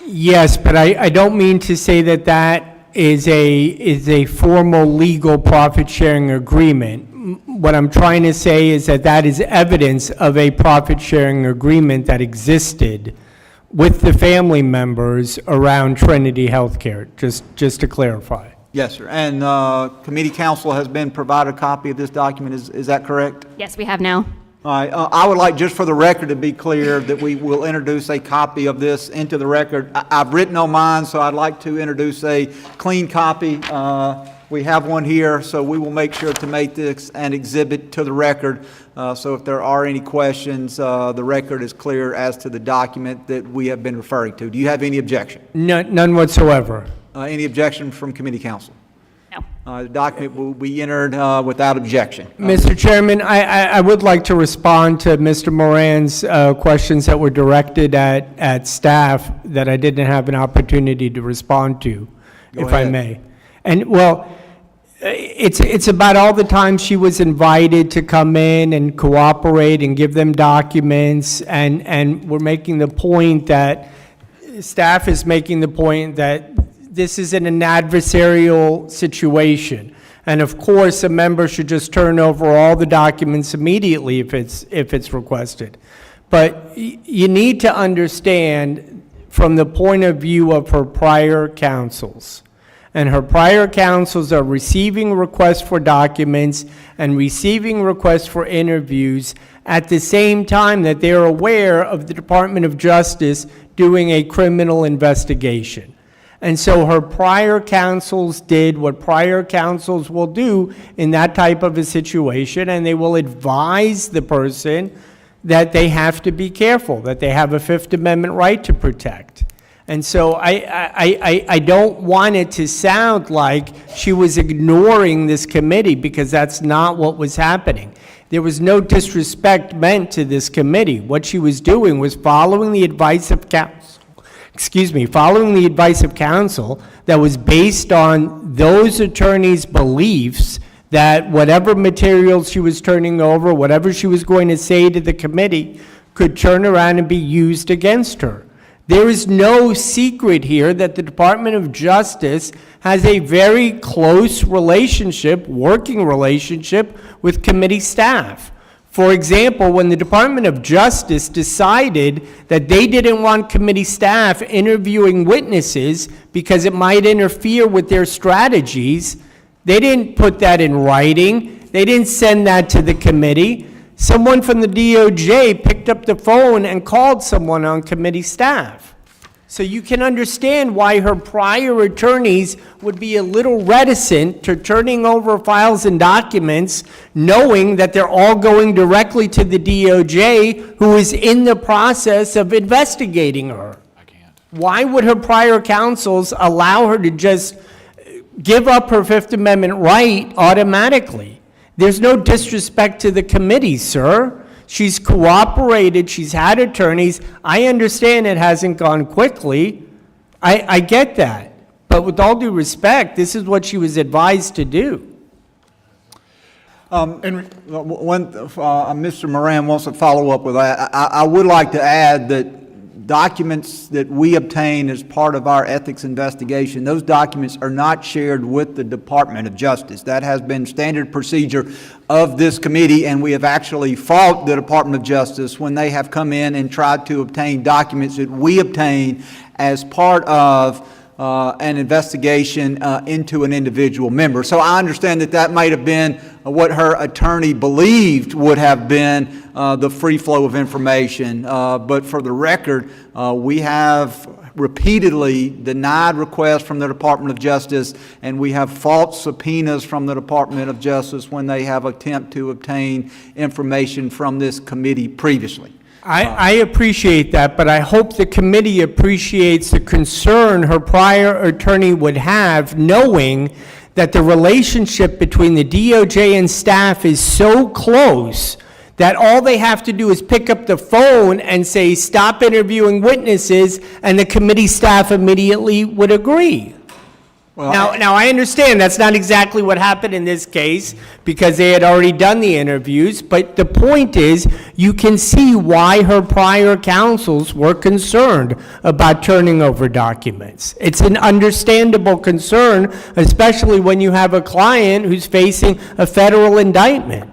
Yes, but I don't mean to say that that is a formal legal profit-sharing agreement. What I'm trying to say is that that is evidence of a profit-sharing agreement that existed with the family members around Trinity Healthcare, just to clarify. Yes, sir. And committee counsel has been provided a copy of this document. Is that correct? Yes, we have now. All right. I would like, just for the record, to be clear that we will introduce a copy of this into the record. I've written on mine, so I'd like to introduce a clean copy. We have one here, so we will make sure to make this an exhibit to the record. So if there are any questions, the record is clear as to the document that we have been referring to. Do you have any objection? None whatsoever. Any objection from committee counsel? No. The document will be entered without objection. Mr. Chairman, I would like to respond to Mr. Moran's questions that were directed at staff that I didn't have an opportunity to respond to, if I may. And, well, it's about all the time she was invited to come in and cooperate and give them documents, and we're making the point that, staff is making the point that this is in an adversarial situation. And of course, a member should just turn over all the documents immediately if it's requested. But you need to understand from the point of view of her prior counsels. And her prior counsels are receiving requests for documents and receiving requests for interviews at the same time that they're aware of the Department of Justice doing a criminal investigation. And so her prior counsels did what prior counsels will do in that type of a situation, and they will advise the person that they have to be careful, that they have a Fifth Amendment right to protect. And so I don't want it to sound like she was ignoring this committee, because that's not what was happening. There was no disrespect meant to this committee. What she was doing was following the advice of following the advice of counsel that was based on those attorneys' beliefs that whatever materials she was turning over, whatever she was going to say to the committee, could turn around and be used against her. There is no secret here that the Department of Justice has a very close relationship, working relationship, with committee staff. For example, when the Department of Justice decided that they didn't want committee staff interviewing witnesses because it might interfere with their strategies, they didn't put that in writing. They didn't send that to the committee. Someone from the DOJ picked up the phone and called someone on committee staff. So you can understand why her prior attorneys would be a little reticent to turning over files and documents, knowing that they're all going directly to the DOJ, who is in the process of investigating her. Why would her prior counsels allow her to just give up her Fifth Amendment right automatically? There's no disrespect to the committee, sir. She's cooperated, she's had attorneys. I understand it hasn't gone quickly. I get that. But with all due respect, this is what she was advised to do. Mr. Moran wants to follow up with that. I would like to add that documents that we obtain as part of our ethics investigation, those documents are not shared with the Department of Justice. That has been standard procedure of this committee, and we have actually fought the Department of Justice when they have come in and tried to obtain documents that we obtain as part of an investigation into an individual member. So I understand that that might have been what her attorney believed would have been the free flow of information. But for the record, we have repeatedly denied requests from the Department of Justice, and we have fought subpoenas from the Department of Justice when they have attempted to obtain information from this committee previously. I appreciate that, but I hope the committee appreciates the concern her prior attorney would have, knowing that the relationship between the DOJ and staff is so close that all they have to do is pick up the phone and say, stop interviewing witnesses, and the committee staff immediately would agree. Well, Now, I understand that's not exactly what happened in this case, because they had already done the interviews, but the point is, you can see why her prior counsels were concerned about turning over documents. It's an understandable concern, especially when you have a client who's facing a federal indictment.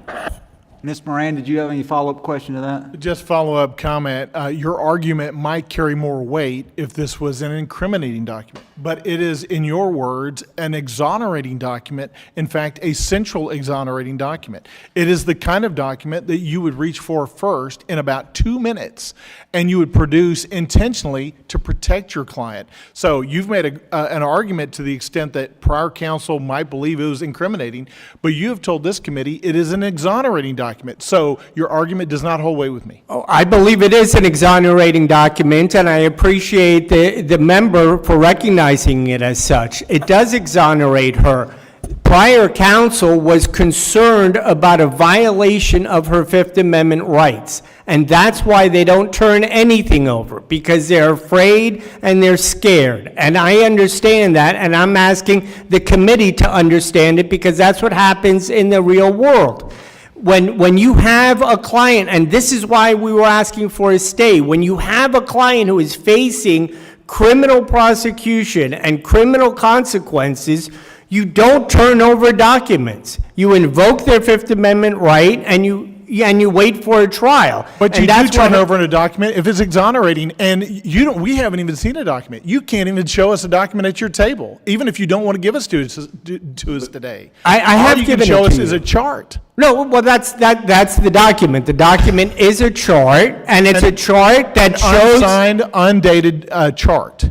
Ms. Moran, did you have any follow-up question to that? Just follow-up comment. Your argument might carry more weight if this was an incriminating document, but it is, in your words, an exonerating document. In fact, a central exonerating document. It is the kind of document that you would reach for first in about 2 minutes, and you would produce intentionally to protect your client. So you've made an argument to the extent that prior counsel might believe it was incriminating, but you have told this committee it is an exonerating document. So your argument does not hold weight with me. Oh, I believe it is an exonerating document, and I appreciate the member for recognizing it as such. It does exonerate her. prior counsel was concerned about a violation of her Fifth Amendment rights. And that's why they don't turn anything over, because they're afraid and they're scared. And I understand that, and I'm asking the committee to understand it, because that's what happens in the real world. When you have a client, and this is why we were asking for a stay, when you have a client who is facing criminal prosecution and criminal consequences, you don't turn over documents. You invoke their Fifth Amendment right, and you wait for a trial. But And you do that's turn what- over a document if it's exonerating, and we haven't even seen a document. You can't even show us a document at your table, even if you don't want to give us to us today. I have All you given can show it us to is you. a chart. No, well, that's the document. The document is a chart, and it's a chart that shows... Unsigned, undated chart.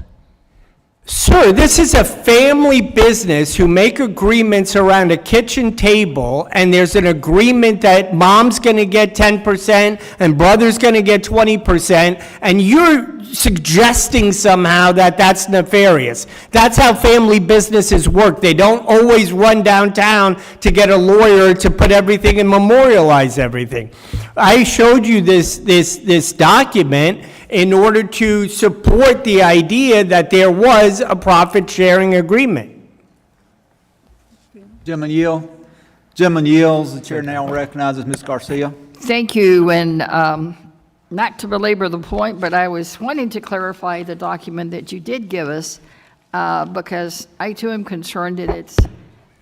Sir, this is a family business who make agreements around a kitchen table, and there's an agreement that mom's going to get 10% and brother's going to get 20%, and you're suggesting somehow that that's nefarious. That's how family businesses work. They don't always run downtown to get a lawyer to put everything and memorialize everything. I showed you this document in order to support the idea that there was a profit-sharing agreement. Gentleman yield. Gentleman yields. The chair now recognizes Ms. Garcia. Thank you, and not to belabor the point, but I was wanting to clarify the document that you did give us, because I too am concerned that it's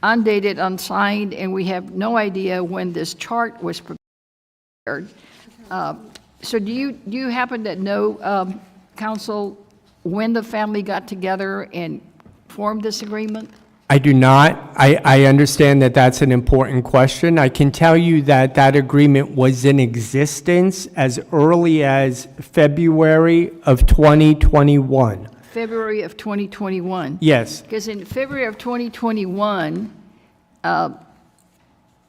undated, unsigned, and we have no idea when this chart was prepared. So do you happen to know, counsel, when the family got together and formed this agreement? I do not. I understand that that's an important question. I can tell you that that agreement was in existence as early as February of 2021. February of 2021? Yes. Because in February of 2021, the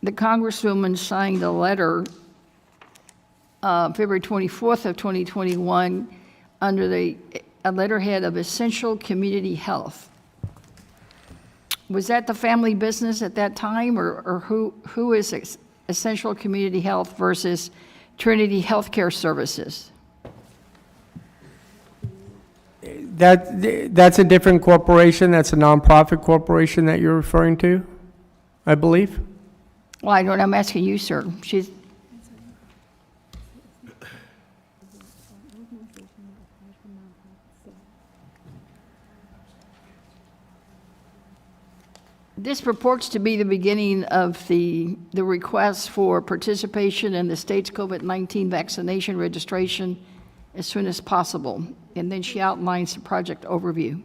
Congresswoman signed a letter, February 24th of 2021, under a letterhead of Essential Community Health. Was that the family business at that time, or who is Essential Community Health versus Trinity Healthcare Services? That's a different corporation. That's a nonprofit corporation that you're referring to, I believe. Well, I don't know. I'm asking you, sir. This purports to be the beginning of the request for participation in the state's COVID-19 vaccination registration as soon as possible. And then she outlines the project overview.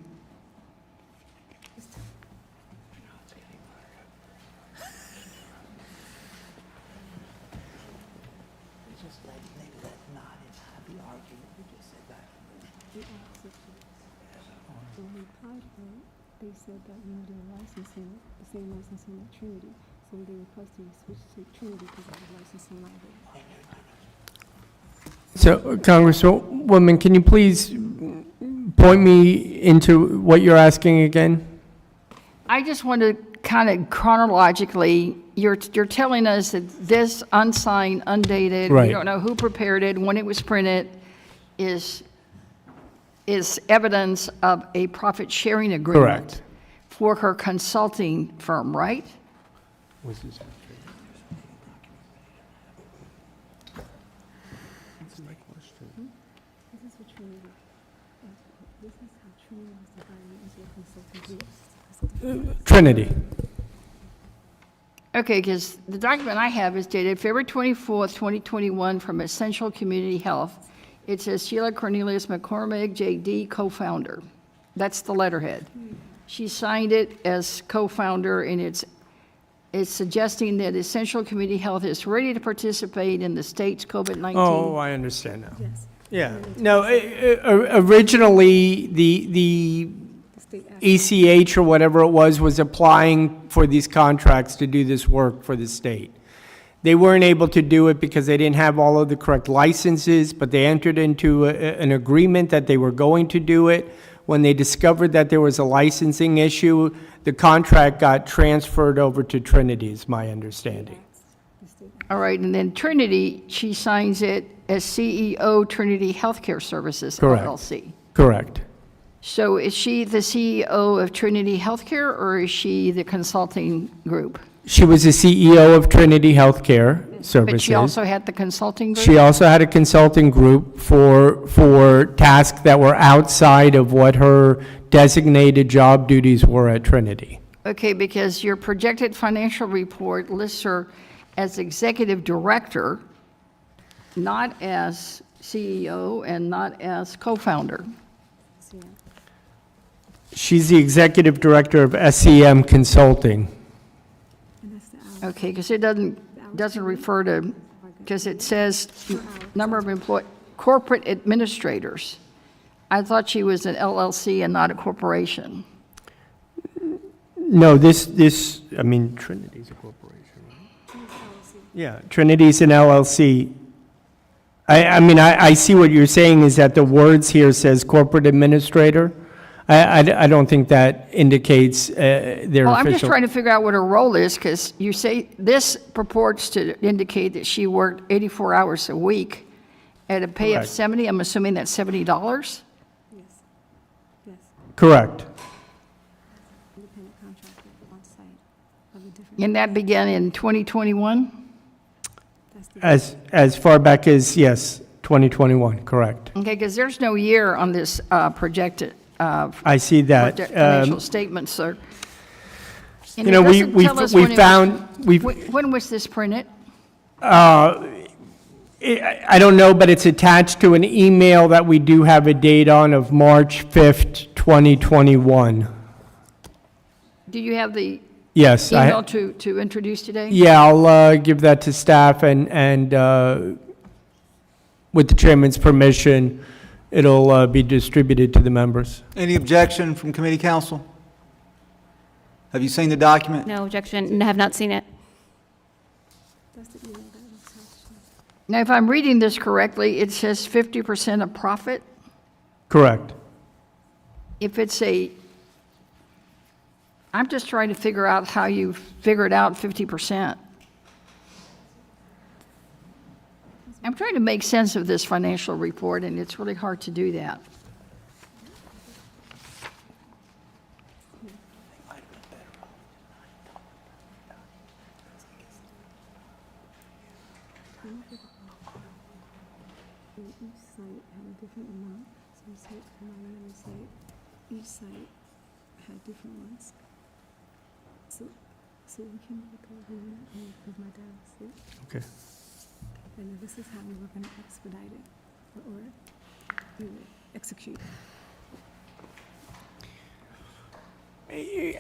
They said that we were doing licensing, the same licensing at Trinity, so they requested we switch to Trinity because of the licensing library. So, Congresswoman, can you please point me into what you're asking again? I just want to kind of chronologically, you're telling us that this unsigned, undated, we Right. don't know who prepared it, when it was printed, is evidence of a profit-sharing agreement. Correct. For her consulting firm, right? This is for Trinity. This is how Trinity was divided into a consulting group. Trinity. Okay, because the document I have is dated February 24th, 2021, from Essential Community Health. It says Sheila Cherfilus-McCormick, JD, co-founder. That's the letterhead. She signed it as co-founder, and it's suggesting that Essential Community Health is ready to participate in the state's COVID-19. Oh, I understand now. Yes. Yeah. No, originally, the state asked. ECH or whatever it was applying for these contracts to do this work for the state. They weren't able to do it because they didn't have all of the correct licenses, but they entered into an agreement that they were going to do it. When they discovered that there was a licensing issue, the contract got transferred over to Trinity, is my understanding. All right, and then Trinity, she signs it as CEO Trinity Healthcare Services, Correct. LLC. Correct. So is she the CEO of Trinity Healthcare, or is she the consulting group? She was the CEO of Trinity Healthcare Services. But she also had the consulting group? She also had a consulting group for tasks that were outside of what her designated job duties were at Trinity. Okay, because your projected financial report lists her as executive director, not as CEO and not as co-founder. She's the executive director of SEM Consulting. Okay, because it doesn't refer to, because it says number of corporate administrators. I thought she was an LLC and not a corporation. No, I mean, Trinity's a corporation, right? Yeah, Trinity's an LLC. I see what you're saying is that the words here says corporate administrator. I don't think that indicates their official. Well, I'm just trying to figure out what her role is, because you say this purports to indicate that she worked 84 hours a week at a pay of Correct. 70. I'm assuming that's $70? Correct. Independent contractor on site of a different. And that began in 2021? As far back as, yes, 2021, correct. Okay, because there's no year on this projected I see that. financial statement, sir. And You know, it doesn't tell us when it was- When was this printed? I don't know, but it's attached to an email that we do have a date on of March 5th, 2021. Do you have the Yes. email to introduce today? Yeah, I'll give that to staff and with the chairman's permission, it'll be distributed to the members. Any objection from committee counsel? Have you seen the document? No objection, have not seen it. Now, if I'm reading this correctly, it says 50% of profit. Correct. If it's I'm just trying to figure out how you figured out 50%. I'm trying to make sense of this financial report, and it's really hard to do that. Each site had a different amount. Some sites, my other site, each site had different ones. So we can look over and with my dad asleep. Okay. And this is how we were gonna expedite it, or we would execute.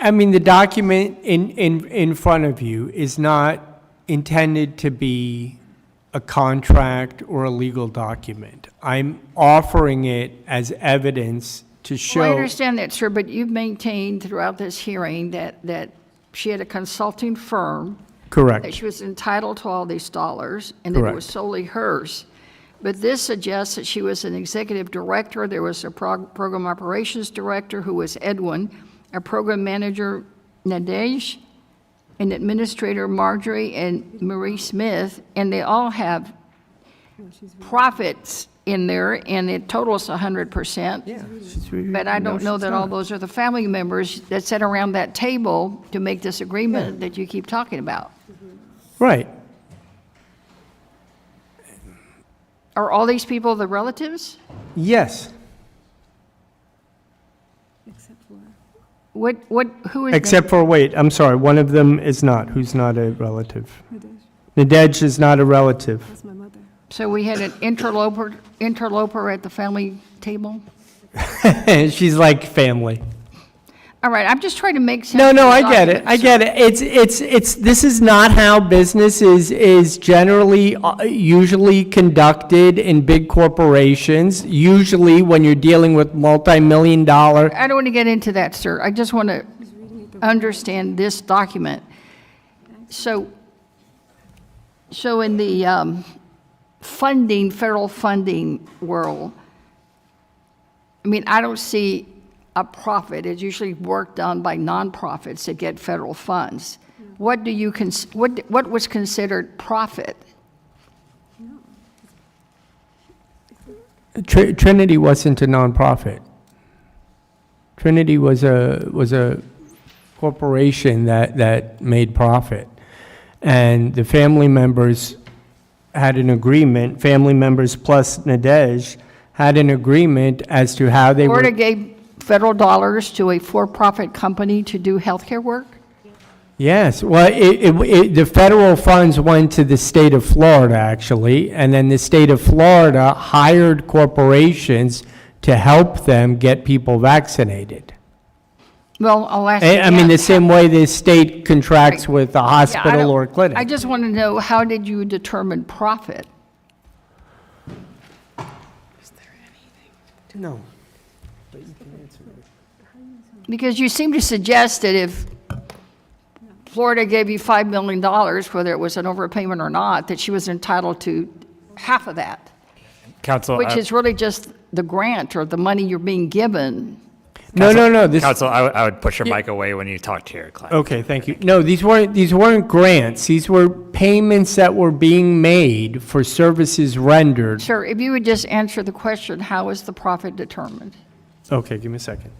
I mean, the document in front of you is not intended to be a contract or a legal document. I'm offering it as evidence to show. Well, I understand that, sir, but you've maintained throughout this hearing that she had a consulting firm, that Correct. she was entitled to all these dollars, and that it was Correct. solely hers. But this suggests that she was an executive director, there was a program operations director, who was Edwin, a program manager, Nadej, an administrator, Marjorie, and Marie Smith, and they all have profits in there, and it totals 100%. Yeah. But I don't know that all those are the family members that sat around that table to make this agreement that you keep talking about. Right. Are all these people the relatives? Yes. Except for, Who is? Except for, wait, I'm sorry, one of them is not. Who's not a relative? Nadej, Nadej is not a relative. that's my mother. So we had an interloper at the family table? She's like family. All right, I'm just trying to make sense. No, of the I get it. document, I sir. get it. This is not how business is generally, usually conducted in big corporations. Usually when you're dealing with multi-million-dollar. I don't want to get into that, sir. I just want to understand this document. So in the federal funding world, I mean, I don't see a profit. It's usually work done by nonprofits that get federal funds. What do you what was considered profit? Trinity wasn't a nonprofit. Trinity was a corporation that made profit. And the family members had an agreement, family members plus Nadej had an agreement as to how they Florida were. gave federal dollars to a for-profit company to do healthcare work? Yes, well, the federal funds went to the state of Florida, actually, and then the state of Florida hired corporations to help them get people vaccinated. Well, I'll ask I mean, again. the same way the state contracts with a Yeah, I hospital don't- or a clinic. I just want to know, how did you determine profit? No. Because you seem to suggest that if Florida gave you $5 million, whether it was an overpayment or not, that she was entitled to half of that, Counsel, which is really just the grant or the money you're being given. No. This, Counsel, I would push your mic away when you talk to your client. okay, thank you. No, these weren't grants. These were payments that were being made for services rendered. Sir, if you would just answer the question, how is the profit determined? Okay, give me a second.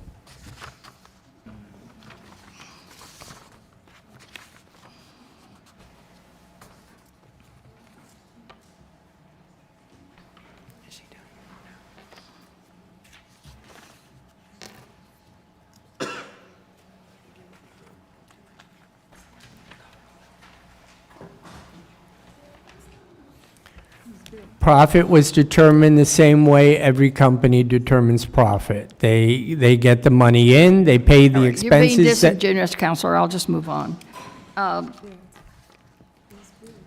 Profit was determined the same way every company determines profit. They get the money in, they pay the You're being expenses that, disingenuous, Counselor, I'll just move on.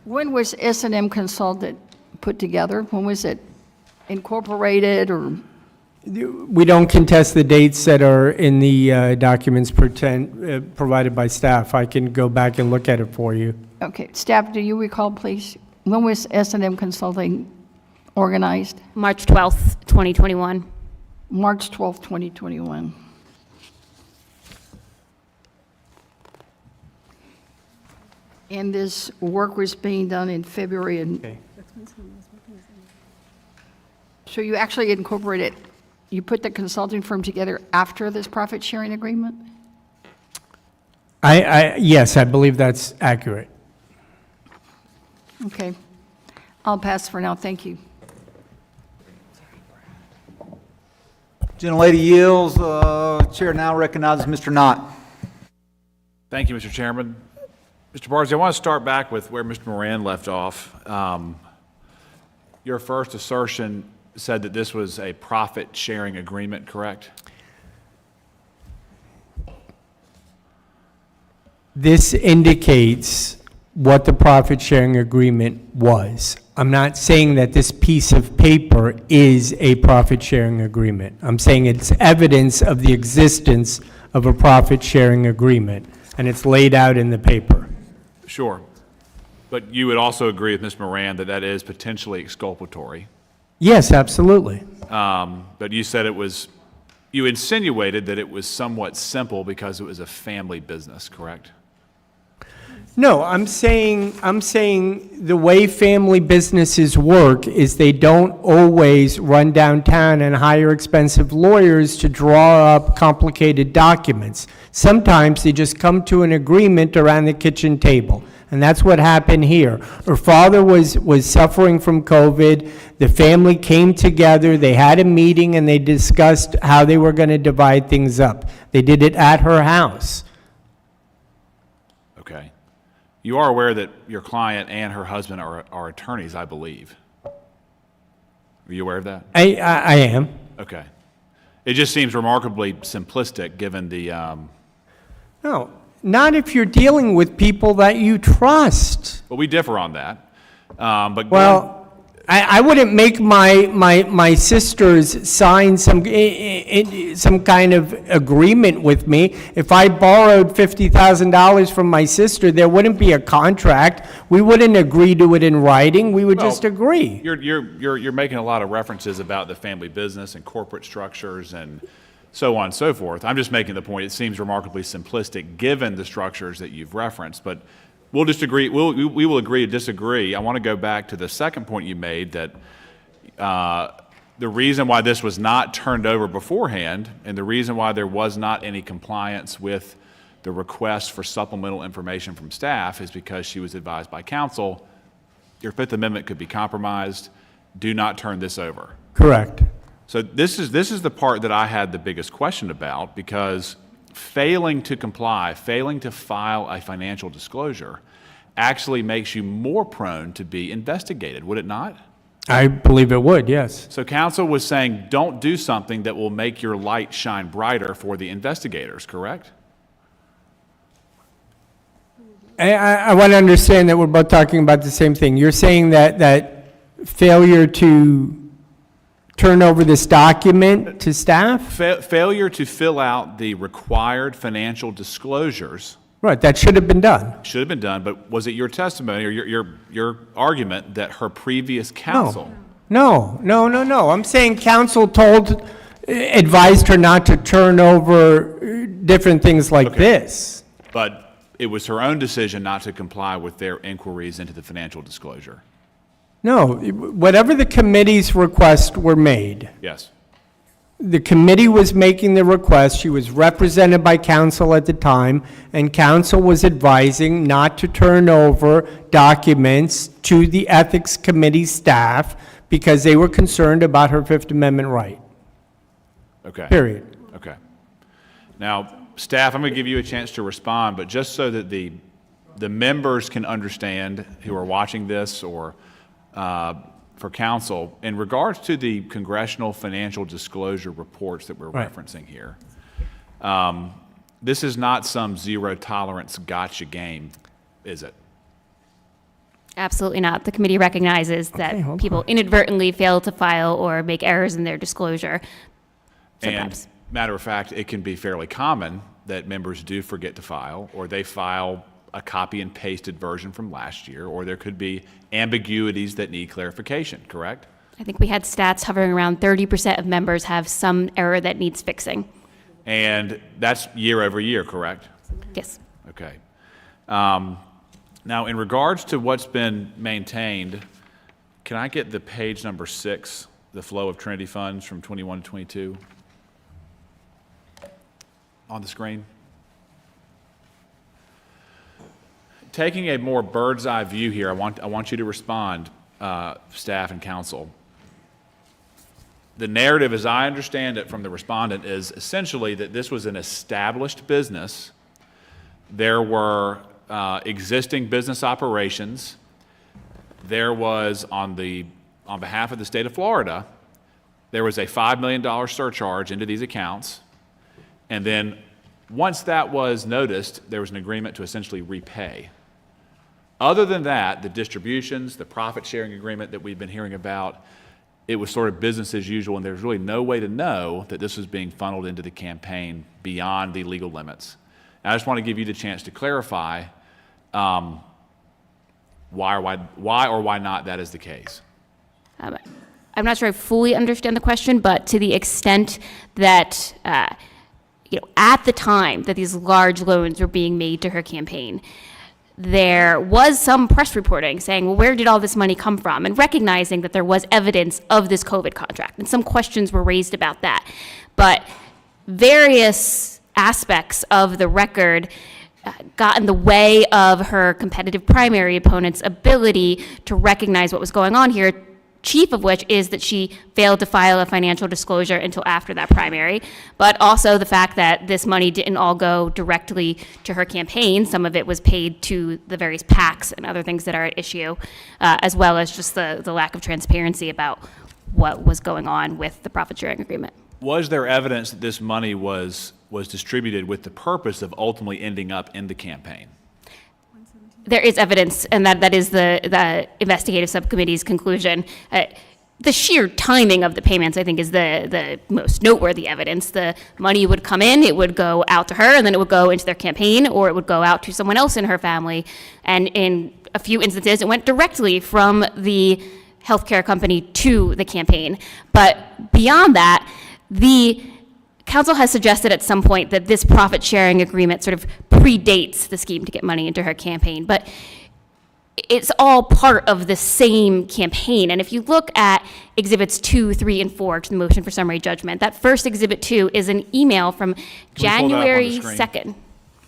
When was S&M Consultant put together? When was it incorporated, or? we don't contest the dates that are in the documents provided by staff. I can go back and look at it for you. Okay, staff, do you recall, please? When was S&M Consulting organized? March 12th, 2021. March 12th, 2021. And this work was being done in February, and Okay. so you actually incorporated, you put the consulting firm together after this profit-sharing agreement? Yes, I believe that's accurate. Okay. I'll pass for now, thank you. Gentlelady yields. Chair now recognizes Mr. Knott. Thank you, Mr. Chairman. Mr. Barzy, I want to start back with where Mr. Moran left off. Your first assertion said that this was a profit-sharing agreement, correct? This indicates what the profit-sharing agreement was. I'm not saying that this piece of paper is a profit-sharing agreement. I'm saying it's evidence of the existence of a profit-sharing agreement, and it's laid out in the paper. Sure. But you would also agree with Ms. Moran that that is potentially exculpatory. Yes, absolutely. But you said you insinuated that it was somewhat simple because it was a family business, correct? No, I'm saying the way family businesses work is they don't always run downtown and hire expensive lawyers to draw up complicated documents. Sometimes they just come to an agreement around the kitchen table. And that's what happened here. Her father was suffering from COVID. The family came together, they had a meeting, and they discussed how they were going to divide things up. They did it at her house. Okay. You are aware that your client and her husband are attorneys, I believe. Are you aware of that? I am. Okay. It just seems remarkably simplistic given the, No, not if you're dealing with people that you trust. well, we differ on that. But Well, I wouldn't make my sisters sign some kind of agreement with me. If I borrowed $50,000 from my sister, there wouldn't be a contract. We wouldn't agree to it in writing. We would just agree. You're making a lot of references about the family business and corporate structures, and so on and so forth. I'm just making the point, it seems remarkably simplistic given the structures that you've referenced, but we'll just agree, we will agree to disagree. I want to go back to the second point you made, that the reason why this was not turned over beforehand and the reason why there was not any compliance with the request for supplemental information from staff is because she was advised by counsel, your Fifth Amendment could be compromised, do not turn this over. Correct. So this is the part that I had the biggest question about, because failing to comply, failing to file a financial disclosure actually makes you more prone to be investigated, would it not? I believe it would, yes. So counsel was saying, don't do something that will make your light shine brighter for the investigators, correct? I want to understand that we're both talking about the same thing. You're saying that failure to turn over this document to staff? Failure to fill out the required financial disclosures. Right, that should have been done. Should have been done, but was it your testimony or your argument that her previous counsel? No. I'm saying counsel advised her not to turn over different things like this. But it was her own decision not to comply with their inquiries into the financial disclosure. No, whatever the committee's requests were made, Yes. the committee was making the request, she was represented by counsel at the time, and counsel was advising not to turn over documents to the ethics committee staff because they were concerned about her Fifth Amendment right. Okay. Period. Okay. Now, staff, I'm going to give you a chance to respond, but just so that the members can understand who are watching this, or for counsel, in regards to the congressional financial disclosure reports that we're referencing here, this is not some zero tolerance gotcha game, is it? Absolutely not. The committee recognizes that people inadvertently fail to file or make errors in their disclosure sometimes. And matter of fact, it can be fairly common that members do forget to file, or they file a copy and pasted version from last year, or there could be ambiguities that need clarification, correct? I think we had stats hovering around 30% of members have some error that needs fixing. And that's year over year, correct? Yes. Okay. Now, in regards to what's been maintained, can I get the page number 6, the flow of Trinity funds from 21 to 22 on the screen? Taking a more bird's eye view here, I want you to respond, staff and counsel. The narrative, as I understand it from the respondent, is essentially that this was an established business. There were existing business operations. There was, on behalf of the state of Florida, there was a $5 million surcharge into these accounts. And then once that was noticed, there was an agreement to essentially repay. Other than that, the distributions, the profit sharing agreement that we've been hearing about, it was sort of business as usual, and there's really no way to know that this was being funneled into the campaign beyond the legal limits. And I just want to give you the chance to clarify why or why not that is the case. I'm not sure I fully understand the question, but to the extent that, at the time that these large loans were being made to her campaign, there was some press reporting saying, well, where did all this money come from? And recognizing that there was evidence of this COVID contract. And some questions were raised about that. But various aspects of the record got in the way of her competitive primary opponent's ability to recognize what was going on here, chief of which is that she failed to file a financial disclosure until after that primary, but also the fact that this money didn't all go directly to her campaign. Some of it was paid to the various PACs and other things that are at issue, as well as just the lack of transparency about what was going on with the profit sharing agreement. Was there evidence that this money was distributed with the purpose of ultimately ending up in the campaign? There is evidence, and that is the investigative subcommittee's conclusion. The sheer timing of the payments, I think, is the most noteworthy evidence. The money would come in, it would go out to her, and then it would go into their campaign, or it would go out to someone else in her family. And in a few instances, it went directly from the healthcare company to the campaign. But beyond that, the Council has suggested at some point that this profit-sharing agreement sort of predates the scheme to get money into her campaign, but it's all part of the same campaign. And if you look at Exhibits 2, 3, and 4 to the motion for summary judgment, that first Exhibit 2 is an email from Can we pull that up on the January screen? 2nd.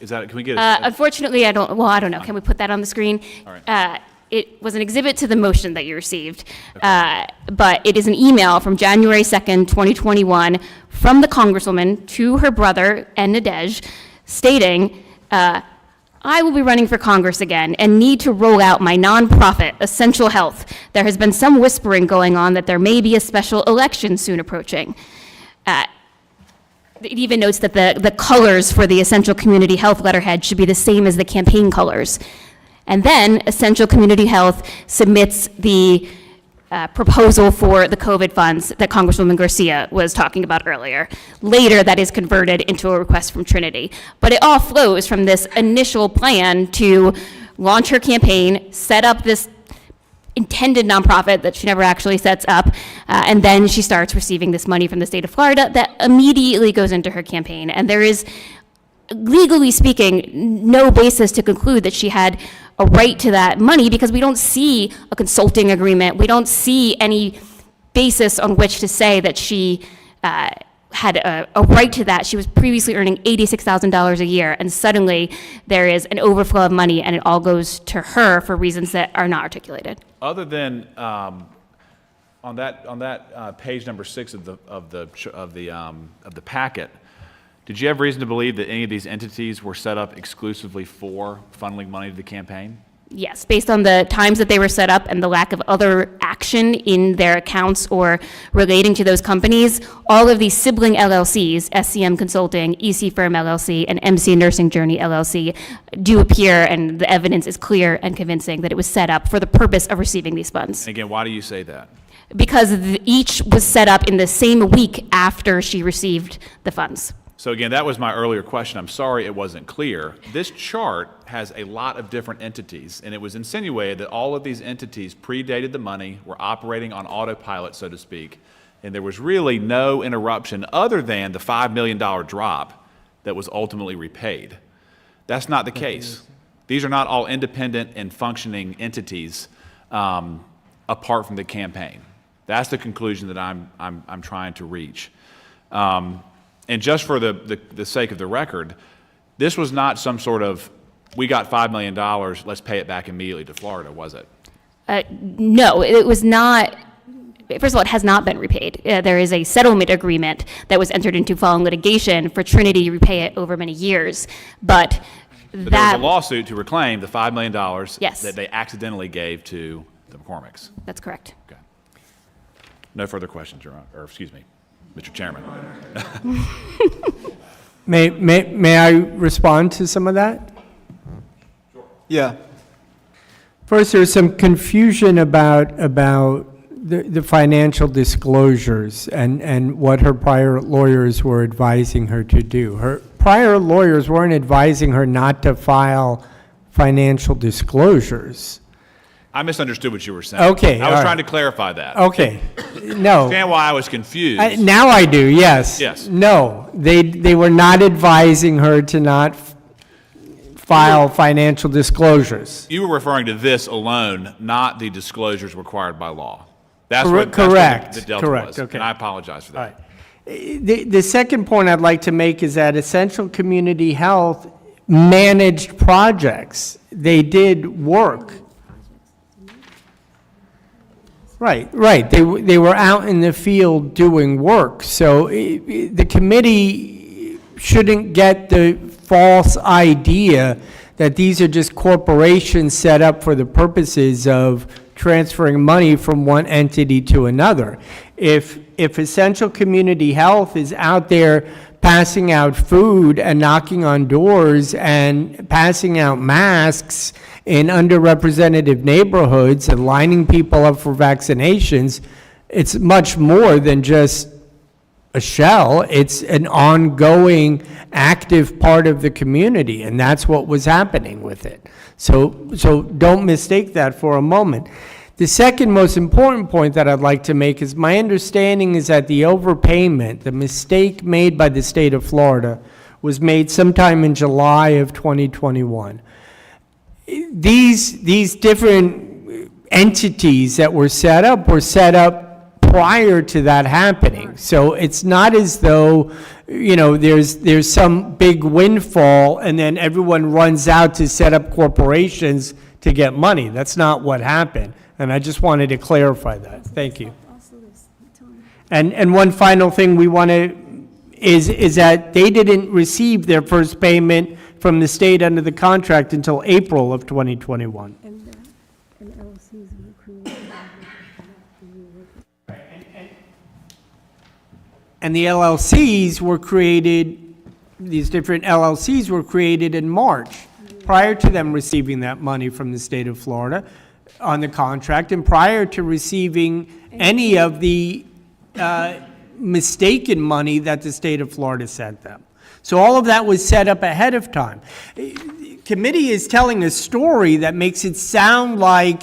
Is that, can we get a? Unfortunately, I don't know. Can we put that on the screen? All right. It was an exhibit to the motion that you received, but it is an email from January 2nd, 2021, from the Congresswoman to her brother, Ed Nadej, stating, I will be running for Congress again and need to roll out my nonprofit, Essential Health. There has been some whispering going on that there may be a special election soon approaching. It even notes that the colors for the Essential Community Health letterhead should be the same as the campaign colors. And then Essential Community Health submits the proposal for the COVID funds that Congresswoman Garcia was talking about earlier. Later, that is converted into a request from Trinity. But it all flows from this initial plan to launch her campaign, set up this intended nonprofit that she never actually sets up, and then she starts receiving this money from the state of Florida that immediately goes into her campaign. And there is, legally speaking, no basis to conclude that she had a right to that money because we don't see a consulting agreement. We don't see any basis on which to say that she had a right to that. She was previously earning $86,000 a year, and suddenly there is an overflow of money, and it all goes to her for reasons that are not articulated. Other than on that page number 6 of the packet, did you have reason to believe that any of these entities were set up exclusively for funneling money to the campaign? Yes, based on the times that they were set up and the lack of other action in their accounts or relating to those companies, all of these sibling LLCs, SCM Consulting, EC Firm LLC, and MC Nursing Journey LLC, do appear, and the evidence is clear and convincing that it was set up for the purpose of receiving these funds. And again, why do you say that? Because each was set up in the same week after she received the funds. So again, that was my earlier question. I'm sorry it wasn't clear. This chart has a lot of different entities, and it was insinuated that all of these entities predated the money, were operating on autopilot, so to speak, and there was really no interruption other than the $5 million drop that was ultimately repaid. That's not the case. These are not all independent and functioning entities apart from the campaign. That's the conclusion that I'm trying to reach. And just for the sake of the record, this was not some sort of, we got $5 million, let's pay it back immediately to Florida, was it? No, it was not. First of all, it has not been repaid. There is a settlement agreement that was entered into following litigation for Trinity to repay it over many years. But there was a lawsuit to reclaim the $5 million Yes. that they accidentally gave to the McCormicks. That's correct. Okay. No further questions, Your Honor, or excuse me, Mr. Chairman. May I respond to some of that? Yeah. First, there's some confusion about the financial disclosures and what her prior lawyers were advising her to do. Her prior lawyers weren't advising her not to file financial disclosures. I misunderstood what you were saying. Okay, I was all trying right. to clarify that. Okay, no. Understand why I was confused. Now I do, yes. Yes. No, they were not advising her to not file financial disclosures. You were referring to this alone, not the disclosures required by law. That's Correct, what the delta was. okay. And I apologize for that. All right. The second point I'd like to make is that Essential Community Health managed projects. They did work. Right. They were out in the field doing work. So the committee shouldn't get the false idea that these are just corporations set up for the purposes of transferring money from one entity to another. If Essential Community Health is out there passing out food and knocking on doors and passing out masks in underrepresented neighborhoods and lining people up for vaccinations, it's much more than just a shell. It's an ongoing, active part of the community, and that's what was happening with it. So don't mistake that for a moment. The second most important point that I'd like to make is my understanding is that the overpayment, the mistake made by the state of Florida, was made sometime in July of 2021. These different entities that were set up prior to that happening. So it's not as though, there's some big windfall and then everyone runs out to set up corporations to get money. That's not what happened. And I just wanted to clarify that. Thank you. And one final thing we want to, is that they didn't receive their first payment from the state under the contract until April of 2021. And LLCs were created. And the LLCs were created, these different LLCs were created in March, prior to them receiving that money from the state of Florida on the contract, and prior to receiving any of the mistaken money that the state of Florida sent them. So all of that was set up ahead of time. Committee is telling a story that makes it sound like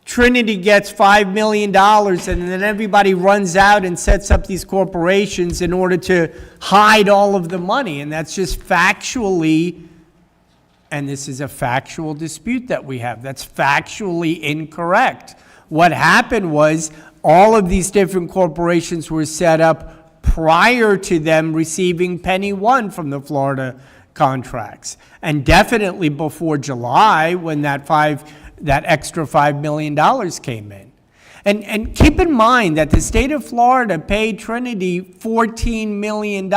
Trinity gets $5 million and then everybody runs out and sets up these corporations in order to hide all of the money. And that's just factually, and this is a factual dispute that we have, that's factually incorrect. What happened was all of these different corporations were set up prior to them receiving penny one from the Florida contracts. And definitely before July, when that extra $5 million came in. And keep in mind that the state of Florida paid Trinity $14 million.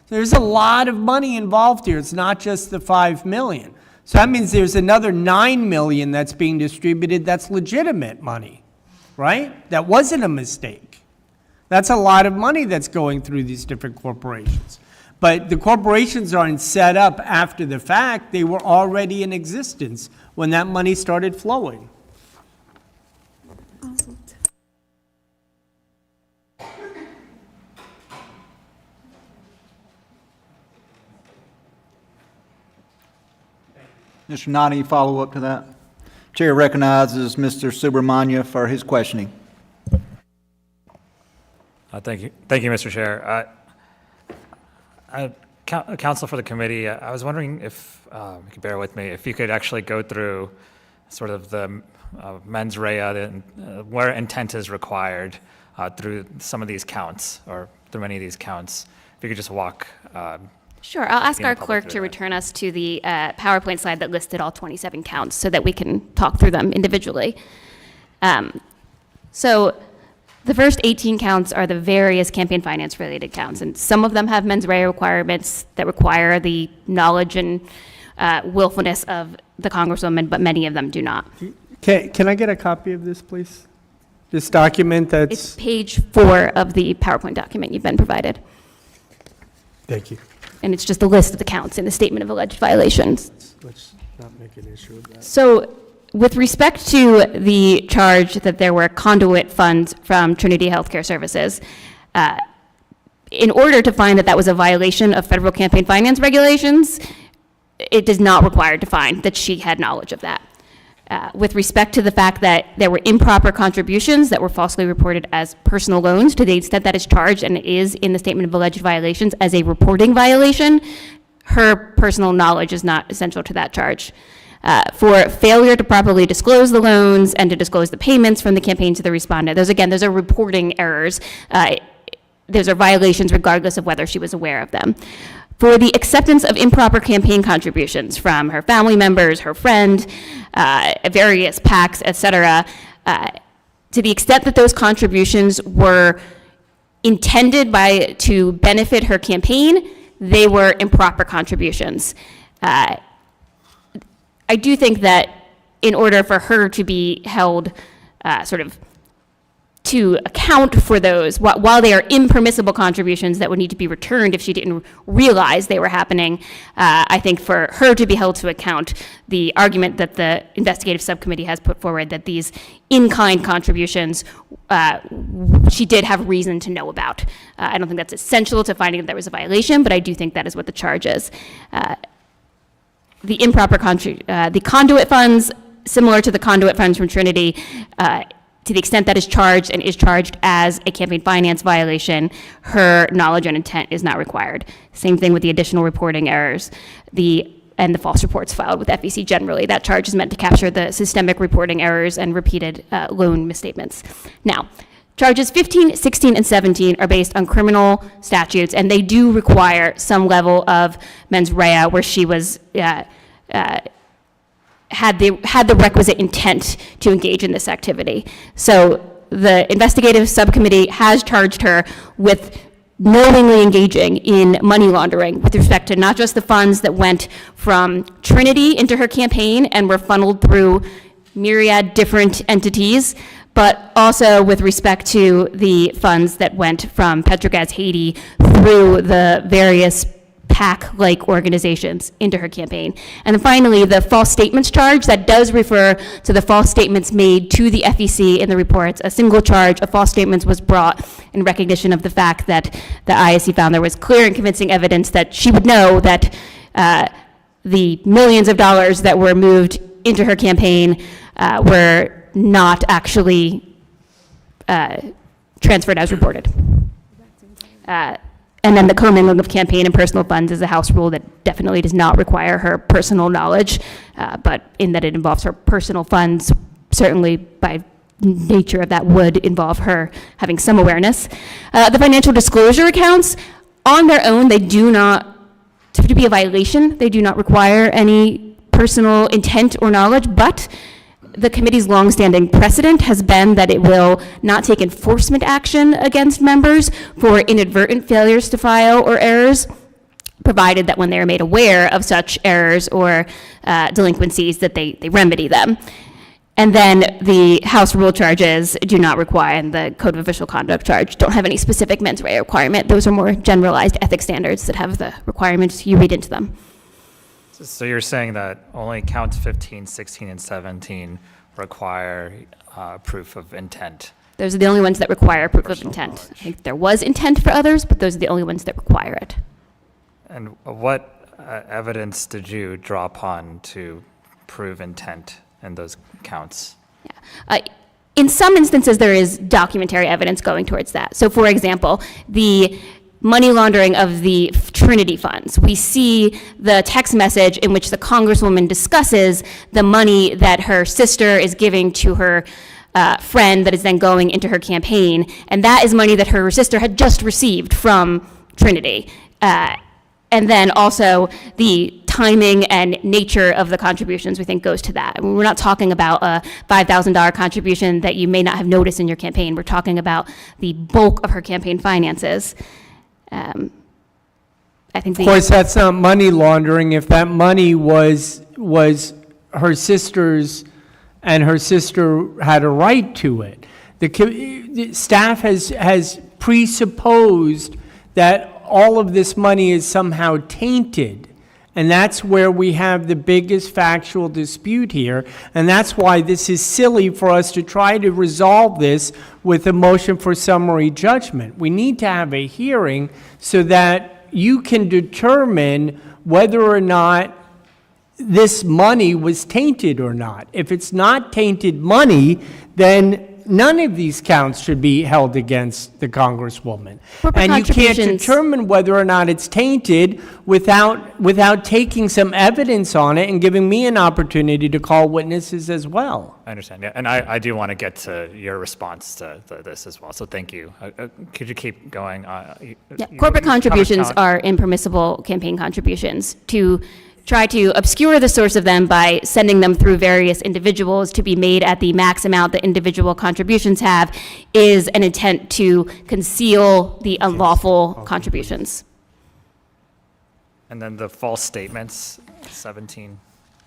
There's a lot of money involved here. It's not just the $5 million. So that means there's another $9 million that's being distributed that's legitimate money, right? That wasn't a mistake. That's a lot of money that's going through these different corporations. But the corporations aren't set up after the fact. They were already in existence when that money started flowing. Mr. Nani, follow up to that? Chair recognizes Mr. Subramanya for his questioning. Thank you, Mr. Chair. Counsel for the committee, I was wondering if you could bear with me, if you could actually go through sort of the mens rea, where intent is required through some of these counts, or through many of these counts. If you could just walk. Sure, I'll ask our clerk to return us to the PowerPoint slide that listed all 27 counts so that we can talk through them individually. So the first 18 counts are the various campaign finance related counts, and some of them have mens rea requirements that require the knowledge and willfulness of the Congresswoman, but many of them do not. Can I get a copy of this, please? This document that's... It's page 4 of the PowerPoint document you've been provided. Thank you. And it's just a list of the counts in the statement of alleged violations. Let's not make an issue of that. So with respect to the charge that there were conduit funds from Trinity Healthcare Services, in order to find that that was a violation of federal campaign finance regulations, it is not required to find that she had knowledge of that. With respect to the fact that there were improper contributions that were falsely reported as personal loans, to the extent that is charged and is in the statement of alleged violations as a reporting violation, her personal knowledge is not essential to that charge. For failure to properly disclose the loans and to disclose the payments from the campaign to the respondent, those are reporting errors. Those are violations regardless of whether she was aware of them. For the acceptance of improper campaign contributions from her family members, her friend, various PACs, et cetera, to the extent that those contributions were intended to benefit her campaign, they were improper contributions. I do think that in order for her to be held to account for those, while they are impermissible contributions that would need to be returned if she didn't realize they were happening, I think for her to be held to account, the argument that the investigative subcommittee has put forward that these in-kind contributions she did have reason to know about. I don't think that's essential to finding that there was a violation, but I do think that is what the charge is. The improper the conduit funds, similar to the conduit funds from Trinity, to the extent that is charged and is charged as a campaign finance violation, her knowledge and intent is not required. Same thing with the additional reporting errors, and the false reports filed with FEC generally. That charge is meant to capture the systemic reporting errors and repeated loan misstatements. Now, charges 15, 16, and 17 are based on criminal statutes, and they do require some level of mens rea where she was had the requisite intent to engage in this activity. So the investigative subcommittee has charged her with knowingly engaging in money laundering with respect to not just the funds that went from Trinity into her campaign and were funneled through myriad different entities, but also with respect to the funds that went from Petrogaz Haiti through the various PAC-like organizations into her campaign. And then finally, the false statements charge, that does refer to the false statements made to the FEC in the reports. A single charge of false statements was brought in recognition of the fact that the ISC found there was clear and convincing evidence that she would know that the millions of dollars that were moved into her campaign were not actually transferred as reported. And then the commingling of campaign and personal funds is a House rule that definitely does not require her personal knowledge, but in that it involves her personal funds, certainly by nature of that would involve her having some awareness. The financial disclosure accounts, on their own, they do not, to be a violation, they do not require any personal intent or knowledge, but the committee's longstanding precedent has been that it will not take enforcement action against members for inadvertent failures to file or errors, provided that when they are made aware of such errors or delinquencies that they remedy them. And then the House rule charges do not require, and the Code of Official Conduct charge don't have any specific mens rea requirement. Those are more generalized ethics standards that have the requirements you read into them. So you're saying that only counts 15, 16, and 17 require proof of intent? Those are the only ones that require proof of intent. I think there was intent for others, but those are the only ones that require it. And what evidence did you draw upon to prove intent in those counts? Yeah. In some instances, there is documentary evidence going towards that. So for example, the money laundering of the Trinity funds. We see the text message in which the Congresswoman discusses the money that her sister is giving to her friend that is then going into her campaign, and that is money that her sister had just received from Trinity. And then also the timing and nature of the contributions we think goes to that. I mean, we're not talking about a $5,000 contribution that you may not have noticed in your campaign. We're talking about the bulk of her campaign finances. I think Of course, that's not money laundering if that money was her sister's and her sister had a right to it. The staff has presupposed that all of this money is somehow tainted. And that's where we have the biggest factual dispute here. And that's why this is silly for us to try to resolve this with a motion for summary judgment. We need to have a hearing so that you can determine whether or not this money was tainted or not. If it's not tainted money, then none of these counts should be held against the Congresswoman. And you can't determine whether or not it's tainted without taking some evidence on it and giving me an opportunity to call witnesses as well. I understand, yeah. And I do want to get to your response to this as well, so thank you. Could you keep going? Corporate contributions are impermissible campaign contributions. To try to obscure the source of them by sending them through various individuals to be made at the max amount that individual contributions have is an intent to conceal the unlawful contributions. And then the false statements, 17.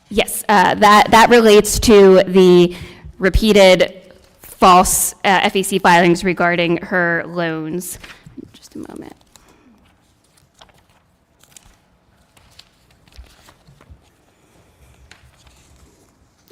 Yes, that relates to the repeated false FEC filings regarding her loans. Just a moment.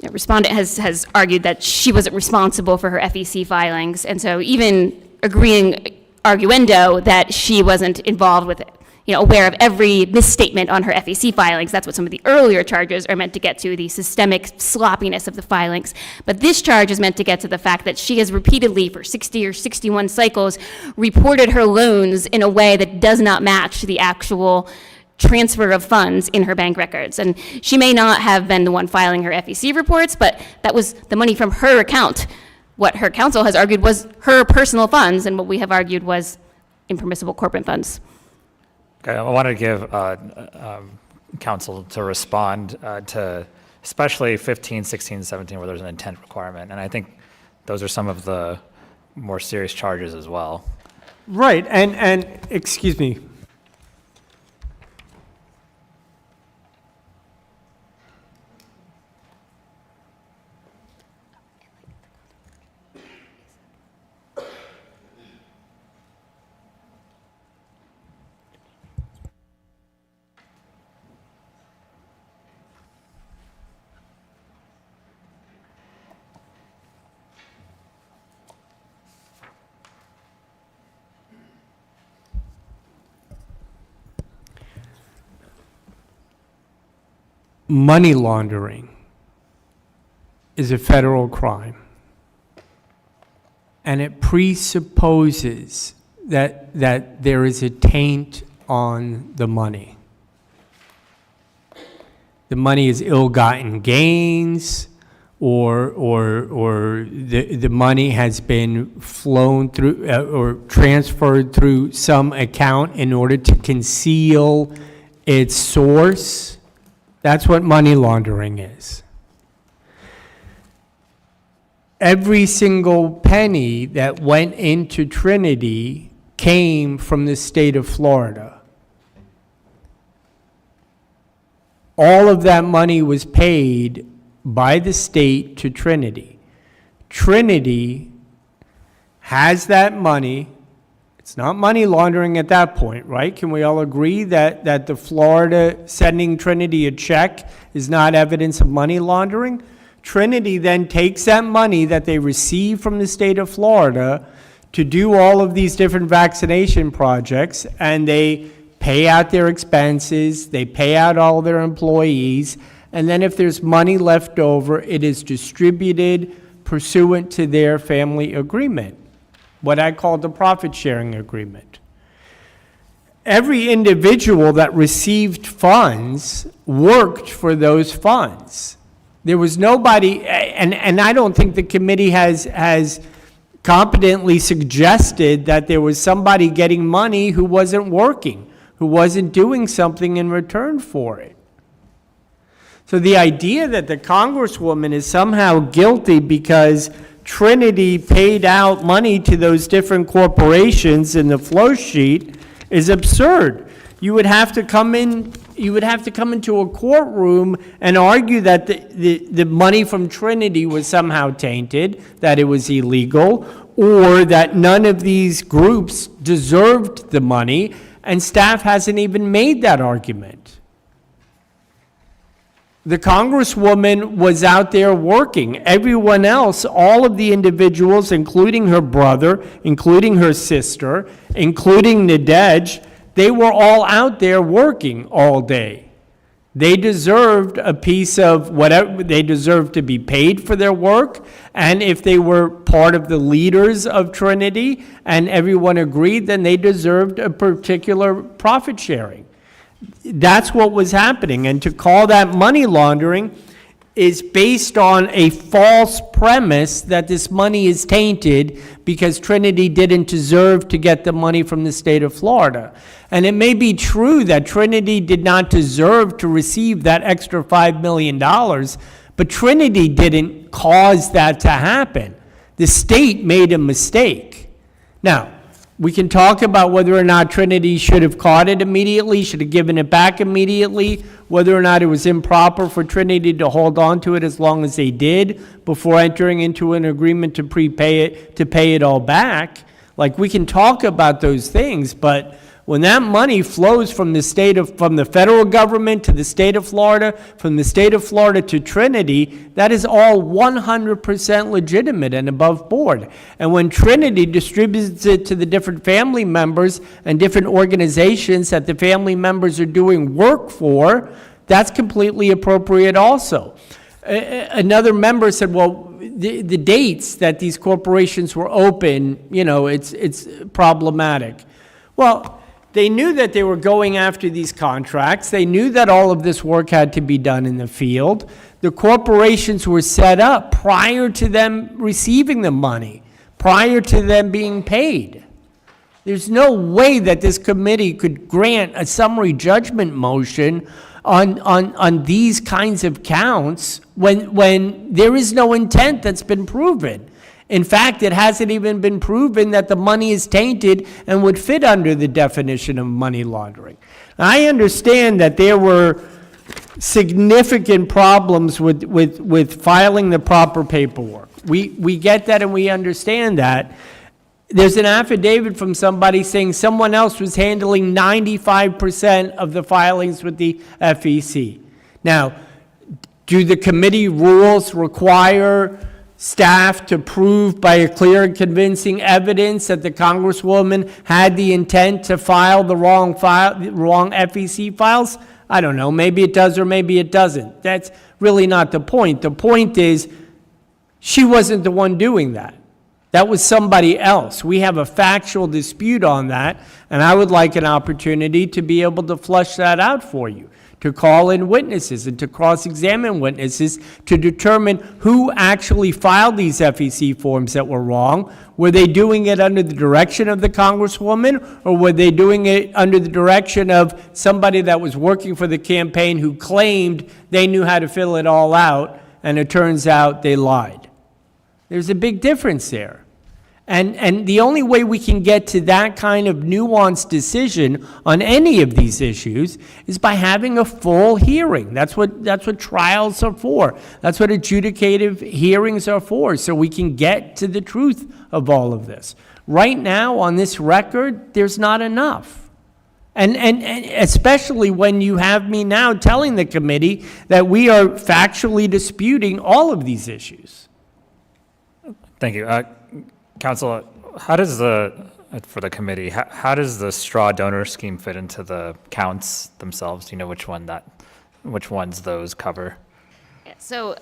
Yeah, respondent has argued that she wasn't responsible for her FEC filings, and so even agreeing arguendo that she wasn't involved with aware of every misstatement on her FEC filings. That's what some of the earlier charges are meant to get to, the systemic sloppiness of the filings. But this charge is meant to get to the fact that she has repeatedly, for 60 or 61 cycles, reported her loans in a way that does not match the actual transfer of funds in her bank records. And she may not have been the one filing her FEC reports, but that was the money from her account. What her counsel has argued was her personal funds, and what we have argued was impermissible corporate funds. Okay, I wanted to give counsel to respond to especially 15, 16, 17, where there's an intent requirement. And I think those are some of the more serious charges as well. Right, and excuse me. Money laundering is a federal crime, and it presupposes that there is a taint on the money. The money is ill-gotten gains, or the money has been flown through or transferred through some account in order to conceal its source. That's what money laundering is. Every single penny that went into Trinity came from the state of Florida. All of that money was paid by the state to Trinity. Trinity has that money. It's not money laundering at that point, right? Can we all agree that the Florida sending Trinity a check is not evidence of money laundering? Trinity then takes that money that they receive from the state of Florida to do all of these different vaccination projects, and they pay out their expenses, they pay out all their employees, and then if there's money left over, it is distributed pursuant to their family agreement, what I call the profit-sharing agreement. Every individual that received funds worked for those funds. There was nobody, and I don't think the committee has competently suggested that there was somebody getting money who wasn't working, who wasn't doing something in return for it. So the idea that the Congresswoman is somehow guilty because Trinity paid out money to those different corporations in the flow sheet is absurd. You would have to come into a courtroom and argue that the money from Trinity was somehow tainted, that it was illegal, or that none of these groups deserved the money, and staff hasn't even made that argument. The Congresswoman was out there working. Everyone else, all of the individuals, including her brother, including her sister, including Nadej, they were all out there working all day. They deserved a piece of whatever, they deserved to be paid for their work, and if they were part of the leaders of Trinity and everyone agreed, then they deserved a particular profit sharing. That's what was happening, and to call that money laundering is based on a false premise that this money is tainted because Trinity didn't deserve to get the money from the state of Florida. And it may be true that Trinity did not deserve to receive that extra $5 million, but Trinity didn't cause that to happen. The state made a mistake. Now, we can talk about whether or not Trinity should have caught it immediately, should have given it back immediately, whether or not it was improper for Trinity to hold on to it as long as they did before entering into an agreement to prepay it, to pay it all back. Like, we can talk about those things, but When that money flows from the federal government to the state of Florida, from the state of Florida to Trinity, that is all 100% legitimate and above board. And when Trinity distributes it to the different family members and different organizations that the family members are doing work for, that's completely appropriate also. Another member said, well, the dates that these corporations were open, it's problematic. Well, they knew that they were going after these contracts. They knew that all of this work had to be done in the field. The corporations were set up prior to them receiving the money, prior to them being paid. There's no way that this committee could grant a summary judgment motion on these kinds of counts when there is no intent that's been proven. In fact, it hasn't even been proven that the money is tainted and would fit under the definition of money laundering. I understand that there were significant problems with filing the proper paperwork. We get that and we understand that. There's an affidavit from somebody saying someone else was handling 95% of the filings with the FEC. Now, do the committee rules require staff to prove by a clear and convincing evidence that the Congresswoman had the intent to file the wrong FEC files? I don't know. Maybe it does or maybe it doesn't. That's really not the point. The point is she wasn't the one doing that. That was somebody else. We have a factual dispute on that, and I would like an opportunity to be able to flush that out for you, to call in witnesses and to cross-examine witnesses to determine who actually filed these FEC forms that were wrong. Were they doing it under the direction of the Congresswoman, or were they doing it under the direction of somebody that was working for the campaign who claimed they knew how to fill it all out, and it turns out they lied? There's a big difference there. And the only way we can get to that kind of nuanced decision on any of these issues is by having a full hearing. That's what trials are for. That's what adjudicative hearings are for, so we can get to the truth of all of this. Right now, on this record, there's not enough. And especially when you have me now telling the committee that we are factually disputing all of these issues. Thank you. Council, how does for the committee, how does the straw donor scheme fit into the counts themselves? Do you know which ones those cover? So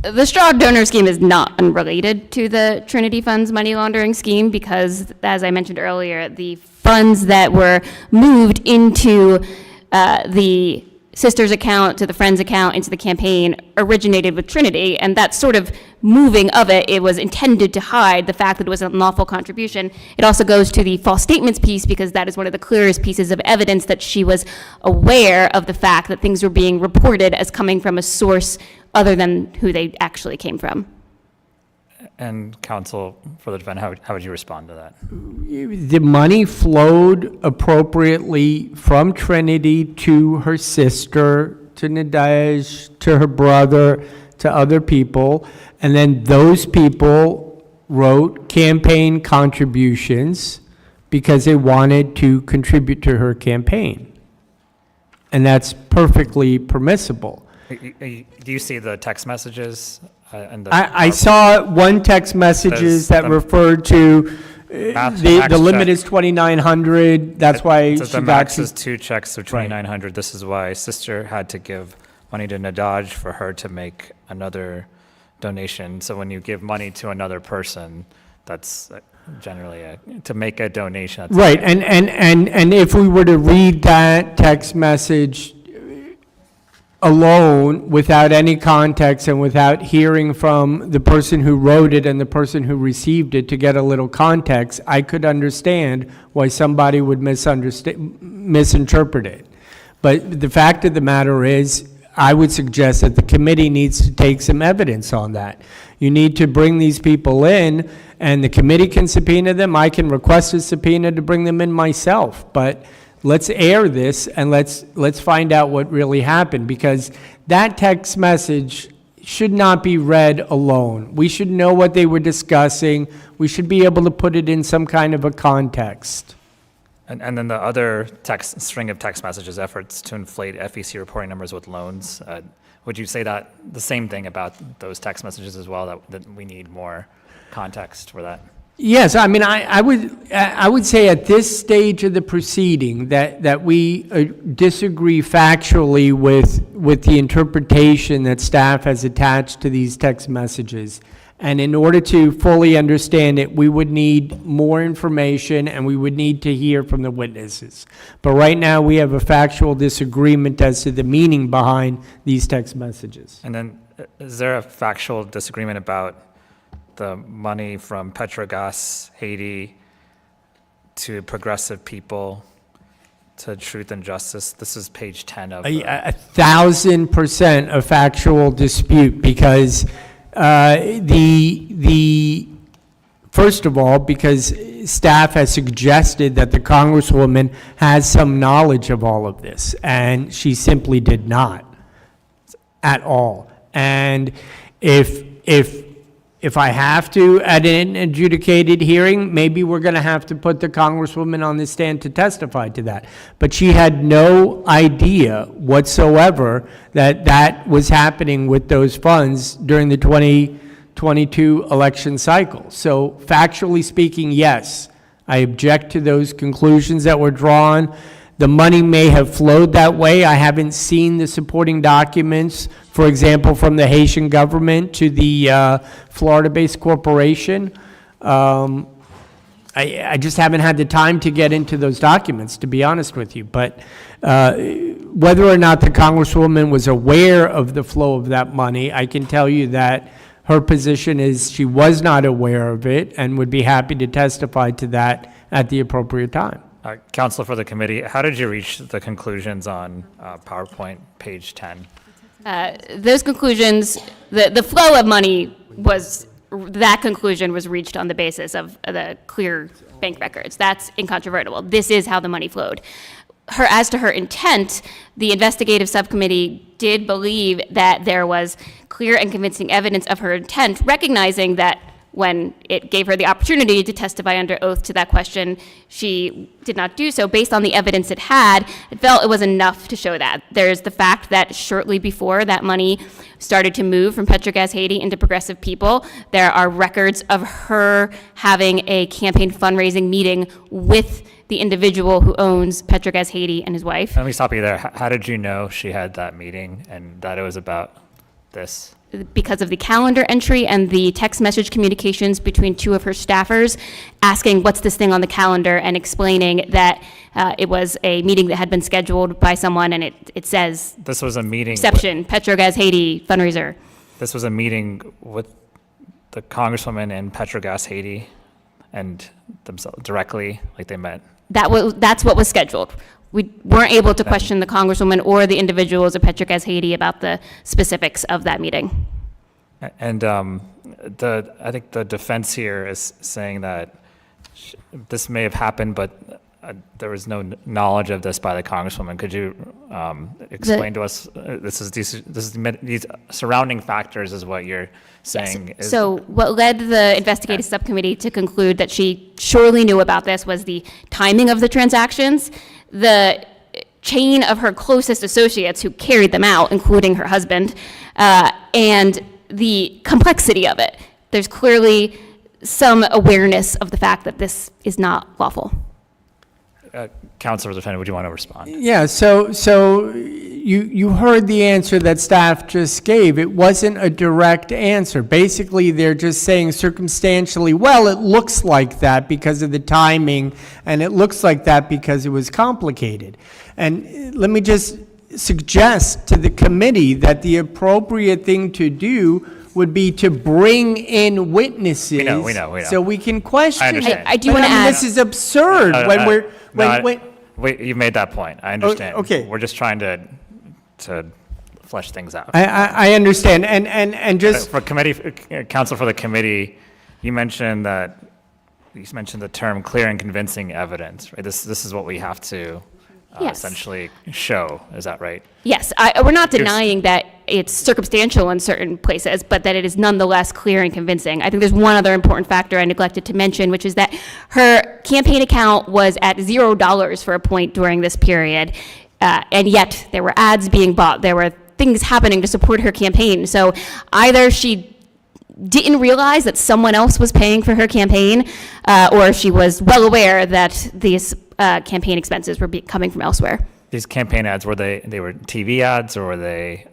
the straw donor scheme is not unrelated to the Trinity Funds money laundering scheme because, as I mentioned earlier, the funds that were moved into the sister's account to the friend's account into the campaign originated with Trinity, and that sort of moving of it was intended to hide the fact that it was an unlawful contribution. It also goes to the false statements piece because that is one of the clearest pieces of evidence that she was aware of the fact that things were being reported as coming from a source other than who they actually came from. And counsel for the defendant, how would you respond to that? The money flowed appropriately from Trinity to her sister, to Nadej, to her brother, to other people, and then those people wrote campaign contributions because they wanted to contribute to her campaign. And that's perfectly permissible. Do you see the text messages? I saw one text messages that referred to the limit is 2,900. That's why she the max is 2 checks of 2,900. This is why sister had to give money to Nadaj for her to make another donation. So when you give money to another person, that's generally to make a donation. Right, and if we were to read that text message alone, without any context and without hearing from the person who wrote it and the person who received it to get a little context, I could understand why somebody would misinterpret it. But the fact of the matter is, I would suggest that the committee needs to take some evidence on that. You need to bring these people in, and the committee can subpoena them. I can request a subpoena to bring them in myself, but let's air this and let's find out what really happened, because that text message should not be read alone. We should know what they were discussing. We should be able to put it in some kind of a context. And then the other string of text messages, efforts to inflate FEC reporting numbers with loans. Would you say that the same thing about those text messages as well, that we need more context for that? Yes, I mean, I would say at this stage of the proceeding that we disagree factually with the interpretation that staff has attached to these text messages. And in order to fully understand it, we would need more information and we would need to hear from the witnesses. But right now, we have a factual disagreement as to the meaning behind these text messages. And then is there a factual disagreement about the money from Petrogas Haiti to progressive people to Truth and Justice? This is page 10 of the... 1,000% a factual dispute because first of all, because staff has suggested that the Congresswoman has some knowledge of all of this, and she simply did not at all. And if I have to, at an adjudicated hearing, maybe we're going to have to put the Congresswoman on the stand to testify to that. But she had no idea whatsoever that that was happening with those funds during the 2022 election cycle. So factually speaking, yes, I object to those conclusions that were drawn. The money may have flowed that way. I haven't seen the supporting documents, for example, from the Haitian government to the Florida-based corporation. I just haven't had the time to get into those documents, to be honest with you. But whether or not the Congresswoman was aware of the flow of that money, I can tell you that her position is she was not aware of it and would be happy to testify to that at the appropriate time. Counselor for the committee, how did you reach the conclusions on PowerPoint page 10? Those conclusions, the flow of money that conclusion was reached on the basis of the clear bank records. That's incontrovertible. This is how the money flowed. As to her intent, the investigative subcommittee did believe that there was clear and convincing evidence of her intent, recognizing that when it gave her the opportunity to testify under oath to that question, she did not do so. Based on the evidence it had, it felt it was enough to show that. There's the fact that shortly before that money started to move from Petrogas Haiti into Progressive People, there are records of her having a campaign fundraising meeting with the individual who owns Petrogas Haiti and his wife. Let me stop you there. How did you know she had that meeting and that it was about this? Because of the calendar entry and the text message communications between two of her staffers asking what's this thing on the calendar and explaining that it was a meeting that had been scheduled by someone, and it says this was a meeting reception, Petrogas Haiti fundraiser. This was a meeting with the Congresswoman in Petrogas Haiti and themselves directly, like they met. That's what was scheduled. We weren't able to question the Congresswoman or the individuals of Petrogas Haiti about the specifics of that meeting. And I think the defense here is saying that this may have happened, but there was no knowledge of this by the Congresswoman. Could you explain to us? These surrounding factors is what you're saying. Yes. So what led the investigative subcommittee to conclude that she surely knew about this was the timing of the transactions, the chain of her closest associates who carried them out, including her husband, and the complexity of it. There's clearly some awareness of the fact that this is not lawful. Counselor Defendant, would you want to respond? Yeah, so you heard the answer that staff just gave. It wasn't a direct answer. Basically, they're just saying circumstantially, well, it looks like that because of the timing, and it looks like that because it was complicated. And let me just suggest to the committee that the appropriate thing to do would be to bring in witnesses. We know. So we can question. I understand. I do want to add. This is absurd Wait, you made that point. I understand. Okay. We're just trying to flesh things out. I understand, and just For committee, counsel for the committee, you mentioned the term clear and convincing evidence, right? This is what we have to Yes. essentially show. Is that right? Yes, we're not denying that it's circumstantial in certain places, but that it is nonetheless clear and convincing. I think there's one other important factor I neglected to mention, which is that her campaign account was at $0 for a point during this period, and yet there were ads being bought, there were things happening to support her campaign. So either she didn't realize that someone else was paying for her campaign, or she was well aware that these campaign expenses were coming from elsewhere. These campaign ads, were they were TV ads, or were they,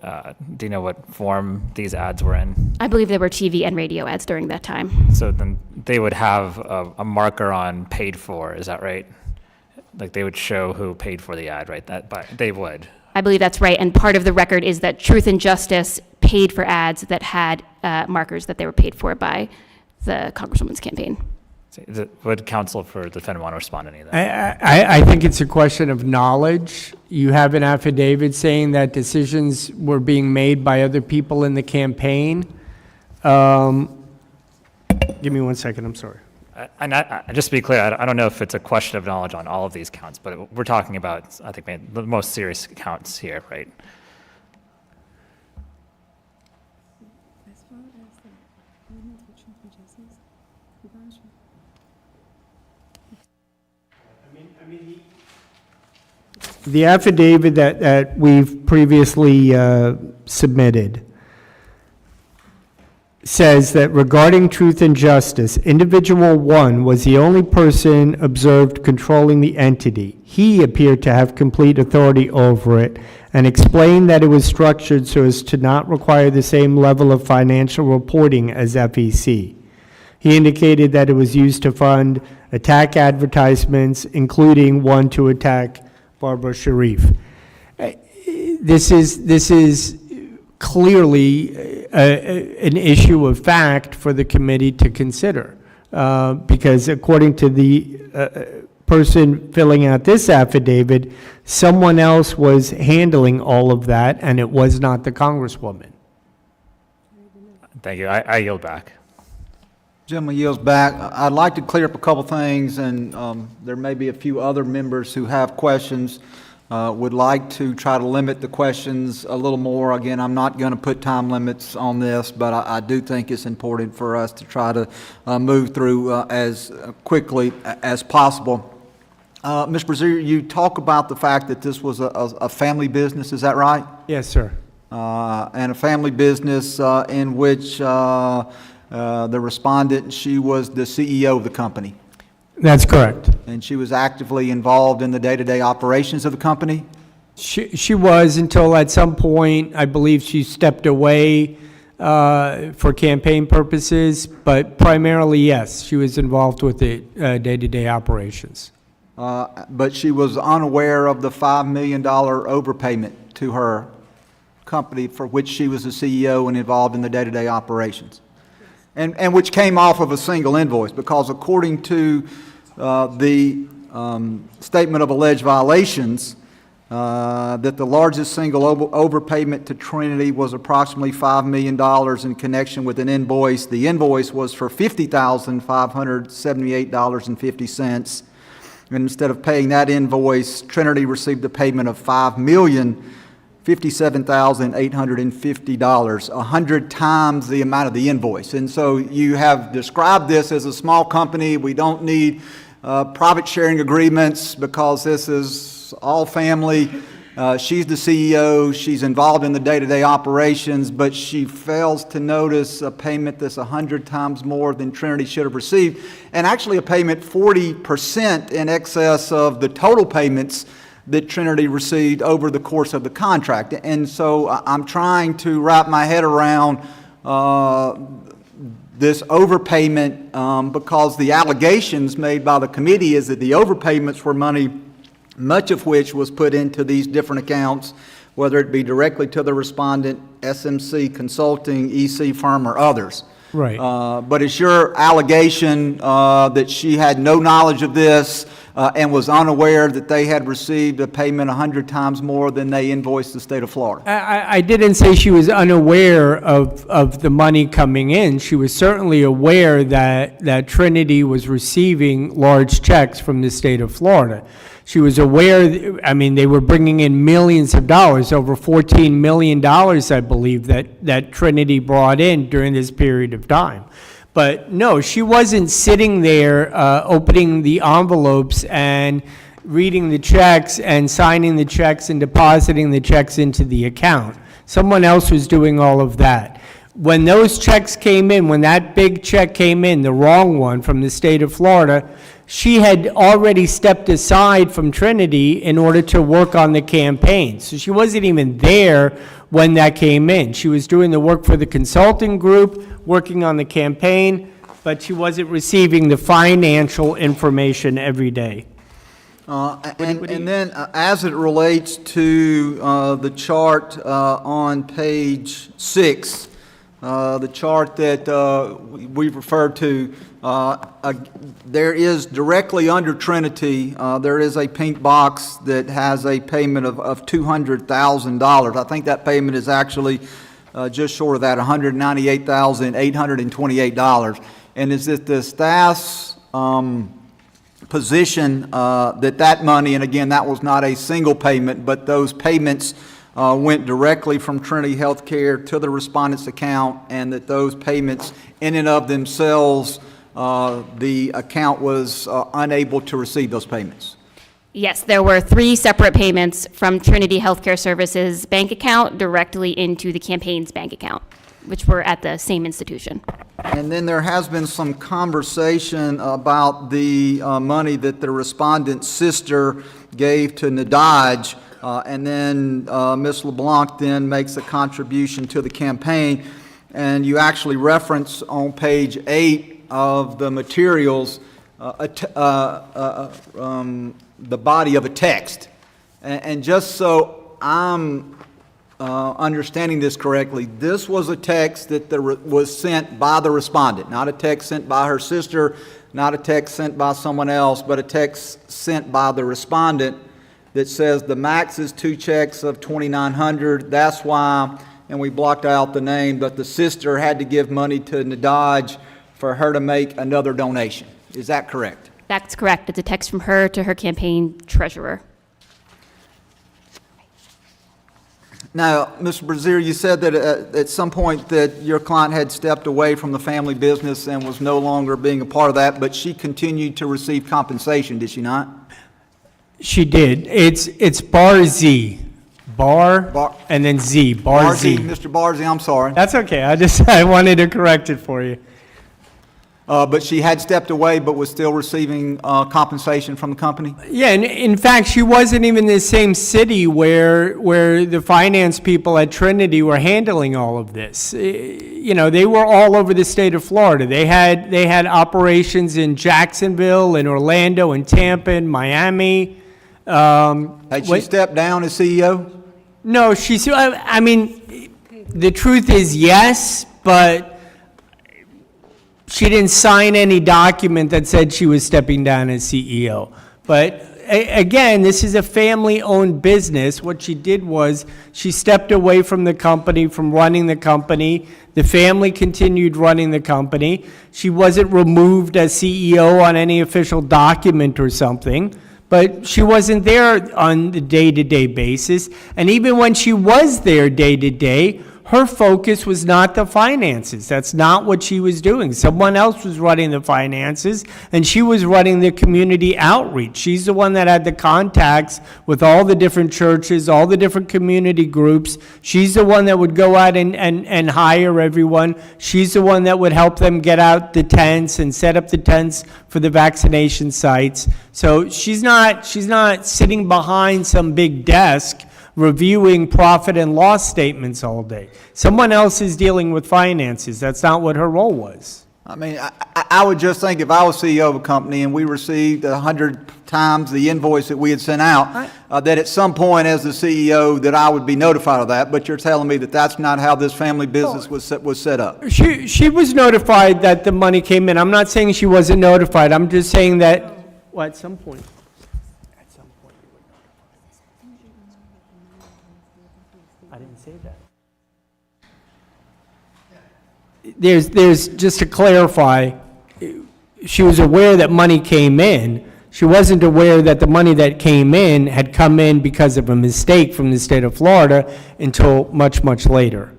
do you know what form these ads were in? I believe there were TV and radio ads during that time. So then they would have a marker on paid for, is that right? Like they would show who paid for the ad, right? They would. I believe that's right, and part of the record is that Truth and Justice paid for ads that had markers that they were paid for by the Congresswoman's campaign. Would counsel for the defendant want to respond to any of that? I think it's a question of knowledge. You have an affidavit saying that decisions were being made by other people in the campaign. Give me 1 second, I'm sorry. And just to be clear, I don't know if it's a question of knowledge on all of these counts, but we're talking about, I think, the most serious counts here, right? As far as the element of truth and justice, regardless of The affidavit that we've previously submitted says that regarding Truth and Justice, individual one was the only person observed controlling the entity. He appeared to have complete authority over it and explained that it was structured so as to not require the same level of financial reporting as FEC. He indicated that it was used to fund attack advertisements, including one to attack Barbara Sharif. This is clearly an issue of fact for the committee to consider, because according to the person filling out this affidavit, someone else was handling all of that, and it was not the Congresswoman. Thank you. I yield back. Gentleman yields back. I'd like to clear up a couple things, and there may be a few other members who have questions. Would like to try to limit the questions a little more. Again, I'm not going to put time limits on this, but I do think it's important for us to try to move through as quickly as possible. Ms. Brazier, you talk about the fact that this was a family business, is that right? Yes, sir. And a family business in which the respondent, she was the CEO of the company. That's correct. And she was actively involved in the day-to-day operations of the company? She was, until at some point, I believe she stepped away for campaign purposes, but primarily, yes, she was involved with the day-to-day operations. But she was unaware of the $5 million overpayment to her company for which she was the CEO and involved in the day-to-day operations. And which came off of a single invoice, because according to the statement of alleged violations, that the largest single overpayment to Trinity was approximately $5 million in connection with an invoice. The invoice was for $50,578.50. And instead of paying that invoice, Trinity received a payment of $5,057,850, 100 times the amount of the invoice. And so you have described this as a small company. We don't need profit sharing agreements because this is all family. She's the CEO. She's involved in the day-to-day operations, but she fails to notice a payment that's 100 times more than Trinity should have received, and actually a payment 40% in excess of the total payments that Trinity received over the course of the contract. And so I'm trying to wrap my head around this overpayment because the allegations made by the committee is that the overpayments were money, much of which was put into these different accounts, whether it be directly to the respondent, SMC Consulting, EC firm, or others. Right. But it's your allegation that she had no knowledge of this, and was unaware that they had received a payment 100 times more than they invoiced the state of Florida? I didn't say she was unaware of the money coming in. She was certainly aware that Trinity was receiving large checks from the state of Florida. She was aware, I mean, they were bringing in millions of dollars, over $14 million, I believe, that Trinity brought in during this period of time. But no, she wasn't sitting there opening the envelopes and reading the checks and signing the checks and depositing the checks into the account. Someone else was doing all of that. When those checks came in, when that big check came in, the wrong one from the state of Florida, she had already stepped aside from Trinity in order to work on the campaign. So she wasn't even there when that came in. She was doing the work for the consulting group, working on the campaign, but she wasn't receiving the financial information every day. And then, as it relates to the chart on page 6, the chart that we've referred to, there is directly under Trinity, there is a pink box that has a payment of $200,000. I think that payment is actually just short of that, $198,828. And is it the staff's position that money, and again, that was not a single payment, but those payments went directly from Trinity Healthcare to the respondent's account, and that those payments in and of themselves, the account was unable to receive those payments? Yes, there were 3 separate payments from Trinity Healthcare Services bank account directly into the campaign's bank account, which were at the same institution. And then there has been some conversation about the money that the respondent's sister gave to Nadaj, and then Ms. LeBlanc then makes a contribution to the campaign. And you actually reference on page 8 of the materials the body of a text. And just so I'm understanding this correctly, this was a text that was sent by the respondent, not a text sent by her sister, not a text sent by someone else, but a text sent by the respondent that says the max is 2 checks of $2,900. That's why, and we blocked out the name, but the sister had to give money to Nadaj for her to make another donation. Is that correct? That's correct. It's a text from her to her campaign treasurer. Now, Mr. Brazier, you said that at some point that your client had stepped away from the family business and was no longer being a part of that, but she continued to receive compensation, did she not? She did. It's Bar Z. Bar and then Z. Bar Z. Mr. Barzy, I'm sorry. That's okay. I wanted to correct it for you. But she had stepped away but was still receiving compensation from the company? Yeah, and in fact, she wasn't even in the same city where the finance people at Trinity were handling all of this. You know, they were all over the state of Florida. They had operations in Jacksonville, in Orlando, in Tampa, in Miami. Had she stepped down as CEO? No, I mean, the truth is yes, but she didn't sign any document that said she was stepping down as CEO. But again, this is a family-owned business. What she did was she stepped away from the company, from running the company. The family continued running the company. She wasn't removed as CEO on any official document or something, but she wasn't there on the day-to-day basis. And even when she was there day-to-day, her focus was not the finances. That's not what she was doing. Someone else was running the finances, and she was running the community outreach. She's the one that had the contacts with all the different churches, all the different community groups. She's the one that would go out and hire everyone. She's the one that would help them get out the tents and set up the tents for the vaccination sites. So she's not sitting behind some big desk reviewing profit and loss statements all day. Someone else is dealing with finances. That's not what her role was. I mean, I would just think if I was CEO of a company and we received 100 times the invoice that we had sent out, that at some point as the CEO that I would be notified of that, but you're telling me that that's not how this family business was set up. She was notified that the money came in. I'm not saying she wasn't notified. I'm just saying that, well, at some point. There's, just to clarify, she was aware that money came in. She wasn't aware that the money that came in had come in because of a mistake from the state of Florida until much, much later.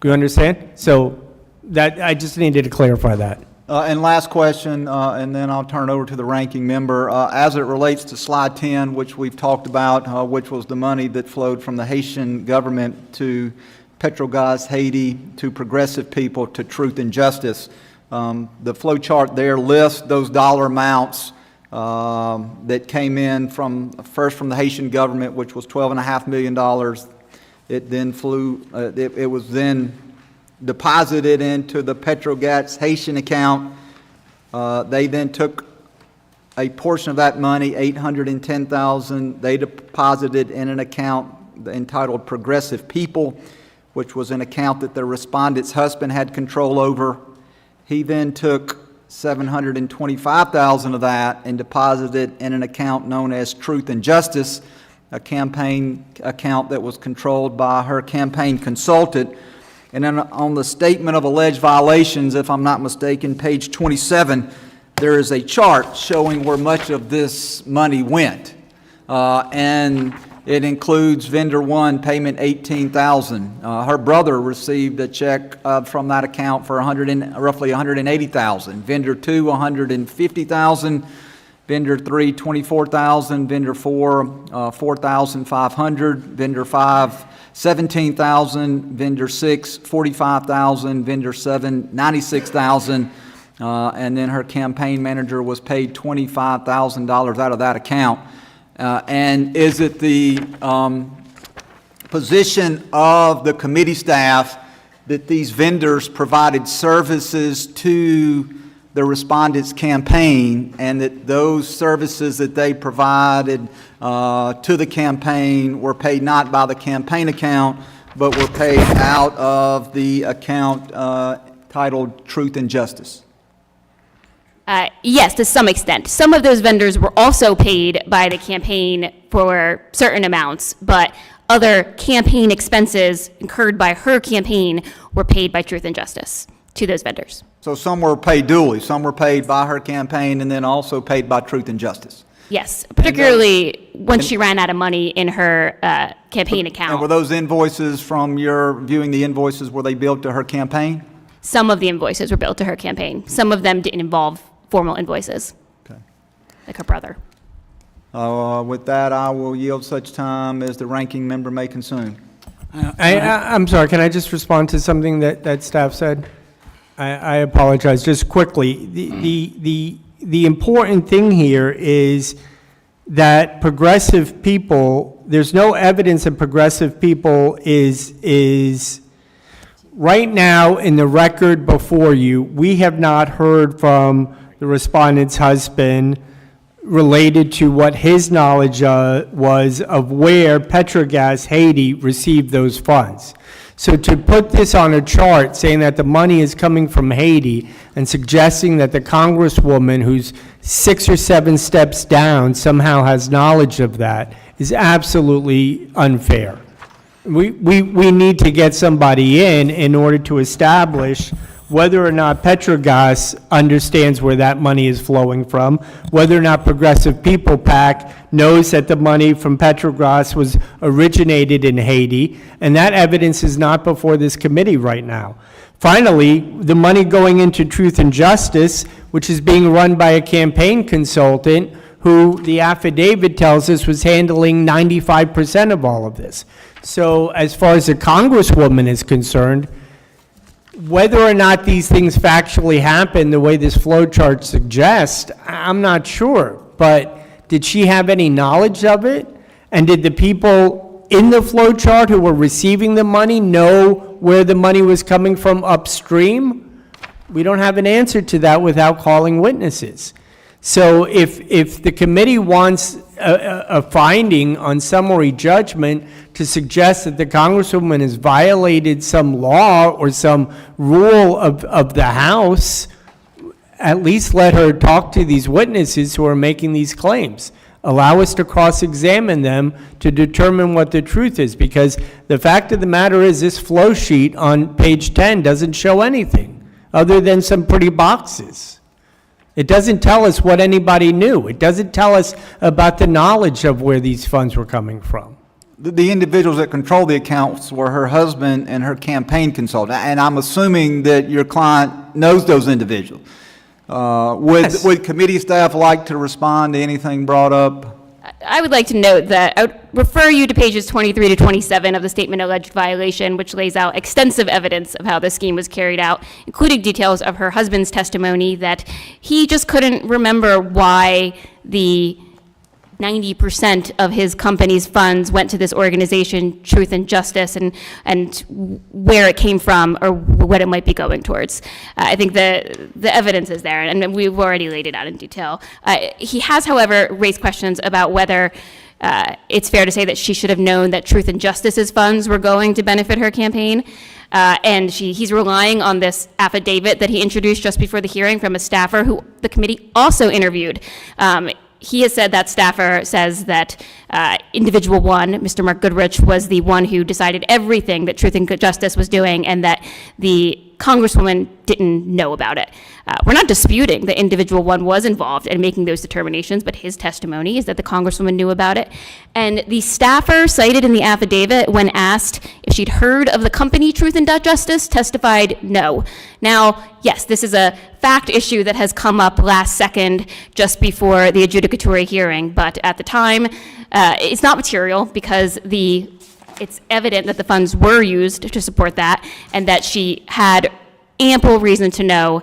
Do you understand? So that, I just needed to clarify that. And last question, and then I'll turn it over to the ranking member. As it relates to slide 10, which we've talked about, which was the money that flowed from the Haitian government to Petrogaz Haiti, to Progressive People, to Truth and Justice. The flow chart there lists those dollar amounts that came in first from the Haitian government, which was $12.5 million. It then it was then deposited into the Petrogaz Haitian account. They then took a portion of that money, $810,000, they deposited in an account entitled Progressive People, which was an account that the respondent's husband had control over. He then took $725,000 of that and deposited in an account known as Truth and Justice, a campaign account that was controlled by her campaign consultant. And then on the statement of alleged violations, if I'm not mistaken, page 27, there is a chart showing where much of this money went. And it includes vendor one, payment $18,000. Her brother received a check from that account for roughly $180,000. Vendor two, $150,000. Vendor three, $24,000. Vendor four, $4,500. Vendor five, $17,000. Vendor six, $45,000. Vendor seven, $96,000. And then her campaign manager was paid $25,000 out of that account. And is it the position of the committee staff that these vendors provided services to the respondent's campaign, and that those services that they provided to the campaign were paid not by the campaign account, but were paid out of the account titled Truth and Justice? Yes, to some extent. Some of those vendors were also paid by the campaign for certain amounts, but other campaign expenses incurred by her campaign were paid by Truth and Justice to those vendors. So some were paid duly. Some were paid by her campaign and then also paid by Truth and Justice. Yes, particularly once she ran out of money in her campaign account. And were those invoices, from your viewing the invoices, were they billed to her campaign? Some of the invoices were billed to her campaign. Some of them didn't involve formal invoices, Okay. like her brother. With that, I will yield such time as the ranking member may consume. I'm sorry, can I just respond to something that staff said? I apologize, just quickly. The important thing here is that Progressive People, there's no evidence that Progressive People is right now in the record before you. We have not heard from the respondent's husband related to what his knowledge was of where Petrogaz Haiti received those funds. So to put this on a chart saying that the money is coming from Haiti and suggesting that the congresswoman who's 6 or 7 steps down somehow has knowledge of that is absolutely unfair. We need to get somebody in order to establish whether or not Petrogaz understands where that money is flowing from, whether or not Progressive People PAC knows that the money from Petrogaz was originated in Haiti, and that evidence is not before this committee right now. Finally, the money going into Truth and Justice, which is being run by a campaign consultant who the affidavit tells us was handling 95% of all of this. So as far as the congresswoman is concerned, whether or not these things factually happen the way this flow chart suggests, I'm not sure. But did she have any knowledge of it? And did the people in the flow chart who were receiving the money know where the money was coming from upstream? We don't have an answer to that without calling witnesses. So if the committee wants a finding on summary judgment to suggest that the congresswoman has violated some law or some rule of the House, at least let her talk to these witnesses who are making these claims. Allow us to cross-examine them to determine what the truth is, because the fact of the matter is this flow sheet on page 10 doesn't show anything other than some pretty boxes. It doesn't tell us what anybody knew. It doesn't tell us about the knowledge of where these funds were coming from. The individuals that control the accounts were her husband and her campaign consultant, and I'm assuming that your client knows those individuals. Yes. Would committee staff like to respond to anything brought up? I would like to note that I would refer you to pages 23 to 27 of the statement of alleged violation, which lays out extensive evidence of how the scheme was carried out, including details of her husband's testimony that he just couldn't remember why the 90% of his company's funds went to this organization, Truth and Justice, and where it came from or what it might be going towards. I think the evidence is there, and we've already laid it out in detail. He has, however, raised questions about whether it's fair to say that she should have known that Truth and Justice's funds were going to benefit her campaign. And he's relying on this affidavit that he introduced just before the hearing from a staffer who the committee also interviewed. He has said that staffer says that individual one, Mr. Mark Goodrich, was the one who decided everything that Truth and Justice was doing, and that the Congresswoman didn't know about it. We're not disputing that individual one was involved in making those determinations, but his testimony is that the Congresswoman knew about it. And the staffer cited in the affidavit, when asked if she'd heard of the company Truth and Justice, testified no. Now, yes, this is a fact issue that has come up last second just before the adjudicatory hearing, but at the time, it's not material because it's evident that the funds were used to support that, and that she had ample reason to know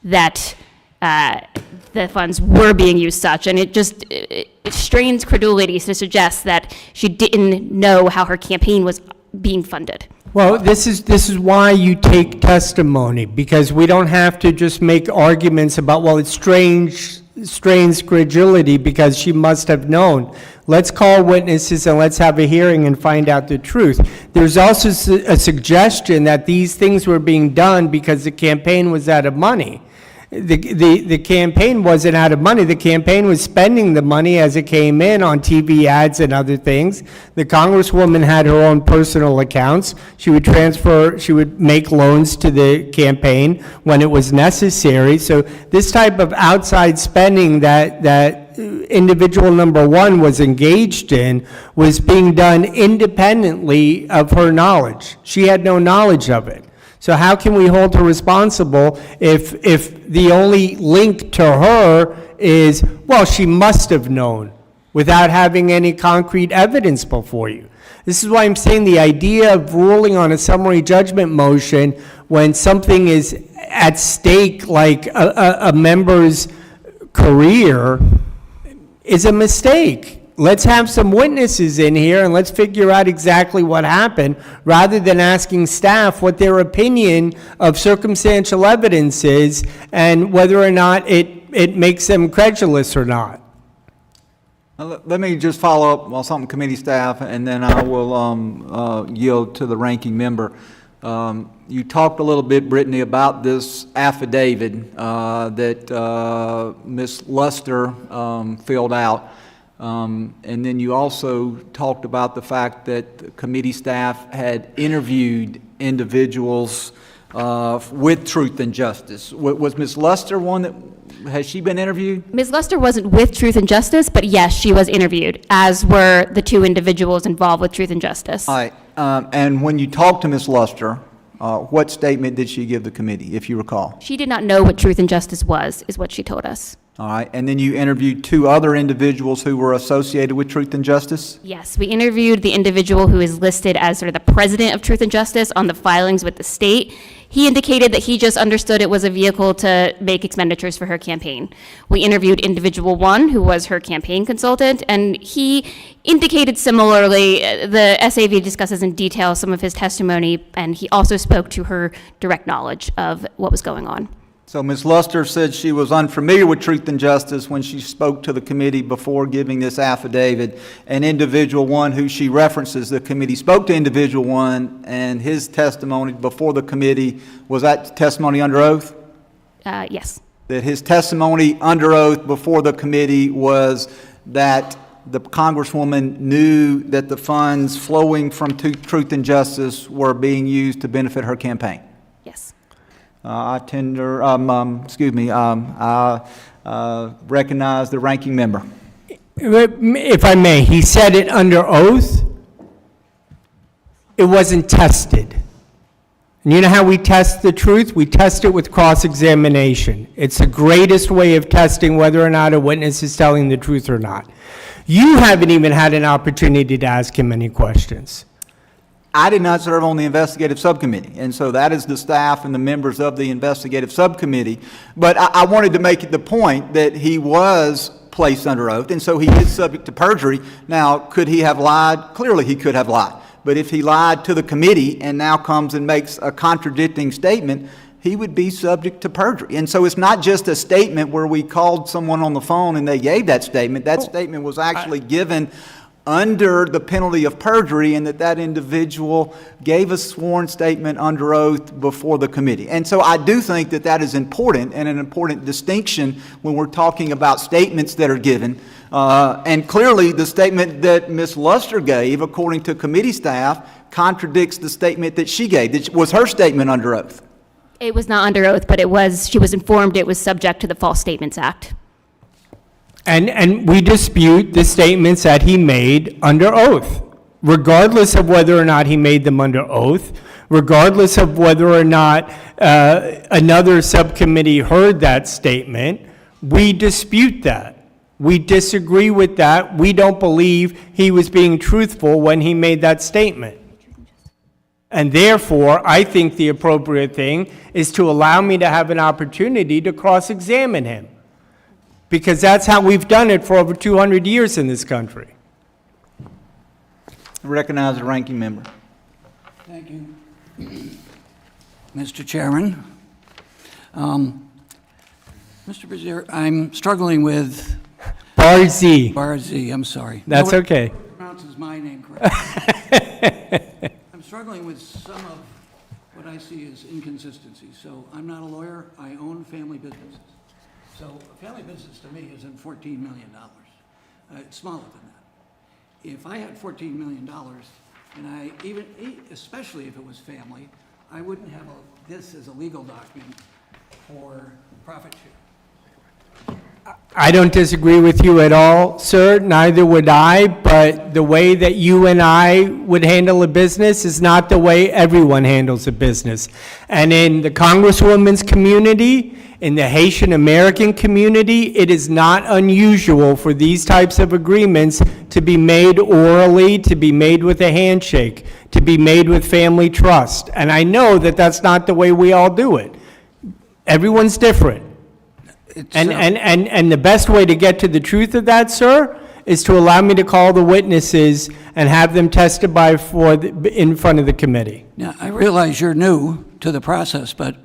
that the funds were being used such, and it strains credulity to suggest that she didn't know how her campaign was being funded. Well, this is why you take testimony, because we don't have to just make arguments about, well, it strains credulity because she must have known. Let's call witnesses and let's have a hearing and find out the truth. There's also a suggestion that these things were being done because the campaign was out of money. The campaign wasn't out of money. The campaign was spending the money as it came in on TV ads and other things. The Congresswoman had her own personal accounts. She would make loans to the campaign when it was necessary. So this type of outside spending that individual number one was engaged in was being done independently of her knowledge. She had no knowledge of it. So how can we hold her responsible if the only link to her is, well, she must have known, without having any concrete evidence before you? This is why I'm saying the idea of ruling on a summary judgment motion when something is at stake, like a member's career, is a mistake. Let's have some witnesses in here and let's figure out exactly what happened, rather than asking staff what their opinion of circumstantial evidence is and whether or not it makes them credulous or not. Let me just follow up on something committee staff, and then I will yield to the ranking member. You talked a little bit, Brittany, about this affidavit that Ms. Luster filled out. And then you also talked about the fact that the committee staff had interviewed individuals with Truth and Justice. Was Ms. Luster one that, has she been interviewed? Ms. Luster wasn't with Truth and Justice, but yes, she was interviewed, as were the two individuals involved with Truth and Justice. All right. And when you talked to Ms. Luster, what statement did she give the committee, if you recall? She did not know what Truth and Justice was, is what she told us. All right. And then you interviewed two other individuals who were associated with Truth and Justice? Yes, we interviewed the individual who is listed as sort of the president of Truth and Justice on the filings with the state. He indicated that he just understood it was a vehicle to make expenditures for her campaign. We interviewed individual one, who was her campaign consultant, and he indicated similarly. The SAV discusses in detail some of his testimony, and he also spoke to her direct knowledge of what was going on. So Ms. Luster said she was unfamiliar with Truth and Justice when she spoke to the committee before giving this affidavit. And individual one, who she references, the committee spoke to individual one, and his testimony before the committee, was that testimony under oath? Yes. That his testimony under oath before the committee was that the Congresswoman knew that the funds flowing from Truth and Justice were being used to benefit her campaign. Yes. I recognize the ranking member. If I may, he said it under oath. It wasn't tested. And you know how we test the truth? We test it with cross-examination. It's the greatest way of testing whether or not a witness is telling the truth or not. You haven't even had an opportunity to ask him any questions. I did not serve on the investigative subcommittee, and so that is the staff and the members of the investigative subcommittee. But I wanted to make the point that he was placed under oath, and so he is subject to perjury. Now, could he have lied? Clearly he could have lied. But if he lied to the committee and now comes and makes a contradicting statement, he would be subject to perjury. And so it's not just a statement where we called someone on the phone and they gave that statement. That statement was actually given under the penalty of perjury, and that individual gave a sworn statement under oath before the committee. And so I do think that that is important, and an important distinction when we're talking about statements that are given. And clearly the statement that Ms. Luster gave, according to committee staff, contradicts the statement that she gave. Was her statement under oath? It was not under oath, but she was informed it was subject to the False Statements Act. And we dispute the statements that he made under oath, regardless of whether or not he made them under oath, regardless of whether or not another subcommittee heard that statement. We dispute that. We disagree with that. We don't believe he was being truthful when he made that statement. And therefore, I think the appropriate thing is to allow me to have an opportunity to cross-examine him, because that's how we've done it for over 200 years in this country. I recognize the ranking member. Thank you. Mr. Chairman, Mr. Brazier, I'm struggling with Barzee. Barzee, I'm sorry. That's Nobody okay. pronounces my name correctly. I'm struggling with some of what I see as inconsistencies. So I'm not a lawyer. I own family businesses. So a family business to me isn't $14 million. It's smaller than that. If I had $14 million, and especially if it was family, I wouldn't have this as a legal document for profit share. I don't disagree with you at all, sir. Neither would I, but the way that you and I would handle a business is not the way everyone handles a business. And in the Congresswoman's community, in the Haitian American community, it is not unusual for these types of agreements to be made orally, to be made with a handshake, to be made with family trust. And I know that that's not the way we all do it. Everyone's different. And the best way to get to the truth of that, sir, is to allow me to call the witnesses and have them testify in front of the committee. Now, I realize you're new to the process, but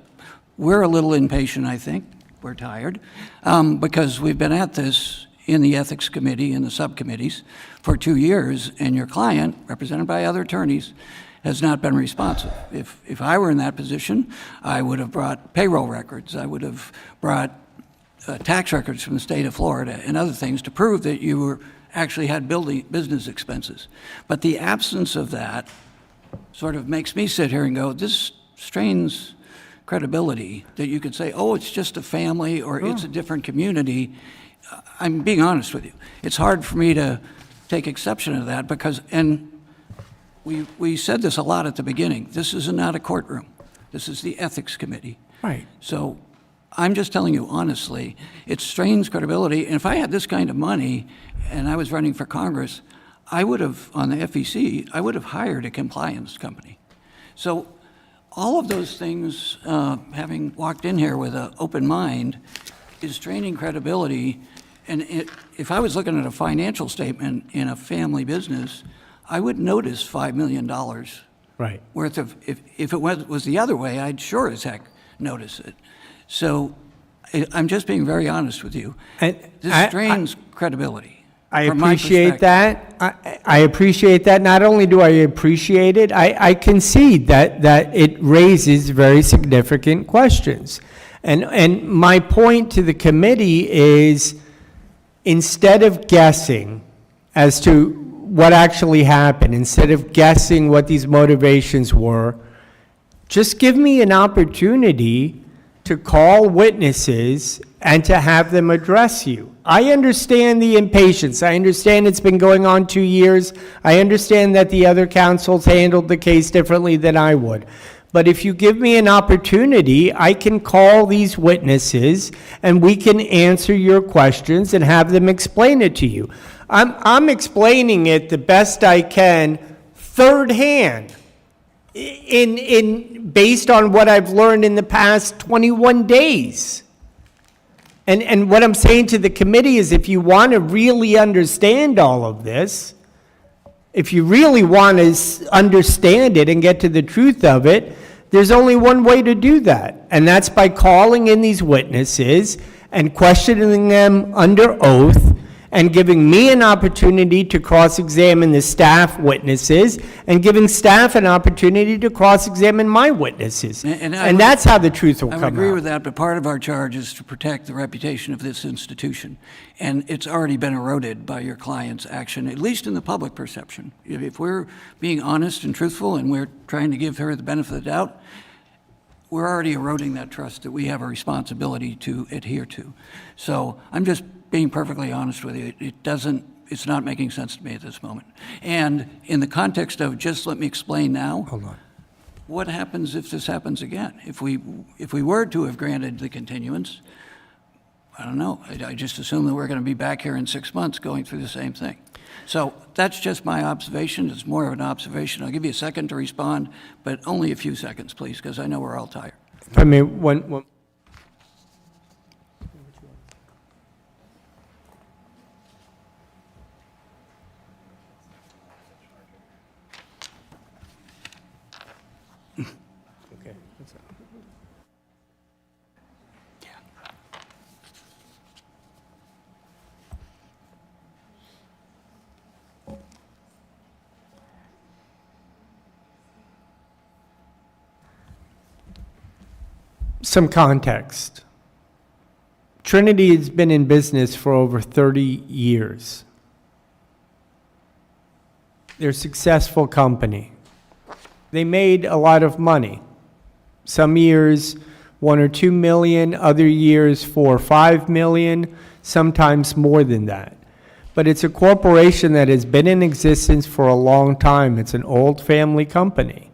we're a little impatient, I think. We're tired, because we've been at this in the Ethics Committee and the subcommittees for 2 years, and your client, represented by other attorneys, has not been responsive. If I were in that position, I would have brought payroll records. I would have brought tax records from the state of Florida and other things to prove that you actually had business expenses. But the absence of that sort of makes me sit here and go, this strains credibility, that you could say, oh, it's just a family, or it's a different community. I'm being honest with you. It's hard for me to take exception to that because, and we said this a lot at the beginning, this is not a courtroom. This is the Ethics Committee. Right. So I'm just telling you honestly, it strains credibility. And if I had this kind of money and I was running for Congress, I would have, on the FEC, I would have hired a compliance company. So all of those things, having walked in here with an open mind, is straining credibility. And if I was looking at a financial statement in a family business, I would notice $5 million Right. worth of, if it was the other way, I'd sure as heck notice it. So I'm just being very honest with you. This strains credibility. I from my appreciate perspective. that. I appreciate that. Not only do I appreciate it, I concede that it raises very significant questions. And my point to the committee is, instead of guessing as to what actually happened, instead of guessing what these motivations were, just give me an opportunity to call witnesses and to have them address you. I understand the impatience. I understand it's been going on 2 years. I understand that the other counsels handled the case differently than I would. But if you give me an opportunity, I can call these witnesses and we can answer your questions and have them explain it to you. I'm explaining it the best I can, third hand, based on what I've learned in the past 21 days. And what I'm saying to the committee is, if you want to really understand all of this, if you really want to understand it and get to the truth of it, there's only one way to do that, and that's by calling in these witnesses and questioning them under oath and giving me an opportunity to cross-examine the staff witnesses and giving staff an opportunity to cross-examine my witnesses. And that's how the truth will come out. I would agree with that, but part of our charge is to protect the reputation of this institution. And it's already been eroded by your client's action, at least in the public perception. If we're being honest and truthful and we're trying to give her the benefit of the doubt, we're already eroding that trust that we have a responsibility to adhere to. So I'm just being perfectly honest with you. It's not making sense to me at this moment. And in the context of, just let me explain now. Hold on. What happens if this happens again? If we were to have granted the continuance, I don't know. I just assume that we're going to be back here in 6 months going through the same thing. So that's just my observation. It's more of an observation. I'll give you a second to respond, but only a few seconds, please, because I know we're all tired. I mean, one some context. Trinity has been in business for over 30 years. They're a successful company. They made a lot of money. Some years, 1 or 2 million, other years, 4 or 5 million, sometimes more than that. But it's a corporation that has been in existence for a long time. It's an old family company.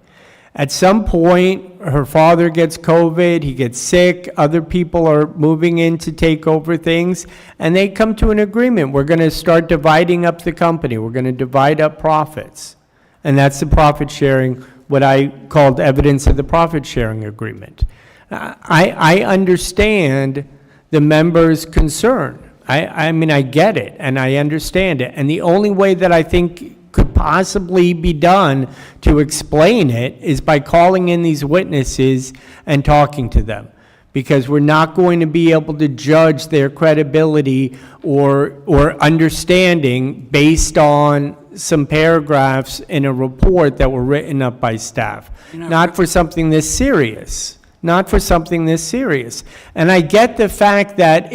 At some point, her father gets COVID, he gets sick, other people are moving in to take over things, and they come to an agreement. We're going to start dividing up the company. We're going to divide up profits. And that's the profit sharing, what I called evidence of the profit sharing agreement. I understand the members' concern. I mean, I get it, and I understand it. And the only way that I think could possibly be done to explain it is by calling in these witnesses and talking to them, because we're not going to be able to judge their credibility or understanding based on some paragraphs in a report that were written up by staff. Not for something this serious. Not for something this serious. And I get the fact that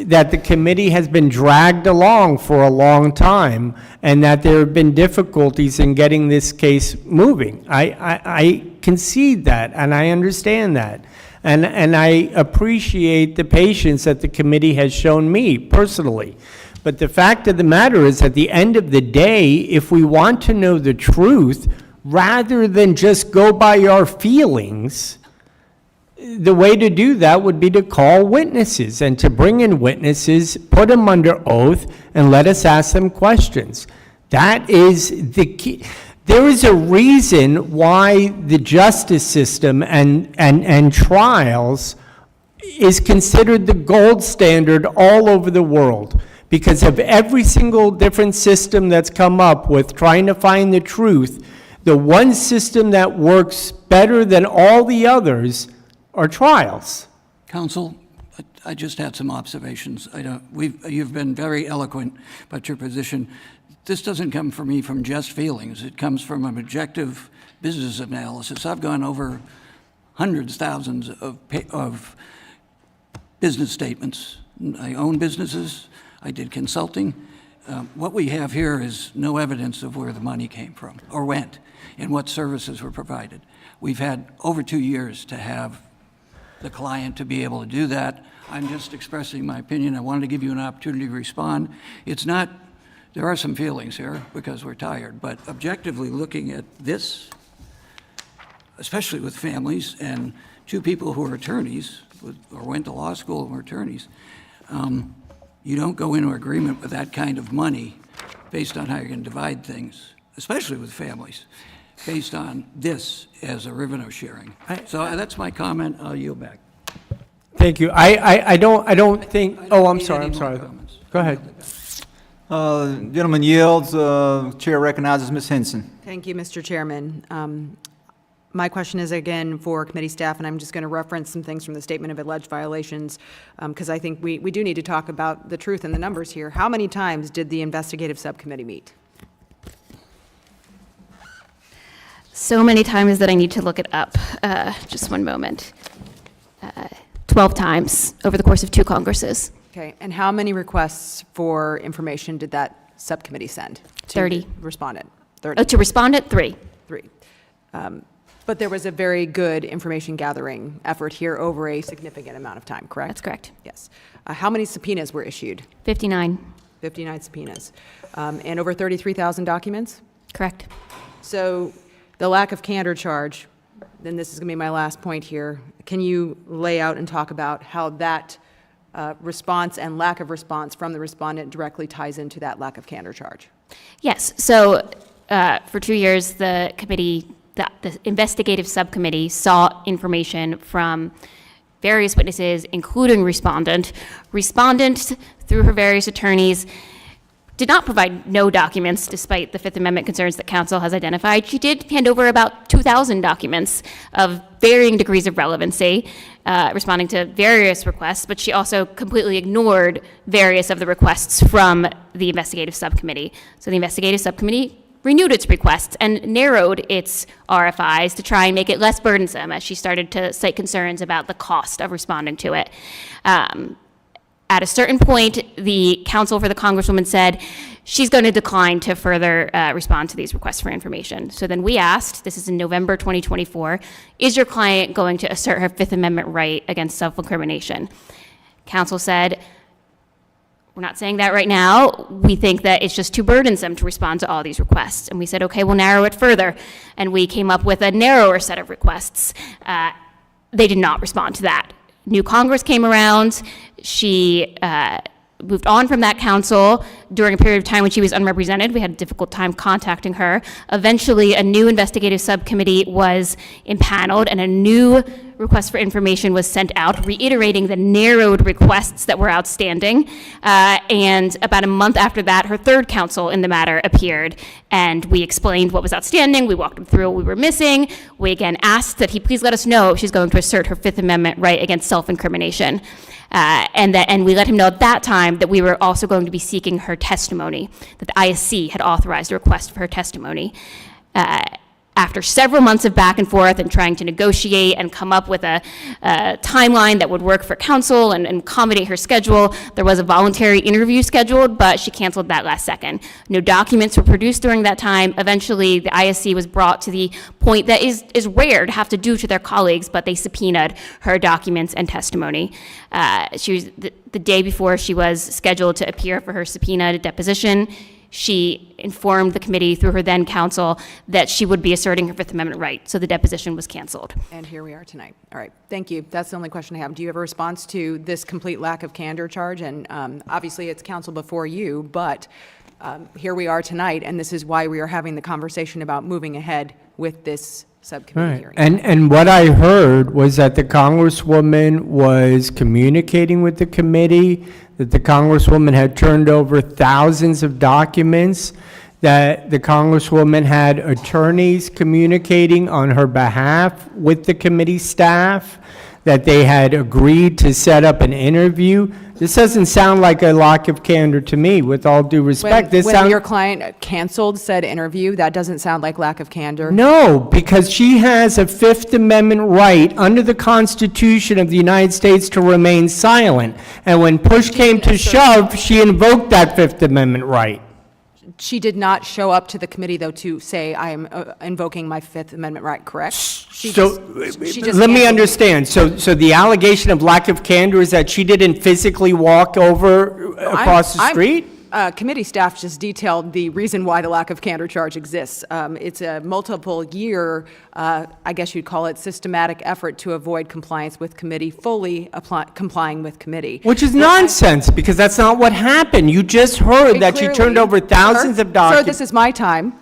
that the committee has been dragged along for a long time and that there have been difficulties in getting this case moving. I concede that, and I understand that. And I appreciate the patience that the committee has shown me personally. But the fact of the matter is, at the end of the day, if we want to know the truth, rather than just go by our feelings, the way to do that would be to call witnesses and to bring in witnesses, put them under oath, and let us ask them questions. That is the key. There is a reason why the justice system and trials is considered the gold standard all over the world, because of every single different system that's come up with trying to find the truth. The one system that works better than all the others are trials. Counsel, I just had some observations. You've been very eloquent about your position. This doesn't come from me from just feelings. It comes from an objective business analysis. I've gone over hundreds, thousands of business statements. I own businesses. I did consulting. What we have here is no evidence of where the money came from or went and what services were provided. We've had over 2 years to have the client to be able to do that. I'm just expressing my opinion. I wanted to give you an opportunity to respond. It's not, there are some feelings here because we're tired, but objectively looking at this, especially with families and two people who are attorneys or went to law school and were attorneys, you don't go into agreement with that kind of money based on how you're going to divide things, especially with families, based on this as a revenue sharing. So that's my comment. I'll yield back. Thank you. I don't think, oh, I'm sorry. Go ahead. Gentleman yields. Chair recognizes Ms. Henson. Thank you, Mr. Chairman. My question is again for committee staff, and I'm just going to reference some things from the statement of alleged violations, because I think we do need to talk about the truth and the numbers here. How many times did the investigative subcommittee meet? So many times that I need to look it up. Just one moment. 12 times over the course of 2 Congresses. Okay, and how many requests for information did that subcommittee send? 30. To respondent? 30. Oh, to respondent, 3. 3. But there was a very good information gathering effort here over a significant amount of time, correct? That's correct. Yes. How many subpoenas were issued? 59. 59 subpoenas. And over 33,000 documents? Correct. So the lack of candor charge, then this is going to be my last point here. Can you lay out and talk about how that response and lack of response from the respondent directly ties into that lack of candor charge? Yes. So for 2 years, the committee, the investigative subcommittee saw information from various witnesses, including respondent. Respondent, through her various attorneys, did not provide no documents, despite the Fifth Amendment concerns that counsel has identified. She did hand over about 2,000 documents of varying degrees of relevancy, responding to various requests, but she also completely ignored various of the requests from the investigative subcommittee. So the investigative subcommittee renewed its requests and narrowed its RFIs to try and make it less burdensome as she started to cite concerns about the cost of responding to it. At a certain point, the counsel for the Congresswoman said she's going to decline to further respond to these requests for information. So then we asked, this is in November 2024, is your client going to assert her Fifth Amendment right against self-incrimination? Counsel said, we're not saying that right now. We think that it's just too burdensome to respond to all these requests. And we said, okay, we'll narrow it further. And we came up with a narrower set of requests. They did not respond to that. New Congress came around. She moved on from that counsel during a period of time when she was unrepresented. We had a difficult time contacting her. Eventually, a new investigative subcommittee was impaneled and a new request for information was sent out, reiterating the narrowed requests that were outstanding. And about a month after that, her third counsel in the matter appeared, and we explained what was outstanding. We walked him through what we were missing. We again asked that he please let us know if she's going to assert her Fifth Amendment right against self-incrimination. And we let him know at that time that we were also going to be seeking her testimony, that the ISC had authorized a request for her testimony. After several months of back and forth and trying to negotiate and come up with a timeline that would work for counsel and accommodate her schedule, there was a voluntary interview scheduled, but she canceled that last second. No documents were produced during that time. Eventually, the ISC was brought to the point that is rare to have to do to their colleagues, but they subpoenaed her documents and testimony. She was the day before she was scheduled to appear for her subpoena deposition. She informed the committee through her then counsel that she would be asserting her Fifth Amendment right, so the deposition was canceled. And here we are tonight. All right, thank you. That's the only question I have. Do you have a response to this complete lack of candor charge? And obviously, it's counsel before you, but here we are tonight, and this is why we are having the conversation about moving ahead with this subcommittee hearing. And what I heard was that the Congresswoman was communicating with the committee, that the Congresswoman had turned over thousands of documents, that the Congresswoman had attorneys communicating on her behalf with the committee staff, that they had agreed to set up an interview. This doesn't sound like a lack of candor to me, with all due respect. This When sounds. your client canceled said interview, that doesn't sound like lack of candor. No, because she has a Fifth Amendment right under the Constitution of the United States to remain silent. And when push came to shove, she invoked that Fifth Amendment right. She did not show up to the committee, though, to say, I am invoking my Fifth Amendment right, correct? She So, just let me canceled. understand. So the allegation of lack of candor is that she didn't physically walk over across the street? Committee staff just detailed the reason why the lack of candor charge exists. It's a multiple-year, I guess you'd call it, systematic effort to avoid compliance with committee, fully complying with committee. Which is nonsense, because that's not what happened. You just heard that she turned Clearly, over thousands of Sir, documents. this is my time.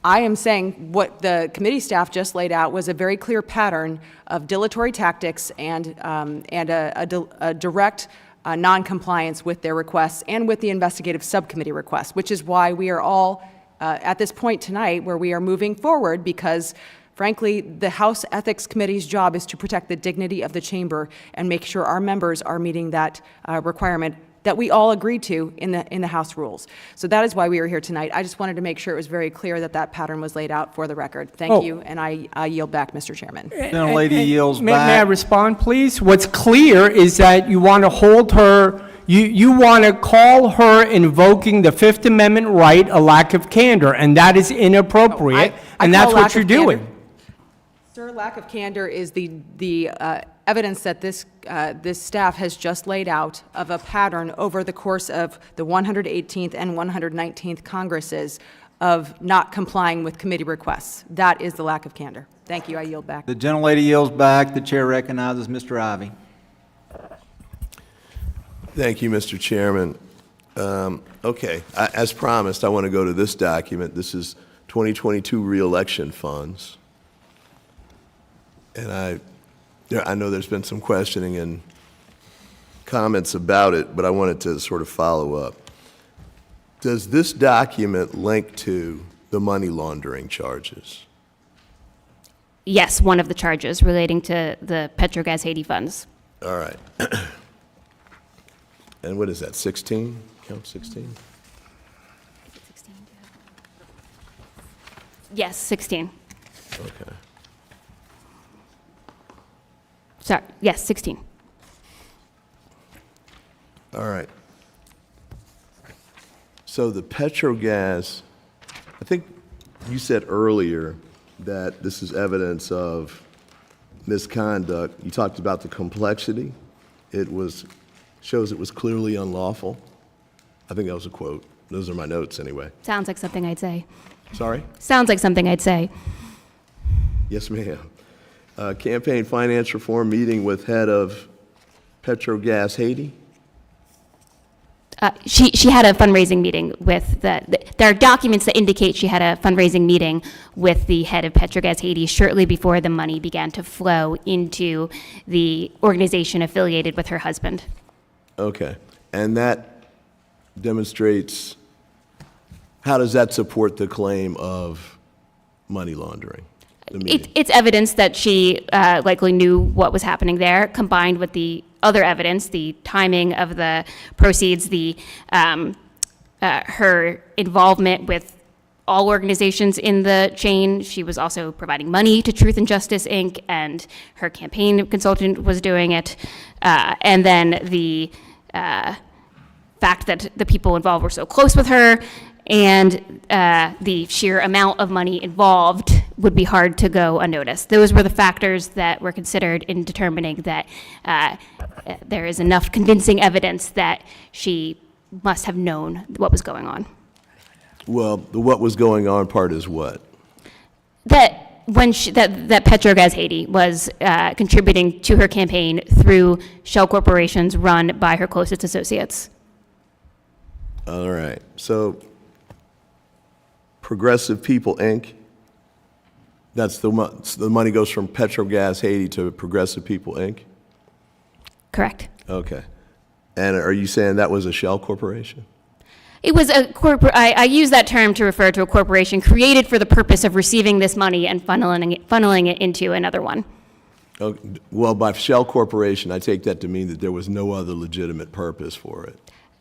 I am saying what the committee staff just laid out was a very clear pattern of dilatory tactics and a direct non-compliance with their requests and with the investigative subcommittee request, which is why we are all at this point tonight where we are moving forward, because frankly, the House Ethics Committee's job is to protect the dignity of the chamber and make sure our members are meeting that requirement that we all agreed to in the House rules. So that is why we are here tonight. I just wanted to make sure it was very clear that that pattern was laid out for the record. Thank you, and I yield back, Mr. Chairman. Gentlelady yields May I back. respond, please? What's clear is that you want to hold her, you want to call her invoking the Fifth Amendment right a lack of candor, and that is inappropriate, I and call that's lack what you're of candor- doing. Sir, lack of candor is the evidence that this staff has just laid out of a pattern over the course of the 118th and 119th Congresses of not complying with committee requests. That is the lack of candor. Thank you. I yield back. The gentlelady yields back. The chair recognizes Mr. Ivy. Thank you, Mr. Chairman. Okay, as promised, I want to go to this document. This is 2022 reelection funds. And I know there's been some questioning and comments about it, but I wanted to sort of follow up. Does this document link to the money laundering charges? Yes, one of the charges relating to the Petrogas Haiti funds. All right. And what is that, 16? Count 16? Yes, 16. Okay. Sorry, yes, 16. All right. So the Petrogas, I think you said earlier that this is evidence of misconduct. You talked about the complexity. Shows it was clearly unlawful. I think that was a quote. Those are my notes anyway. Sounds like something I'd say. Sorry? Sounds like something I'd say. Yes, ma'am. Campaign finance reform meeting with head of Petrogas Haiti? She had a fundraising meeting with there are documents that indicate she had a fundraising meeting with the head of Petrogas Haiti shortly before the money began to flow into the organization affiliated with her husband. Okay. And that demonstrates, how does that support the claim of money laundering? The meeting? It's evidence that she likely knew what was happening there, combined with the other evidence, the timing of the proceeds, her involvement with all organizations in the chain. She was also providing money to Truth and Justice, Inc., and her campaign consultant was doing it. And then the fact that the people involved were so close with her, and the sheer amount of money involved would be hard to go unnoticed. Those were the factors that were considered in determining that there is enough convincing evidence that she must have known what was going on. Well, the what was going on part is what? That Petrogas Haiti was contributing to her campaign through shell corporations run by her closest associates. All right. So Progressive People, Inc., that's the money goes from Petrogas Haiti to Progressive People, Inc.? Correct. Okay. And are you saying that was a shell corporation? It was a I use that term to refer to a corporation created for the purpose of receiving this money and funneling it into another one. Well, by shell corporation, I take that to mean that there was no other legitimate purpose for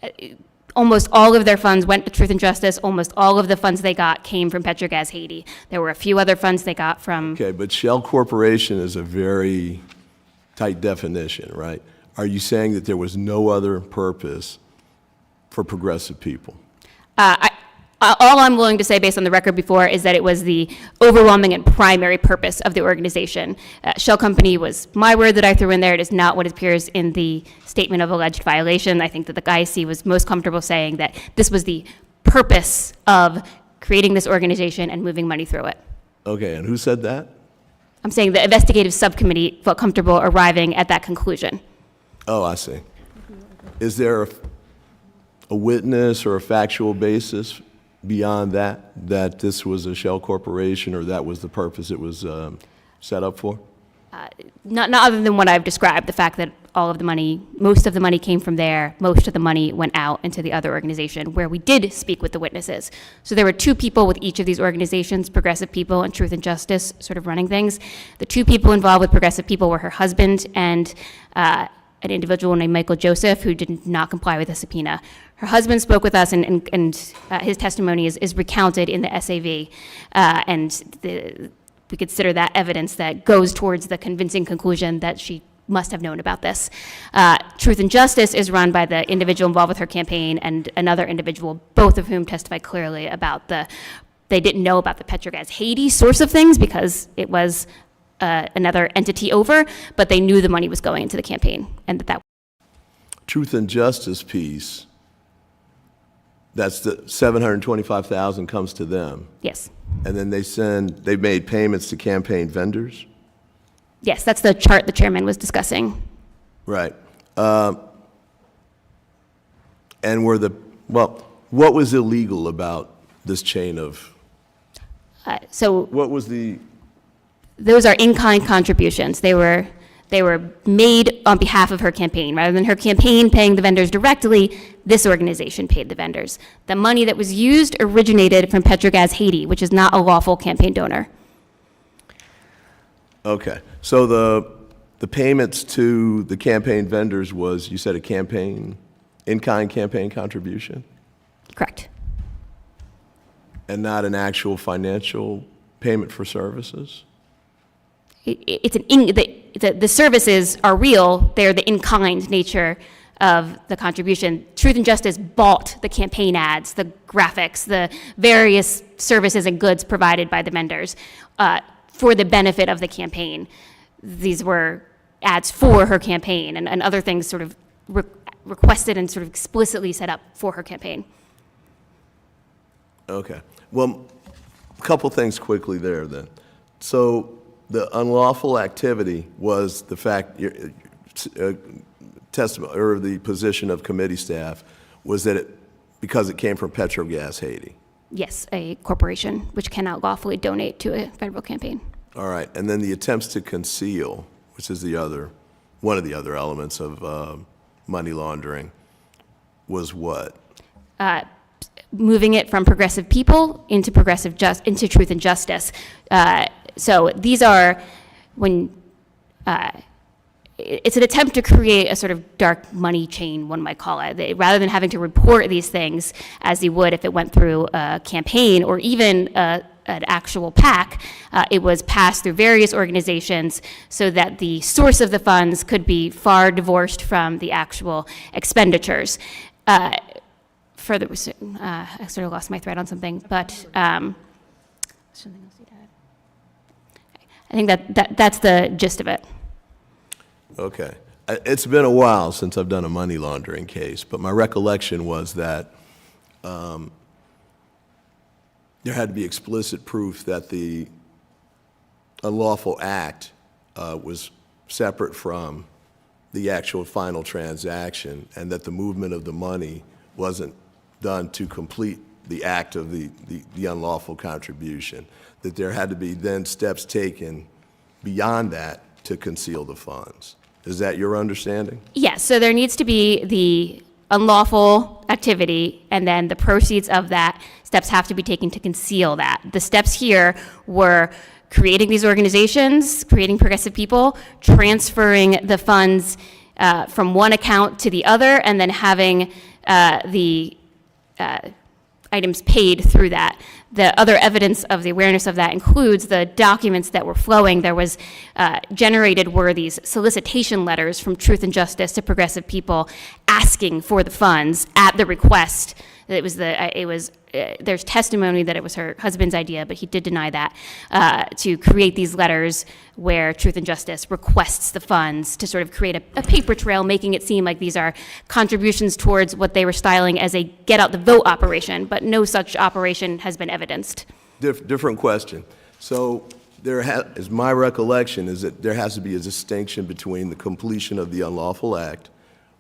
it. Almost all of their funds went to Truth and Justice. Almost all of the funds they got came from Petrogas Haiti. There were a few other funds they got from. Okay, but shell corporation is a very tight definition, right? Are you saying that there was no other purpose for Progressive People? All I'm willing to say, based on the record before, is that it was the overwhelming and primary purpose of the organization. Shell Company was my word that I threw in there. It is not what appears in the statement of alleged violation. I think that the IC was most comfortable saying that this was the purpose of creating this organization and moving money through it. Okay, and who said that? I'm saying the investigative subcommittee felt comfortable arriving at that conclusion. Oh, I see. Is there a witness or a factual basis beyond that, that this was a shell corporation or that was the purpose it was set up for? Not other than what I've described, the fact that all of the money, most of the money came from there, most of the money went out into the other organization where we did speak with the witnesses. So there were two people with each of these organizations, Progressive People and Truth and Justice, sort of running things. The two people involved with Progressive People were her husband and an individual named Michael Joseph, who did not comply with the subpoena. Her husband spoke with us, and his testimony is recounted in the SAV, we consider that evidence that goes towards the convincing conclusion that she must have known about this. Truth and Justice is run by the individual involved with her campaign and another individual, both of whom testified clearly about they didn't know about the Petrogas Haiti source of things because it was another entity over, but they knew the money was going into the campaign and that. Truth and Justice piece, that's the $725,000 comes to them. Yes. And then they made payments to campaign vendors? Yes, that's the chart the chairman was discussing. Right. And what was illegal about this chain of? What was those are in-kind contributions. They were made on behalf of her campaign. Rather than her campaign paying the vendors directly, this organization paid the vendors. The money that was used originated from Petrogas Haiti, which is not a lawful campaign donor. Okay. So the payments to the campaign vendors was, you said, a campaign, in-kind campaign contribution? Correct. And not an actual financial payment for services? The services are real. They're the in-kind nature of the contribution. Truth and Justice bought the campaign ads, the graphics, the various services and goods provided by the vendors for the benefit of the campaign. These were ads for her campaign and other things sort of requested and sort of explicitly set up for her campaign. Okay. Well, a couple things quickly there then. So the unlawful activity was the fact, testimony or the position of committee staff was that because it came from Petrogas Haiti. Yes, a corporation which cannot lawfully donate to a federal campaign. All right, and then the attempts to conceal, which is one of the other elements of money laundering, was what? Moving it from Progressive People into into Truth and Justice. So these are it's an attempt to create a sort of dark money chain, one might call it. Rather than having to report these things as you would if it went through a campaign or even an actual PAC, it was passed through various organizations so that the source of the funds could be far divorced from the actual expenditures. I sort of lost my thread on something, but something else you'd add? I think that's the gist of it. Okay. It's been a while since I've done a money laundering case, but my recollection was that there had to be explicit proof that the unlawful act was separate from the actual final transaction and that the movement of the money wasn't done to complete the act of the unlawful contribution, that there had to be then steps taken beyond that to conceal the funds. Is that your understanding? Yes, so there needs to be the unlawful activity, and then the proceeds of that steps have to be taken to conceal that. The steps here were creating these organizations, creating Progressive People, transferring the funds from one account to the other, and then having the items paid through that. The other evidence of the awareness of that includes the documents that were flowing. There was generated were these solicitation letters from Truth and Justice to Progressive People asking for the funds at the request. There's testimony that it was her husband's idea, but he did deny that, to create these letters where Truth and Justice requests the funds to sort of create a paper trail, making it seem like these are contributions towards what they were styling as a get-out-the-vote operation, but no such operation has been evidenced. Different question. So is my recollection is that there has to be a distinction between the completion of the unlawful act,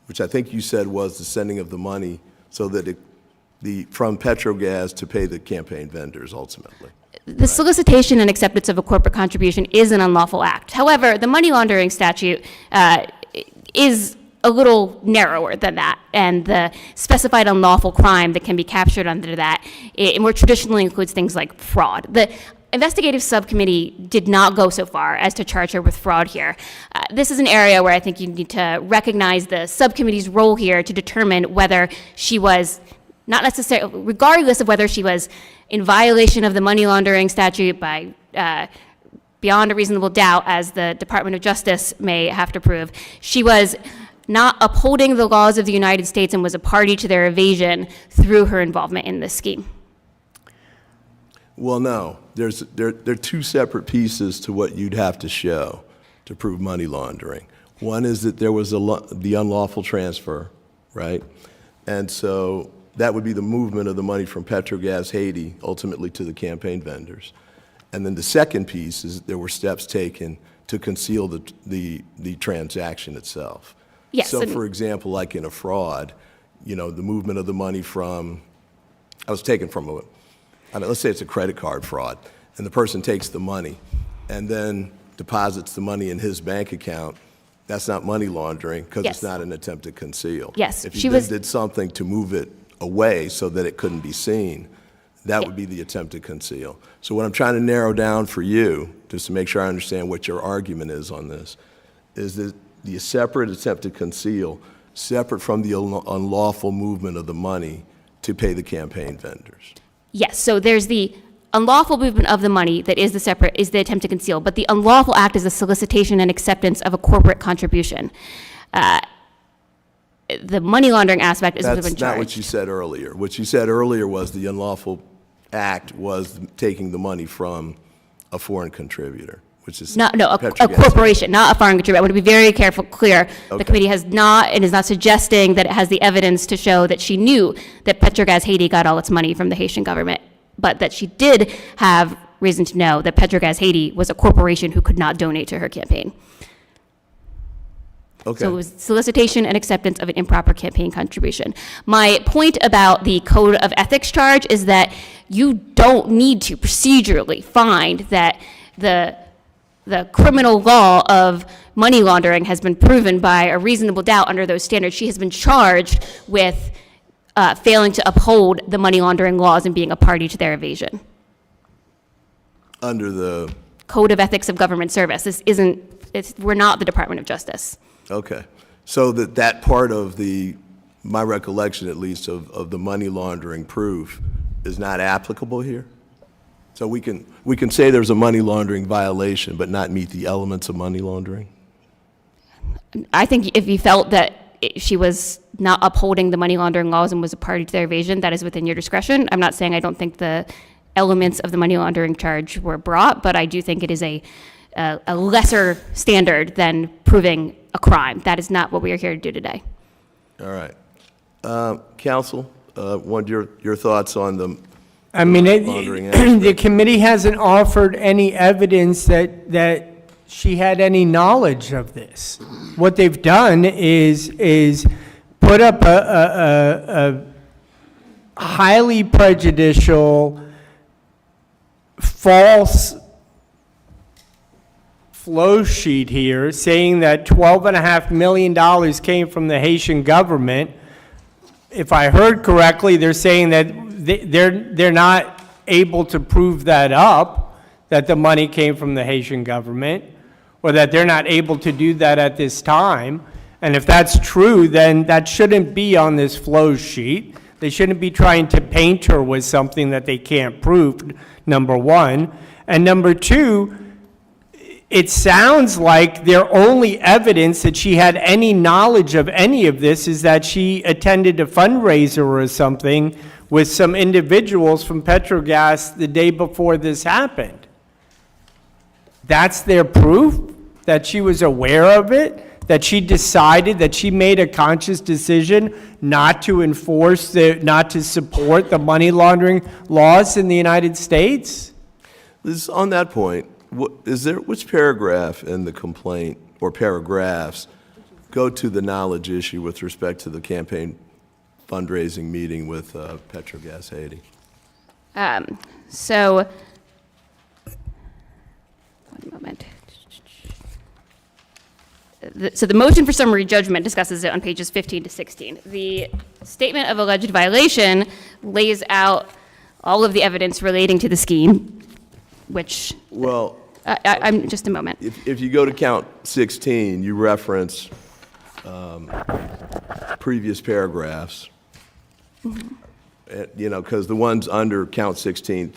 which I think you said was the sending of the money so that from Petrogas to pay the campaign vendors ultimately. The solicitation and acceptance of a corporate contribution is an unlawful act. However, the money laundering statute is a little narrower than that, and the specified unlawful crime that can be captured under that, it more traditionally includes things like fraud. The investigative subcommittee did not go so far as to charge her with fraud here. This is an area where I think you need to recognize the subcommittee's role here to determine whether she was not necessarily, regardless of whether she was in violation of the money laundering statute by beyond a reasonable doubt, as the Department of Justice may have to prove, she was not upholding the laws of the United States and was a party to their evasion through her involvement in this scheme. Well, no. There are two separate pieces to what you'd have to show to prove money laundering. One is that there was the unlawful transfer, right? And so that would be the movement of the money from Petrogas Haiti ultimately to the campaign vendors. And then the second piece is that there were steps taken to conceal the transaction itself. Yes. So, for example, like in a fraud, the movement of the money let's say it's a credit card fraud, and the person takes the money and then deposits the money in his bank account. That's not money laundering because Yes. it's not an attempt to conceal. Yes, If she you was- did something to move it away so that it couldn't be seen, that would be the attempt to conceal. So what I'm trying to narrow down for you, just to make sure I understand what your argument is on this, is that the separate attempt to conceal, separate from the unlawful movement of the money to pay the campaign vendors. Yes, so there's the unlawful movement of the money that is the attempt to conceal, but the unlawful act is the solicitation and acceptance of a corporate contribution. The money laundering aspect is what's been That's not what charged. you said earlier. What you said earlier was the unlawful act was taking the money from a foreign contributor, which is No, a Petrogas. corporation, not a foreign contributor. I want to be very clear. The Okay. committee has not, and is not suggesting that it has the evidence to show that she knew that Petrogas Haiti got all its money from the Haitian government, but that she did have reason to know that Petrogas Haiti was a corporation who could not donate to her campaign. Okay. So it was solicitation and acceptance of an improper campaign contribution. My point about the code of ethics charge is that you don't need to procedurally find that the criminal law of money laundering has been proven by a reasonable doubt under those standards. She has been charged with failing to uphold the money laundering laws and being a party to their evasion. Under the, Code of Ethics of Government Service. We're not the Department of Justice. okay. So that part of my recollection at least, of the money laundering proof is not applicable here? So we can say there's a money laundering violation, but not meet the elements of money laundering? I think if you felt that she was not upholding the money laundering laws and was a party to their evasion, that is within your discretion. I'm not saying I don't think the elements of the money laundering charge were brought, but I do think it is a lesser standard than proving a crime. That is not what we are here to do today. All right. Counsel, what are your thoughts on the I mean, laundering aspect? the committee hasn't offered any evidence that she had any knowledge of this. What they've done is put up a highly prejudicial, false flow sheet here saying that $12.5 million came from the Haitian government. If I heard correctly, they're saying that they're not able to prove that up. that the money came from the Haitian government, or that they're not able to do that at this time. And if that's true, then that shouldn't be on this flow sheet. They shouldn't be trying to paint her with something that they can't prove, number one. And number two, it sounds like their only evidence that she had any knowledge of any of this is that she attended a fundraiser or something with some individuals from Petrogas the day before this happened. That's their proof that she was aware of it, that she decided, that she made a conscious decision not to enforce, not to support the money laundering laws in the United States? On that point, which paragraph in the complaint, or paragraphs, go to the knowledge issue with respect to the campaign fundraising meeting with Petrogas Haiti? So, one moment. So the motion for summary judgment discusses it on pages 15 to 16. The statement of alleged violation lays out all of the evidence relating to the scheme, which, Well, I'm, just a moment. if you go to count 16, you reference previous paragraphs. You know, because the ones under count 16,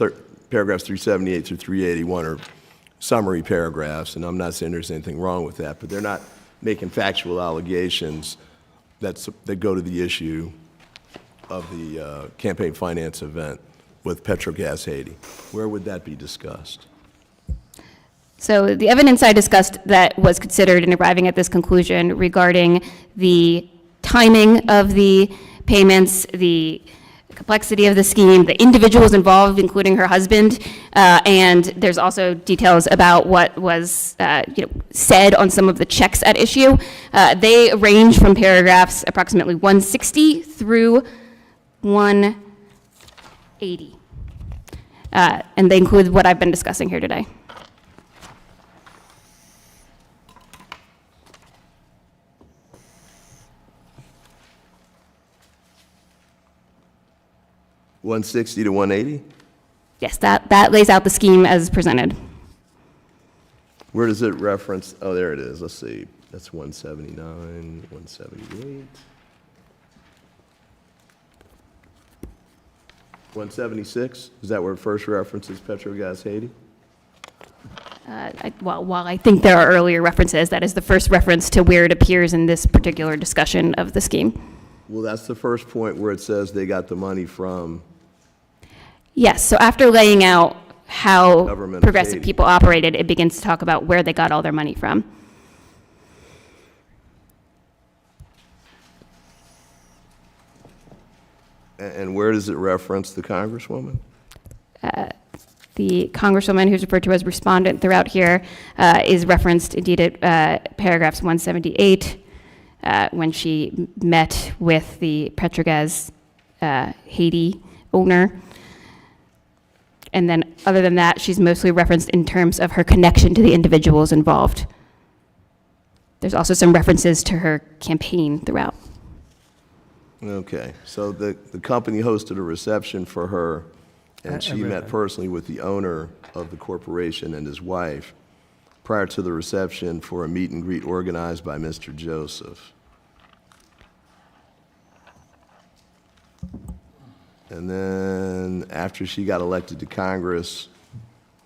paragraphs 378 through 381 are summary paragraphs, and I'm not saying there's anything wrong with that, but they're not making factual allegations that go to the issue of the campaign finance event with Petrogas Haiti. Where would that be discussed? So the evidence I discussed that was considered in arriving at this conclusion regarding the timing of the payments, the complexity of the scheme, the individuals involved, including her husband, and there's also details about what was said on some of the checks at issue. They range from paragraphs approximately 160 through 180. And they include what I've been discussing here today. $160 to $180? Yes, that lays out the scheme as presented. Where does it reference? Oh, there it is. Let's see. That's 179, 178. 176? Is that where it first references Petrogas Haiti? While I think there are earlier references, that is the first reference to where it appears in this particular discussion of the scheme. Well, that's the first point where it says they got the money from. Yes, so after laying out how Government of progressive Haiti. people operated, it begins to talk about where they got all their money from. And where does it reference the Congresswoman? The Congresswoman, who's referred to as respondent throughout here, is referenced indeed at paragraphs 178, when she met with the Petrogas Haiti owner. And then, other than that, she's mostly referenced in terms of her connection to the individuals involved. There's also some references to her campaign throughout. Okay, so the company hosted a reception for her, and she met personally with the owner of the corporation and his wife prior to the reception for a meet and greet organized by Mr. Joseph. And then after she got elected to Congress,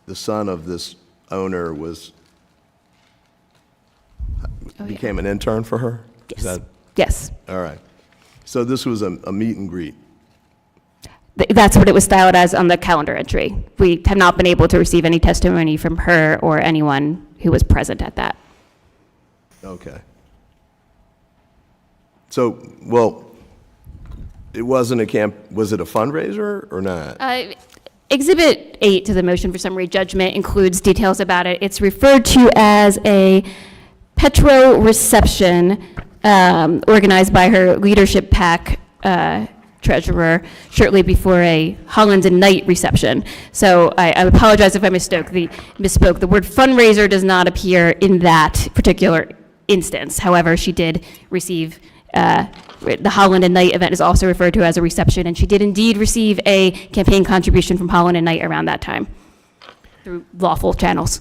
the son of this owner became an intern for her? Yes. Yes. All right. So this was a meet and greet. That's what it was styled as on the calendar entry. We have not been able to receive any testimony from her or anyone who was present at that. Okay. So, well, it wasn't was it a fundraiser or not? Exhibit 8 to the motion for summary judgment includes details about it. It's referred to as a Petro reception organized by her leadership PAC treasurer shortly before a Holland and Knight reception. So I apologize if I misspoke. The word fundraiser does not appear in that particular instance. However, she did receive the Holland and Knight event is also referred to as a reception, and she did indeed receive a campaign contribution from Holland and Knight around that time. through lawful channels.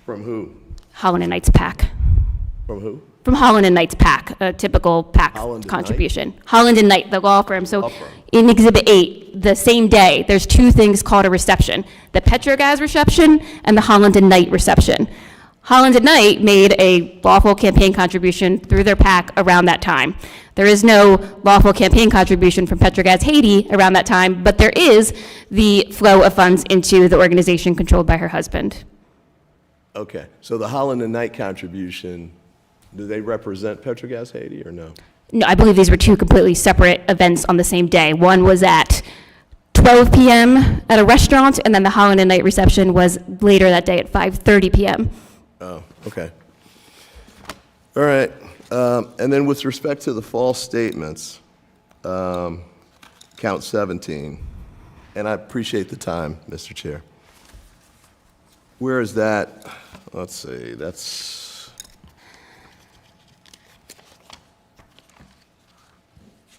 From who? Holland and Knight's PAC. From who? From Holland and Knight's PAC, a typical PAC Holland and contribution. Holland and Knight, the law firm. So Law firm. in Exhibit 8, the same day, there's two things called a reception: the Petrogas reception and the Holland and Knight reception. Holland and Knight made a lawful campaign contribution through their PAC around that time. There is no lawful campaign contribution from Petrogas Haiti around that time, but there is the flow of funds into the organization controlled by her husband. Okay, so the Holland and Knight contribution, do they represent Petrogas Haiti or no? No, I believe these were two completely separate events on the same day. One was at 12 p.m. at a restaurant, and then the Holland and Knight reception was later that day at 5:30 p.m. Oh, okay. All right, and then with respect to the false statements, count 17, and I appreciate the time, Mr. Chair. Where is that? Let's see, that's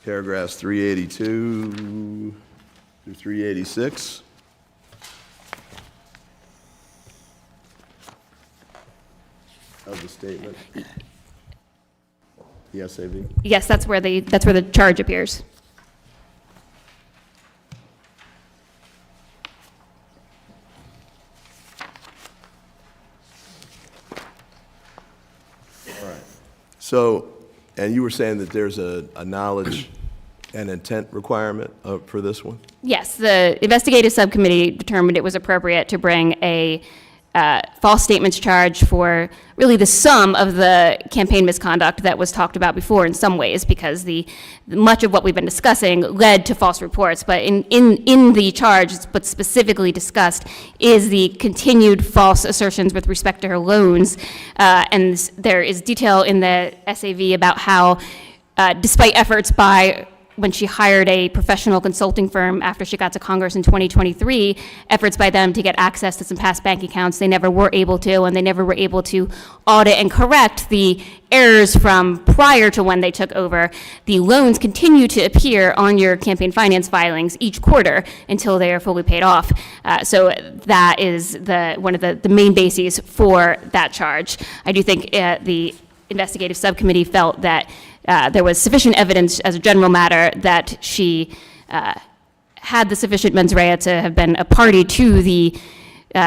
paragraphs 382 through 386. Of the statement. The SAV. Yes, that's where the charge appears. So, and you were saying that there's a knowledge and intent requirement for this one? Yes, the investigative subcommittee determined it was appropriate to bring a false statements charge for really the sum of the campaign misconduct that was talked about before in some ways, because much of what we've been discussing led to false reports. But in the charge, what's specifically discussed is the continued false assertions with respect to her loans. And there is detail in the SAV about how, despite efforts by when she hired a professional consulting firm after she got to Congress in 2023, efforts by them to get access to some past bank accounts, they never were able to, and they never were able to audit and correct the errors from prior to when they took over. The loans continue to appear on your campaign finance filings each quarter until they are fully paid off. So that is one of the main bases for that charge. I do think the investigative subcommittee felt that there was sufficient evidence as a general matter that she had the sufficient mens rea to have been a party to the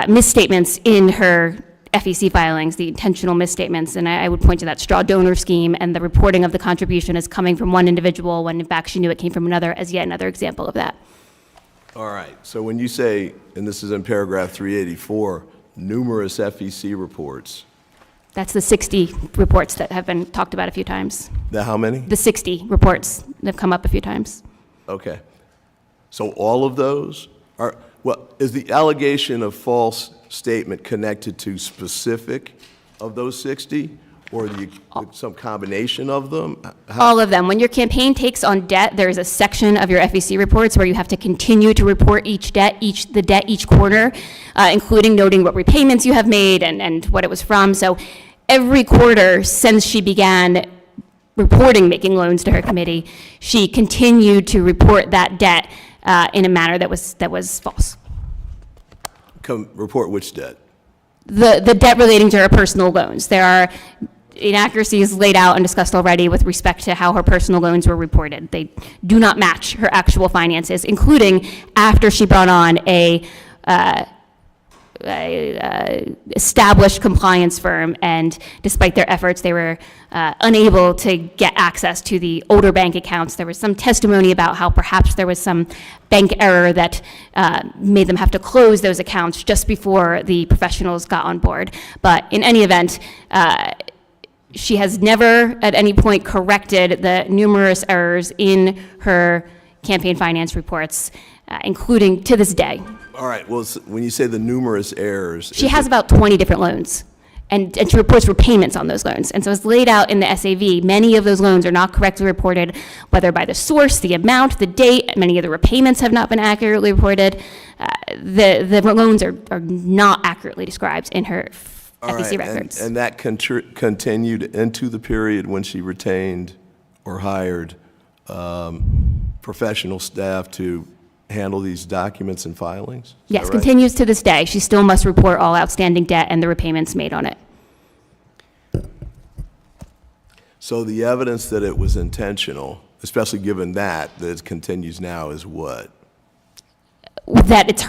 misstatements in her FEC filings, the intentional misstatements. And I would point to that straw donor scheme and the reporting of the contribution as coming from one individual when in fact she knew it came from another, as yet another example of that. All right, so when you say, and this is in paragraph 384, numerous FEC reports, That's the 60 reports that have been talked about a few times. the how many? The 60 reports that have come up a few times. Okay. So all of those are, well, is the allegation of false statement connected to specific of those 60? Or some combination of them? All of them. When your campaign takes on debt, there is a section of your FEC reports where you have to continue to report each debt each quarter, including noting what repayments you have made and what it was from. So every quarter since she began reporting making loans to her committee, she continued to report that debt in a manner that was false. Report which debt? The debt relating to her personal loans. There are inaccuracies laid out and discussed already with respect to how her personal loans were reported. They do not match her actual finances, including after she brought on a established compliance firm, and despite their efforts, they were unable to get access to the older bank accounts. There was some testimony about how perhaps there was some bank error that made them have to close those accounts just before the professionals got on board. But in any event, she has never at any point corrected the numerous errors in her campaign finance reports, including to this day. All right, well, when you say the numerous errors. She has about 20 different loans, and she reports repayments on those loans. And so it's laid out in the SAV. Many of those loans are not correctly reported, whether by the source, the amount, the date. Many of the repayments have not been accurately reported. The loans are not accurately described in her FEC records. And that continued into the period when she retained or hired professional staff to handle these documents and filings? Is that Yes, right? continues to this day. She still must report all outstanding debt and the repayments made on it. So the evidence that it was intentional, especially given that it continues now, is what? That it's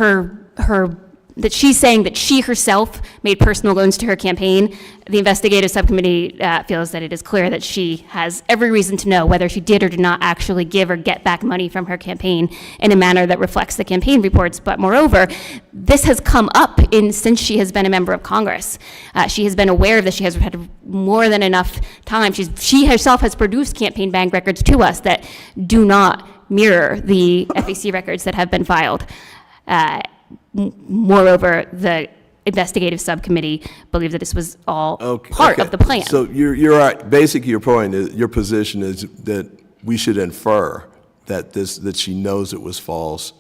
that she's saying that she herself made personal loans to her campaign. The investigative subcommittee feels that it is clear that she has every reason to know whether she did or did not actually give or get back money from her campaign in a manner that reflects the campaign reports. But moreover, this has come up since she has been a member of Congress. She has been aware of this. She has had more than enough time. She herself has produced campaign bank records to us that do not mirror the FEC records that have been filed. Moreover, the investigative subcommittee believed that this was all part of the plan. So you're right. Basically, your position is that we should infer that she knows it was false.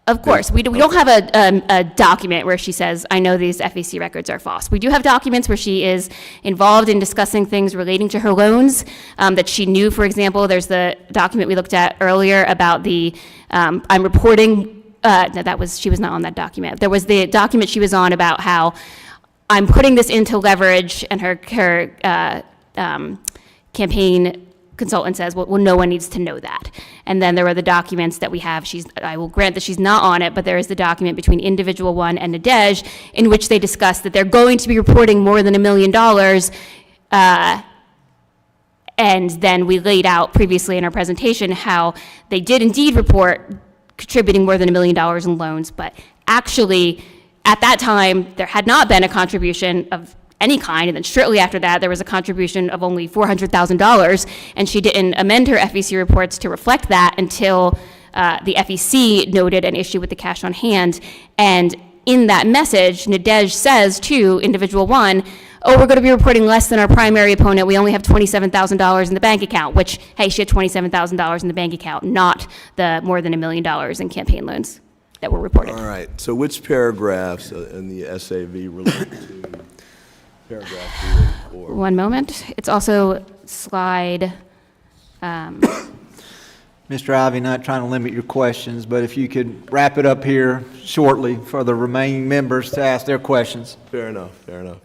Of course, we don't have a document where she says, I know these FEC records are false. We do have documents where she is involved in discussing things relating to her loans that she knew. For example, there's the document we looked at earlier about the, I'm reporting, she was not on that document. There was the document she was on about how I'm putting this into leverage, and her campaign consultant says, well, no one needs to know that. And then there are the documents that we have. I will grant that she's not on it, but there is the document between Individual One and Nadej in which they discuss that they're going to be reporting more than $1 million. And then we laid out previously in our presentation how they did indeed report contributing more than $1 million in loans, but actually, at that time, there had not been a contribution of any kind, and then shortly after that, there was a contribution of only $400,000, and she didn't amend her FEC reports to reflect that until the FEC noted an issue with the cash on hand. And in that message, Nadej says to Individual One, oh, we're going to be reporting less than our primary opponent. We only have $27,000 in the bank account, which, hey, she had $27,000 in the bank account, not the more than $1 million in campaign loans that were reported. All right. So which paragraphs in the SAV relate to paragraph 384? One moment. It's also slide, Mr. Ivey, not trying to limit your questions, but if you could wrap it up here shortly for the remaining members to ask their questions. Fair enough, fair enough.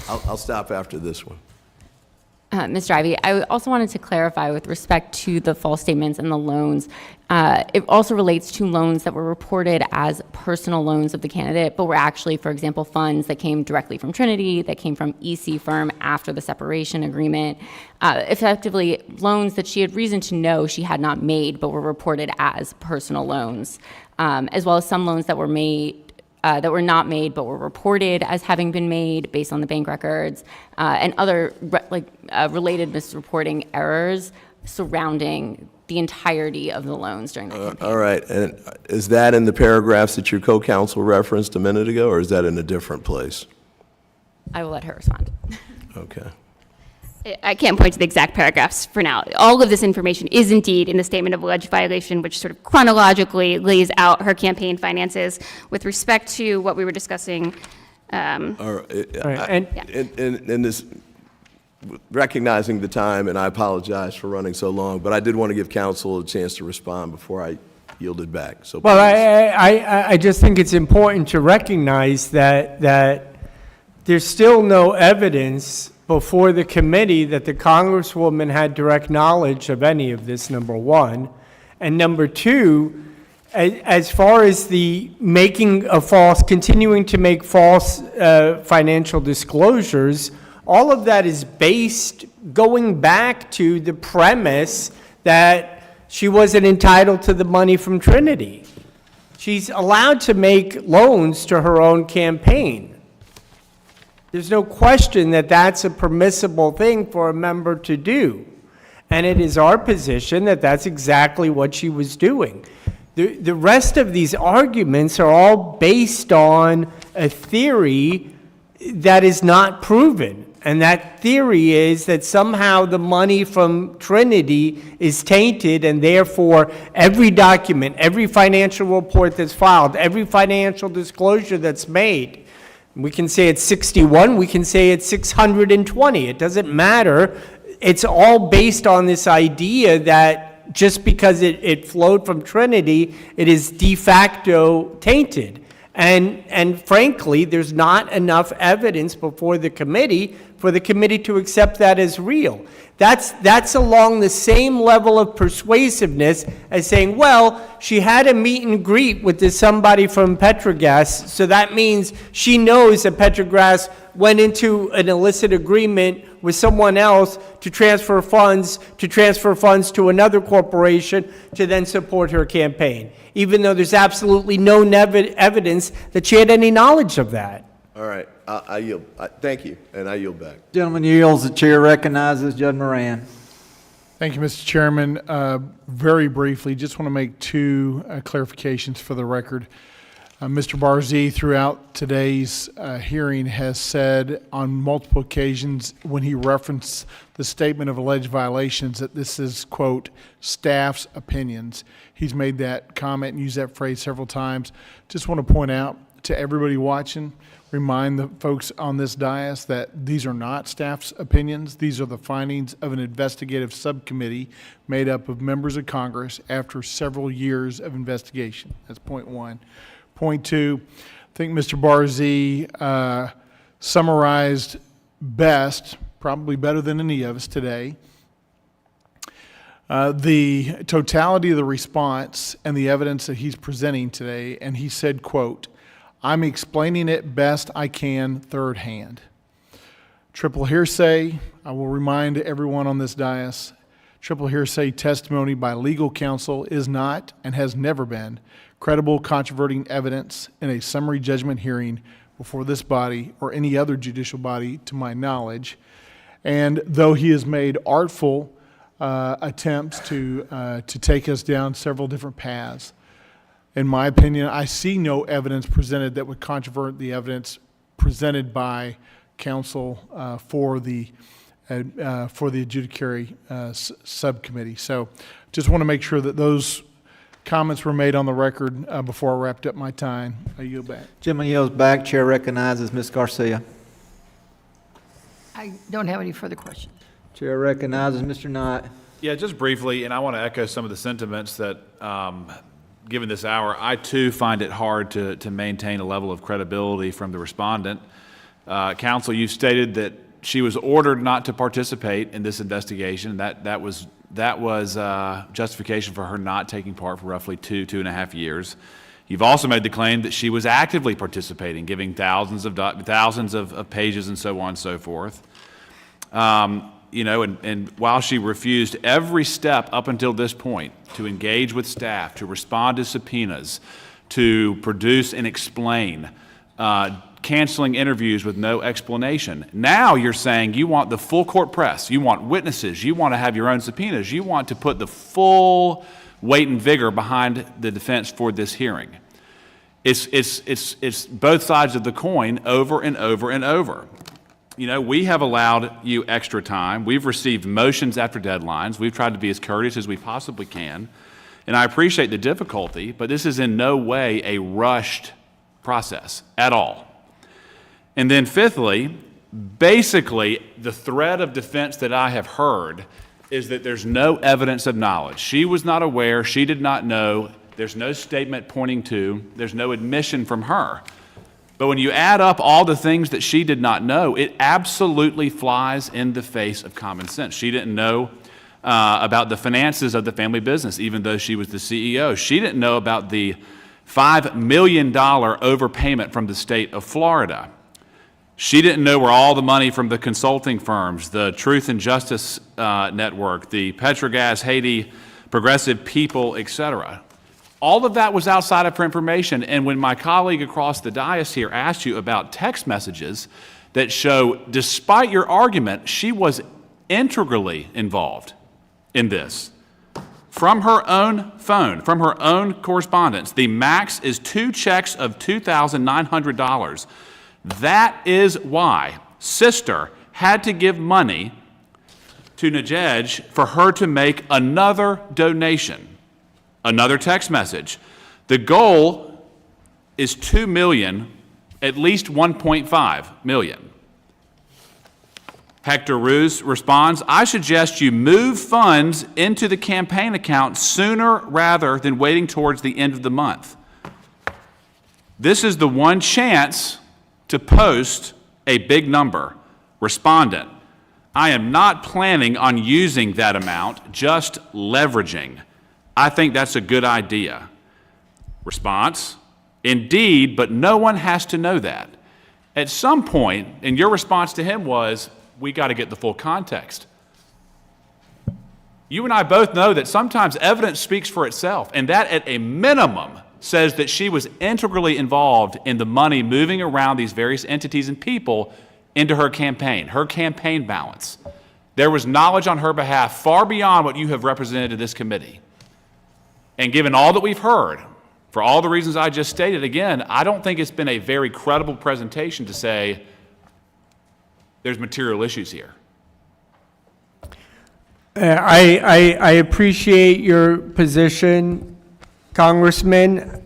I'll stop after this one. Mr. Ivey, I also wanted to clarify with respect to the false statements and the loans. It also relates to loans that were reported as personal loans of the candidate, but were actually, for example, funds that came directly from Trinity, that came from EC firm after the separation agreement. Effectively, loans that she had reason to know she had not made, but were reported as personal loans, as well as some loans that were made that were not made but were reported as having been made based on the bank records, and other related misreporting errors surrounding the entirety of the loans during the campaign. All right. And is that in the paragraphs that your co-counsel referenced a minute ago, or is that in a different place? I will let her respond. Okay. I can't point to the exact paragraphs for now. All of this information is indeed in the statement of alleged violation, which sort of chronologically lays out her campaign finances. With respect to what we were discussing, All right. And In this, recognizing the time, and I apologize for running so long, but I did want to give counsel a chance to respond before I yielded back. So well, please. I just think it's important to recognize that there's still no evidence before the committee that the Congresswoman had direct knowledge of any of this, number one. And number two, as far as the continuing to make false financial disclosures, all of that is based going back to the premise that she wasn't entitled to the money from Trinity. She's allowed to make loans to her own campaign. There's no question that that's a permissible thing for a member to do. And it is our position that that's exactly what she was doing. The rest of these arguments are all based on a theory that is not proven. And that theory is that somehow the money from Trinity is tainted, and therefore every document, every financial report that's filed, every financial disclosure that's made, we can say it's 61, we can say it's 620. It doesn't matter. It's all based on this idea that just because it flowed from Trinity, it is de facto tainted. And frankly, there's not enough evidence before the committee for the committee to accept that as real. That's along the same level of persuasiveness as saying, well, she had a meet and greet with somebody from Petrogas, so that means she knows that Petrogas went into an illicit agreement with someone else to transfer funds to another corporation to then support her campaign, even though there's absolutely no evidence that she had any knowledge of that. All right, I yield. Thank you, and I yield back. Gentleman yields. The chair recognizes Judge Moran. Thank you, Mr. Chairman. Very briefly, just want to make two clarifications for the record. Mr. Barzee, throughout today's hearing, has said on multiple occasions when he referenced the statement of alleged violations that this is, quote, staff's opinions. He's made that comment and used that phrase several times. Just want to point out to everybody watching, remind the folks on this dais that these are not staff's opinions. These are the findings of an investigative subcommittee made up of members of Congress after several years of investigation. That's point one. Point two, I think Mr. Barzee summarized best, probably better than any of us today, the totality of the response and the evidence that he's presenting today, and he said, quote, I'm explaining it best I can third hand. Triple hearsay, I will remind everyone on this dais, triple hearsay testimony by legal counsel is not and has never been credible controverting evidence in a summary judgment hearing before this body or any other judicial body to my knowledge. And though he has made artful attempts to take us down several different paths, in my opinion, I see no evidence presented that would controvert the evidence presented by counsel for the adjudicatory subcommittee. So just want to make sure that those comments were made on the record before I wrapped up my time. I yield back. Gentleman yields back. Chair recognizes Ms. Garcia. I don't have any further questions. Chair recognizes Mr. Knight. Yeah, just briefly, and I want to echo some of the sentiments that, given this hour, I too find it hard to maintain a level of credibility from the respondent. Counsel, you stated that she was ordered not to participate in this investigation. That was justification for her not taking part for roughly 2.5 years. You've also made the claim that she was actively participating, giving thousands of pages and so on and so forth. You know, and while she refused every step up until this point to engage with staff, to respond to subpoenas, to produce and explain, canceling interviews with no explanation. Now you're saying you want the full court press, you want witnesses, you want to have your own subpoenas, you want to put the full weight and vigor behind the defense for this hearing. It's both sides of the coin over and over and over. You know, we have allowed you extra time. We've received motions after deadlines. We've tried to be as courteous as we possibly can. And I appreciate the difficulty, but this is in no way a rushed process at all. And then fifthly, basically, the thread of defense that I have heard is that there's no evidence of knowledge. She was not aware. She did not know. There's no statement pointing to. There's no admission from her. But when you add up all the things that she did not know, it absolutely flies in the face of common sense. She didn't know about the finances of the family business, even though she was the CEO. She didn't know about the $5 million overpayment from the state of Florida. She didn't know where all the money from the consulting firms, the Truth and Justice Network, the Petrogas Haiti, Progressive People, etc. All of that was outside of her information. And when my colleague across the dais here asked you about text messages that show, despite your argument, she was integrally involved in this, from her own phone, from her own correspondence, the max is 2 checks of $2,900. That is why Sister had to give money to Najej for her to make another donation. Another text message. The goal is 2 million, at least 1.5 million. Hector Roos responds, I suggest you move funds into the campaign account sooner rather than waiting towards the end of the month. This is the one chance to post a big number. Respondent, I am not planning on using that amount, just leveraging. I think that's a good idea. Response, indeed, but no one has to know that. At some point, and your response to him was, we got to get the full context. You and I both know that sometimes evidence speaks for itself, and that at a minimum says that she was integrally involved in the money moving around these various entities and people into her campaign balance. There was knowledge on her behalf far beyond what you have represented to this committee. And given all that we've heard, for all the reasons I just stated, again, I don't think it's been a very credible presentation to say there's material issues here. I appreciate your position, Congressman.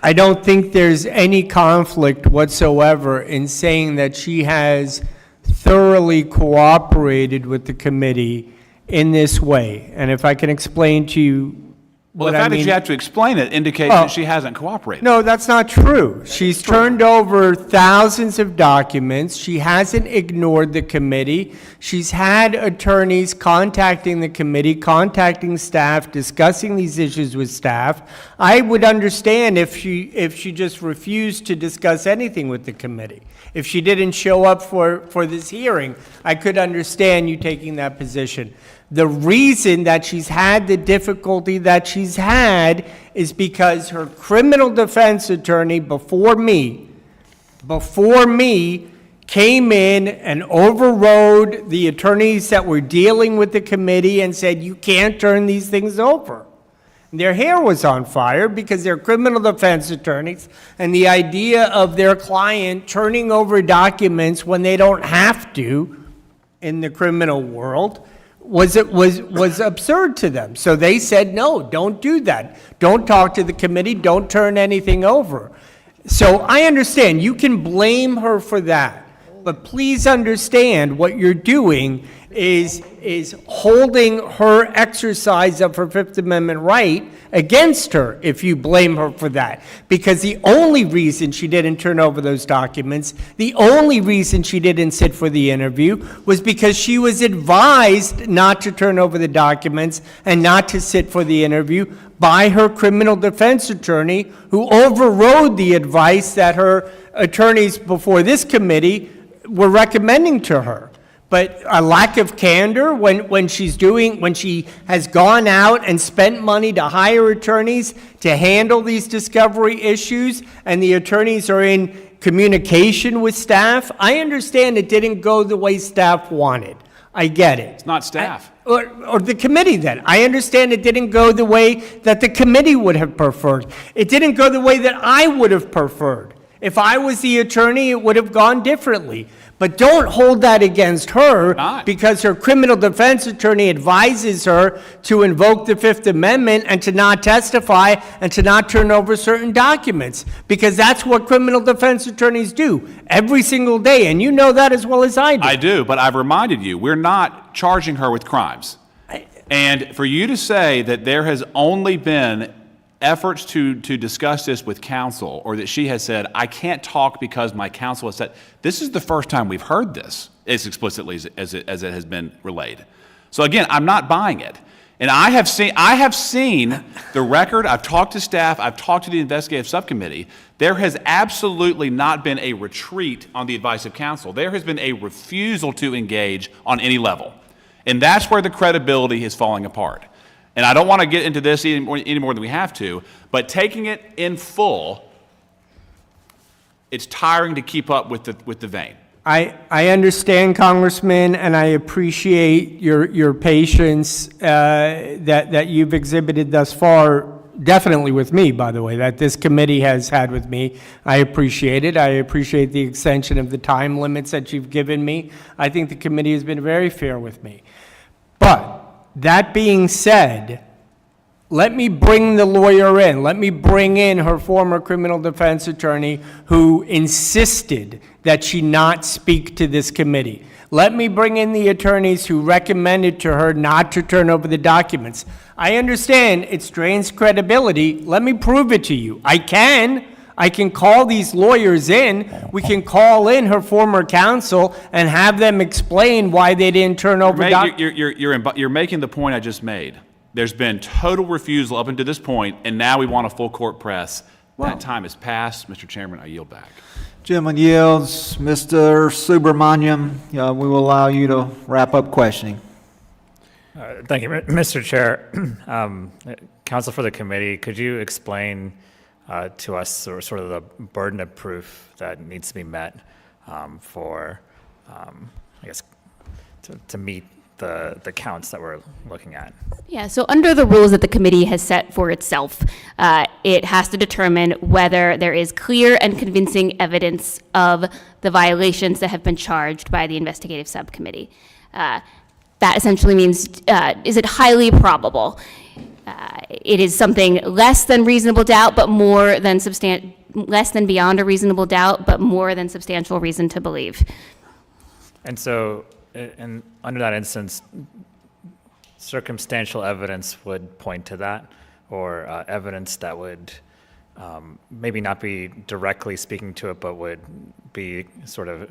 I don't think there's any conflict whatsoever in saying that she has thoroughly cooperated with the committee in this way. And if I can explain to you Well, what the I fact that mean. you have to explain it indicates that she hasn't cooperated. No, that's not true. She's turned over thousands of documents. She hasn't ignored the committee. She's had attorneys contacting the committee, contacting staff, discussing these issues with staff. I would understand if she just refused to discuss anything with the committee. If she didn't show up for this hearing, I could understand you taking that position. The reason that she's had the difficulty that she's had is because her criminal defense attorney before me, came in and overrode the attorneys that were dealing with the committee and said, you can't turn these things over. Their hair was on fire because they're criminal defense attorneys, and the idea of their client turning over documents when they don't have to in the criminal world was absurd to them. So they said, no, don't do that. Don't talk to the committee. Don't turn anything over. So I understand you can blame her for that, but please understand what you're doing is holding her exercise of her Fifth Amendment right against her if you blame her for that. Because the only reason she didn't turn over those documents, the only reason she didn't sit for the interview was because she was advised not to turn over the documents and not to sit for the interview by her criminal defense attorney, who overrode the advice that her attorneys before this committee were recommending to her. But a lack of candor when she has gone out and spent money to hire attorneys to handle these discovery issues, and the attorneys are in communication with staff. I understand it didn't go the way staff wanted. I get it. It's not staff. Or the committee then. I understand it didn't go the way that the committee would have preferred. It didn't go the way that I would have preferred. If I was the attorney, it would have gone differently. But don't hold that against her because her criminal defense attorney advises her to invoke the Fifth Amendment and to not testify and to not turn over certain documents, because that's what criminal defense attorneys do every single day, and you know that as well as I do. I do, but I've reminded you, we're not charging her with crimes. And for you to say that there has only been efforts to discuss this with counsel, or that she has said, I can't talk because my counsel has said, this is the first time we've heard this as explicitly as it has been relayed. So again, I'm not buying it. And I have seen the record, I've talked to staff, I've talked to the investigative subcommittee. There has absolutely not been a retreat on the advice of counsel. There has been a refusal to engage on any level. And that's where the credibility is falling apart. And I don't want to get into this any more than we have to, but taking it in full, it's tiring to keep up with the vein. I understand, Congressman, and I appreciate your patience that you've exhibited thus far, definitely with me, by the way, that this committee has had with me. I appreciate it. I appreciate the extension of the time limits that you've given me. I think the committee has been very fair with me. But that being said, Let me bring the lawyer in. Let me bring in her former criminal defense attorney who insisted that she not speak to this committee. Let me bring in the attorneys who recommended to her not to turn over the documents. I understand it strains credibility. Let me prove it to you. I can call these lawyers in. We can call in her former counsel and have them explain why they didn't turn over documents. You're making the point I just made. There's been total refusal up until this point, and now we want a full court press. That time has passed. Mr. Chairman, I yield back. Gentleman yields. Mr. Subramaniam, we will allow you to wrap up questioning. Thank you, Mr. Chair. Counsel for the committee, could you explain to us sort of the burden of proof that needs to be met for, I guess, to meet the counts that we're looking at? Yeah, so under the rules that the committee has set for itself, it has to determine whether there is clear and convincing evidence of the violations that have been charged by the investigative subcommittee. That essentially means, is it highly probable? It is something less than reasonable doubt, but more than less than beyond a reasonable doubt, but more than substantial reason to believe. And so, and under that instance, circumstantial evidence would point to that, or evidence that would maybe not be directly speaking to it, but would be sort of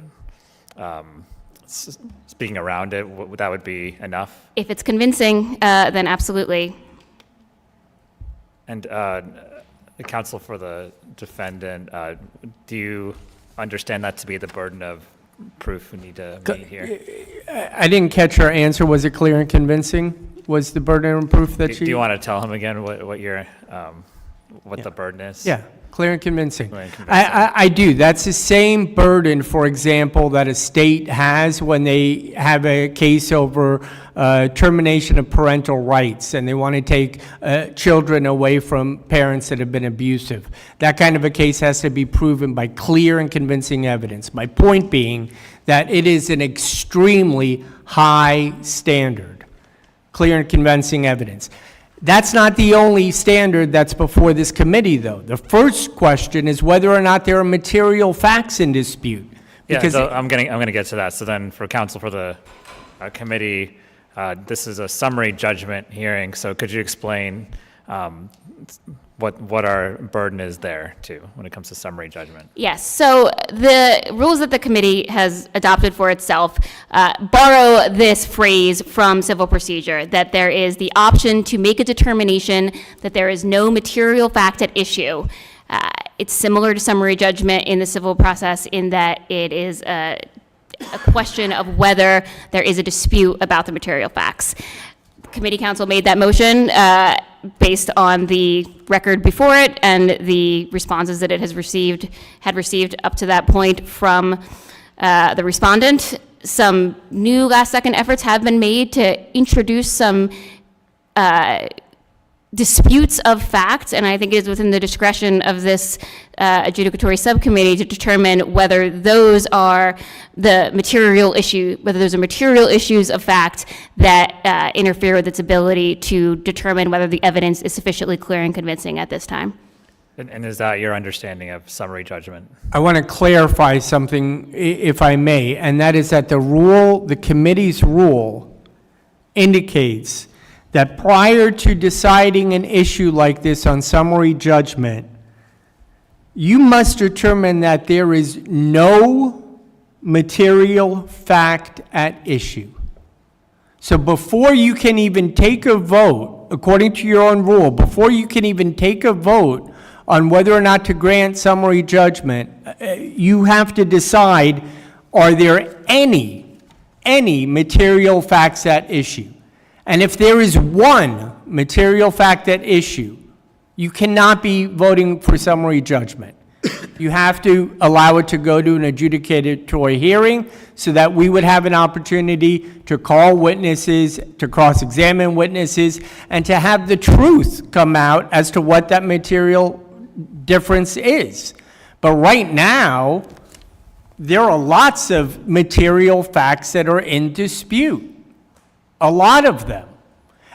speaking around it. That would be enough? If it's convincing, then absolutely. And the counsel for the defendant, do you understand that to be the burden of proof we need to meet here? I didn't catch her answer. Was it clear and convincing? Was the burden of proof that she? Do you want to tell him again what your the burden is? Yeah, clear and convincing. Clear and convincing. I do. That's the same burden, for example, that a state has when they have a case over termination of parental rights and they want to take children away from parents that have been abusive. That kind of a case has to be proven by clear and convincing evidence. My point being that it is an extremely high standard, clear and convincing evidence. That's not the only standard that's before this committee, though. The first question is whether or not there are material facts in dispute. Yeah, so I'm going to get to that. So then for counsel for the committee, this is a summary judgment hearing. So could you explain what our burden is there, too, when it comes to summary judgment? Yes, so the rules that the committee has adopted for itself borrow this phrase from civil procedure, that there is the option to make a determination that there is no material fact at issue. It's similar to summary judgment in the civil process in that it is a question of whether there is a dispute about the material facts. Committee counsel made that motion based on the record before it and the responses that it had received up to that point from the respondent. Some new last-second efforts have been made to introduce some disputes of fact, and I think it is within the discretion of this adjudicatory subcommittee to determine whether those are the material issue, whether those are material issues of fact that interfere with its ability to determine whether the evidence is sufficiently clear and convincing at this time. And is that your understanding of summary judgment? I want to clarify something, if I may, and that is that the committee's rule indicates that prior to deciding an issue like this on summary judgment, you must determine that there is no material fact at issue. So before you can even take a vote, according to your own rule, before you can even take a vote on whether or not to grant summary judgment, you have to decide, are there any material facts at issue? And if there is one material fact at issue, you cannot be voting for summary judgment. You have to allow it to go to an adjudicatory hearing so that we would have an opportunity to call witnesses, to cross-examine witnesses, and to have the truth come out as to what that material difference is. But right now, there are lots of material facts that are in dispute. A lot of them.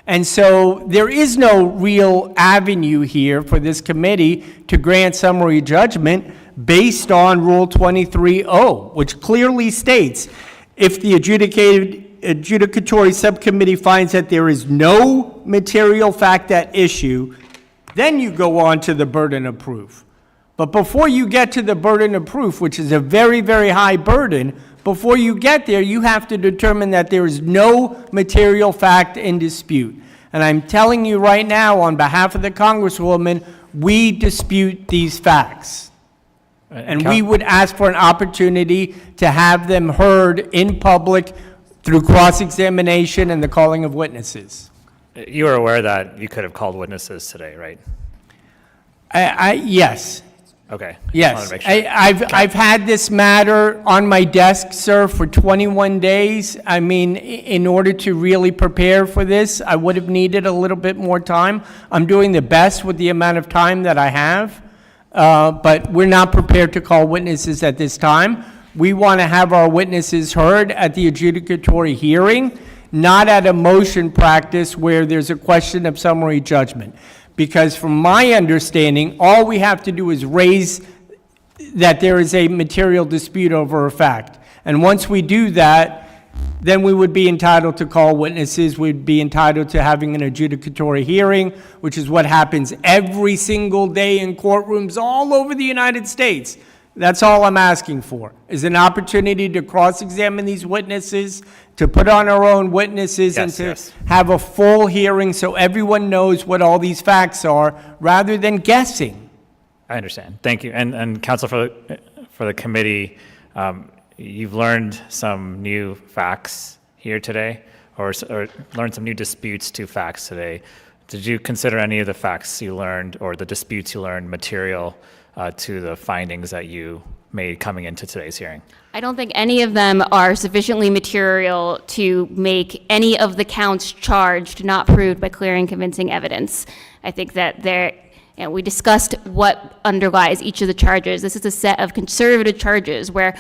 And so there is no real avenue here for this committee to grant summary judgment based on Rule 23-0, which clearly states, if the adjudicatory subcommittee finds that there is no material fact at issue, then you go on to the burden of proof. But before you get to the burden of proof, which is a very, very high burden, before you get there, you have to determine that there is no material fact in dispute. And I'm telling you right now, on behalf of the Congresswoman, we dispute these facts. And we would ask for an opportunity to have them heard in public through cross-examination and the calling of witnesses. You are aware that you could have called witnesses today, right? Yes. Okay. Yes, Just wanted to make sure. I've had this matter on my desk, sir, for 21 days. I mean, in order to really prepare for this, I would have needed a little bit more time. I'm doing the best with the amount of time that I have, but we're not prepared to call witnesses at this time. We want to have our witnesses heard at the adjudicatory hearing, not at a motion practice where there's a question of summary judgment. Because from my understanding, all we have to do is raise that there is a material dispute over a fact. And once we do that, then we would be entitled to call witnesses, we'd be entitled to having an adjudicatory hearing, which is what happens every single day in courtrooms all over the United States. That's all I'm asking for, is an opportunity to cross-examine these witnesses, to put on our own witnesses, and to have a full hearing so everyone knows what all these facts are, rather than guessing. I understand. Thank you. And counsel, for the committee, you've learned some new facts here today, or learned some new disputes to facts today. Did you consider any of the facts you learned or the disputes you learned material to the findings that you made coming into today's hearing? I don't think any of them are sufficiently material to make any of the counts charged not proved by clear and convincing evidence. I think that we discussed what underlies each of the charges. This is a set of conservative charges where,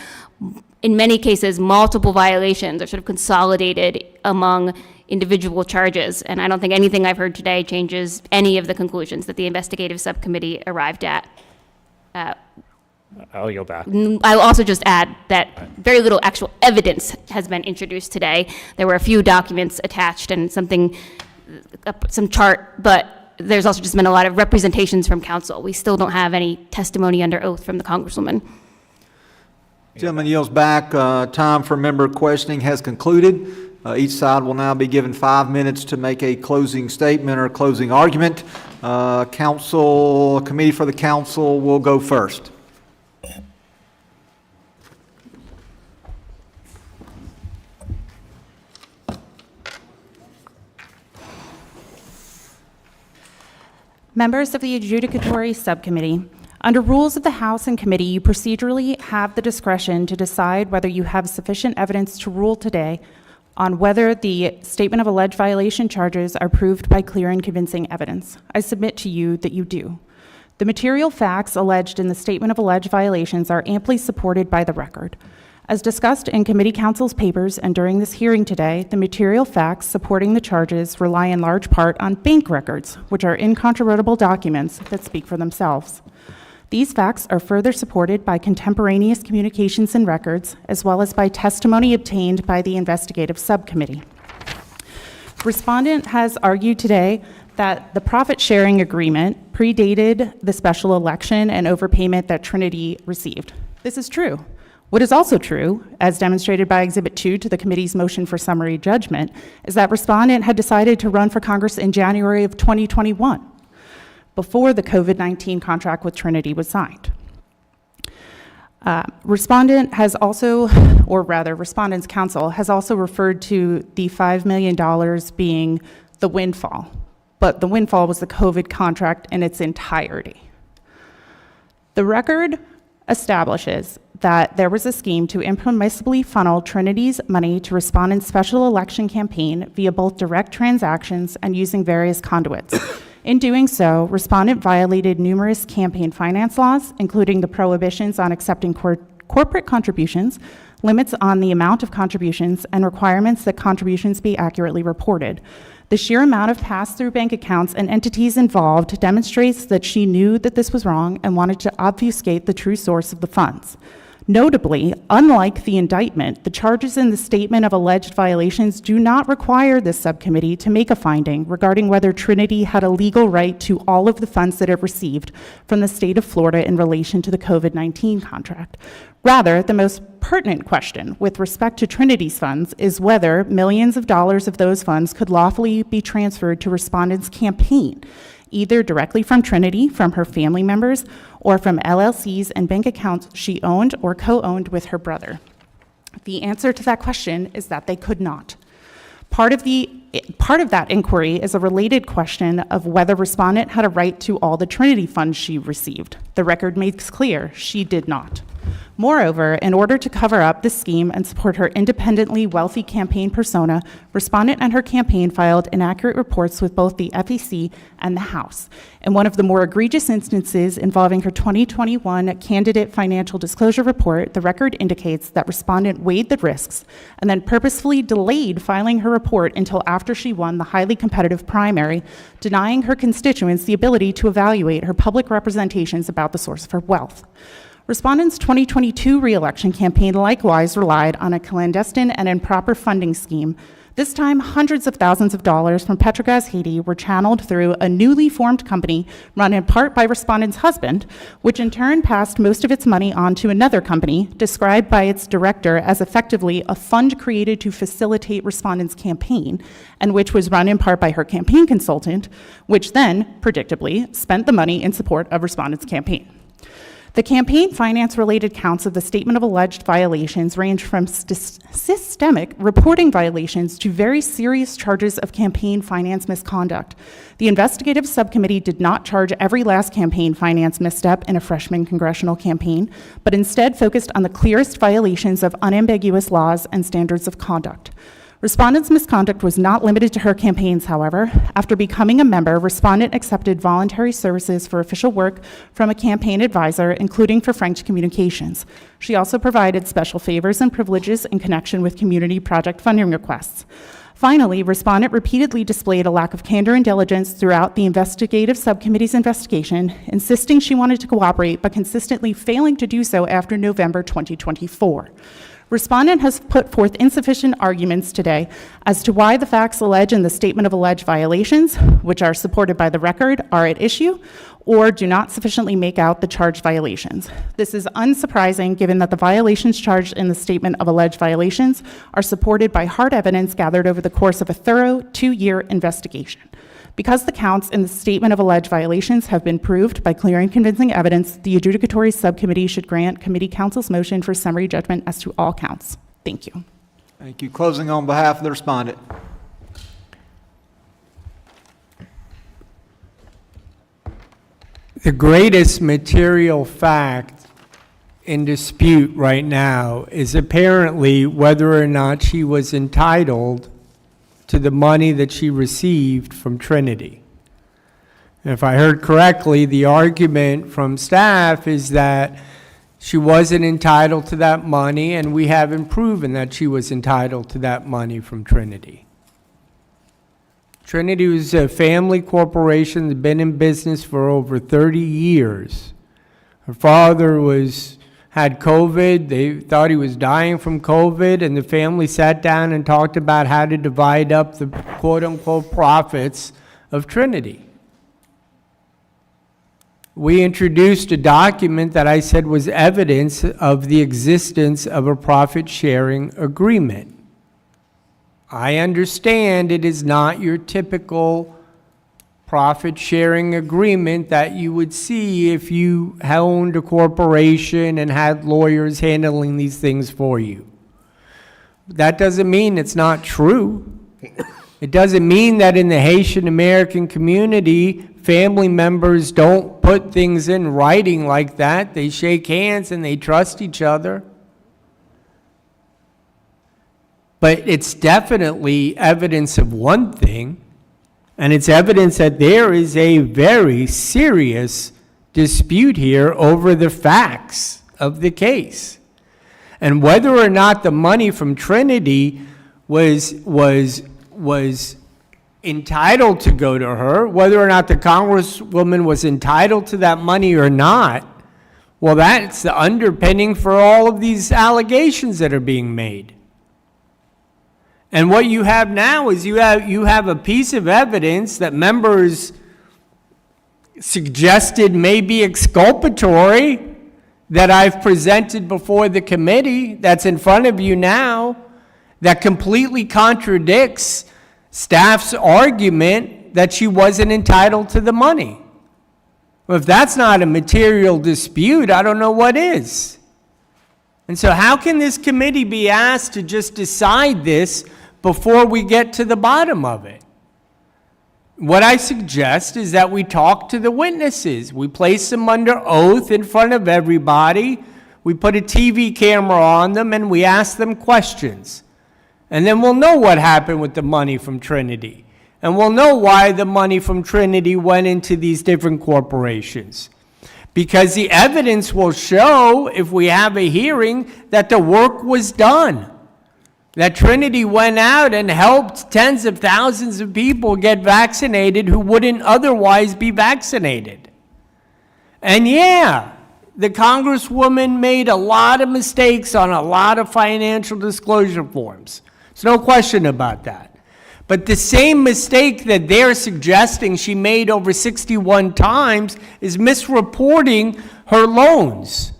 in many cases, multiple violations are sort of consolidated among individual charges. And I don't think anything I've heard today changes any of the conclusions that the investigative subcommittee arrived at. I'll yield back. I'll also just add that very little actual evidence has been introduced today. There were a few documents attached and some chart, but there's also just been a lot of representations from counsel. We still don't have any testimony under oath from the Congresswoman. Gentleman yields back. Time for member questioning has concluded. Each side will now be given 5 minutes to make a closing statement or closing argument. Committee for the council will go first. Members of the Adjudicatory Subcommittee, under rules of the House and Committee, you procedurally have the discretion to decide whether you have sufficient evidence to rule today on whether the statement of alleged violation charges are proved by clear and convincing evidence. I submit to you that you do. The material facts alleged in the statement of alleged violations are amply supported by the record. As discussed in committee counsel's papers and during this hearing today, the material facts supporting the charges rely in large part on bank records, which are incontrovertible documents that speak for themselves. These facts are further supported by contemporaneous communications and records, as well as by testimony obtained by the investigative subcommittee. Respondent has argued today that the profit-sharing agreement predated the special election and overpayment that Trinity received. This is true. What is also true, as demonstrated by Exhibit 2 to the committee's motion for summary judgment, is that respondent had decided to run for Congress in January of 2021, before the COVID-19 contract with Trinity was signed. Respondent has also, or rather, Respondent's counsel has also referred to the $5 million being the windfall, but the windfall was the COVID contract in its entirety. The record establishes that there was a scheme to impermissibly funnel Trinity's money to Respondent's special election campaign via both direct transactions and using various conduits. In doing so, Respondent violated numerous campaign finance laws, including the prohibitions on accepting corporate contributions, limits on the amount of contributions, and requirements that contributions be accurately reported. The sheer amount of pass-through bank accounts and entities involved demonstrates that she knew that this was wrong and wanted to obfuscate the true source of the funds. Notably, unlike the indictment, the charges in the statement of alleged violations do not require this subcommittee to make a finding regarding whether Trinity had a legal right to all of the funds that it received from the state of Florida in relation to the COVID-19 contract. Rather, the most pertinent question with respect to Trinity's funds is whether millions of dollars of those funds could lawfully be transferred to respondents' campaign, either directly from Trinity, from her family members, or from LLCs and bank accounts she owned or co-owned with her brother. The answer to that question is that they could not. Part of that inquiry is a related question of whether respondent had a right to all the Trinity funds she received. The record makes clear she did not. Moreover, in order to cover up this scheme and support her independently wealthy campaign persona, respondent and her campaign filed inaccurate reports with both the FEC and the House. In one of the more egregious instances involving her 2021 candidate financial disclosure report, the record indicates that respondent weighed the risks and then purposefully delayed filing her report until after she won the highly competitive primary, denying her constituents the ability to evaluate her public representations about the source of her wealth. Respondent's 2022 re-election campaign likewise relied on a clandestine and improper funding scheme. This time, hundreds of thousands of dollars from Petrogas Haiti were channeled through a newly formed company run in part by respondent's husband, which in turn passed most of its money on to another company, described by its director as effectively a fund created to facilitate respondent's campaign, and which was run in part by her campaign consultant, which then, predictably, spent the money in support of respondent's campaign. The campaign finance-related counts of the statement of alleged violations range from systemic reporting violations to very serious charges of campaign finance misconduct. The investigative subcommittee did not charge every last campaign finance misstep in a freshman congressional campaign, but instead focused on the clearest violations of unambiguous laws and standards of conduct. Respondent's misconduct was not limited to her campaigns, however. After becoming a member, respondent accepted voluntary services for official work from a campaign advisor, including for French communications. She also provided special favors and privileges in connection with community project funding requests. Finally, respondent repeatedly displayed a lack of candor and diligence throughout the investigative subcommittee's investigation, insisting she wanted to cooperate, but consistently failing to do so after November 2024. Respondent has put forth insufficient arguments today as to why the facts alleged in the statement of alleged violations, which are supported by the record, are at issue, or do not sufficiently make out the charged violations. This is unsurprising given that the violations charged in the statement of alleged violations are supported by hard evidence gathered over the course of a thorough 2-year investigation. Because the counts in the statement of alleged violations have been proved by clear and convincing evidence, the adjudicatory subcommittee should grant committee counsel's motion for summary judgment as to all counts. Thank you. Thank you. Closing on behalf of the respondent. The greatest material fact in dispute right now is apparently whether or not she was entitled to the money that she received from Trinity. If I heard correctly, the argument from staff is that she wasn't entitled to that money, and we haven't proven that she was entitled to that money from Trinity. Trinity was a family corporation that's been in business for over 30 years. Her father had COVID. They thought he was dying from COVID, and the family sat down and talked about how to divide up the quote-unquote profits of Trinity. We introduced a document that I said was evidence of the existence of a profit-sharing agreement. I understand it is not your typical profit-sharing agreement that you would see if you owned a corporation and had lawyers handling these things for you. That doesn't mean it's not true. It doesn't mean that in the Haitian American community, family members don't put things in writing like that. They shake hands and they trust each other. But it's definitely evidence of one thing, and it's evidence that there is a very serious dispute here over the facts of the case. And whether or not the money from Trinity was entitled to go to her, whether or not the Congresswoman was entitled to that money or not, well, that's the underpinning for all of these allegations that are being made. And what you have now is you have a piece of evidence that members suggested may be exculpatory that I've presented before the committee that's in front of you now that completely contradicts staff's argument that she wasn't entitled to the money. Well, if that's not a material dispute, I don't know what is. And so how can this committee be asked to just decide this before we get to the bottom of it? What I suggest is that we talk to the witnesses. We place them under oath in front of everybody. We put a TV camera on them and we ask them questions. And then we'll know what happened with the money from Trinity. And we'll know why the money from Trinity went into these different corporations. Because the evidence will show, if we have a hearing, that the work was done. That Trinity went out and helped tens of thousands of people get vaccinated who wouldn't otherwise be vaccinated. And yeah, the Congresswoman made a lot of mistakes on a lot of financial disclosure forms. There's no question about that. But the same mistake that they're suggesting she made over 61 times is misreporting her loans.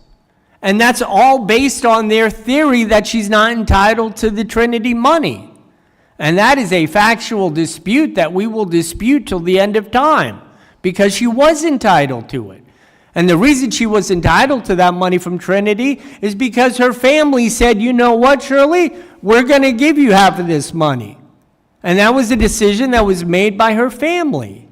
And that's all based on their theory that she's not entitled to the Trinity money. And that is a factual dispute that we will dispute till the end of time, because she was entitled to it. And the reason she was entitled to that money from Trinity is because her family said, you know what, Shirley, we're going to give you half of this money. And that was a decision that was made by her family.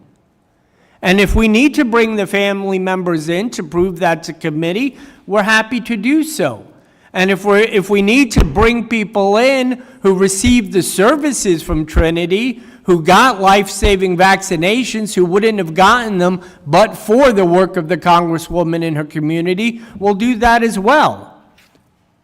And if we need to bring the family members in to prove that to committee, we're happy to do so. And if we need to bring people in who received the services from Trinity, who got life-saving vaccinations, who wouldn't have gotten them but for the work of the Congresswoman in her community, we'll do that as well.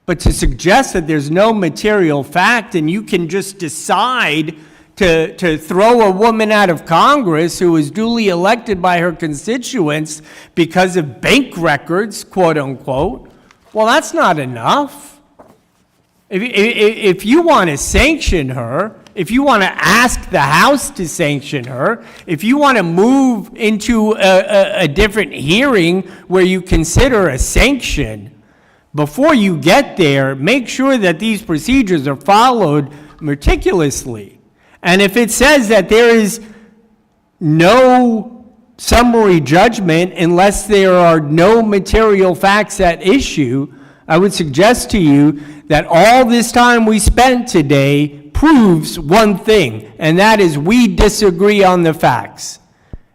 But to suggest that there's no material fact and you can just decide to throw a woman out of Congress who was duly elected by her constituents because of bank records, quote unquote, well, that's not enough. If you want to sanction her, if you want to ask the House to sanction her, if you want to move into a different hearing where you consider a sanction, before you get there, make sure that these procedures are followed meticulously. And if it says that there is no summary judgment unless there are no material facts at issue, I would suggest to you that all this time we spent today proves one thing, and that is we disagree on the facts.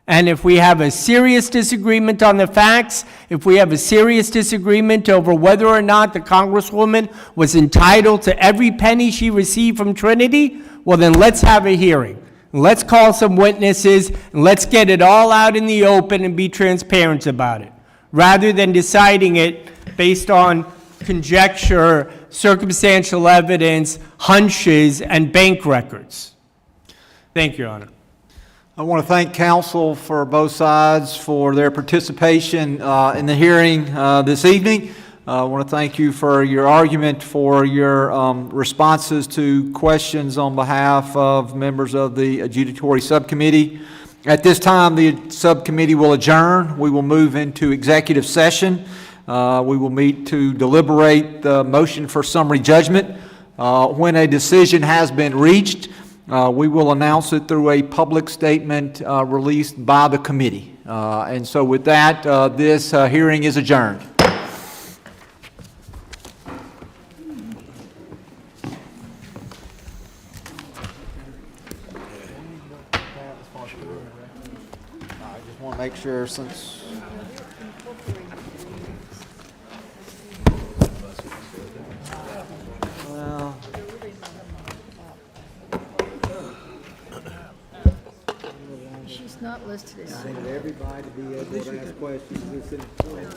And if we have a serious disagreement on the facts, if we have a serious disagreement over whether or not the Congresswoman was entitled to every penny she received from Trinity, well then let's have a hearing. Let's call some witnesses, and let's get it all out in the open and be transparent about it, rather than deciding it based on conjecture, circumstantial evidence, hunches, and bank records. Thank you, Your Honor. I want to thank counsel for both sides for their participation in the hearing this evening. I want to thank you for your argument, for your responses to questions on behalf of members of the adjudicatory subcommittee. At this time, the subcommittee will adjourn. We will move into executive session. We will meet to deliberate the motion for summary judgment. When a decision has been reached, we will announce it through a public statement released by the committee. And so with that, this hearing is adjourned. I just want to make sure since... Well... She's not listed as. I wanted everybody to be able to ask questions.